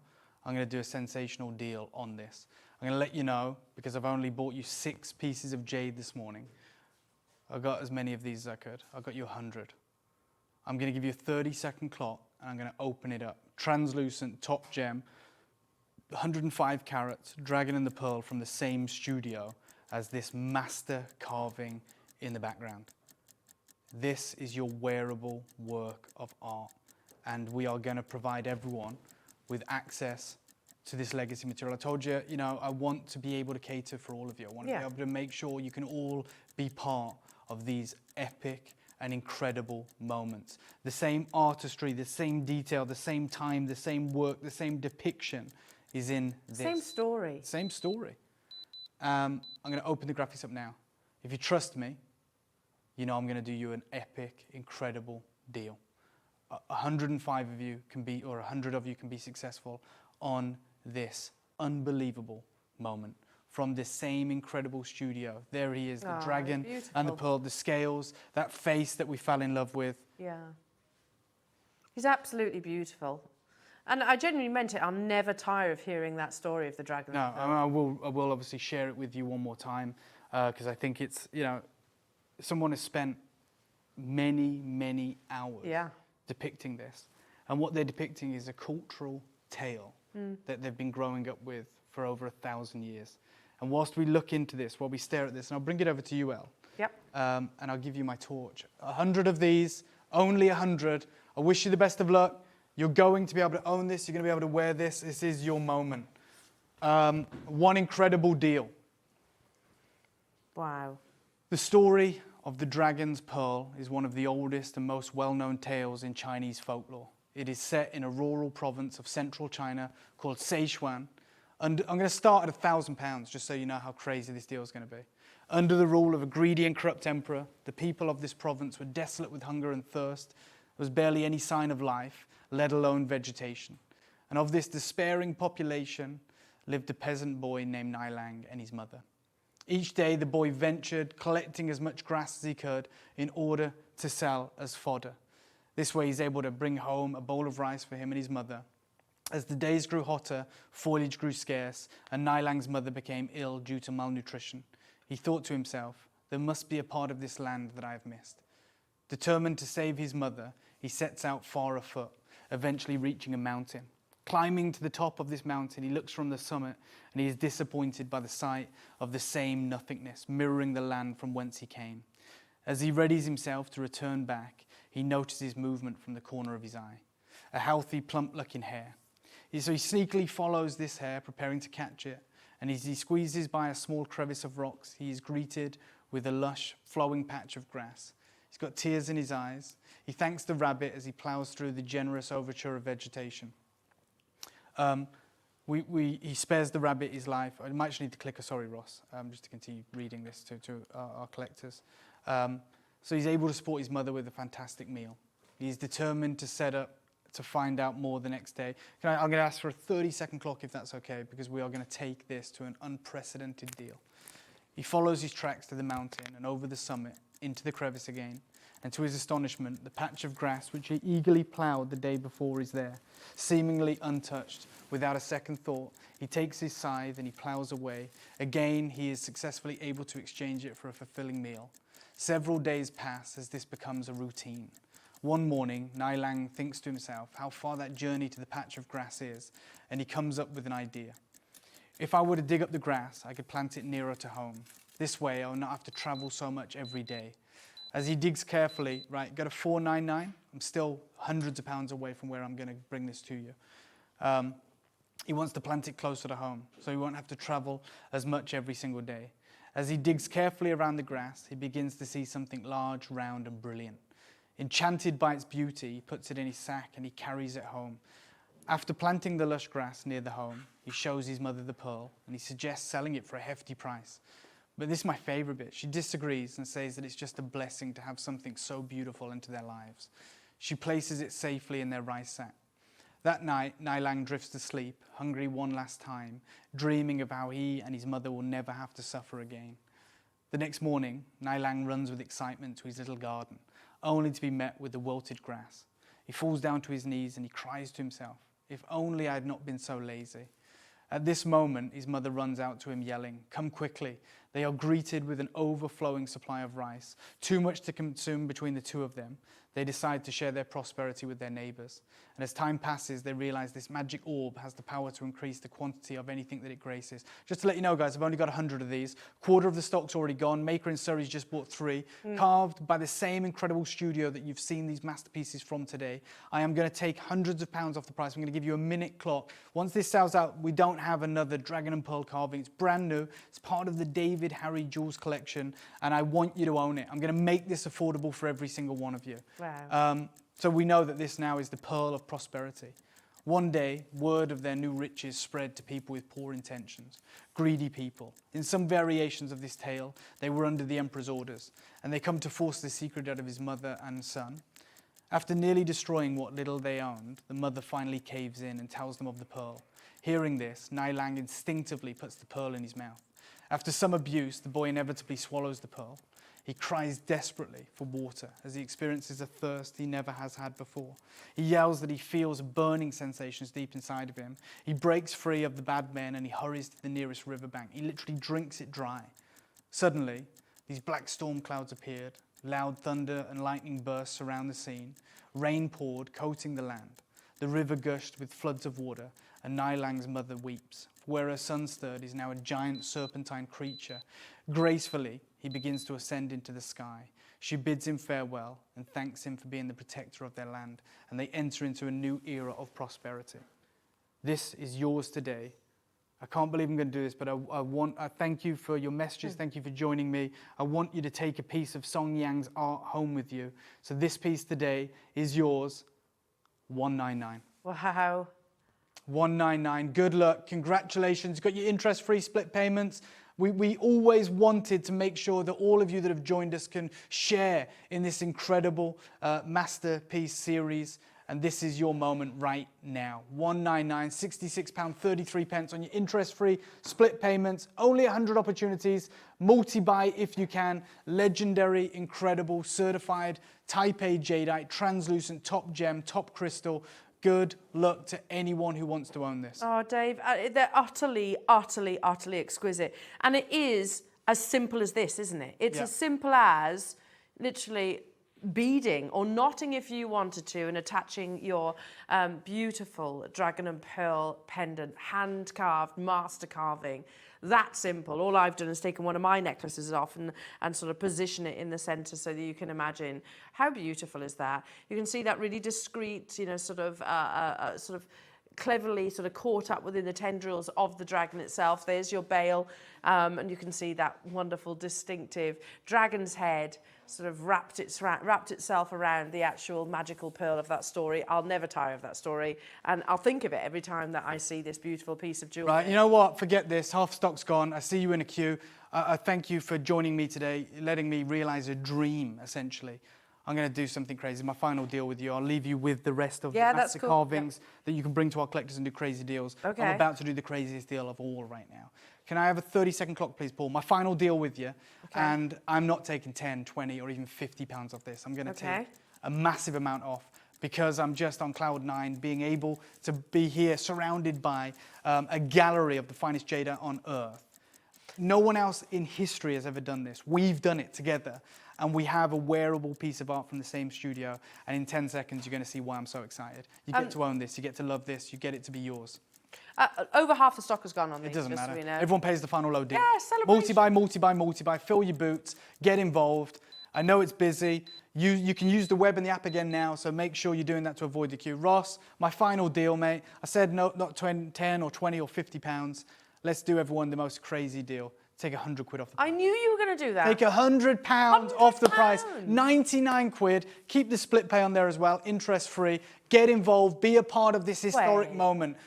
I'm going to do a sensational deal on this. I'm going to let you know, because I've only bought you 6 pieces of jade this morning. I got as many of these as I could. I got you 100. I'm going to give you a 30-second clock, and I'm going to open it up. Translucent, top gem, 105 carats, dragon and the pearl from the same studio as this master carving in the background. This is your wearable work of art, and we are going to provide everyone with access to this legacy material. I told you, you know, I want to be able to cater for all of you. I want to be able to make sure you can all be part of these epic and incredible moments. The same artistry, the same detail, the same time, the same work, the same depiction is in this. Same story. Same story. I'm going to open the graphics up now. If you trust me, you know I'm going to do you an epic, incredible deal. 105 of you can be, or 100 of you can be successful on this unbelievable moment from this same incredible studio. There he is, the dragon and the pearl, the scales, that face that we fell in love with. Yeah. He's absolutely beautiful. And I genuinely meant it. I'll never tire of hearing that story of the dragon. No, I will obviously share it with you one more time, because I think it's, you know, someone has spent many, many hours depicting this. And what they're depicting is a cultural tale that they've been growing up with for over 1,000 years. And whilst we look into this, while we stare at this, and I'll bring it over to you, Elle. Yep. And I'll give you my torch. 100 of these, only 100. I wish you the best of luck. You're going to be able to own this. You're going to be able to wear this. This is your moment. One incredible deal. Wow. The story of the dragon's pearl is one of the oldest and most well-known tales in Chinese folklore. It is set in a rural province of central China called Sichuan. And I'm going to start at £1,000, just so you know how crazy this deal is going to be. Under the rule of a greedy and corrupt emperor, the people of this province were desolate with hunger and thirst. There was barely any sign of life, let alone vegetation. And of this despairing population lived a peasant boy named Nilang and his mother. Each day the boy ventured, collecting as much grass as he could in order to sell as fodder. This way he's able to bring home a bowl of rice for him and his mother. As the days grew hotter, foliage grew scarce, and Nilang's mother became ill due to malnutrition. He thought to himself, there must be a part of this land that I have missed. Determined to save his mother, he sets out far afoot, eventually reaching a mountain. Climbing to the top of this mountain, he looks from the summit, and he is disappointed by the sight of the same nothingness, mirroring the land from whence he came. As he readies himself to return back, he notices movement from the corner of his eye. A healthy, plump-looking hare. So he sneakily follows this hare, preparing to catch it, and as he squeezes by a small crevice of rocks, he is greeted with a lush, flowing patch of grass. He's got tears in his eyes. He thanks the rabbit as he ploughs through the generous overture of vegetation. He spares the rabbit his life. I might actually need to click a sorry, Ross, just to continue reading this to our collectors. So he's able to support his mother with a fantastic meal. He's determined to set up to find out more the next day. I'm going to ask for a 30-second clock if that's okay, because we are going to take this to an unprecedented deal. He follows his tracks to the mountain and over the summit, into the crevice again. And to his astonishment, the patch of grass which he eagerly ploughed the day before is there, seemingly untouched. Without a second thought, he takes his scythe and he ploughs away. Again, he is successfully able to exchange it for a fulfilling meal. Several days pass as this becomes a routine. One morning, Nilang thinks to himself how far that journey to the patch of grass is, and he comes up with an idea. If I were to dig up the grass, I could plant it nearer to home. This way, I will not have to travel so much every day. As he digs carefully, right, go to 499. I'm still hundreds of pounds away from where I'm going to bring this to you. He wants to plant it closer to home, so he won't have to travel as much every single day. As he digs carefully around the grass, he begins to see something large, round, and brilliant. Enchanted by its beauty, he puts it in his sack and he carries it home. After planting the lush grass near the home, he shows his mother the pearl and he suggests selling it for a hefty price. But this is my favorite bit. She disagrees and says that it's just a blessing to have something so beautiful into their lives. She places it safely in their rice sack. That night, Nilang drifts to sleep, hungry one last time, dreaming of how he and his mother will never have to suffer again. The next morning, Nilang runs with excitement to his little garden, only to be met with the wilted grass. He falls down to his knees and he cries to himself, If only I had not been so lazy. At this moment, his mother runs out to him yelling, "Come quickly." They are greeted with an overflowing supply of rice, too much to consume between the two of them. They decide to share their prosperity with their neighbours. And as time passes, they realise this magic orb has the power to increase the quantity of anything that it graces. Just to let you know, guys, I've only got 100 of these. Quarter of the stock's already gone. Maker in Surrey's just bought 3. Carved by the same incredible studio that you've seen these masterpieces from today. I am going to take hundreds of pounds off the price. I'm going to give you a minute clock. Once this sells out, we don't have another dragon and pearl carving. It's brand new. It's part of the David Harry Jewels collection, and I want you to own it. I'm going to make this affordable for every single one of you. Wow. So we know that this now is the pearl of prosperity. One day, word of their new riches spread to people with poor intentions, greedy people. In some variations of this tale, they were under the emperor's orders, and they come to force the secret out of his mother and son. After nearly destroying what little they owned, the mother finally caves in and tells them of the pearl. Hearing this, Nai Lang instinctively puts the pearl in his mouth. After some abuse, the boy inevitably swallows the pearl. He cries desperately for water as he experiences a thirst he never has had before. He yells that he feels burning sensations deep inside of him. He breaks free of the bad men and he hurries to the nearest riverbank. He literally drinks it dry. Suddenly, these black storm clouds appeared. Loud thunder and lightning burst surround the scene. Rain poured, coating the land. The river gushed with floods of water, and Nai Lang's mother weeps. Where her son stood is now a giant serpentine creature. Gracefully, he begins to ascend into the sky. She bids him farewell and thanks him for being the protector of their land, and they enter into a new era of prosperity. This is yours today. I can't believe I'm going to do this, but I thank you for your messages. Thank you for joining me. I want you to take a piece of Song Yang's art home with you. So this piece today is yours, $199. Wow. $199. Good luck. Congratulations. You've got your interest-free split payments. We always wanted to make sure that all of you that have joined us can share in this incredible masterpiece series. And this is your moment right now. $199, £66.33 on your interest-free split payments. Only 100 opportunities. Multi-buy if you can. Legendary, incredible, certified Type A jadeite, translucent, top gem, top crystal. Good luck to anyone who wants to own this. Oh, Dave, they're utterly, utterly, utterly exquisite. And it is as simple as this, isn't it? It's as simple as literally beading or knotting if you wanted to and attaching your beautiful dragon and pearl pendant, hand carved, master carving. That simple. All I've done is taken one of my necklaces off and sort of position it in the center so that you can imagine how beautiful is that. You can see that really discreet, you know, sort of cleverly sort of caught up within the tendrils of the dragon itself. There's your bail, and you can see that wonderful, distinctive dragon's head sort of wrapped itself around the actual magical pearl of that story. I'll never tire of that story, and I'll think of it every time that I see this beautiful piece of jewelry. Right, you know what? Forget this. Half stock's gone. I see you in a queue. I thank you for joining me today, letting me realize a dream, essentially. I'm going to do something crazy. My final deal with you. I'll leave you with the rest of the master carvings that you can bring to our collectors and do crazy deals. Okay. I'm about to do the craziest deal of all right now. Can I have a 30-second clock, please, Paul? My final deal with you. Okay. And I'm not taking 10, 20, or even £50 off this. I'm going to take a massive amount off because I'm just on cloud 9, being able to be here surrounded by a gallery of the finest jade on earth. No one else in history has ever done this. We've done it together. And we have a wearable piece of art from the same studio. And in 10 seconds, you're going to see why I'm so excited. You get to own this. You get to love this. You get it to be yours. Over half the stock has gone on these. It doesn't matter. So we know. Everyone pays the final low deal. Yeah, celebration. Multi-buy, multi-buy, multi-buy. Fill your boots. Get involved. I know it's busy. You can use the web and the app again now, so make sure you're doing that to avoid the queue. Ross, my final deal, mate. I said no, not 10 or 20 or £50. Let's do everyone the most crazy deal. Take 100 quid off the price. I knew you were going to do that. Take £100 off the price. 99 quid. Keep the split pay on there as well, interest free. Get involved. Be a part of this historic moment.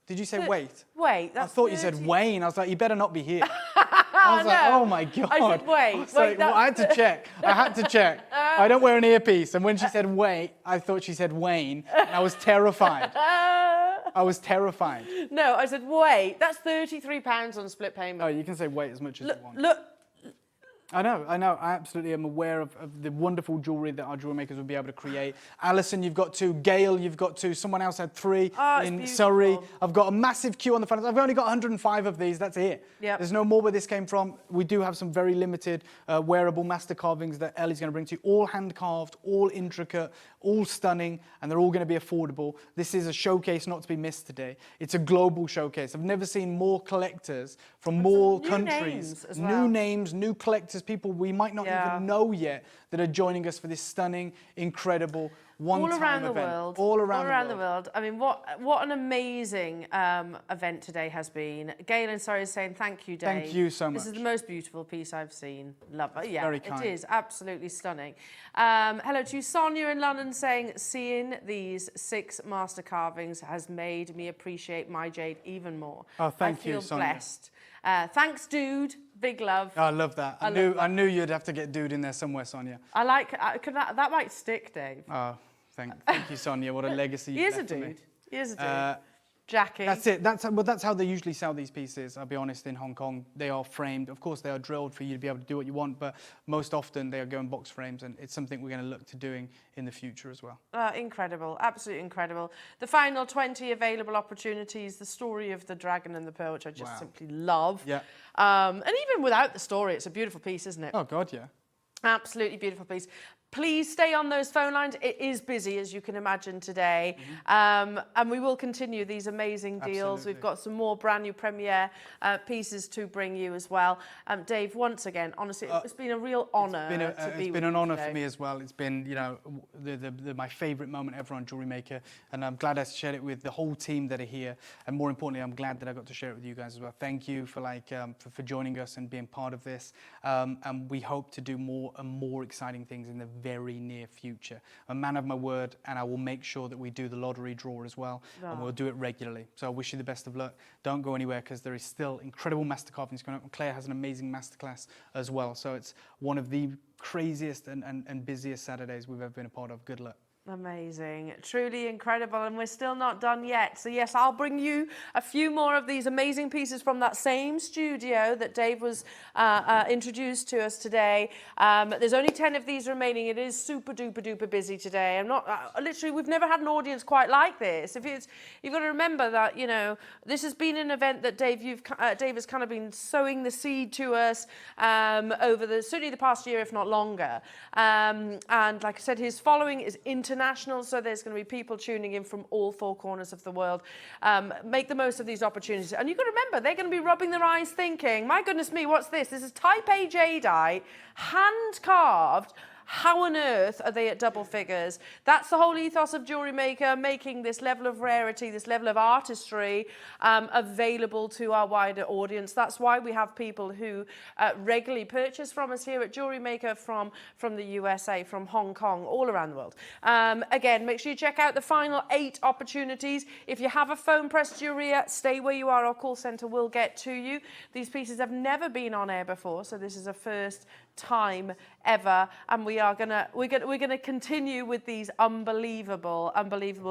Did you say wait? Wait, that's I thought you said Wayne. I was like, you better not be here. I was like, oh my God. I said wait. I had to check. I had to check. I don't wear an earpiece. And when she said wait, I thought she said Wayne. And I was terrified. I was terrified. No, I said wait. That's £33 on split payment. Oh, you can say wait as much as you want. Look. I know. I absolutely am aware of the wonderful jewellery that our jewellery makers will be able to create. Alison, you've got 2. Gail, you've got 2. Someone else had 3 in Surrey. I've got a massive queue on the front. I've only got 105 of these. That's it. Yep. There's no more where this came from. We do have some very limited wearable master carvings that Elle is going to bring to you. All hand carved, all intricate, all stunning, and they're all going to be affordable. This is a showcase not to be missed today. It's a global showcase. I've never seen more collectors from more countries. New names, new collectors, people we might not even know yet that are joining us for this stunning, incredible, one-time event. All around the world. I mean, what an amazing event today has been. Gail and Surrey is saying thank you, Dave. Thank you so much. This is the most beautiful piece I've seen. Love it. Yeah, very kind. It is absolutely stunning. Hello to Sonia in London saying, seeing these 6 master carvings has made me appreciate my jade even more. Oh, thank you, I feel Sonia. blessed. Thanks, dude. Big love. I love that. I knew you'd have to get dude in there somewhere, Sonia. I like that might stick, Dave. Oh, thank you, Sonia. What a legacy He you've is a left for me. dude. He is a dude. Jackie. That's it. That's how they usually sell these pieces. I'll be honest. In Hong Kong, they are framed. Of course, they are drilled for you to be able to do what you want, but most often they are going box frames, and it's something we're going to look to doing in the future as well. Incredible, absolutely incredible. The final 20 available opportunities. The story of the dragon and the pearl, which I just simply love. Yeah. And even without the story, it's a beautiful piece, isn't it? Oh God, yeah. Absolutely beautiful piece. Please stay on those phone lines. It is busy, as you can imagine, today. And we will continue these amazing deals. Absolutely. We've got some more brand new premiere pieces to bring you as well. Dave, once again, honestly, it's been a real honour to be with you. It's been an honour for me as well. It's been, you know, my favourite moment ever on Jewellery Maker, and I'm glad I shared it with the whole team that are here. And more importantly, I'm glad that I got to share it with you guys as well. Thank you for for joining us and being part of this. And we hope to do more and more exciting things in the very near future. I'm a man of my word, and I will make sure that we do the lottery draw as well, and we'll do it regularly. So I wish you the best of luck. Don't go anywhere, because there is still incredible master carvings going up. Claire has an amazing masterclass as well. So it's one of the craziest and busiest Saturdays we've ever been a part of. Good luck. Amazing, truly incredible, and we're still not done yet. So yes, I'll bring you a few more of these amazing pieces from that same studio that Dave was introduced to us today. There's only 10 of these remaining. It is super duper duper busy today. I'm not literally, we've never had an audience quite like this. You've got to remember that, you know, this has been an event that Dave has kind of been sowing the seed to us over certainly the past year, if not longer. And like I said, his following is international, so there's going to be people tuning in from all 4 corners of the world. Make the most of these opportunities. And you've got to remember, they're going to be rubbing their eyes thinking, my goodness me, what's this? This is type A jadeite, hand-carved. How on earth are they at double figures? That's the whole ethos of Jewellery Maker, making this level of rarity, this level of artistry available to our wider audience. That's why we have people who regularly purchase from us here at Jewellery Maker from the USA, from Hong Kong, all around the world. Again, make sure you check out the final 8 opportunities. If you have a phone press jewellery, stay where you are. Our call centre will get to you. These pieces have never been on air before, so this is a first time ever, and we're gonna continue with these unbelievable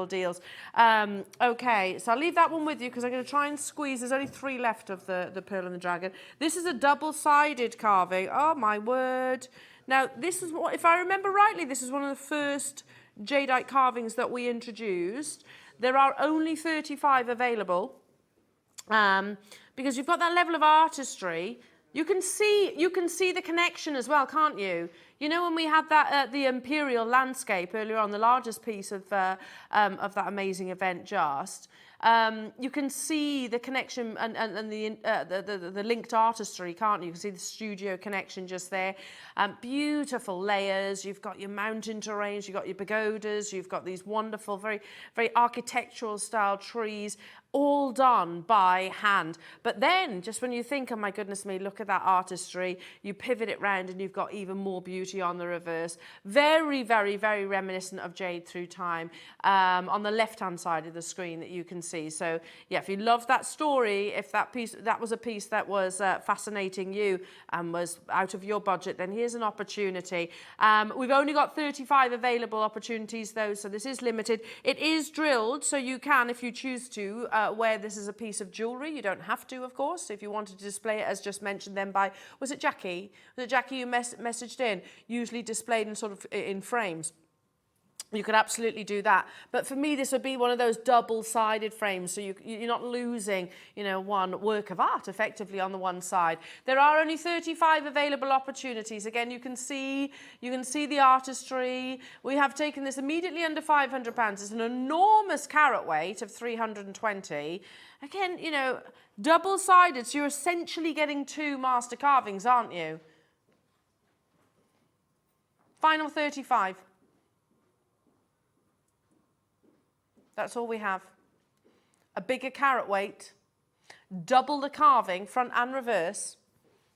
deals. Okay, so I'll leave that one with you, because I'm going to try and squeeze. There's only 3 left of the pearl and the dragon. This is a double-sided carving. Oh my word! Now this is what, if I remember rightly, this is one of the first jadeite carvings that we introduced. There are only 35 available, because you've got that level of artistry. You can see the connection as well, can't you? You know, when we had that the Imperial landscape earlier on, the largest piece of that amazing event just. You can see the connection and the linked artistry, can't you? You can see the studio connection just there. Beautiful layers. You've got your mountain terrains, you've got your pagodas, you've got these wonderful, very, very architectural style trees, all done by hand. But then, just when you think, oh my goodness me, look at that artistry, you pivot it round and you've got even more beauty on the reverse. Very, very, very reminiscent of Jade Through Time on the left-hand side of the screen that you can see. So, yeah, if you love that story, if that was a piece that was fascinating you and was out of your budget, then here's an opportunity. We've only got 35 available opportunities, though, so this is limited. It is drilled, so you can, if you choose to, wear this as a piece of jewellery. You don't have to, of course. If you wanted to display it, as just mentioned then by, was it Jackie? Was it Jackie who messaged in? Usually displayed in sort of in frames. You could absolutely do that. But for me, this would be one of those double-sided frames, so you're not losing, you know, one work of art effectively on the one side. There are only 35 available opportunities. Again, you can see the artistry. We have taken this immediately under £500. It's an enormous carat weight of 320. Again, you know, double-sided, so you're essentially getting 2 master carvings, aren't you? Final 35. That's all we have. A bigger carat weight, double the carving, front and reverse.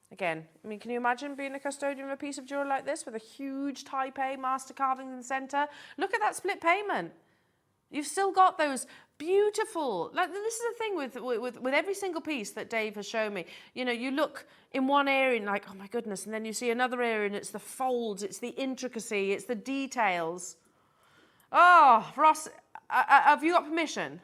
Again, I mean, can you imagine being a custodian of a piece of jewellery like this with a huge Type A master carving in the centre? Look at that split payment. You've still got those beautiful, like this is the thing with every single piece that Dave has shown me. You know, you look in one area and like, oh my goodness, and then you see another area and it's the folds, it's the intricacy, it's the details. Oh, Ross, have you got permission?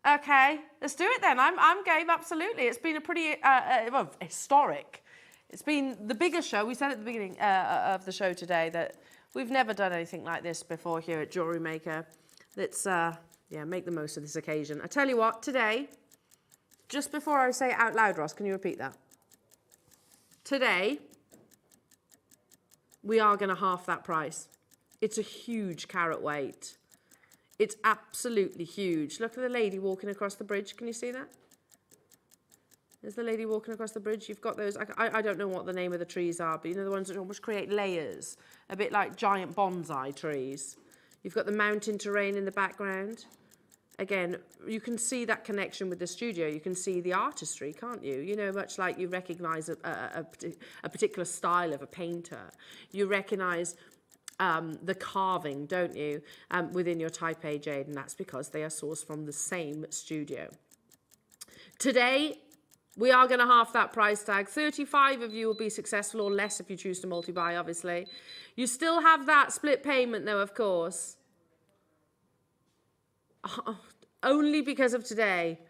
Okay, let's do it then. I'm game, absolutely. It's been a pretty well, historic. It's been the biggest show. We said at the beginning of the show today that we've never done anything like this before here at Jewellery Maker. Let's yeah, make the most of this occasion. I tell you what, today, just before I say it out loud, Ross, can you repeat that? Today, we are going to half that price. It's a huge carat weight. It's absolutely huge. Look at the lady walking across the bridge. Can you see that? There's the lady walking across the bridge. You've got those, I don't know what the name of the trees are, but you know the ones that almost create layers, a bit like giant bonsai trees. You've got the mountain terrain in the background. Again, you can see that connection with the studio. You can see the artistry, can't you? You know, much like you recognise a particular style of a painter. You recognise the carving, don't you, within your Type A jade, and that's because they are sourced from the same studio. Today, we are going to half that price tag. 35 of you will be successful, or less if you choose to multi-buy, obviously. You still have that split payment, though, of course. Oh, only because of today.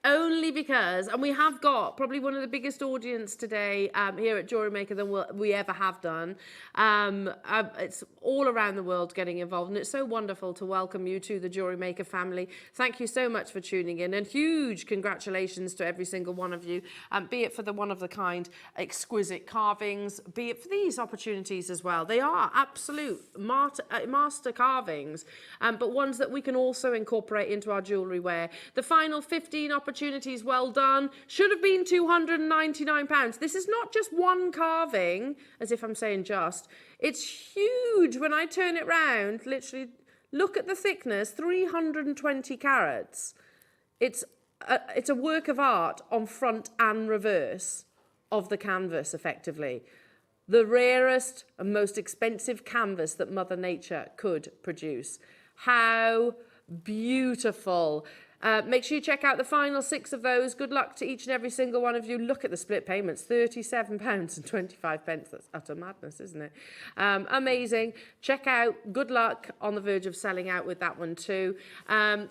Only because, and we have got probably one of the biggest audience today here at Jewellery Maker than we ever have done. It's all around the world getting involved, and it's so wonderful to welcome you to the Jewellery Maker family. Thank you so much for tuning in, and huge congratulations to every single one of you, be it for the one-of-the-kind exquisite carvings, be it for these opportunities as well. They are absolute master carvings, but ones that we can also incorporate into our jewellery wear. The final 15 opportunities, well done, should have been £299. This is not just one carving, as if I'm saying just. It's huge when I turn it round. Literally, look at the thickness, 320 carats. It's a work of art on front and reverse of the canvas, effectively. The rarest and most expensive canvas that Mother Nature could produce. How beautiful. Make sure you check out the final 6 of those. Good luck to each and every single one of you. Look at the split payments, £37.25. That's utter madness, isn't it? Amazing. Check out. Good luck. On the verge of selling out with that one too. I've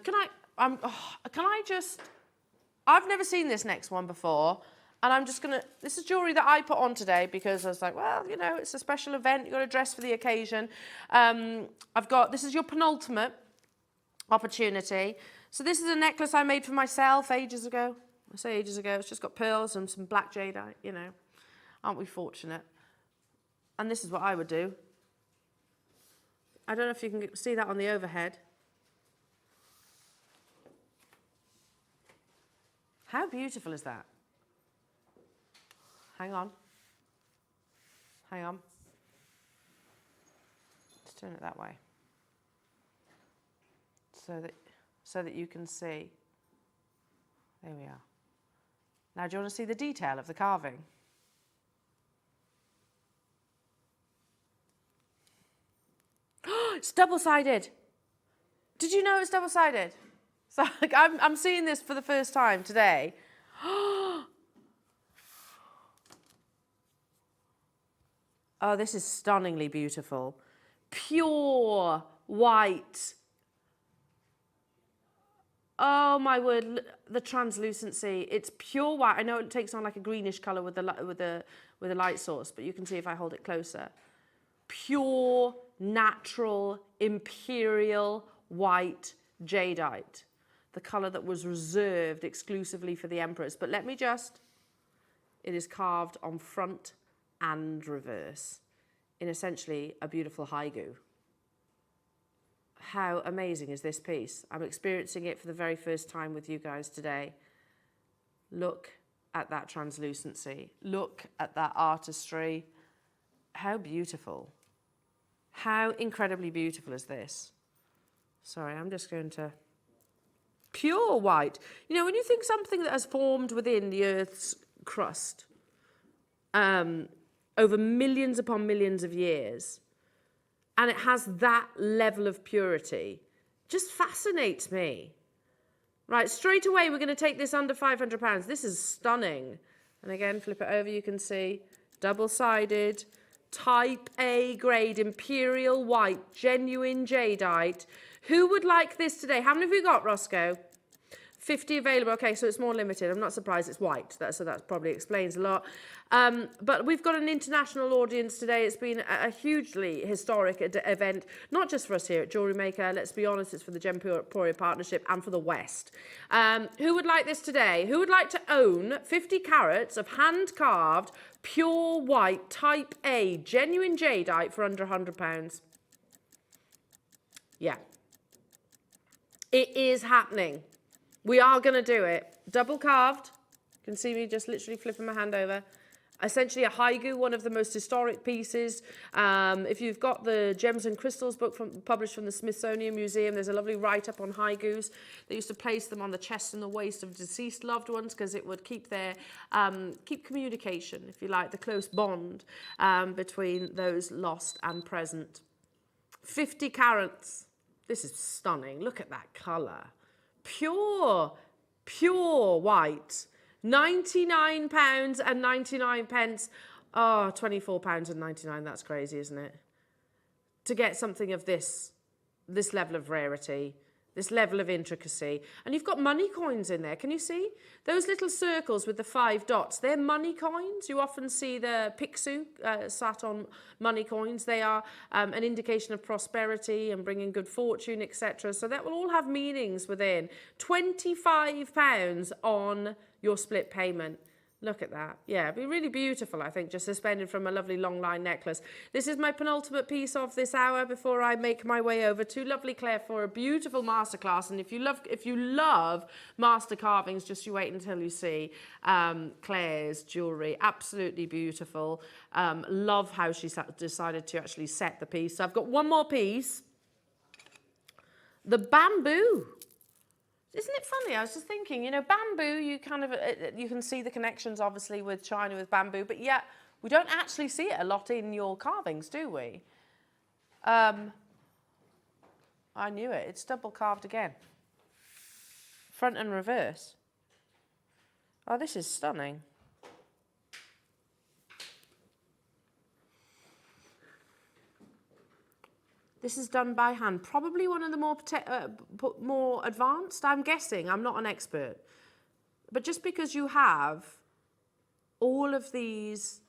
never seen this next one before. And I'm just going to, this is jewellery that I put on today because I was like, well, you know, it's a special event. You've got to dress for the occasion. This is your penultimate opportunity. So this is a necklace I made for myself ages ago. I say ages ago. It's just got pearls and some black jadeite, you know. Aren't we fortunate? And this is what I would do. I don't know if you can see that on the overhead. How beautiful is that? Hang on. Hang on. Let's turn it that way. So that you can see. There we are. Now, do you want to see the detail of the carving? It's double-sided. Did you know it's double-sided? So like, I'm seeing this for the first time today. Oh, this is stunningly beautiful. Pure white Oh my word, the translucency. It's pure white. I know it takes on like a greenish color with the light source, but you can see if I hold it closer. Pure, natural, imperial white jadeite. The color that was reserved exclusively for the emperors. But let me just, it is carved on front and reverse in essentially a beautiful haiku. How amazing is this piece? I'm experiencing it for the very first time with you guys today. Look at that translucency. Look at that artistry. How beautiful. How incredibly beautiful is this? Sorry, I'm just going to... Pure white. You know, when you think something that has formed within the Earth's crust over millions upon millions of years, and it has that level of purity, just fascinates me. Right, straight away, we're going to take this under £500. This is stunning. And again, flip it over, you can see double-sided, type A grade, imperial white, genuine jadeite. Who would like this today? How many have you got, Roscoe? 50 available. Okay, so it's more limited. I'm not surprised it's white. So that probably explains a lot. But we've got an international audience today. It's been a hugely historic event, not just for us here at Jewellery Maker. Let's be honest, it's for the Gemporia Partnership and for the West. Who would like this today? Who would like to own 50 carats of hand-carved, pure white, type A, genuine jadeite for under £100? Yeah. It is happening. We are going to do it. Double carved. You can see me just literally flipping my hand over. Essentially a haiku, one of the most historic pieces. If you've got the Gems and Crystals book published from the Smithsonian Museum, there's a lovely write-up on haikus. They used to place them on the chest and the waist of deceased loved ones because it would keep their keep communication, if you like, the close bond between those lost and present. 50 carats. This is stunning. Look at that colour. Pure white. £99.99. Oh, £24.99. That's crazy, isn't it? To get something of this level of rarity, this level of intricacy. And you've got money coins in there. Can you see? Those little circles with the 5 dots, they're money coins. You often see the Picsou sat on money coins. They are an indication of prosperity and bringing good fortune, etc. So that will all have meanings within. £25 on your split payment. Look at that. Yeah, it'd be really beautiful, I think, just suspended from a lovely long line necklace. This is my penultimate piece of this hour before I make my way over to lovely Claire for a beautiful masterclass. And if you love master carvings, just you wait until you see Claire's jewellery. Absolutely beautiful. Love how she decided to actually set the piece. So I've got one more piece. The bamboo. Isn't it funny? I was just thinking, you know, bamboo, you can see the connections, obviously, with China, with bamboo, but yet we don't actually see it a lot in your carvings, do we? I knew it. It's double carved again. Front and reverse. Oh, this is stunning. This is done by hand. Probably one of the more advanced, I'm guessing. I'm not an expert. But just because you have all of these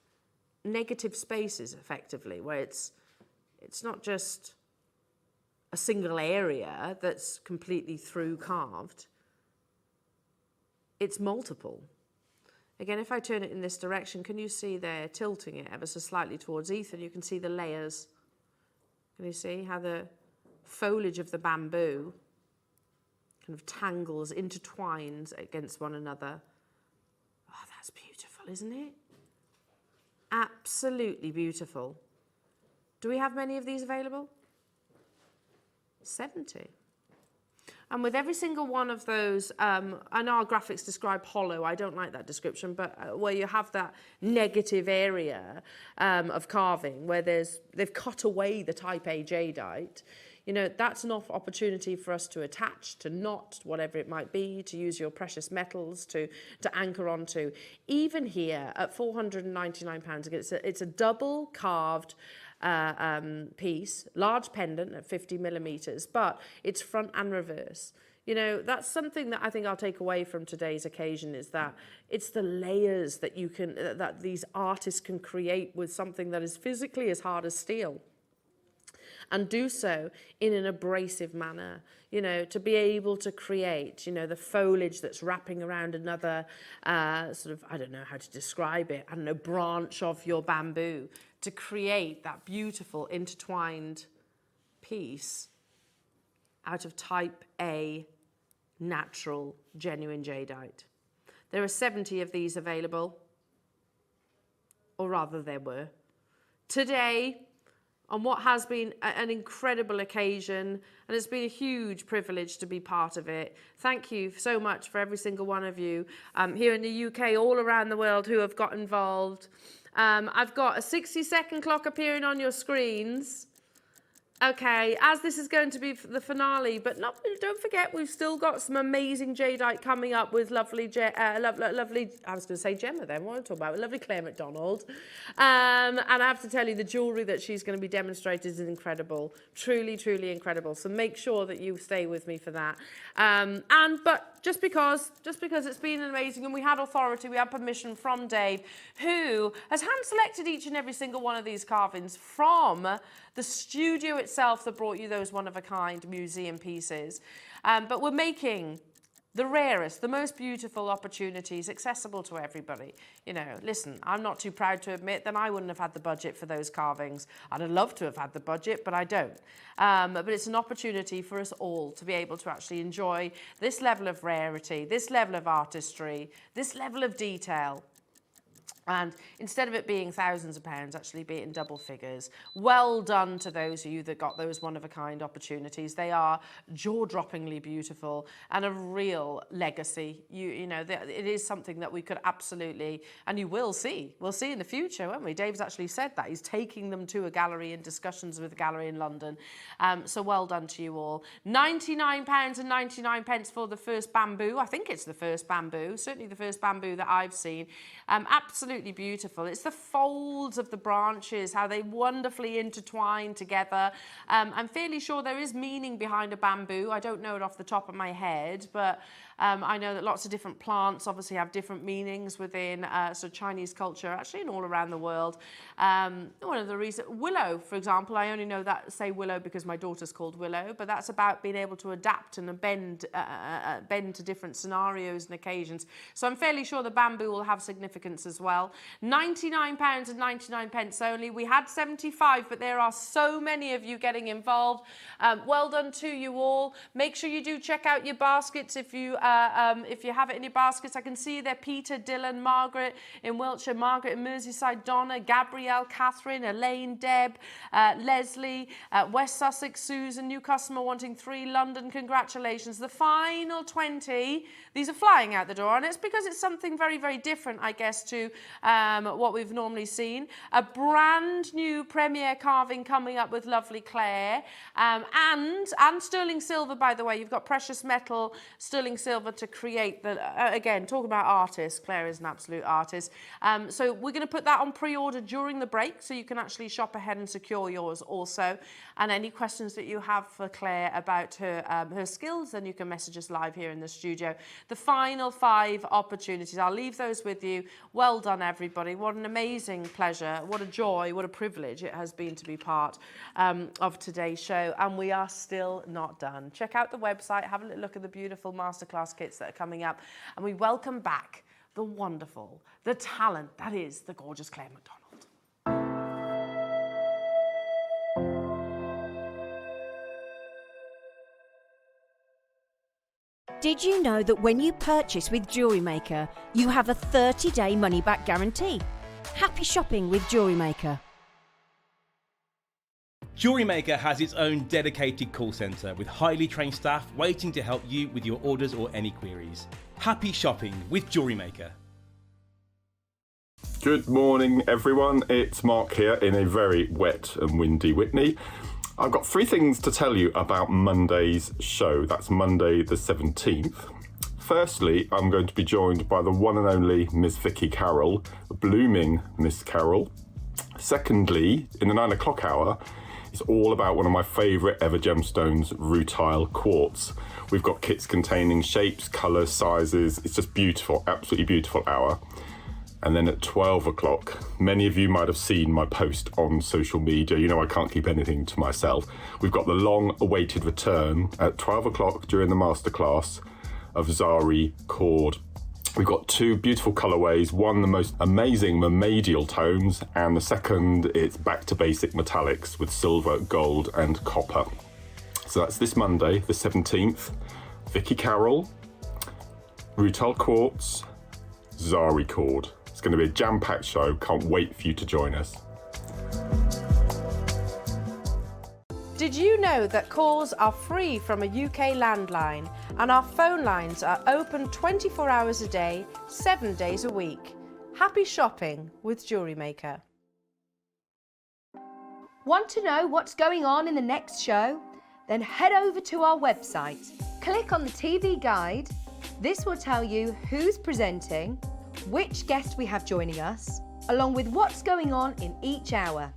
negative spaces, effectively, where it's not just a single area that's completely through carved, it's multiple. Again, if I turn it in this direction, can you see there, tilting it ever so slightly towards Ethan, you can see the layers. Can you see how the foliage of the bamboo kind of tangles, intertwines against one another? Oh, that's beautiful, isn't it? Absolutely beautiful. Do we have many of these available? 70. And with every single one of those, I know our graphics describe hollow, I don't like that description, but where you have that negative area of carving, where they've cut away the type A jadeite, you know, that's an opportunity for us to attach, to knot, whatever it might be, to use your precious metals to anchor onto. Even here at £499, it's a double carved piece, large pendant at 50 millimeters, but it's front and reverse. You know, that's something that I think I'll take away from today's occasion, is that it's the layers that you can, that these artists can create with something that is physically as hard as steel, and do so in an abrasive manner. You know, to be able to create, you know, the foliage that's wrapping around another sort of, I don't know how to describe it, I don't know, branch of your bamboo, to create that beautiful intertwined piece out of type A natural genuine jadeite. There are 70 of these available, or rather there were. Today, on what has been an incredible occasion, and it's been a huge privilege to be part of it. Thank you so much for every single one of you here in the UK, all around the world, who have got involved. I've got a 60-second clock appearing on your screens. Okay, as this is going to be the finale, but don't forget, we've still got some amazing jadeite coming up with lovely, I was going to say Gemma then, what am I talking about? Lovely Claire Macdonald. And I have to tell you, the jewellery that she's going to be demonstrating is incredible. Truly, truly incredible. So make sure that you stay with me for that. But just because it's been amazing, and we had authority, we had permission from Dave, who has hand-selected each and every single one of these carvings from the studio itself that brought you those one-of-a-kind museum pieces. But we're making the rarest, the most beautiful opportunities accessible to everybody. You know, listen, I'm not too proud to admit that I wouldn't have had the budget for those carvings. I'd have loved to have had the budget, but I don't. But it's an opportunity for us all to be able to actually enjoy this level of rarity, this level of artistry, this level of detail. And instead of it being thousands of pounds, actually be it in double figures. Well done to those of you that got those one-of-a-kind opportunities. They are jaw-droppingly beautiful and a real legacy. You know, it is something that we could absolutely, and you will see. We'll see in the future, won't we? Dave's actually said that. He's taking them to a gallery in discussions with a gallery in London. So well done to you all. £99.99 for the first bamboo. I think it's the first bamboo, certainly the first bamboo that I've seen. Absolutely beautiful. It's the folds of the branches, how they wonderfully intertwine together. I'm fairly sure there is meaning behind a bamboo. I don't know it off the top of my head, but I know that lots of different plants obviously have different meanings within sort of Chinese culture, actually, and all around the world. One of the reasons, willow, for example, I only know that, say willow because my daughter's called Willow, but that's about being able to adapt and bend to different scenarios and occasions. So I'm fairly sure the bamboo will have significance as well. £99.99 only. We had 75, but there are so many of you getting involved. Well done to you all. Make sure you do check out your baskets if you have it in your baskets. I can see there Peter, Dylan, Margaret in Wiltshire, Margaret in Merseyside, Donna, Gabrielle, Catherine, Elaine, Deb, Leslie, West Sussex, Susan, new customer wanting 3, London, congratulations. The final 20, these are flying out the door, and it's because it's something very, very different, I guess, to what we've normally seen. A brand new premiere carving coming up with lovely Claire, and sterling silver, by the way. You've got precious metal, sterling silver to create the, again, talking about artists, Claire is an absolute artist. So we're going to put that on pre-order during the break, so you can actually shop ahead and secure yours also. And any questions that you have for Claire about her skills, then you can message us live here in the studio. The final 5 opportunities, I'll leave those with you. Well done, everybody. What an amazing pleasure, what a joy, what a privilege it has been to be part of today's show. And we are still not done. Check out the website, have a little look at the beautiful masterclass kits that are coming up, and we welcome back the wonderful, the talent that is the gorgeous Claire Macdonald. Did you know that when you purchase with Jewellery Maker, you have a 30-day money-back guarantee? Happy shopping with Jewellery Maker. Jewellery Maker has its own dedicated call centre with highly trained staff waiting to help you with your orders or any queries. Happy shopping with Jewellery Maker. Good morning, everyone. It's Mark here in a very wet and windy Whitney. I've got 3 things to tell you about Monday's show. That's Monday the 17th. Firstly, I'm going to be joined by the one and only Miss Vicky Carroll, blooming Miss Carroll. Secondly, in the 9 o'clock hour, It's all about one of my favourite ever gemstones, rutile quartz. We've got kits containing shapes, colours, sizes. It's just beautiful, absolutely beautiful hour. And then at 12 o'clock, many of you might have seen my post on social media. You know I can't keep anything to myself. We've got the long-awaited return at 12 o'clock during the masterclass of Zari cord. We've got two beautiful colourways, one the most amazing mermaidial tones, and the second it's back to basic metallics with silver, gold and copper. So that's this Monday, the 17th. Vicky Carroll, rutile quartz, Zari cord. It's going to be a jam-packed show. Can't wait for you to join us. Did you know that calls are free from a UK landline and our phone lines are open 24 hours a day, 7 days a week? Happy shopping with Jewellery Maker. Want to know what's going on in the next show? Then head over to our website. Click on the TV guide. This will tell you who's presenting, which guest we have joining us, along with what's going on in each hour.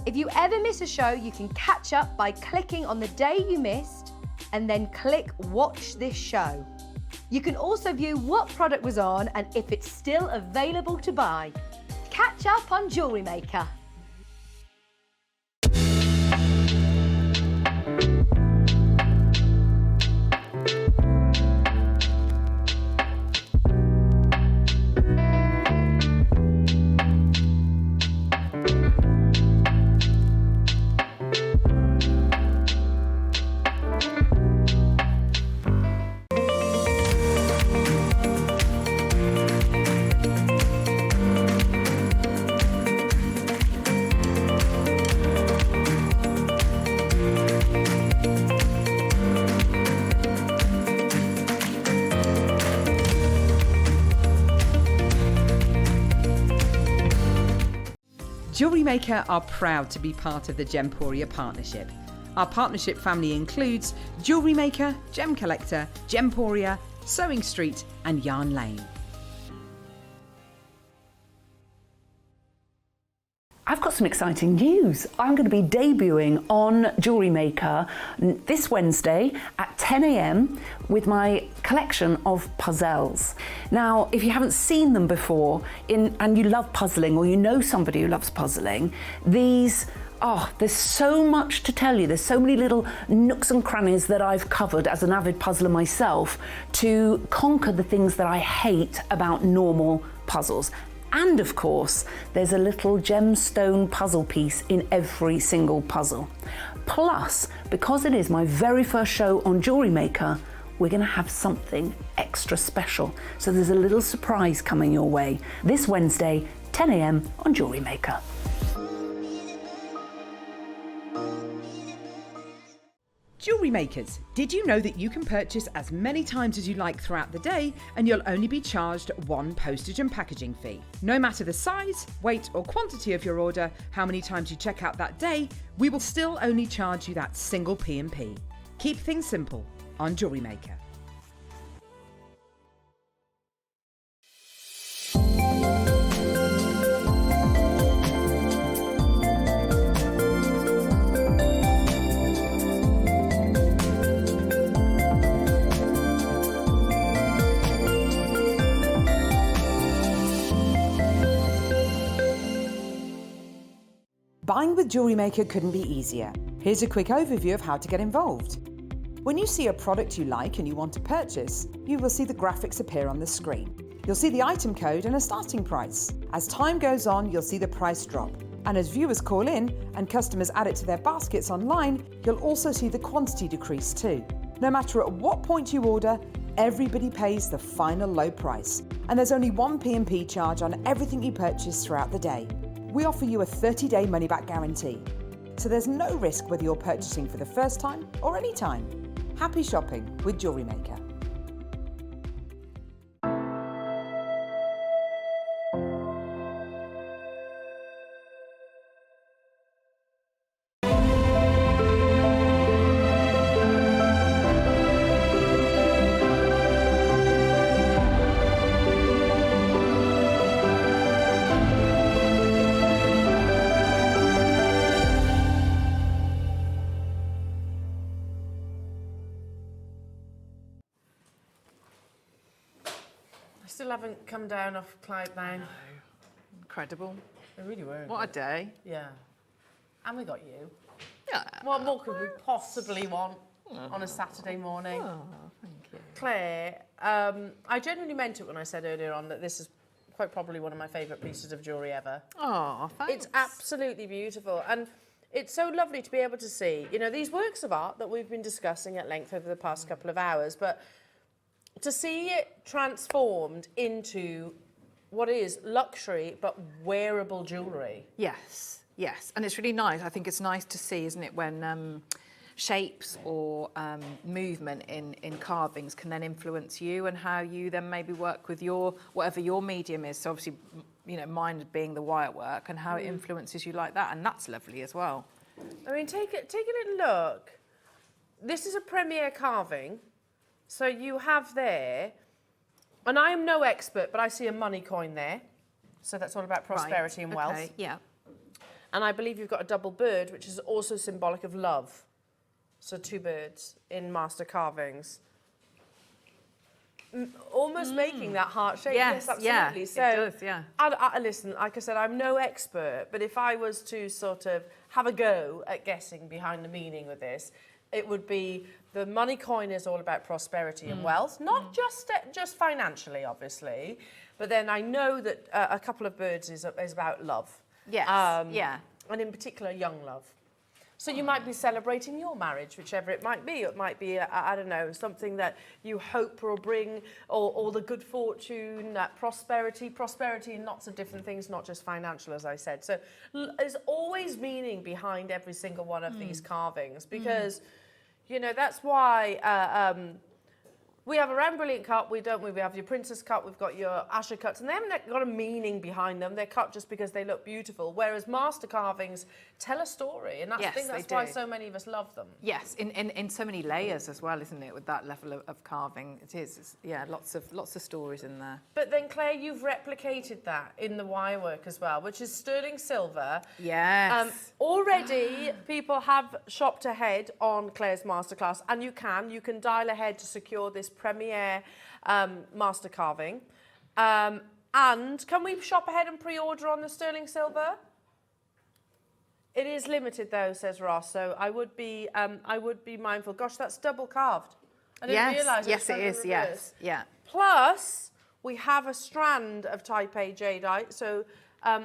If you ever miss a show, you can catch up by clicking on the day you missed and then click Watch This Show. You can also view what product was on and if it's still available to buy. Catch up on Jewellery Maker. Jewellery Maker are proud to be part of the Gemporia partnership. Our partnership family includes Jewellery Maker, Gem Collector, Gemporia, Sewing Street and Yarn Lane. I've got some exciting news. I'm going to be debuting on Jewellery Maker this Wednesday at 10 a.m. with my collection of puzzles. Now, if you haven't seen them before and you love puzzling or you know somebody who loves puzzling, there's so much to tell you. There's so many little nooks and crannies that I've covered as an avid puzzler myself to conquer the things that I hate about normal puzzles. And of course, there's a little gemstone puzzle piece in every single puzzle. Plus, because it is my very first show on Jewellery Maker, we're going to have something extra special. So there's a little surprise coming your way this Wednesday, 10 a.m. on Jewellery Maker. Jewellery makers, did you know that you can purchase as many times as you like throughout the day and you'll only be charged one postage and packaging fee? No matter the size, weight or quantity of your order, how many times you check out that day, we will still only charge you that single P&P. Keep things simple on Jewellery Maker. Buying with Jewellery Maker couldn't be easier. Here's a quick overview of how to get involved. When you see a product you like and you want to purchase, you will see the graphics appear on the screen. You'll see the item code and a starting price. As time goes on, you'll see the price drop. And as viewers call in and customers add it to their baskets online, you'll also see the quantity decrease too. No matter at what point you order, everybody pays the final low price. And there's only one P&P charge on everything you purchase throughout the day. We offer you a 30-day money-back guarantee. So there's no risk whether you're purchasing for the first time or any time. Happy shopping with Jewellery Maker. still haven't come down off Cloud 9. Incredible. They really were. What a day. Yeah. And we got you. Yeah. What more could we possibly want on a Saturday morning? Oh, thank you. Claire, I genuinely meant it when I said earlier on that this is quite probably one of my favourite pieces of jewellery ever. Oh, thanks. It's absolutely beautiful. And it's so lovely to be able to see, you know, these works of art that we've been discussing at length over the past couple of hours, but to see it transformed into what is luxury but wearable jewellery. Yes, yes. And it's really nice. I think it's nice to see, isn't it, when shapes or movement in carvings can then influence you and how you then maybe work with your, whatever your medium is. So obviously, you know, mine being the wire work and how it influences you like that. And that's lovely as well. I mean, take a little look. This is a premiere carving. So you have there, and I am no expert, but I see a money coin there. So that's all about prosperity and wealth. Okay, yeah. And I believe you've got a double bird, which is also symbolic of love. So 2 birds in master carvings. Almost making that heart shape. Yes, absolutely. yeah, So, it does, yeah. I listen, like I said, I'm no expert, but if I was to sort of have a go at guessing behind the meaning with this, it would be the money coin is all about prosperity and wealth, not just financially, obviously, but then I know that a couple of birds is about love. Yes, yeah. And in particular, young love. So you might be celebrating your marriage, whichever it might be. It might be, I don't know, something that you hope will bring, or the good fortune, prosperity in lots of different things, not just financial, as I said. So there's always meaning behind every single one of these carvings, because, you know, that's why we have a round brilliant cut, we have your princess cut, we've got your Asher cuts, and they haven't got a meaning behind them. They're cut just because they look beautiful, whereas master carvings tell a story, and I think that's why so many of us love them. Yes, in so many layers as well, isn't it? With that level of carving, it's lots of stories in there. But then, Claire, you've replicated that in the wire work as well, which is sterling silver. Yes. Already, people have shopped ahead on Claire's masterclass, and you can dial ahead to secure this premiere master carving. And can we shop ahead and pre-order on the sterling silver? It is limited though, says Ross, so I would be mindful. Gosh, that's double carved. I didn't realise yes, it is, yes, yeah. Plus, we have a strand of Type A jadeite, so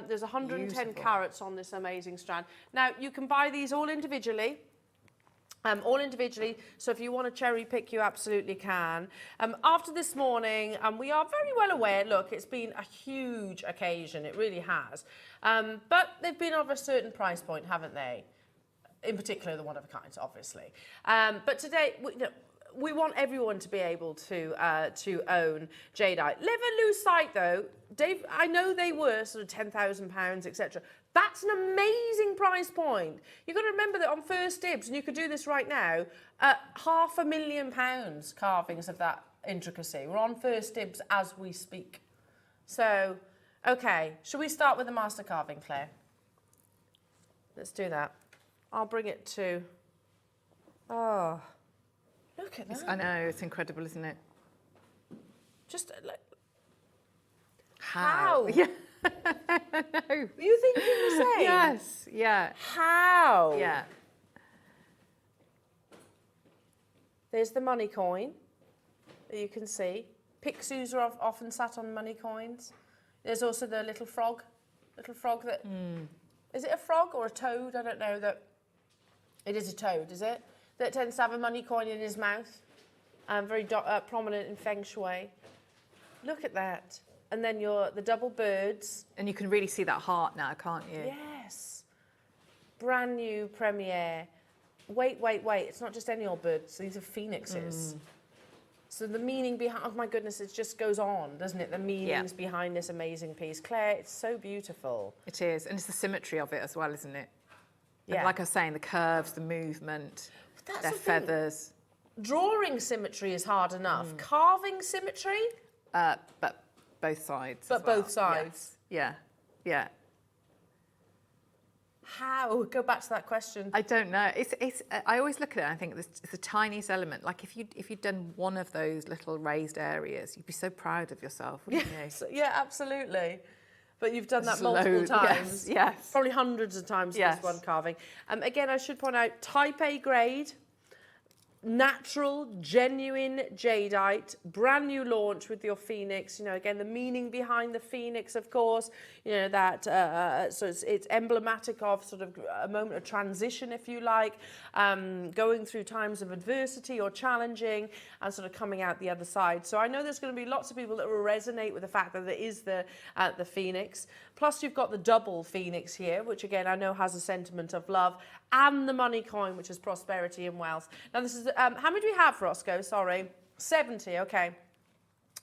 there's 110 Beautiful. carats on this amazing strand. Now, you can buy these all individually. So if you want to cherry pick, you absolutely can. After this morning, we are very well aware, look, it's been a huge occasion, it really has. But they've been of a certain price point, haven't they? In particular, the one of a kind, obviously. But today, we want everyone to be able to own jadeite. Live and lose sight, though. Dave, I know they were sort of £10,000, etc. That's an amazing price point. You've got to remember that on First Dibs, and you could do this right now, £500,000 carvings of that intricacy. We're on First Dibs as we speak. So, okay, shall we start with the master carving, Claire? Let's do that. I'll bring it to... Oh, look at that. I know, it's incredible, isn't it? Just like... How? Yeah. No. Were you thinking the same? Yes, yeah. How? Yeah. There's the money coin that you can see. Pixies are often sat on money coins. There's also the little frog that... Is it a frog or a toad? I don't know. It is a toad, is it? That tends to have a money coin in his mouth. Very prominent in Feng Shui. Look at that. And then the double birds. And you can really see that heart now, can't you? Yes. Brand new premiere. Wait. It's not just any old birds. These are phoenixes. So the meaning behind... Oh, my goodness, it just goes on, doesn't it? The meanings behind this amazing piece. Claire, it's so beautiful. It is. And it's the symmetry of it as well, isn't it? Yeah. And like I was saying, the curves, the movement, That's their the thing. feathers. Drawing symmetry is hard enough. Carving symmetry? But both sides. But as well. both sides. Yes. Yeah. How? Go back to that question. I don't know. I always look at it and I think it's the tiniest element. Like if you'd done one of those little raised areas, you'd be so proud of yourself, wouldn't you? Yeah, absolutely. But you've done that Just multiple loads, times. yes. Probably hundreds of times in this one carving. Again, I should point out, type A grade, natural, genuine jadeite, brand new launch with your Phoenix. You know, again, the meaning behind the Phoenix, of course, you know, that, so it's emblematic of sort of a moment of transition, if you like, going through times of adversity or challenging and sort of coming out the other side. So I know there's going to be lots of people that will resonate with the fact that there is the Phoenix. Plus you've got the double Phoenix here, which again, I know has a sentiment of love, and the money coin, which is prosperity and wealth. Now this is, how many do we have, Roscoe? Sorry, 70, okay.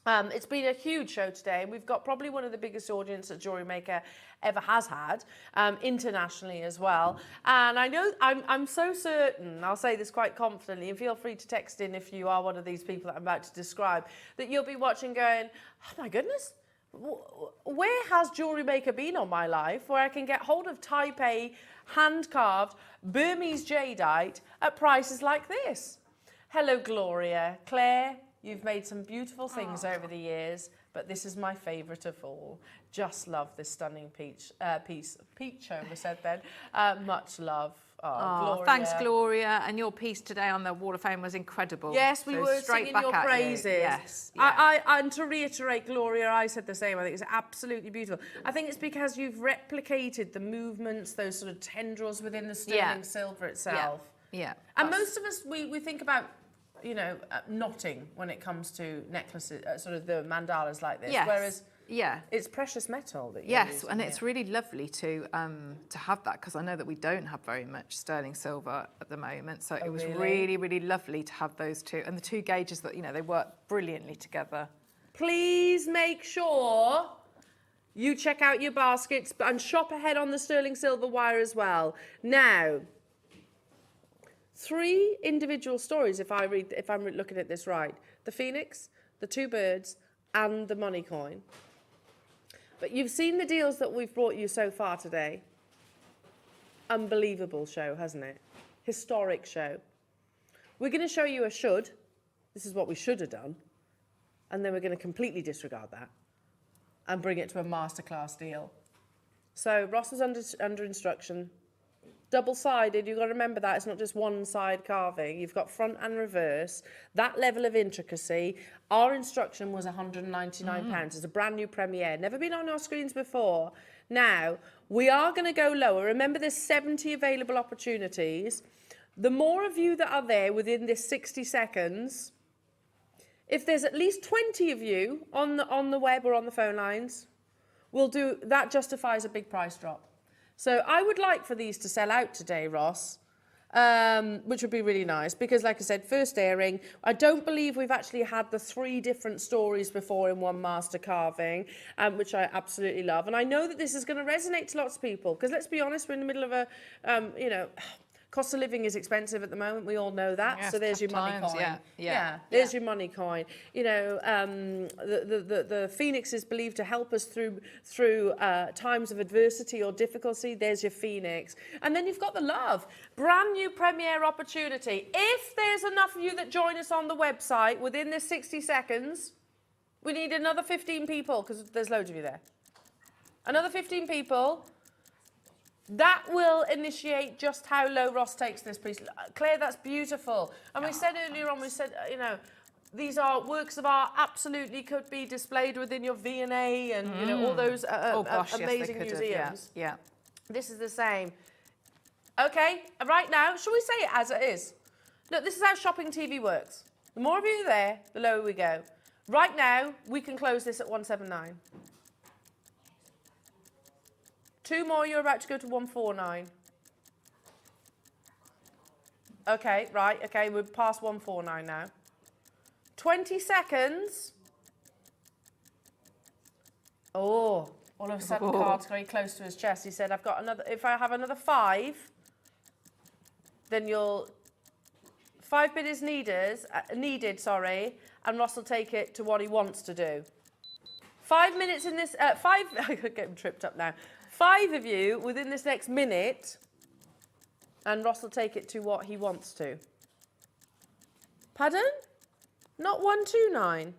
It's been a huge show today, and we've got probably one of the biggest audience that Jewellery Maker ever has had, internationally as well. And I know, I'm so certain, I'll say this quite confidently, and feel free to text in if you are one of these people that I'm about to describe, that you'll be watching going, oh my goodness, where has Jewellery Maker been on my life where I can get hold of type A, hand-carved Burmese jadeite at prices like this? Hello, Gloria. Claire, you've made some beautiful things over the years, but this is my favourite of all. Just love this stunning piece. Peach, I almost said then. Much love. Gloria. Thanks, Gloria. And your piece today on the Wall of Fame was incredible. Yes, we So were straight singing back your at you. praises. Yes. Yeah. And to reiterate, Gloria, I said the same. I think it's absolutely beautiful. I think it's because you've replicated the movements, those sort of tendrils within the sterling silver itself. Yeah. And most of us, we think about, you know, knotting when it comes to necklaces, sort of the mandalas like this. Yes. Whereas yeah, it's precious metal that you're yes, using and here. it's really lovely to have that, because I know that we don't have very much sterling silver at the moment. So it was really, really lovely to have those two, and the two gauges that, you know, they work brilliantly together. Please make sure you check out your baskets and shop ahead on the sterling silver wire as well. Now, 3 individual stories, if I'm looking at this right: the Phoenix, the 2 birds, and the money coin. But you've seen the deals that we've brought you so far today. Unbelievable show, hasn't it? Historic show. We're going to show you a should. This is what we should have done. And then we're going to completely disregard that and bring it to a masterclass deal. So Ross is under instruction. Double-sided, you've got to remember that. It's not just one side carving. You've got front and reverse. That level of intricacy. Our instruction was £199. It's a brand new premiere. Never been on our screens before. Now, we are going to go lower. Remember, there's 70 available opportunities. The more of you that are there within this 60 seconds, if there's at least 20 of you on the web or on the phone lines, that justifies a big price drop. So I would like for these to sell out today, Ross, which would be really nice, because like I said, first airing, I don't believe we've actually had the 3 different stories before in one master carving, which I absolutely love. And I know that this is going to resonate to lots of people, because let's be honest, we're in the middle of a, you know, cost of living is expensive at the moment. We all know that. Yes, so there's your money times, coin. yeah. There's your money coin. You know, the Phoenix is believed to help us through times of adversity or difficulty. There's your Phoenix. And then you've got the love. Brand new premiere opportunity. If there's enough of you that join us on the website within this 60 seconds, we need another 15 people, because there's loads of you there. Another 15 people. That will initiate just how low Ross takes this piece. Claire, that's beautiful. And we said earlier on, we said, you know, these are works of art, absolutely could be displayed within your V&A and, you know, all those amazing museums. Yeah. This is the same. Okay, right now, shall we say it as it is? Look, this is how shopping TV works. The more of you there, the lower we go. Right now, we can close this at 179. 2 more, you're about to go to 149. Okay, right, okay, we're past 149 now. 20 seconds. Oh, all of a sudden, Carl's very close to his chest. He said, I've got another, if I have another 5, then you'll, 5 bid is needed, and Ross will take it to what he wants to do. 5 minutes in this, I'm getting tripped up now. 5 of you within this next minute, and Ross will take it to what he wants to. Pardon? Not 129.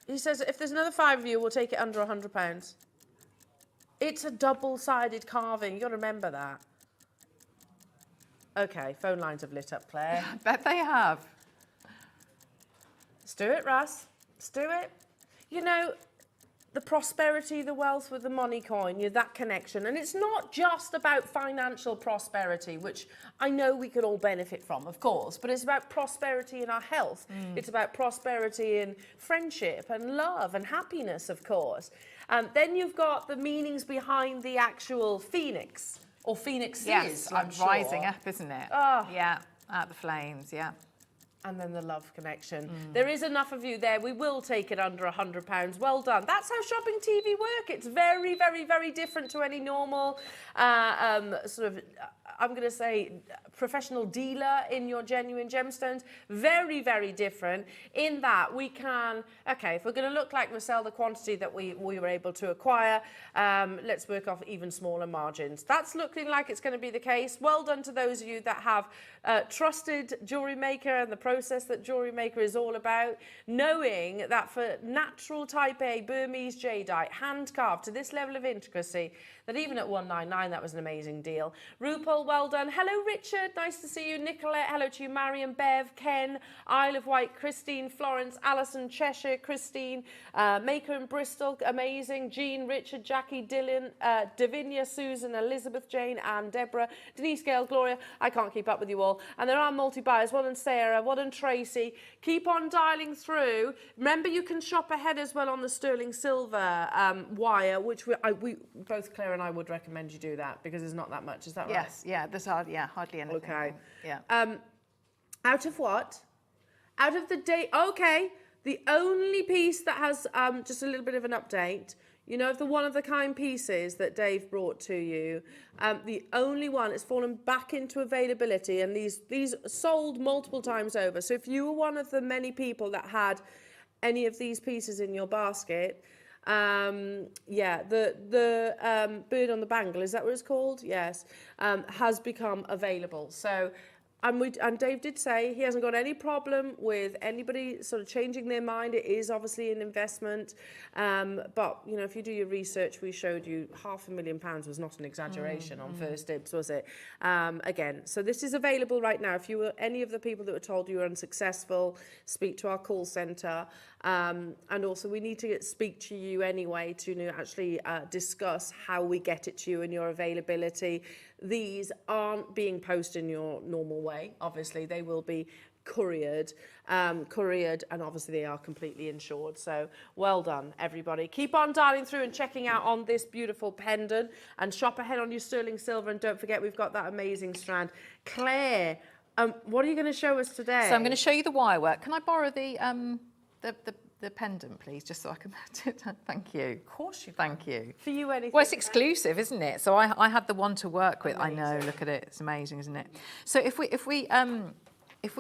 He says if there's another 5 of you, we'll take it under £100. It's a double-sided carving. You've got to remember that. Okay, phone lines have lit up, Claire. I bet they have. Let's do it, Russ. Let's do it. You know, the prosperity, the wealth with the money coin, that connection. And it's not just about financial prosperity, which I know we could all benefit from, of course, but it's about prosperity in our health. It's about prosperity in friendship and love and happiness, of course. Then you've got the meanings behind the actual phoenix, or phoenixes, Yes, I'm sure. rising up, isn't it? Oh. Yeah, out the flames, yeah. And then the love connection. There is enough of you there. We will take it under £100. Well done. That's how shopping TV work. It's very, very, very different to any normal sort of, I'm going to say, professional dealer in your genuine gemstones. Very, very different in that we can, okay, if we're going to look like we sell the quantity that we were able to acquire, let's work off even smaller margins. That's looking like it's going to be the case. Well done to those of you that have trusted Jewellery Maker and the process that Jewellery Maker is all about, knowing that for natural type A Burmese jadeite, hand carved to this level of intricacy, that even at $199, that was an amazing deal. RuPaul, well done. Hello, Richard. Nice to see you. Nicolette, hello to you. Marion, Bev, Ken, Isle of Wight, Christine, Florence, Alison, Cheshire, Christine, Maker in Bristol, amazing. Jean, Richard, Jackie, Dylan, Davinia, Susan, Elizabeth, Jane, Anne, Deborah, Denise, Gail, Gloria. I can't keep up with you all. And there are multi-buyers. Well done, Sarah. Well done, Tracy. Keep on dialing through. Remember, you can shop ahead as well on the sterling silver wire, which we both Claire and I would recommend you do that because there's not that much. Is that right? Yes, yeah, there's hardly anything. Okay. Yeah. Out of what? Out of the day. Okay. The only piece that has just a little bit of an update. You know, of the one-of-the-kind pieces that Dave brought to you, the only one that's fallen back into availability, and these sold multiple times over. So if you were one of the many people that had any of these pieces in your basket, yeah, the bird on the bangle, is that what it's called? Yes, has become available. So. And Dave did say he hasn't got any problem with anybody sort of changing their mind. It is obviously an investment. But, you know, if you do your research, we showed you £500,000 was not an exaggeration on first dibs, was it? Again, so this is available right now. If you were any of the people that were told you were unsuccessful, speak to our call centre. And also we need to speak to you anyway to actually discuss how we get it to you and your availability. These aren't being posted in your normal way. Obviously, they will be couriered, and obviously they are completely insured. So well done, everybody. Keep on dialing through and checking out on this beautiful pendant and shop ahead on your sterling silver. And don't forget, we've got that amazing strand. Claire, what are you going to show us today? So I'm going to show you the wire work. Can I borrow the pendant, please, just so I can put it down? Thank you. Of course you can. Thank you. For you, anything. Well, it's exclusive, isn't it? So I had the one to work with. Amazing. I know. Look at it. It's amazing, isn't it? So if we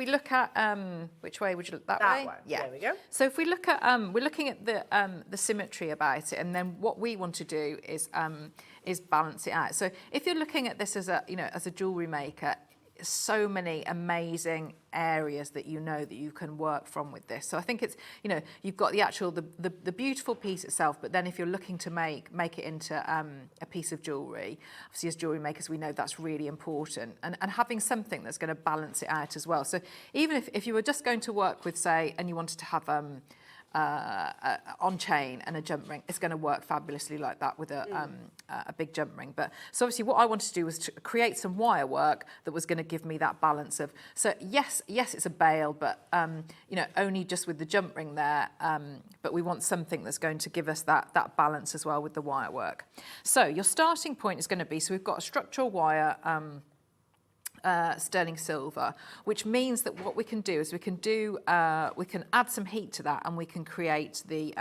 look at which way would you look? That way? Yeah. There we go. So if we look at we're looking at the symmetry about it, and then what we want to do is balance it out. So if you're looking at this as a jewellery maker, so many amazing areas that that you can work from with this. So I think it's, you've got the actual the beautiful piece itself, but then if you're looking to make it into a piece of jewellery, obviously as jewellery makers we know that's really important, and having something that's going to balance it out as well. So even if you were just going to work with, say, and you wanted to have on chain and a jump ring, it's going to work fabulously like that with a big jump ring. But so obviously what I wanted to do was to create some wire work that was going to give me that balance of, so yes it's a bail, but only just with the jump ring there, but we want something that's going to give us that balance as well with the wire work. So your starting point is going to be, so we've got a structural wire, sterling silver, which means that what we can do is we can add some heat to that, and we can create the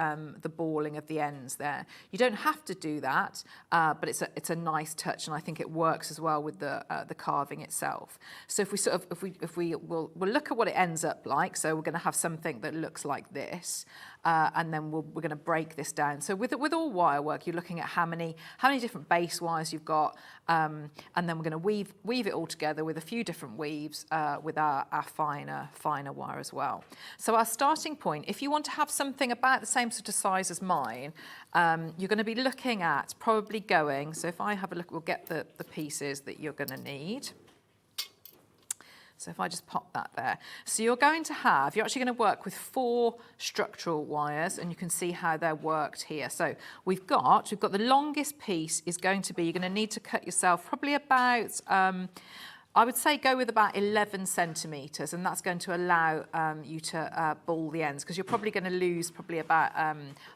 balling of the ends there. You don't have to do that, but it's a nice touch, and I think it works as well with the carving itself. So we'll look at what it ends up like. So we're going to have something that looks like this. and then we're going to break this down. So with all wire work, you're looking at how many different base wires you've got, and then we're going to weave it all together with a few different weaves with our finer wire as well. So our starting point, if you want to have something about the same sort of size as mine, you're going to be looking at probably going, so if I have a look, we'll get the pieces that you're going to need. So if I just pop that there. So you're actually going to work with 4 structural wires, and you can see how they're worked here. So we've got the longest piece is going to be, you're going to need to cut yourself probably about, I would say go with about 11 centimetres, and that's going to allow you to ball the ends, because you're probably going to lose probably about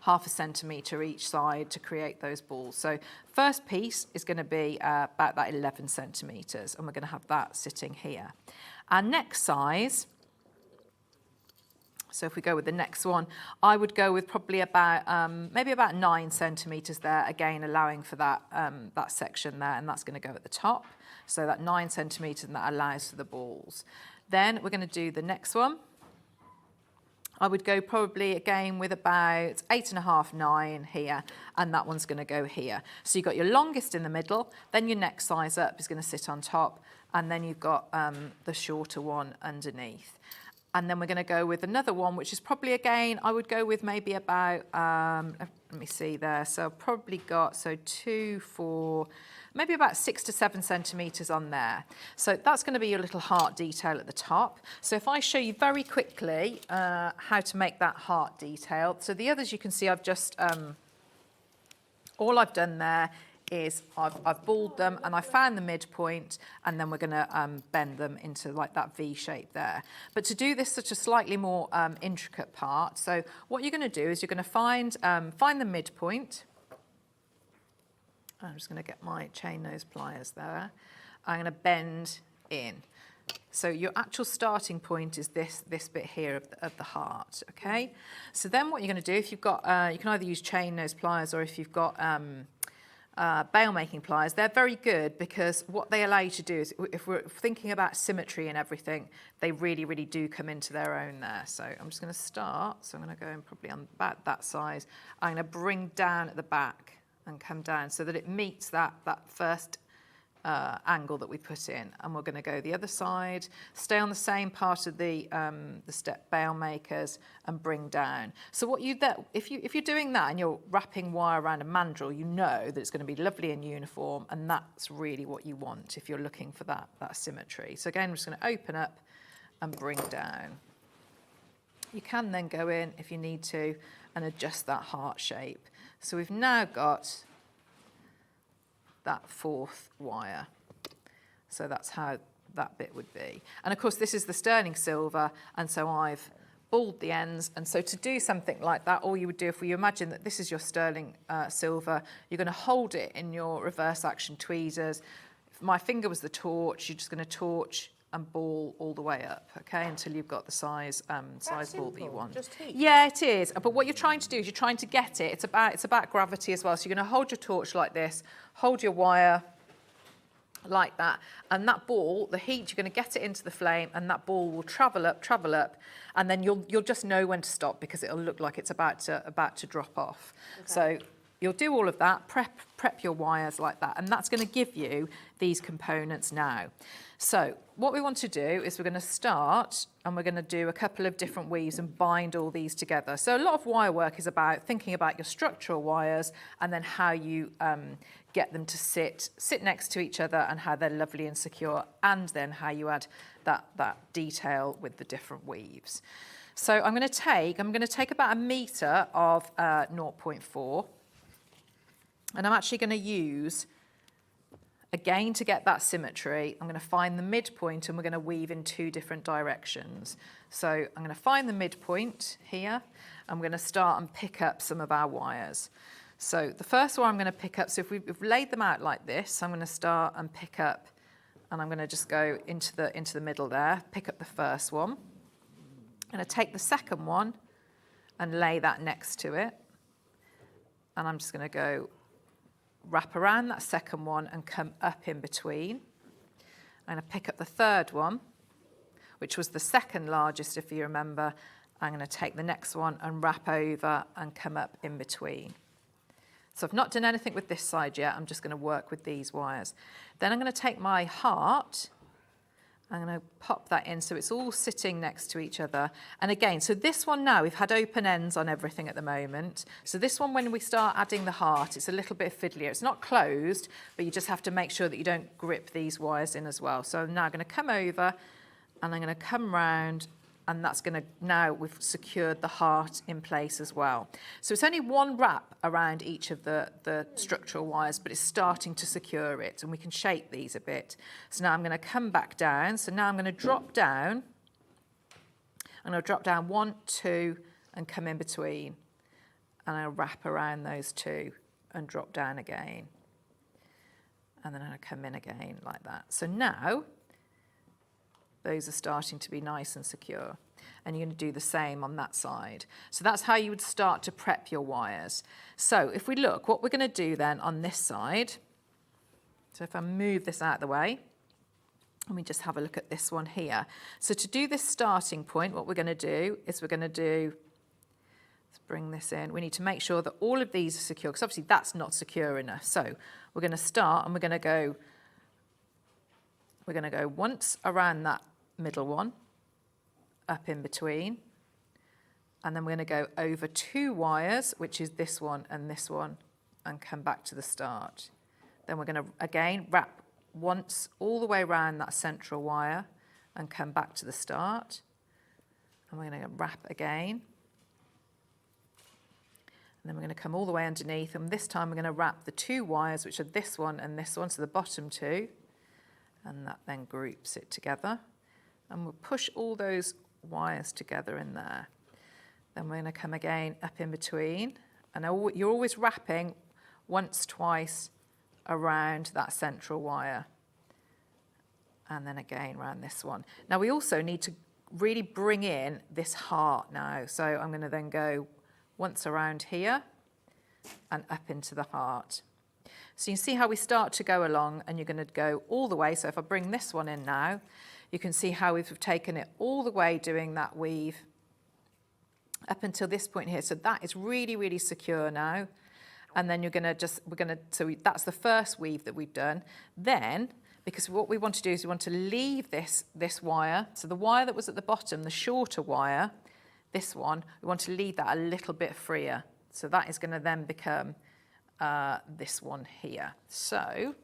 half a centimetre each side to create those balls. So first piece is going to be about that 11 centimetres, and we're going to have that sitting here. Our next size, so if we go with the next one, I would go with probably about maybe about 9 centimetres there, again allowing for that that section there, and that's going to go at the top. So that 9 centimetres, and that allows for the balls. Then we're going to do the next one. I would go probably again with about 8.5, 9 here, and that one's going to go here. So you've got your longest in the middle, then your next size up is going to sit on top, and then you've got the shorter one underneath. And then we're going to go with another one, which is probably, again, I would go with maybe about, let me see there. So I've probably got, 2, 4, maybe about 6 to 7 centimetres on there. So that's going to be your little heart detail at the top. So if I show you very quickly how to make that heart detail. So the others you can see I've just, all I've done there is I've balled them and I found the midpoint, and then we're going to bend them into like that V shape there. But to do this such a slightly more intricate part, so what you're going to do is you're going to find the midpoint. I'm just going to get my chain nose pliers there. I'm going to bend in. So your actual starting point is this bit here of the heart, okay? So then what you're going to do, if you've got, you can either use chain nose pliers, or if you've got bail making pliers, they're very good, because what they allow you to do is, if we're thinking about symmetry and everything, they really, really do come into their own there. So I'm just going to start, so I'm going to go in probably on about that size. I'm going to bring down at the back and come down so that it meets that first angle that we put in, and we're going to go the other side, stay on the same part of the step bail makers, and bring down. So what if you're doing that and you're wrapping wire around a mandrel, you know that it's going to be lovely and uniform, and that's really what you want if you're looking for that symmetry. So again, we're just going to open up and bring down. You can then go in if you need to and adjust that heart shape. So we've now got that 4th wire. So that's how that bit would be. And of course, this is the sterling silver, and so I've balled the ends. And so to do something like that, all you would do, if you imagine that this is your sterling silver, you're going to hold it in your reverse action tweezers. If my finger was the torch, you're just going to torch and ball all the way up, okay, until you've got the size ball that you want. Just heat. Yeah, it is. But what you're trying to do is you're trying to get it. It's about gravity as well. So you're going to hold your torch like this, hold your wire like that, and that ball, the heat, you're going to get it into the flame, and that ball will travel up, and then you'll just know when to stop, because it'll look like it's about to drop off. Okay. So you'll do all of that, prep your wires like that, and that's going to give you these components now. So what we want to do is we're going to start, and we're going to do a couple of different weaves and bind all these together. So a lot of wire work is about thinking about your structural wires, and then how you get them to sit next to each other, and how they're lovely and secure, and then how you add that detail with the different weaves. So I'm going to take about 1 metre of 0.4, and I'm actually going to use, again, to get that symmetry, I'm going to find the midpoint, and we're going to weave in 2 different directions. So I'm going to find the midpoint here. I'm going to start and pick up some of our wires. So the first one I'm going to pick up, so if we've laid them out like this, I'm going to start and pick up, and I'm going to just go into the middle there, pick up the first one. I'm going to take the second one and lay that next to it. And I'm just going to go wrap around that second one and come up in between. I'm going to pick up the third one, which was the second largest, if you remember, I'm going to take the next one and wrap over and come up in between. So I've not done anything with this side yet, I'm just going to work with these wires. Then I'm going to take my heart, I'm going to pop that in so it's all sitting next to each other. And again, so this one now, we've had open ends on everything at the moment. So this one, when we start adding the heart, it's a little bit fiddlier. It's not closed, but you just have to make sure that you don't grip these wires in as well. So now I'm going to come over and I'm going to come round, and that's going to, now we've secured the heart in place as well. So it's only one wrap around each of the structural wires, but it's starting to secure it, and we can shape these a bit. So now I'm going to come back down. So now I'm going to drop down. I'm going to drop down 1, 2, and come in between. And I'll wrap around those 2 and drop down again. And then I'll come in again like that. So now, those are starting to be nice and secure. And you're going to do the same on that side. So that's how you would start to prep your wires. So if we look, what we're going to do then on this side, so if I move this out of the way, and we just have a look at this one here. So to do this starting point, what we're going to do is we're going to do, let's bring this in. We need to make sure that all of these are secure, because obviously that's not secure enough. So we're going to start, and we're going to go once around that middle one, up in between, and then we're going to go over 2 wires, which is this one, and come back to the start. Then we're going to, again, wrap once all the way around that central wire and come back to the start. And we're going to wrap again. And then we're going to come all the way underneath, and this time we're going to wrap the 2 wires, which are this one and this one, so the bottom 2. And that then groups it together. And we'll push all those wires together in there. Then we're going to come again up in between. And you're always wrapping once, twice around that central wire. And then again around this one. Now we also need to really bring in this heart now. So I'm going to then go once around here and up into the heart. So you can see how we start to go along, and you're going to go all the way. So if I bring this one in now, you can see how we've taken it all the way doing that weave up until this point here. So that is really, really secure now. And then you're going to just, so that's the first weave that we've done. Then, because what we want to do is we want to leave this wire. So the wire that was at the bottom, the shorter wire, this one, we want to leave that a little bit freer. So that is going to then become this one here. So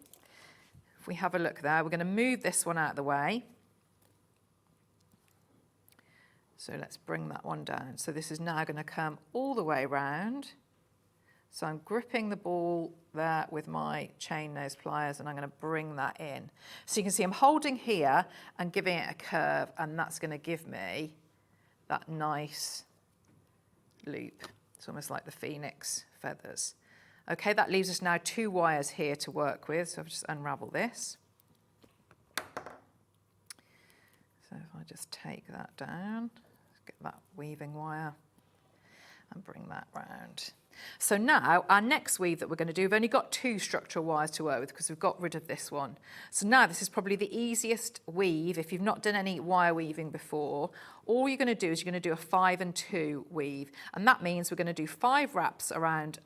if we have a look there, we're going to move this one out of the way. So let's bring that one down. So this is now going to come all the way around. So I'm gripping the ball there with my chain nose pliers, and I'm going to bring that in. So you can see I'm holding here and giving it a curve, and that's going to give me that nice loop. It's almost like the phoenix feathers. Okay, that leaves us now 2 wires here to work with. So I'll just unravel this. So if I just take that down, get that weaving wire and bring that round. So now our next weave that we're going to do, we've only got 2 structural wires to work with because we've got rid of this one. So now this is probably the easiest weave. If you've not done any wire weaving before, all you're going to do is you're going to do a 5 and 2 weave. And that means we're going to do 5 wraps around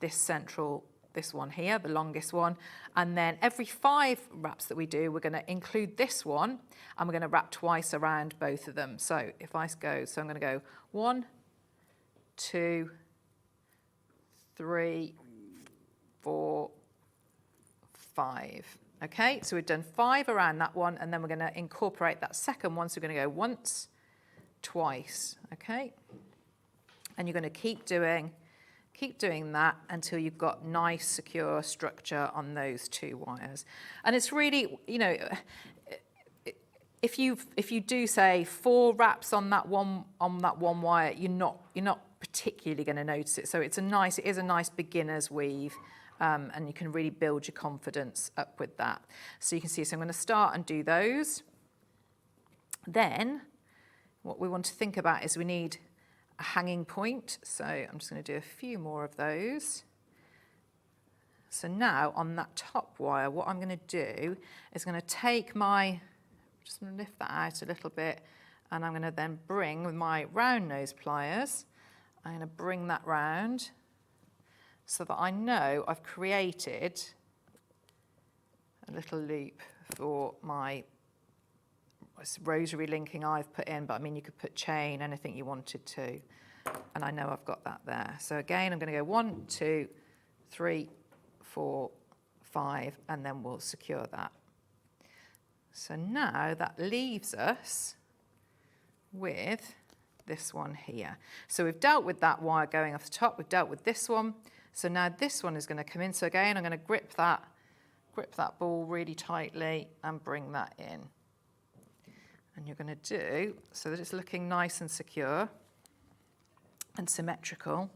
this one here, the longest one. And then every 5 wraps that we do, we're going to include this one, and we're going to wrap twice around both of them. So if I go, so I'm going to go 1, 2, 3, 4, 5. Okay, so we've done 5 around that one, and then we're going to incorporate that second one. So we're going to go once, twice. Okay, and you're going to keep doing that until you've got nice, secure structure on those 2 wires. And it's really, you know, if you do say 4 wraps on that one wire, you're not particularly going to notice it. So it is a nice beginner's weave, and you can really build your confidence up with that. So you can see, so I'm going to start and do those. Then what we want to think about is we need a hanging point. So I'm just going to do a few more of those. So now on that top wire, what I'm going to do is going to take just going to lift that out a little bit, And I'm going to then bring, with my round nose pliers, I'm going to bring that round so that I know I've created a little loop for my rosary linking I've put in, but I mean you could put chain, anything you wanted to. And I know I've got that there. So again, I'm going to go 1, 2, 3, 4, 5, and then we'll secure that. So now that leaves us with this one here. So we've dealt with that wire going off the top, we've dealt with this one. So now this one is going to come in. So again, I'm going to grip that ball really tightly and bring that in. And you're going to do, so that it's looking nice and secure and symmetrical,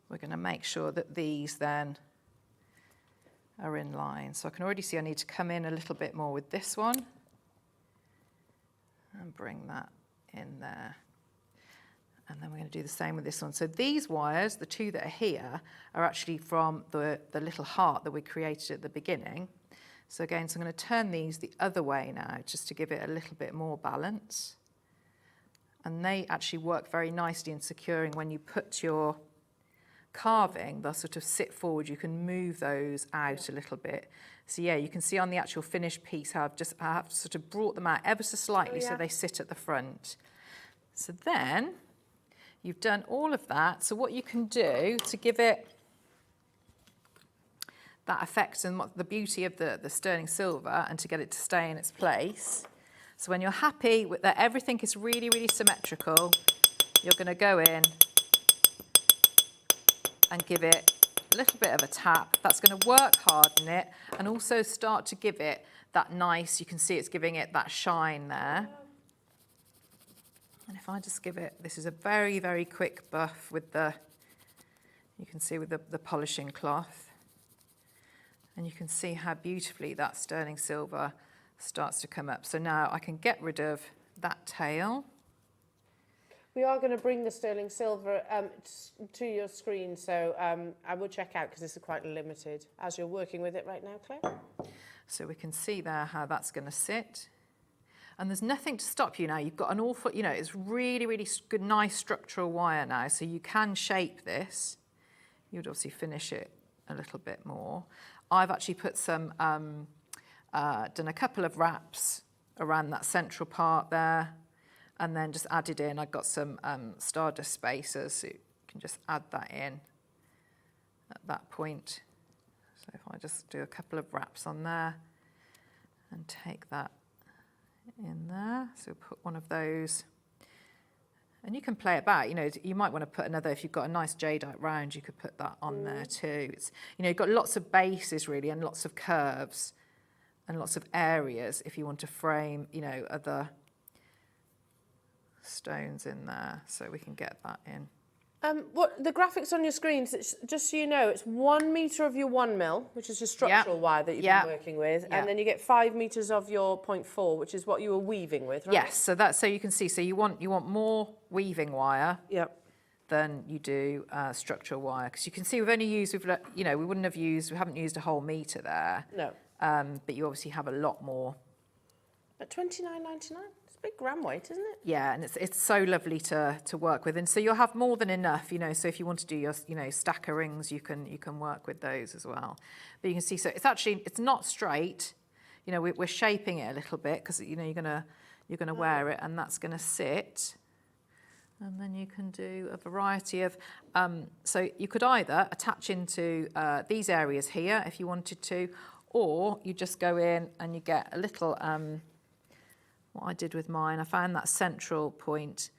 we're going to make sure that these then are in line. So I can already see I need to come in a little bit more with this one and bring that in there. And then we're going to do the same with this one. So these wires, the two that are here, are actually from the little heart that we created at the beginning. So again, so I'm going to turn these the other way now, just to give it a little bit more balance. And they actually work very nicely in securing when you put your carving, they'll sort of sit forward. You can move those out a little bit. So yeah, you can see on the actual finished piece how I have sort of brought them out ever so slightly so they sit at the front. So then you've done all of that. So what you can do to give it that effect and what the beauty of the sterling silver and to get it to stay in its place. So when you're happy with that everything is really, really symmetrical, you're going to go in and give it a little bit of a tap. That's going to work harden it and also start to give it that nice, you can see it's giving it that shine there. And if I just give it, this is a very, very quick buff with the, you can see with the polishing cloth. And you can see how beautifully that sterling silver starts to come up. So now I can get rid of that tail. We are going to bring the sterling silver to your screen, so I will check out because this is quite limited as you're working with it right now, Claire. So we can see there how that's going to sit. And there's nothing to stop you now. You've got an awful, you know, it's really, really good, nice structural wire now, so you can shape this. You'd obviously finish it a little bit more. I've actually put some, done a couple of wraps around that central part there, and then just added in, I've got some stardust spacers, so you can just add that in at that point. So if I just do a couple of wraps on there and take that in there, so put one of those, and you can play it back. You know, you might want to put another, if you've got a nice jadeite round, you could put that on there too. It's, you know, you've got lots of bases really and lots of curves and lots of areas if you want to frame, you know, other stones in there, so we can get that in. What the graphics on your screens, just so you know, it's 1 metre of your 1 mil, which is your structural wire that you've been working with, and then you get 5 metres of your 0.4, which is what you were weaving with, right? Yes, so that's, so you can see, so you want more weaving wire than you do structural wire, because you can see we've only used, you know, we haven't used a whole metre there. No. But you obviously have a lot more. At $29.99? Big gram weight, isn't it? Yeah, and it's so lovely to work with, and so you'll have more than enough, you know. So if you want to do your, you know, stacker rings, you can work with those as well. But you can see, so it's not straight, you know. We're shaping it a little bit because, you know, you're gonna wear it, and that's gonna sit, and then you can do a variety of. So you could either attach into these areas here if you wanted to, or you just go in and you get a little. What I did with mine, I found that central point,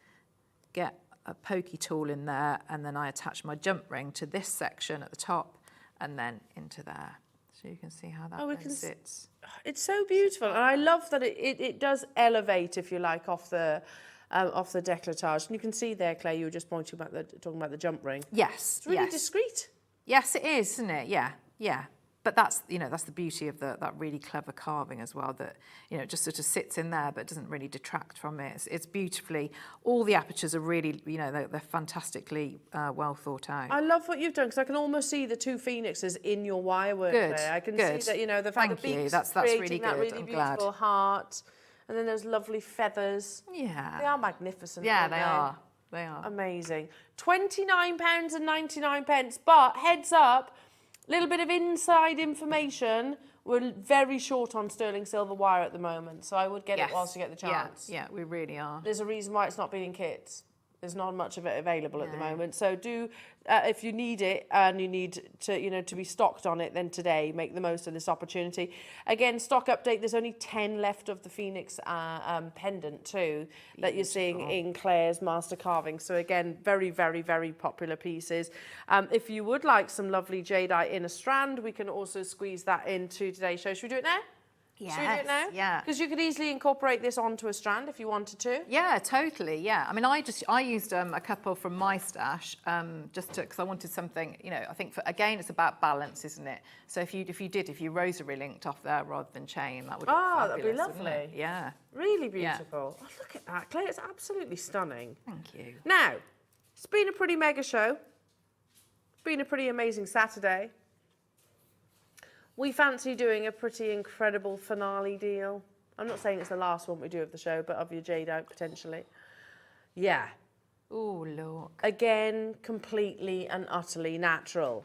get a pokey tool in there, and then I attach my jump ring to this section at the top and then into there. So you can see how that sits. It's so beautiful, and I love that it does elevate, if you like, off the décolletage. And you can see there, Claire, you were just talking about the jump ring. Yes, it's really discreet. Yes, it is, isn't it? Yeah, yeah. But that's, you know, that's the beauty of that really clever carving as well, that, you know, it just sort of sits in there but doesn't really detract from it. It's beautifully, all the apertures are really, you know, they're fantastically well thought out. I love what you've done, because I can almost see the two phoenixes in your wire work there. I can see that, you know, the fact that the beaks that's creating really that good. really beautiful heart, And then those lovely feathers. Yeah. They are magnificent. Yeah, aren't they are. They are. Amazing. £29.99, but heads up, little bit of inside information. We're very short on sterling silver wire at the moment, so I would get it whilst you get the chance. Yeah, we really are. There's a reason why it's not been in kits. There's not much of it available at the moment. So do, if you need it and you need to, to be stocked on it, then today make the most of this opportunity. Again, stock update. There's only 10 left of the Phoenix pendant too that you're seeing in Claire's master carving. So again, very, very, very popular pieces. If you would like some lovely jadeite in a strand, we can also squeeze that into today's show. Should we do it now? Yes, Should we do it now? yeah. Because you could easily incorporate this onto a strand if you wanted to. Yeah, totally. Yeah, I mean, I used a couple from my stash because I wanted something. I think it's about balance, isn't it? So if you rosary linked off there rather than chain, that would be fabulous, that'd be lovely. wouldn't it? Yeah, Really beautiful. Oh, look at that, Claire. It's absolutely stunning. Thank you. Now, it's been a pretty mega show. It's been a pretty amazing Saturday. We fancy doing a pretty incredible finale deal. I'm not saying it's the last one we do of the show, but of your jadeite potentially. Yeah. Oh, look. Again, completely and utterly natural.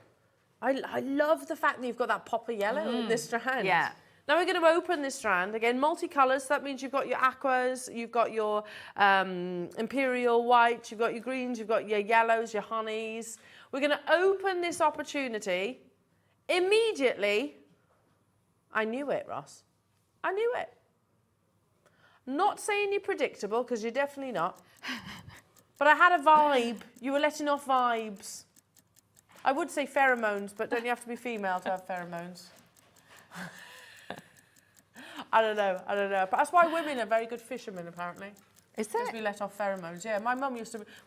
I love the fact that you've got that pop of yellow in this strand. Yeah. Now we're going to open this strand. Again, multicolours. So that means you've got your aquas, you've got your imperial white, you've got your greens, you've got your yellows, your honeys. We're going to open this opportunity. Immediately, I knew it, Ross. I knew it. Not saying you're predictable, because you're definitely not. But I had a vibe. You were letting off vibes. I would say pheromones, but don't you have to be female to have pheromones? I don't know. But that's why women are very good fishermen, apparently. Is Because we let off pheromones. Yeah, my mum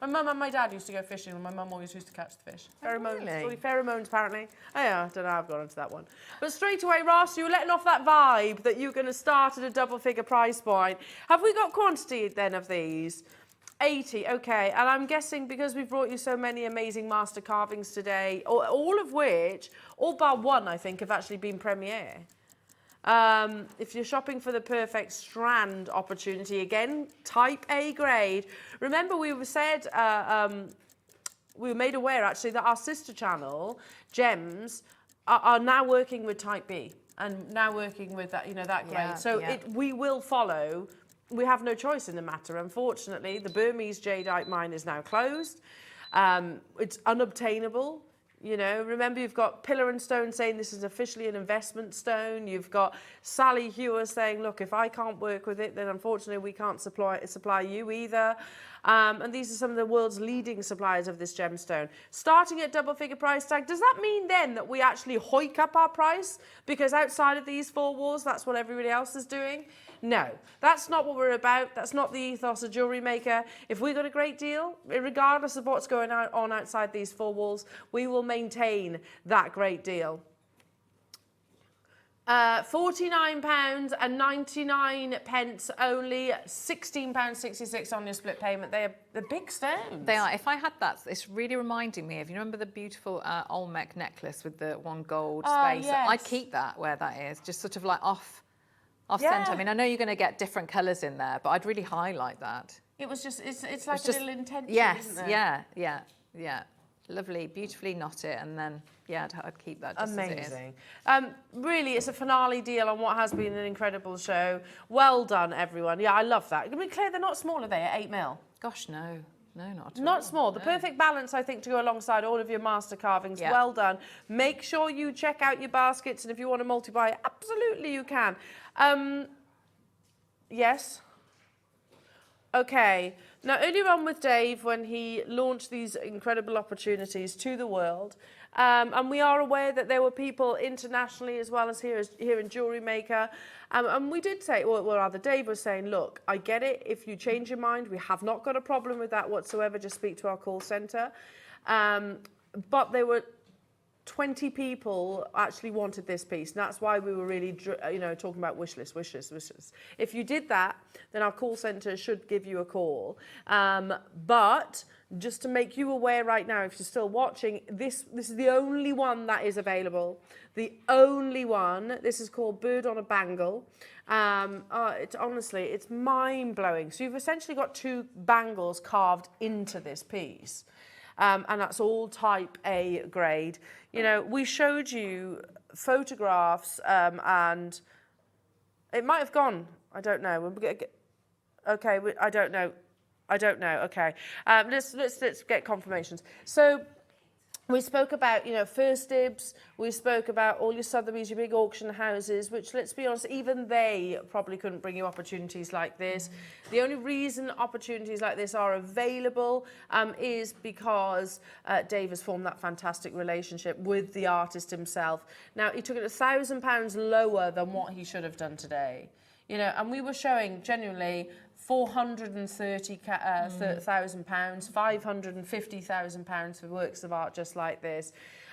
and my dad used to go fishing, and my mum always used to catch the fish. Pheromones. really? Pheromones, apparently. Oh, yeah, I don't know how I've gone into that one. But straight away, Ross, you were letting off that vibe that you're going to start at a double-figure price point. Have we got quantity, then, of these? 80, okay. And I'm guessing because we've brought you so many amazing master carvings today, all of which, all bar one, I think, have actually been premiere. If you're shopping for the perfect strand opportunity, again, type A grade. Remember, we were made aware actually that our sister channel, Gems, are now working with type B and now working with that, that grade. Yeah, so yeah. we will follow. We have no choice in the matter. Unfortunately, the Burmese jadeite mine is now closed. It's unobtainable. Remember, you've got Pillar and Stone saying this is officially an investment stone. You've got Sally Hewer saying, look, if I can't work with it, then unfortunately we can't supply you either. And these are some of the world's leading suppliers of this gemstone. Starting at double-figure price tag, does that mean then that we actually hike up our price? Because outside of these four walls, that's what everybody else is doing? No, that's not what we're about. That's not the ethos of Jewellery Maker. If we got a great deal, regardless of what's going on outside these four walls, we will maintain that great deal. £49.99 only, £16.66 on your split payment. They're big stones. They are. If I had that, it's really reminding me of, you remember the beautiful Olmec necklace with the one gold space? Yes. I'd keep that where that is, just sort of like off Yeah. centre. I mean, I know you're going to get different colours in there, but I'd really highlight that. It was just, it's like a little intention, yes, isn't it? yeah. Lovely, beautifully knot it, and then, yeah, I'd keep that just Amazing. as it is. Really, it's a finale deal on what has been an incredible show. Well done, everyone. Yeah, I love that. I mean, Claire, they're not small, are they, at 8 mil? Gosh, no, not at all. Not small. The perfect balance, I think, to go alongside all of your master carvings. Yeah. Well done. Make sure you check out your baskets, and if you want to multi-buy, absolutely you can. Yes? Okay. Now, earlier on with Dave, when he launched these incredible opportunities to the world, and we are aware that there were people internationally as well as here in Jewellery Maker, and we did say, or rather Dave was saying, look, I get it. If you change your mind, we have not got a problem with that whatsoever. Just speak to our call centre. But there were 20 people actually wanted this piece, and that's why we were really, talking about wish list. If you did that, then our call centre should give you a call. But just to make you aware right now, if you're still watching, this is the only one that is available. The only one. This is called Bird on a Bangle. It's mind-blowing. So you've essentially got 2 bangles carved into this piece. And that's all type A grade. You know, we showed you photographs and it might have gone. I don't know. Okay, I don't know. Okay, let's get confirmations. So we spoke about, you know, First Dibs. We spoke about all your Sotheby's, your big auction houses, which, let's be honest, even they probably couldn't bring you opportunities like this. The only reason opportunities like this are available is because Dave has formed that fantastic relationship with the artist himself. Now, he took it £1,000 lower than what he should have done today. You know, and we were showing genuinely £430,000, £550,000 for works of art just like this.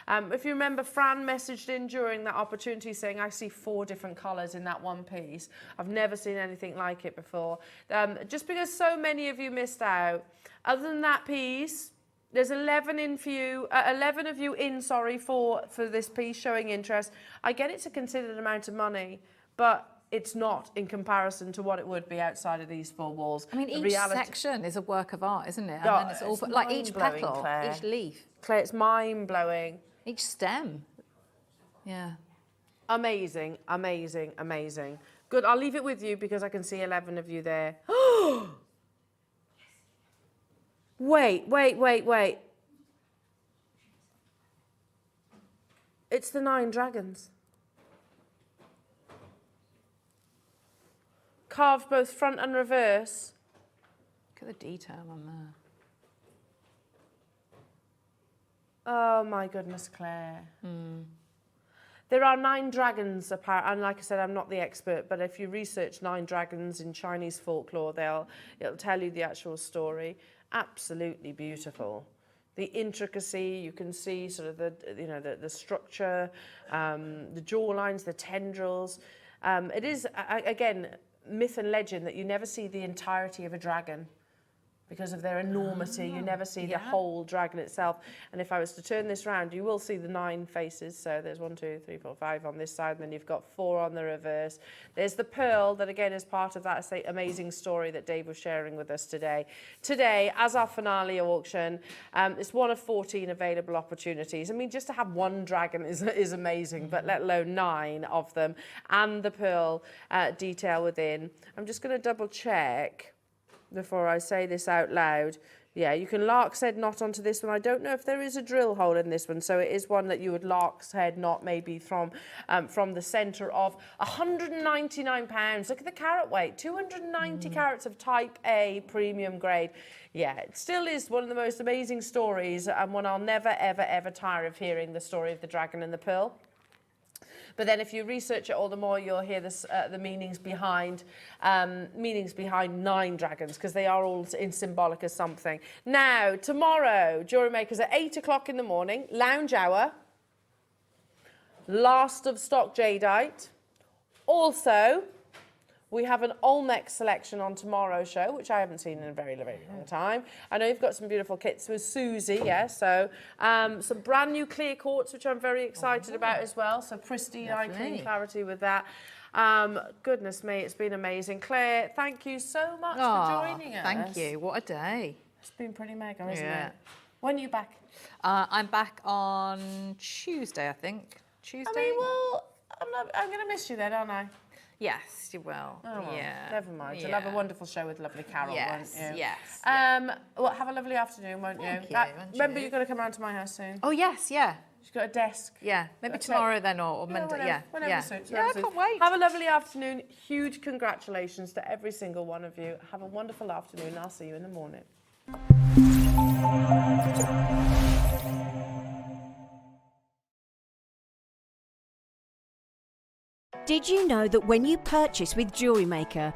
If you remember, Fran messaged in during that opportunity saying, I see 4 different colours in that one piece. I've never seen anything like it before. Just because so many of you missed out, other than that piece, there's 11 of you in for this piece showing interest. I get it's a considered amount of money, but it's not in comparison to what it would be outside of these 4 walls. I mean, each section is a work of art, isn't it? And Oh, then it's all like each petal, Claire. each leaf, Claire, it's mind-blowing. each stem. Yeah. Amazing, amazing, amazing. Good, I'll leave it with you because I can see 11 of you there. Wait. It's the 9 dragons. Carved both front and reverse. Look at the detail on there. Oh my goodness, Claire. There are 9 dragons, apparently, and like I said, I'm not the expert, but if you research 9 dragons in Chinese folklore, it'll tell you the actual story. Absolutely beautiful. The intricacy, you can see sort of the structure, the jaw lines, the tendrils. It is, again, myth and legend that you never see the entirety of a dragon because of their enormity. You never see the whole dragon itself. And if I was to turn this round, you will see the 9 faces. So there's 1, 2, 3, 4, 5 on this side, and then you've got 4 on the reverse. There's the pearl that, again, is part of that amazing story that Dave was sharing with us today. Today, as our finale auction, it's one of 14 available opportunities. I mean, just to have 1 dragon is amazing, but let alone 9 of them, and the pearl detail within. I'm just going to double check before I say this out loud. Yeah, you can lark's head knot onto this one. I don't know if there is a drill hole in this one, so it is one that you would lark's head knot maybe from the centre of £199. Look at the carat weight, 290 carats of type A premium grade. Yeah, it still is one of the most amazing stories, and one I'll never, ever, ever tire of hearing, the story of the dragon and the pearl. But then if you research it all the more, you'll hear the meanings behind 9 dragons, because they are all in symbolic of something. Now, tomorrow, Jewellery Makers at 8 o'clock in the morning, lounge hour, last of stock jadeite. Also, we have an Olmec selection on tomorrow's show, which I haven't seen in a very, very long time. I know you've got some beautiful kits with Susie, so some brand new clear quartz, which I'm very excited about as well. So pristine, eye clean clarity with that. Goodness me, it's been amazing. Claire, thank you so much for joining us. Thank you. What a day. It's been pretty mega, isn't it? When are you back? I'm back on Tuesday, I think. Tuesday? I mean, well, I'm going to miss you then, aren't I? Yes, you will. Oh, well, yeah. Never mind. Yeah. You'll have a wonderful show with lovely Carol, yes, won't you? Yes. Well, have a lovely afternoon, won't you? Thank you. Remember, you're going to come round to my house soon. Oh, yes, yeah. She's got a desk. Yeah, maybe tomorrow then, or Monday. Whenever suits. I can't wait. Have a lovely afternoon. Huge congratulations to every single one of you. Have a wonderful afternoon. I'll see you in the morning. Did you know that when you purchase with Jewellery Maker,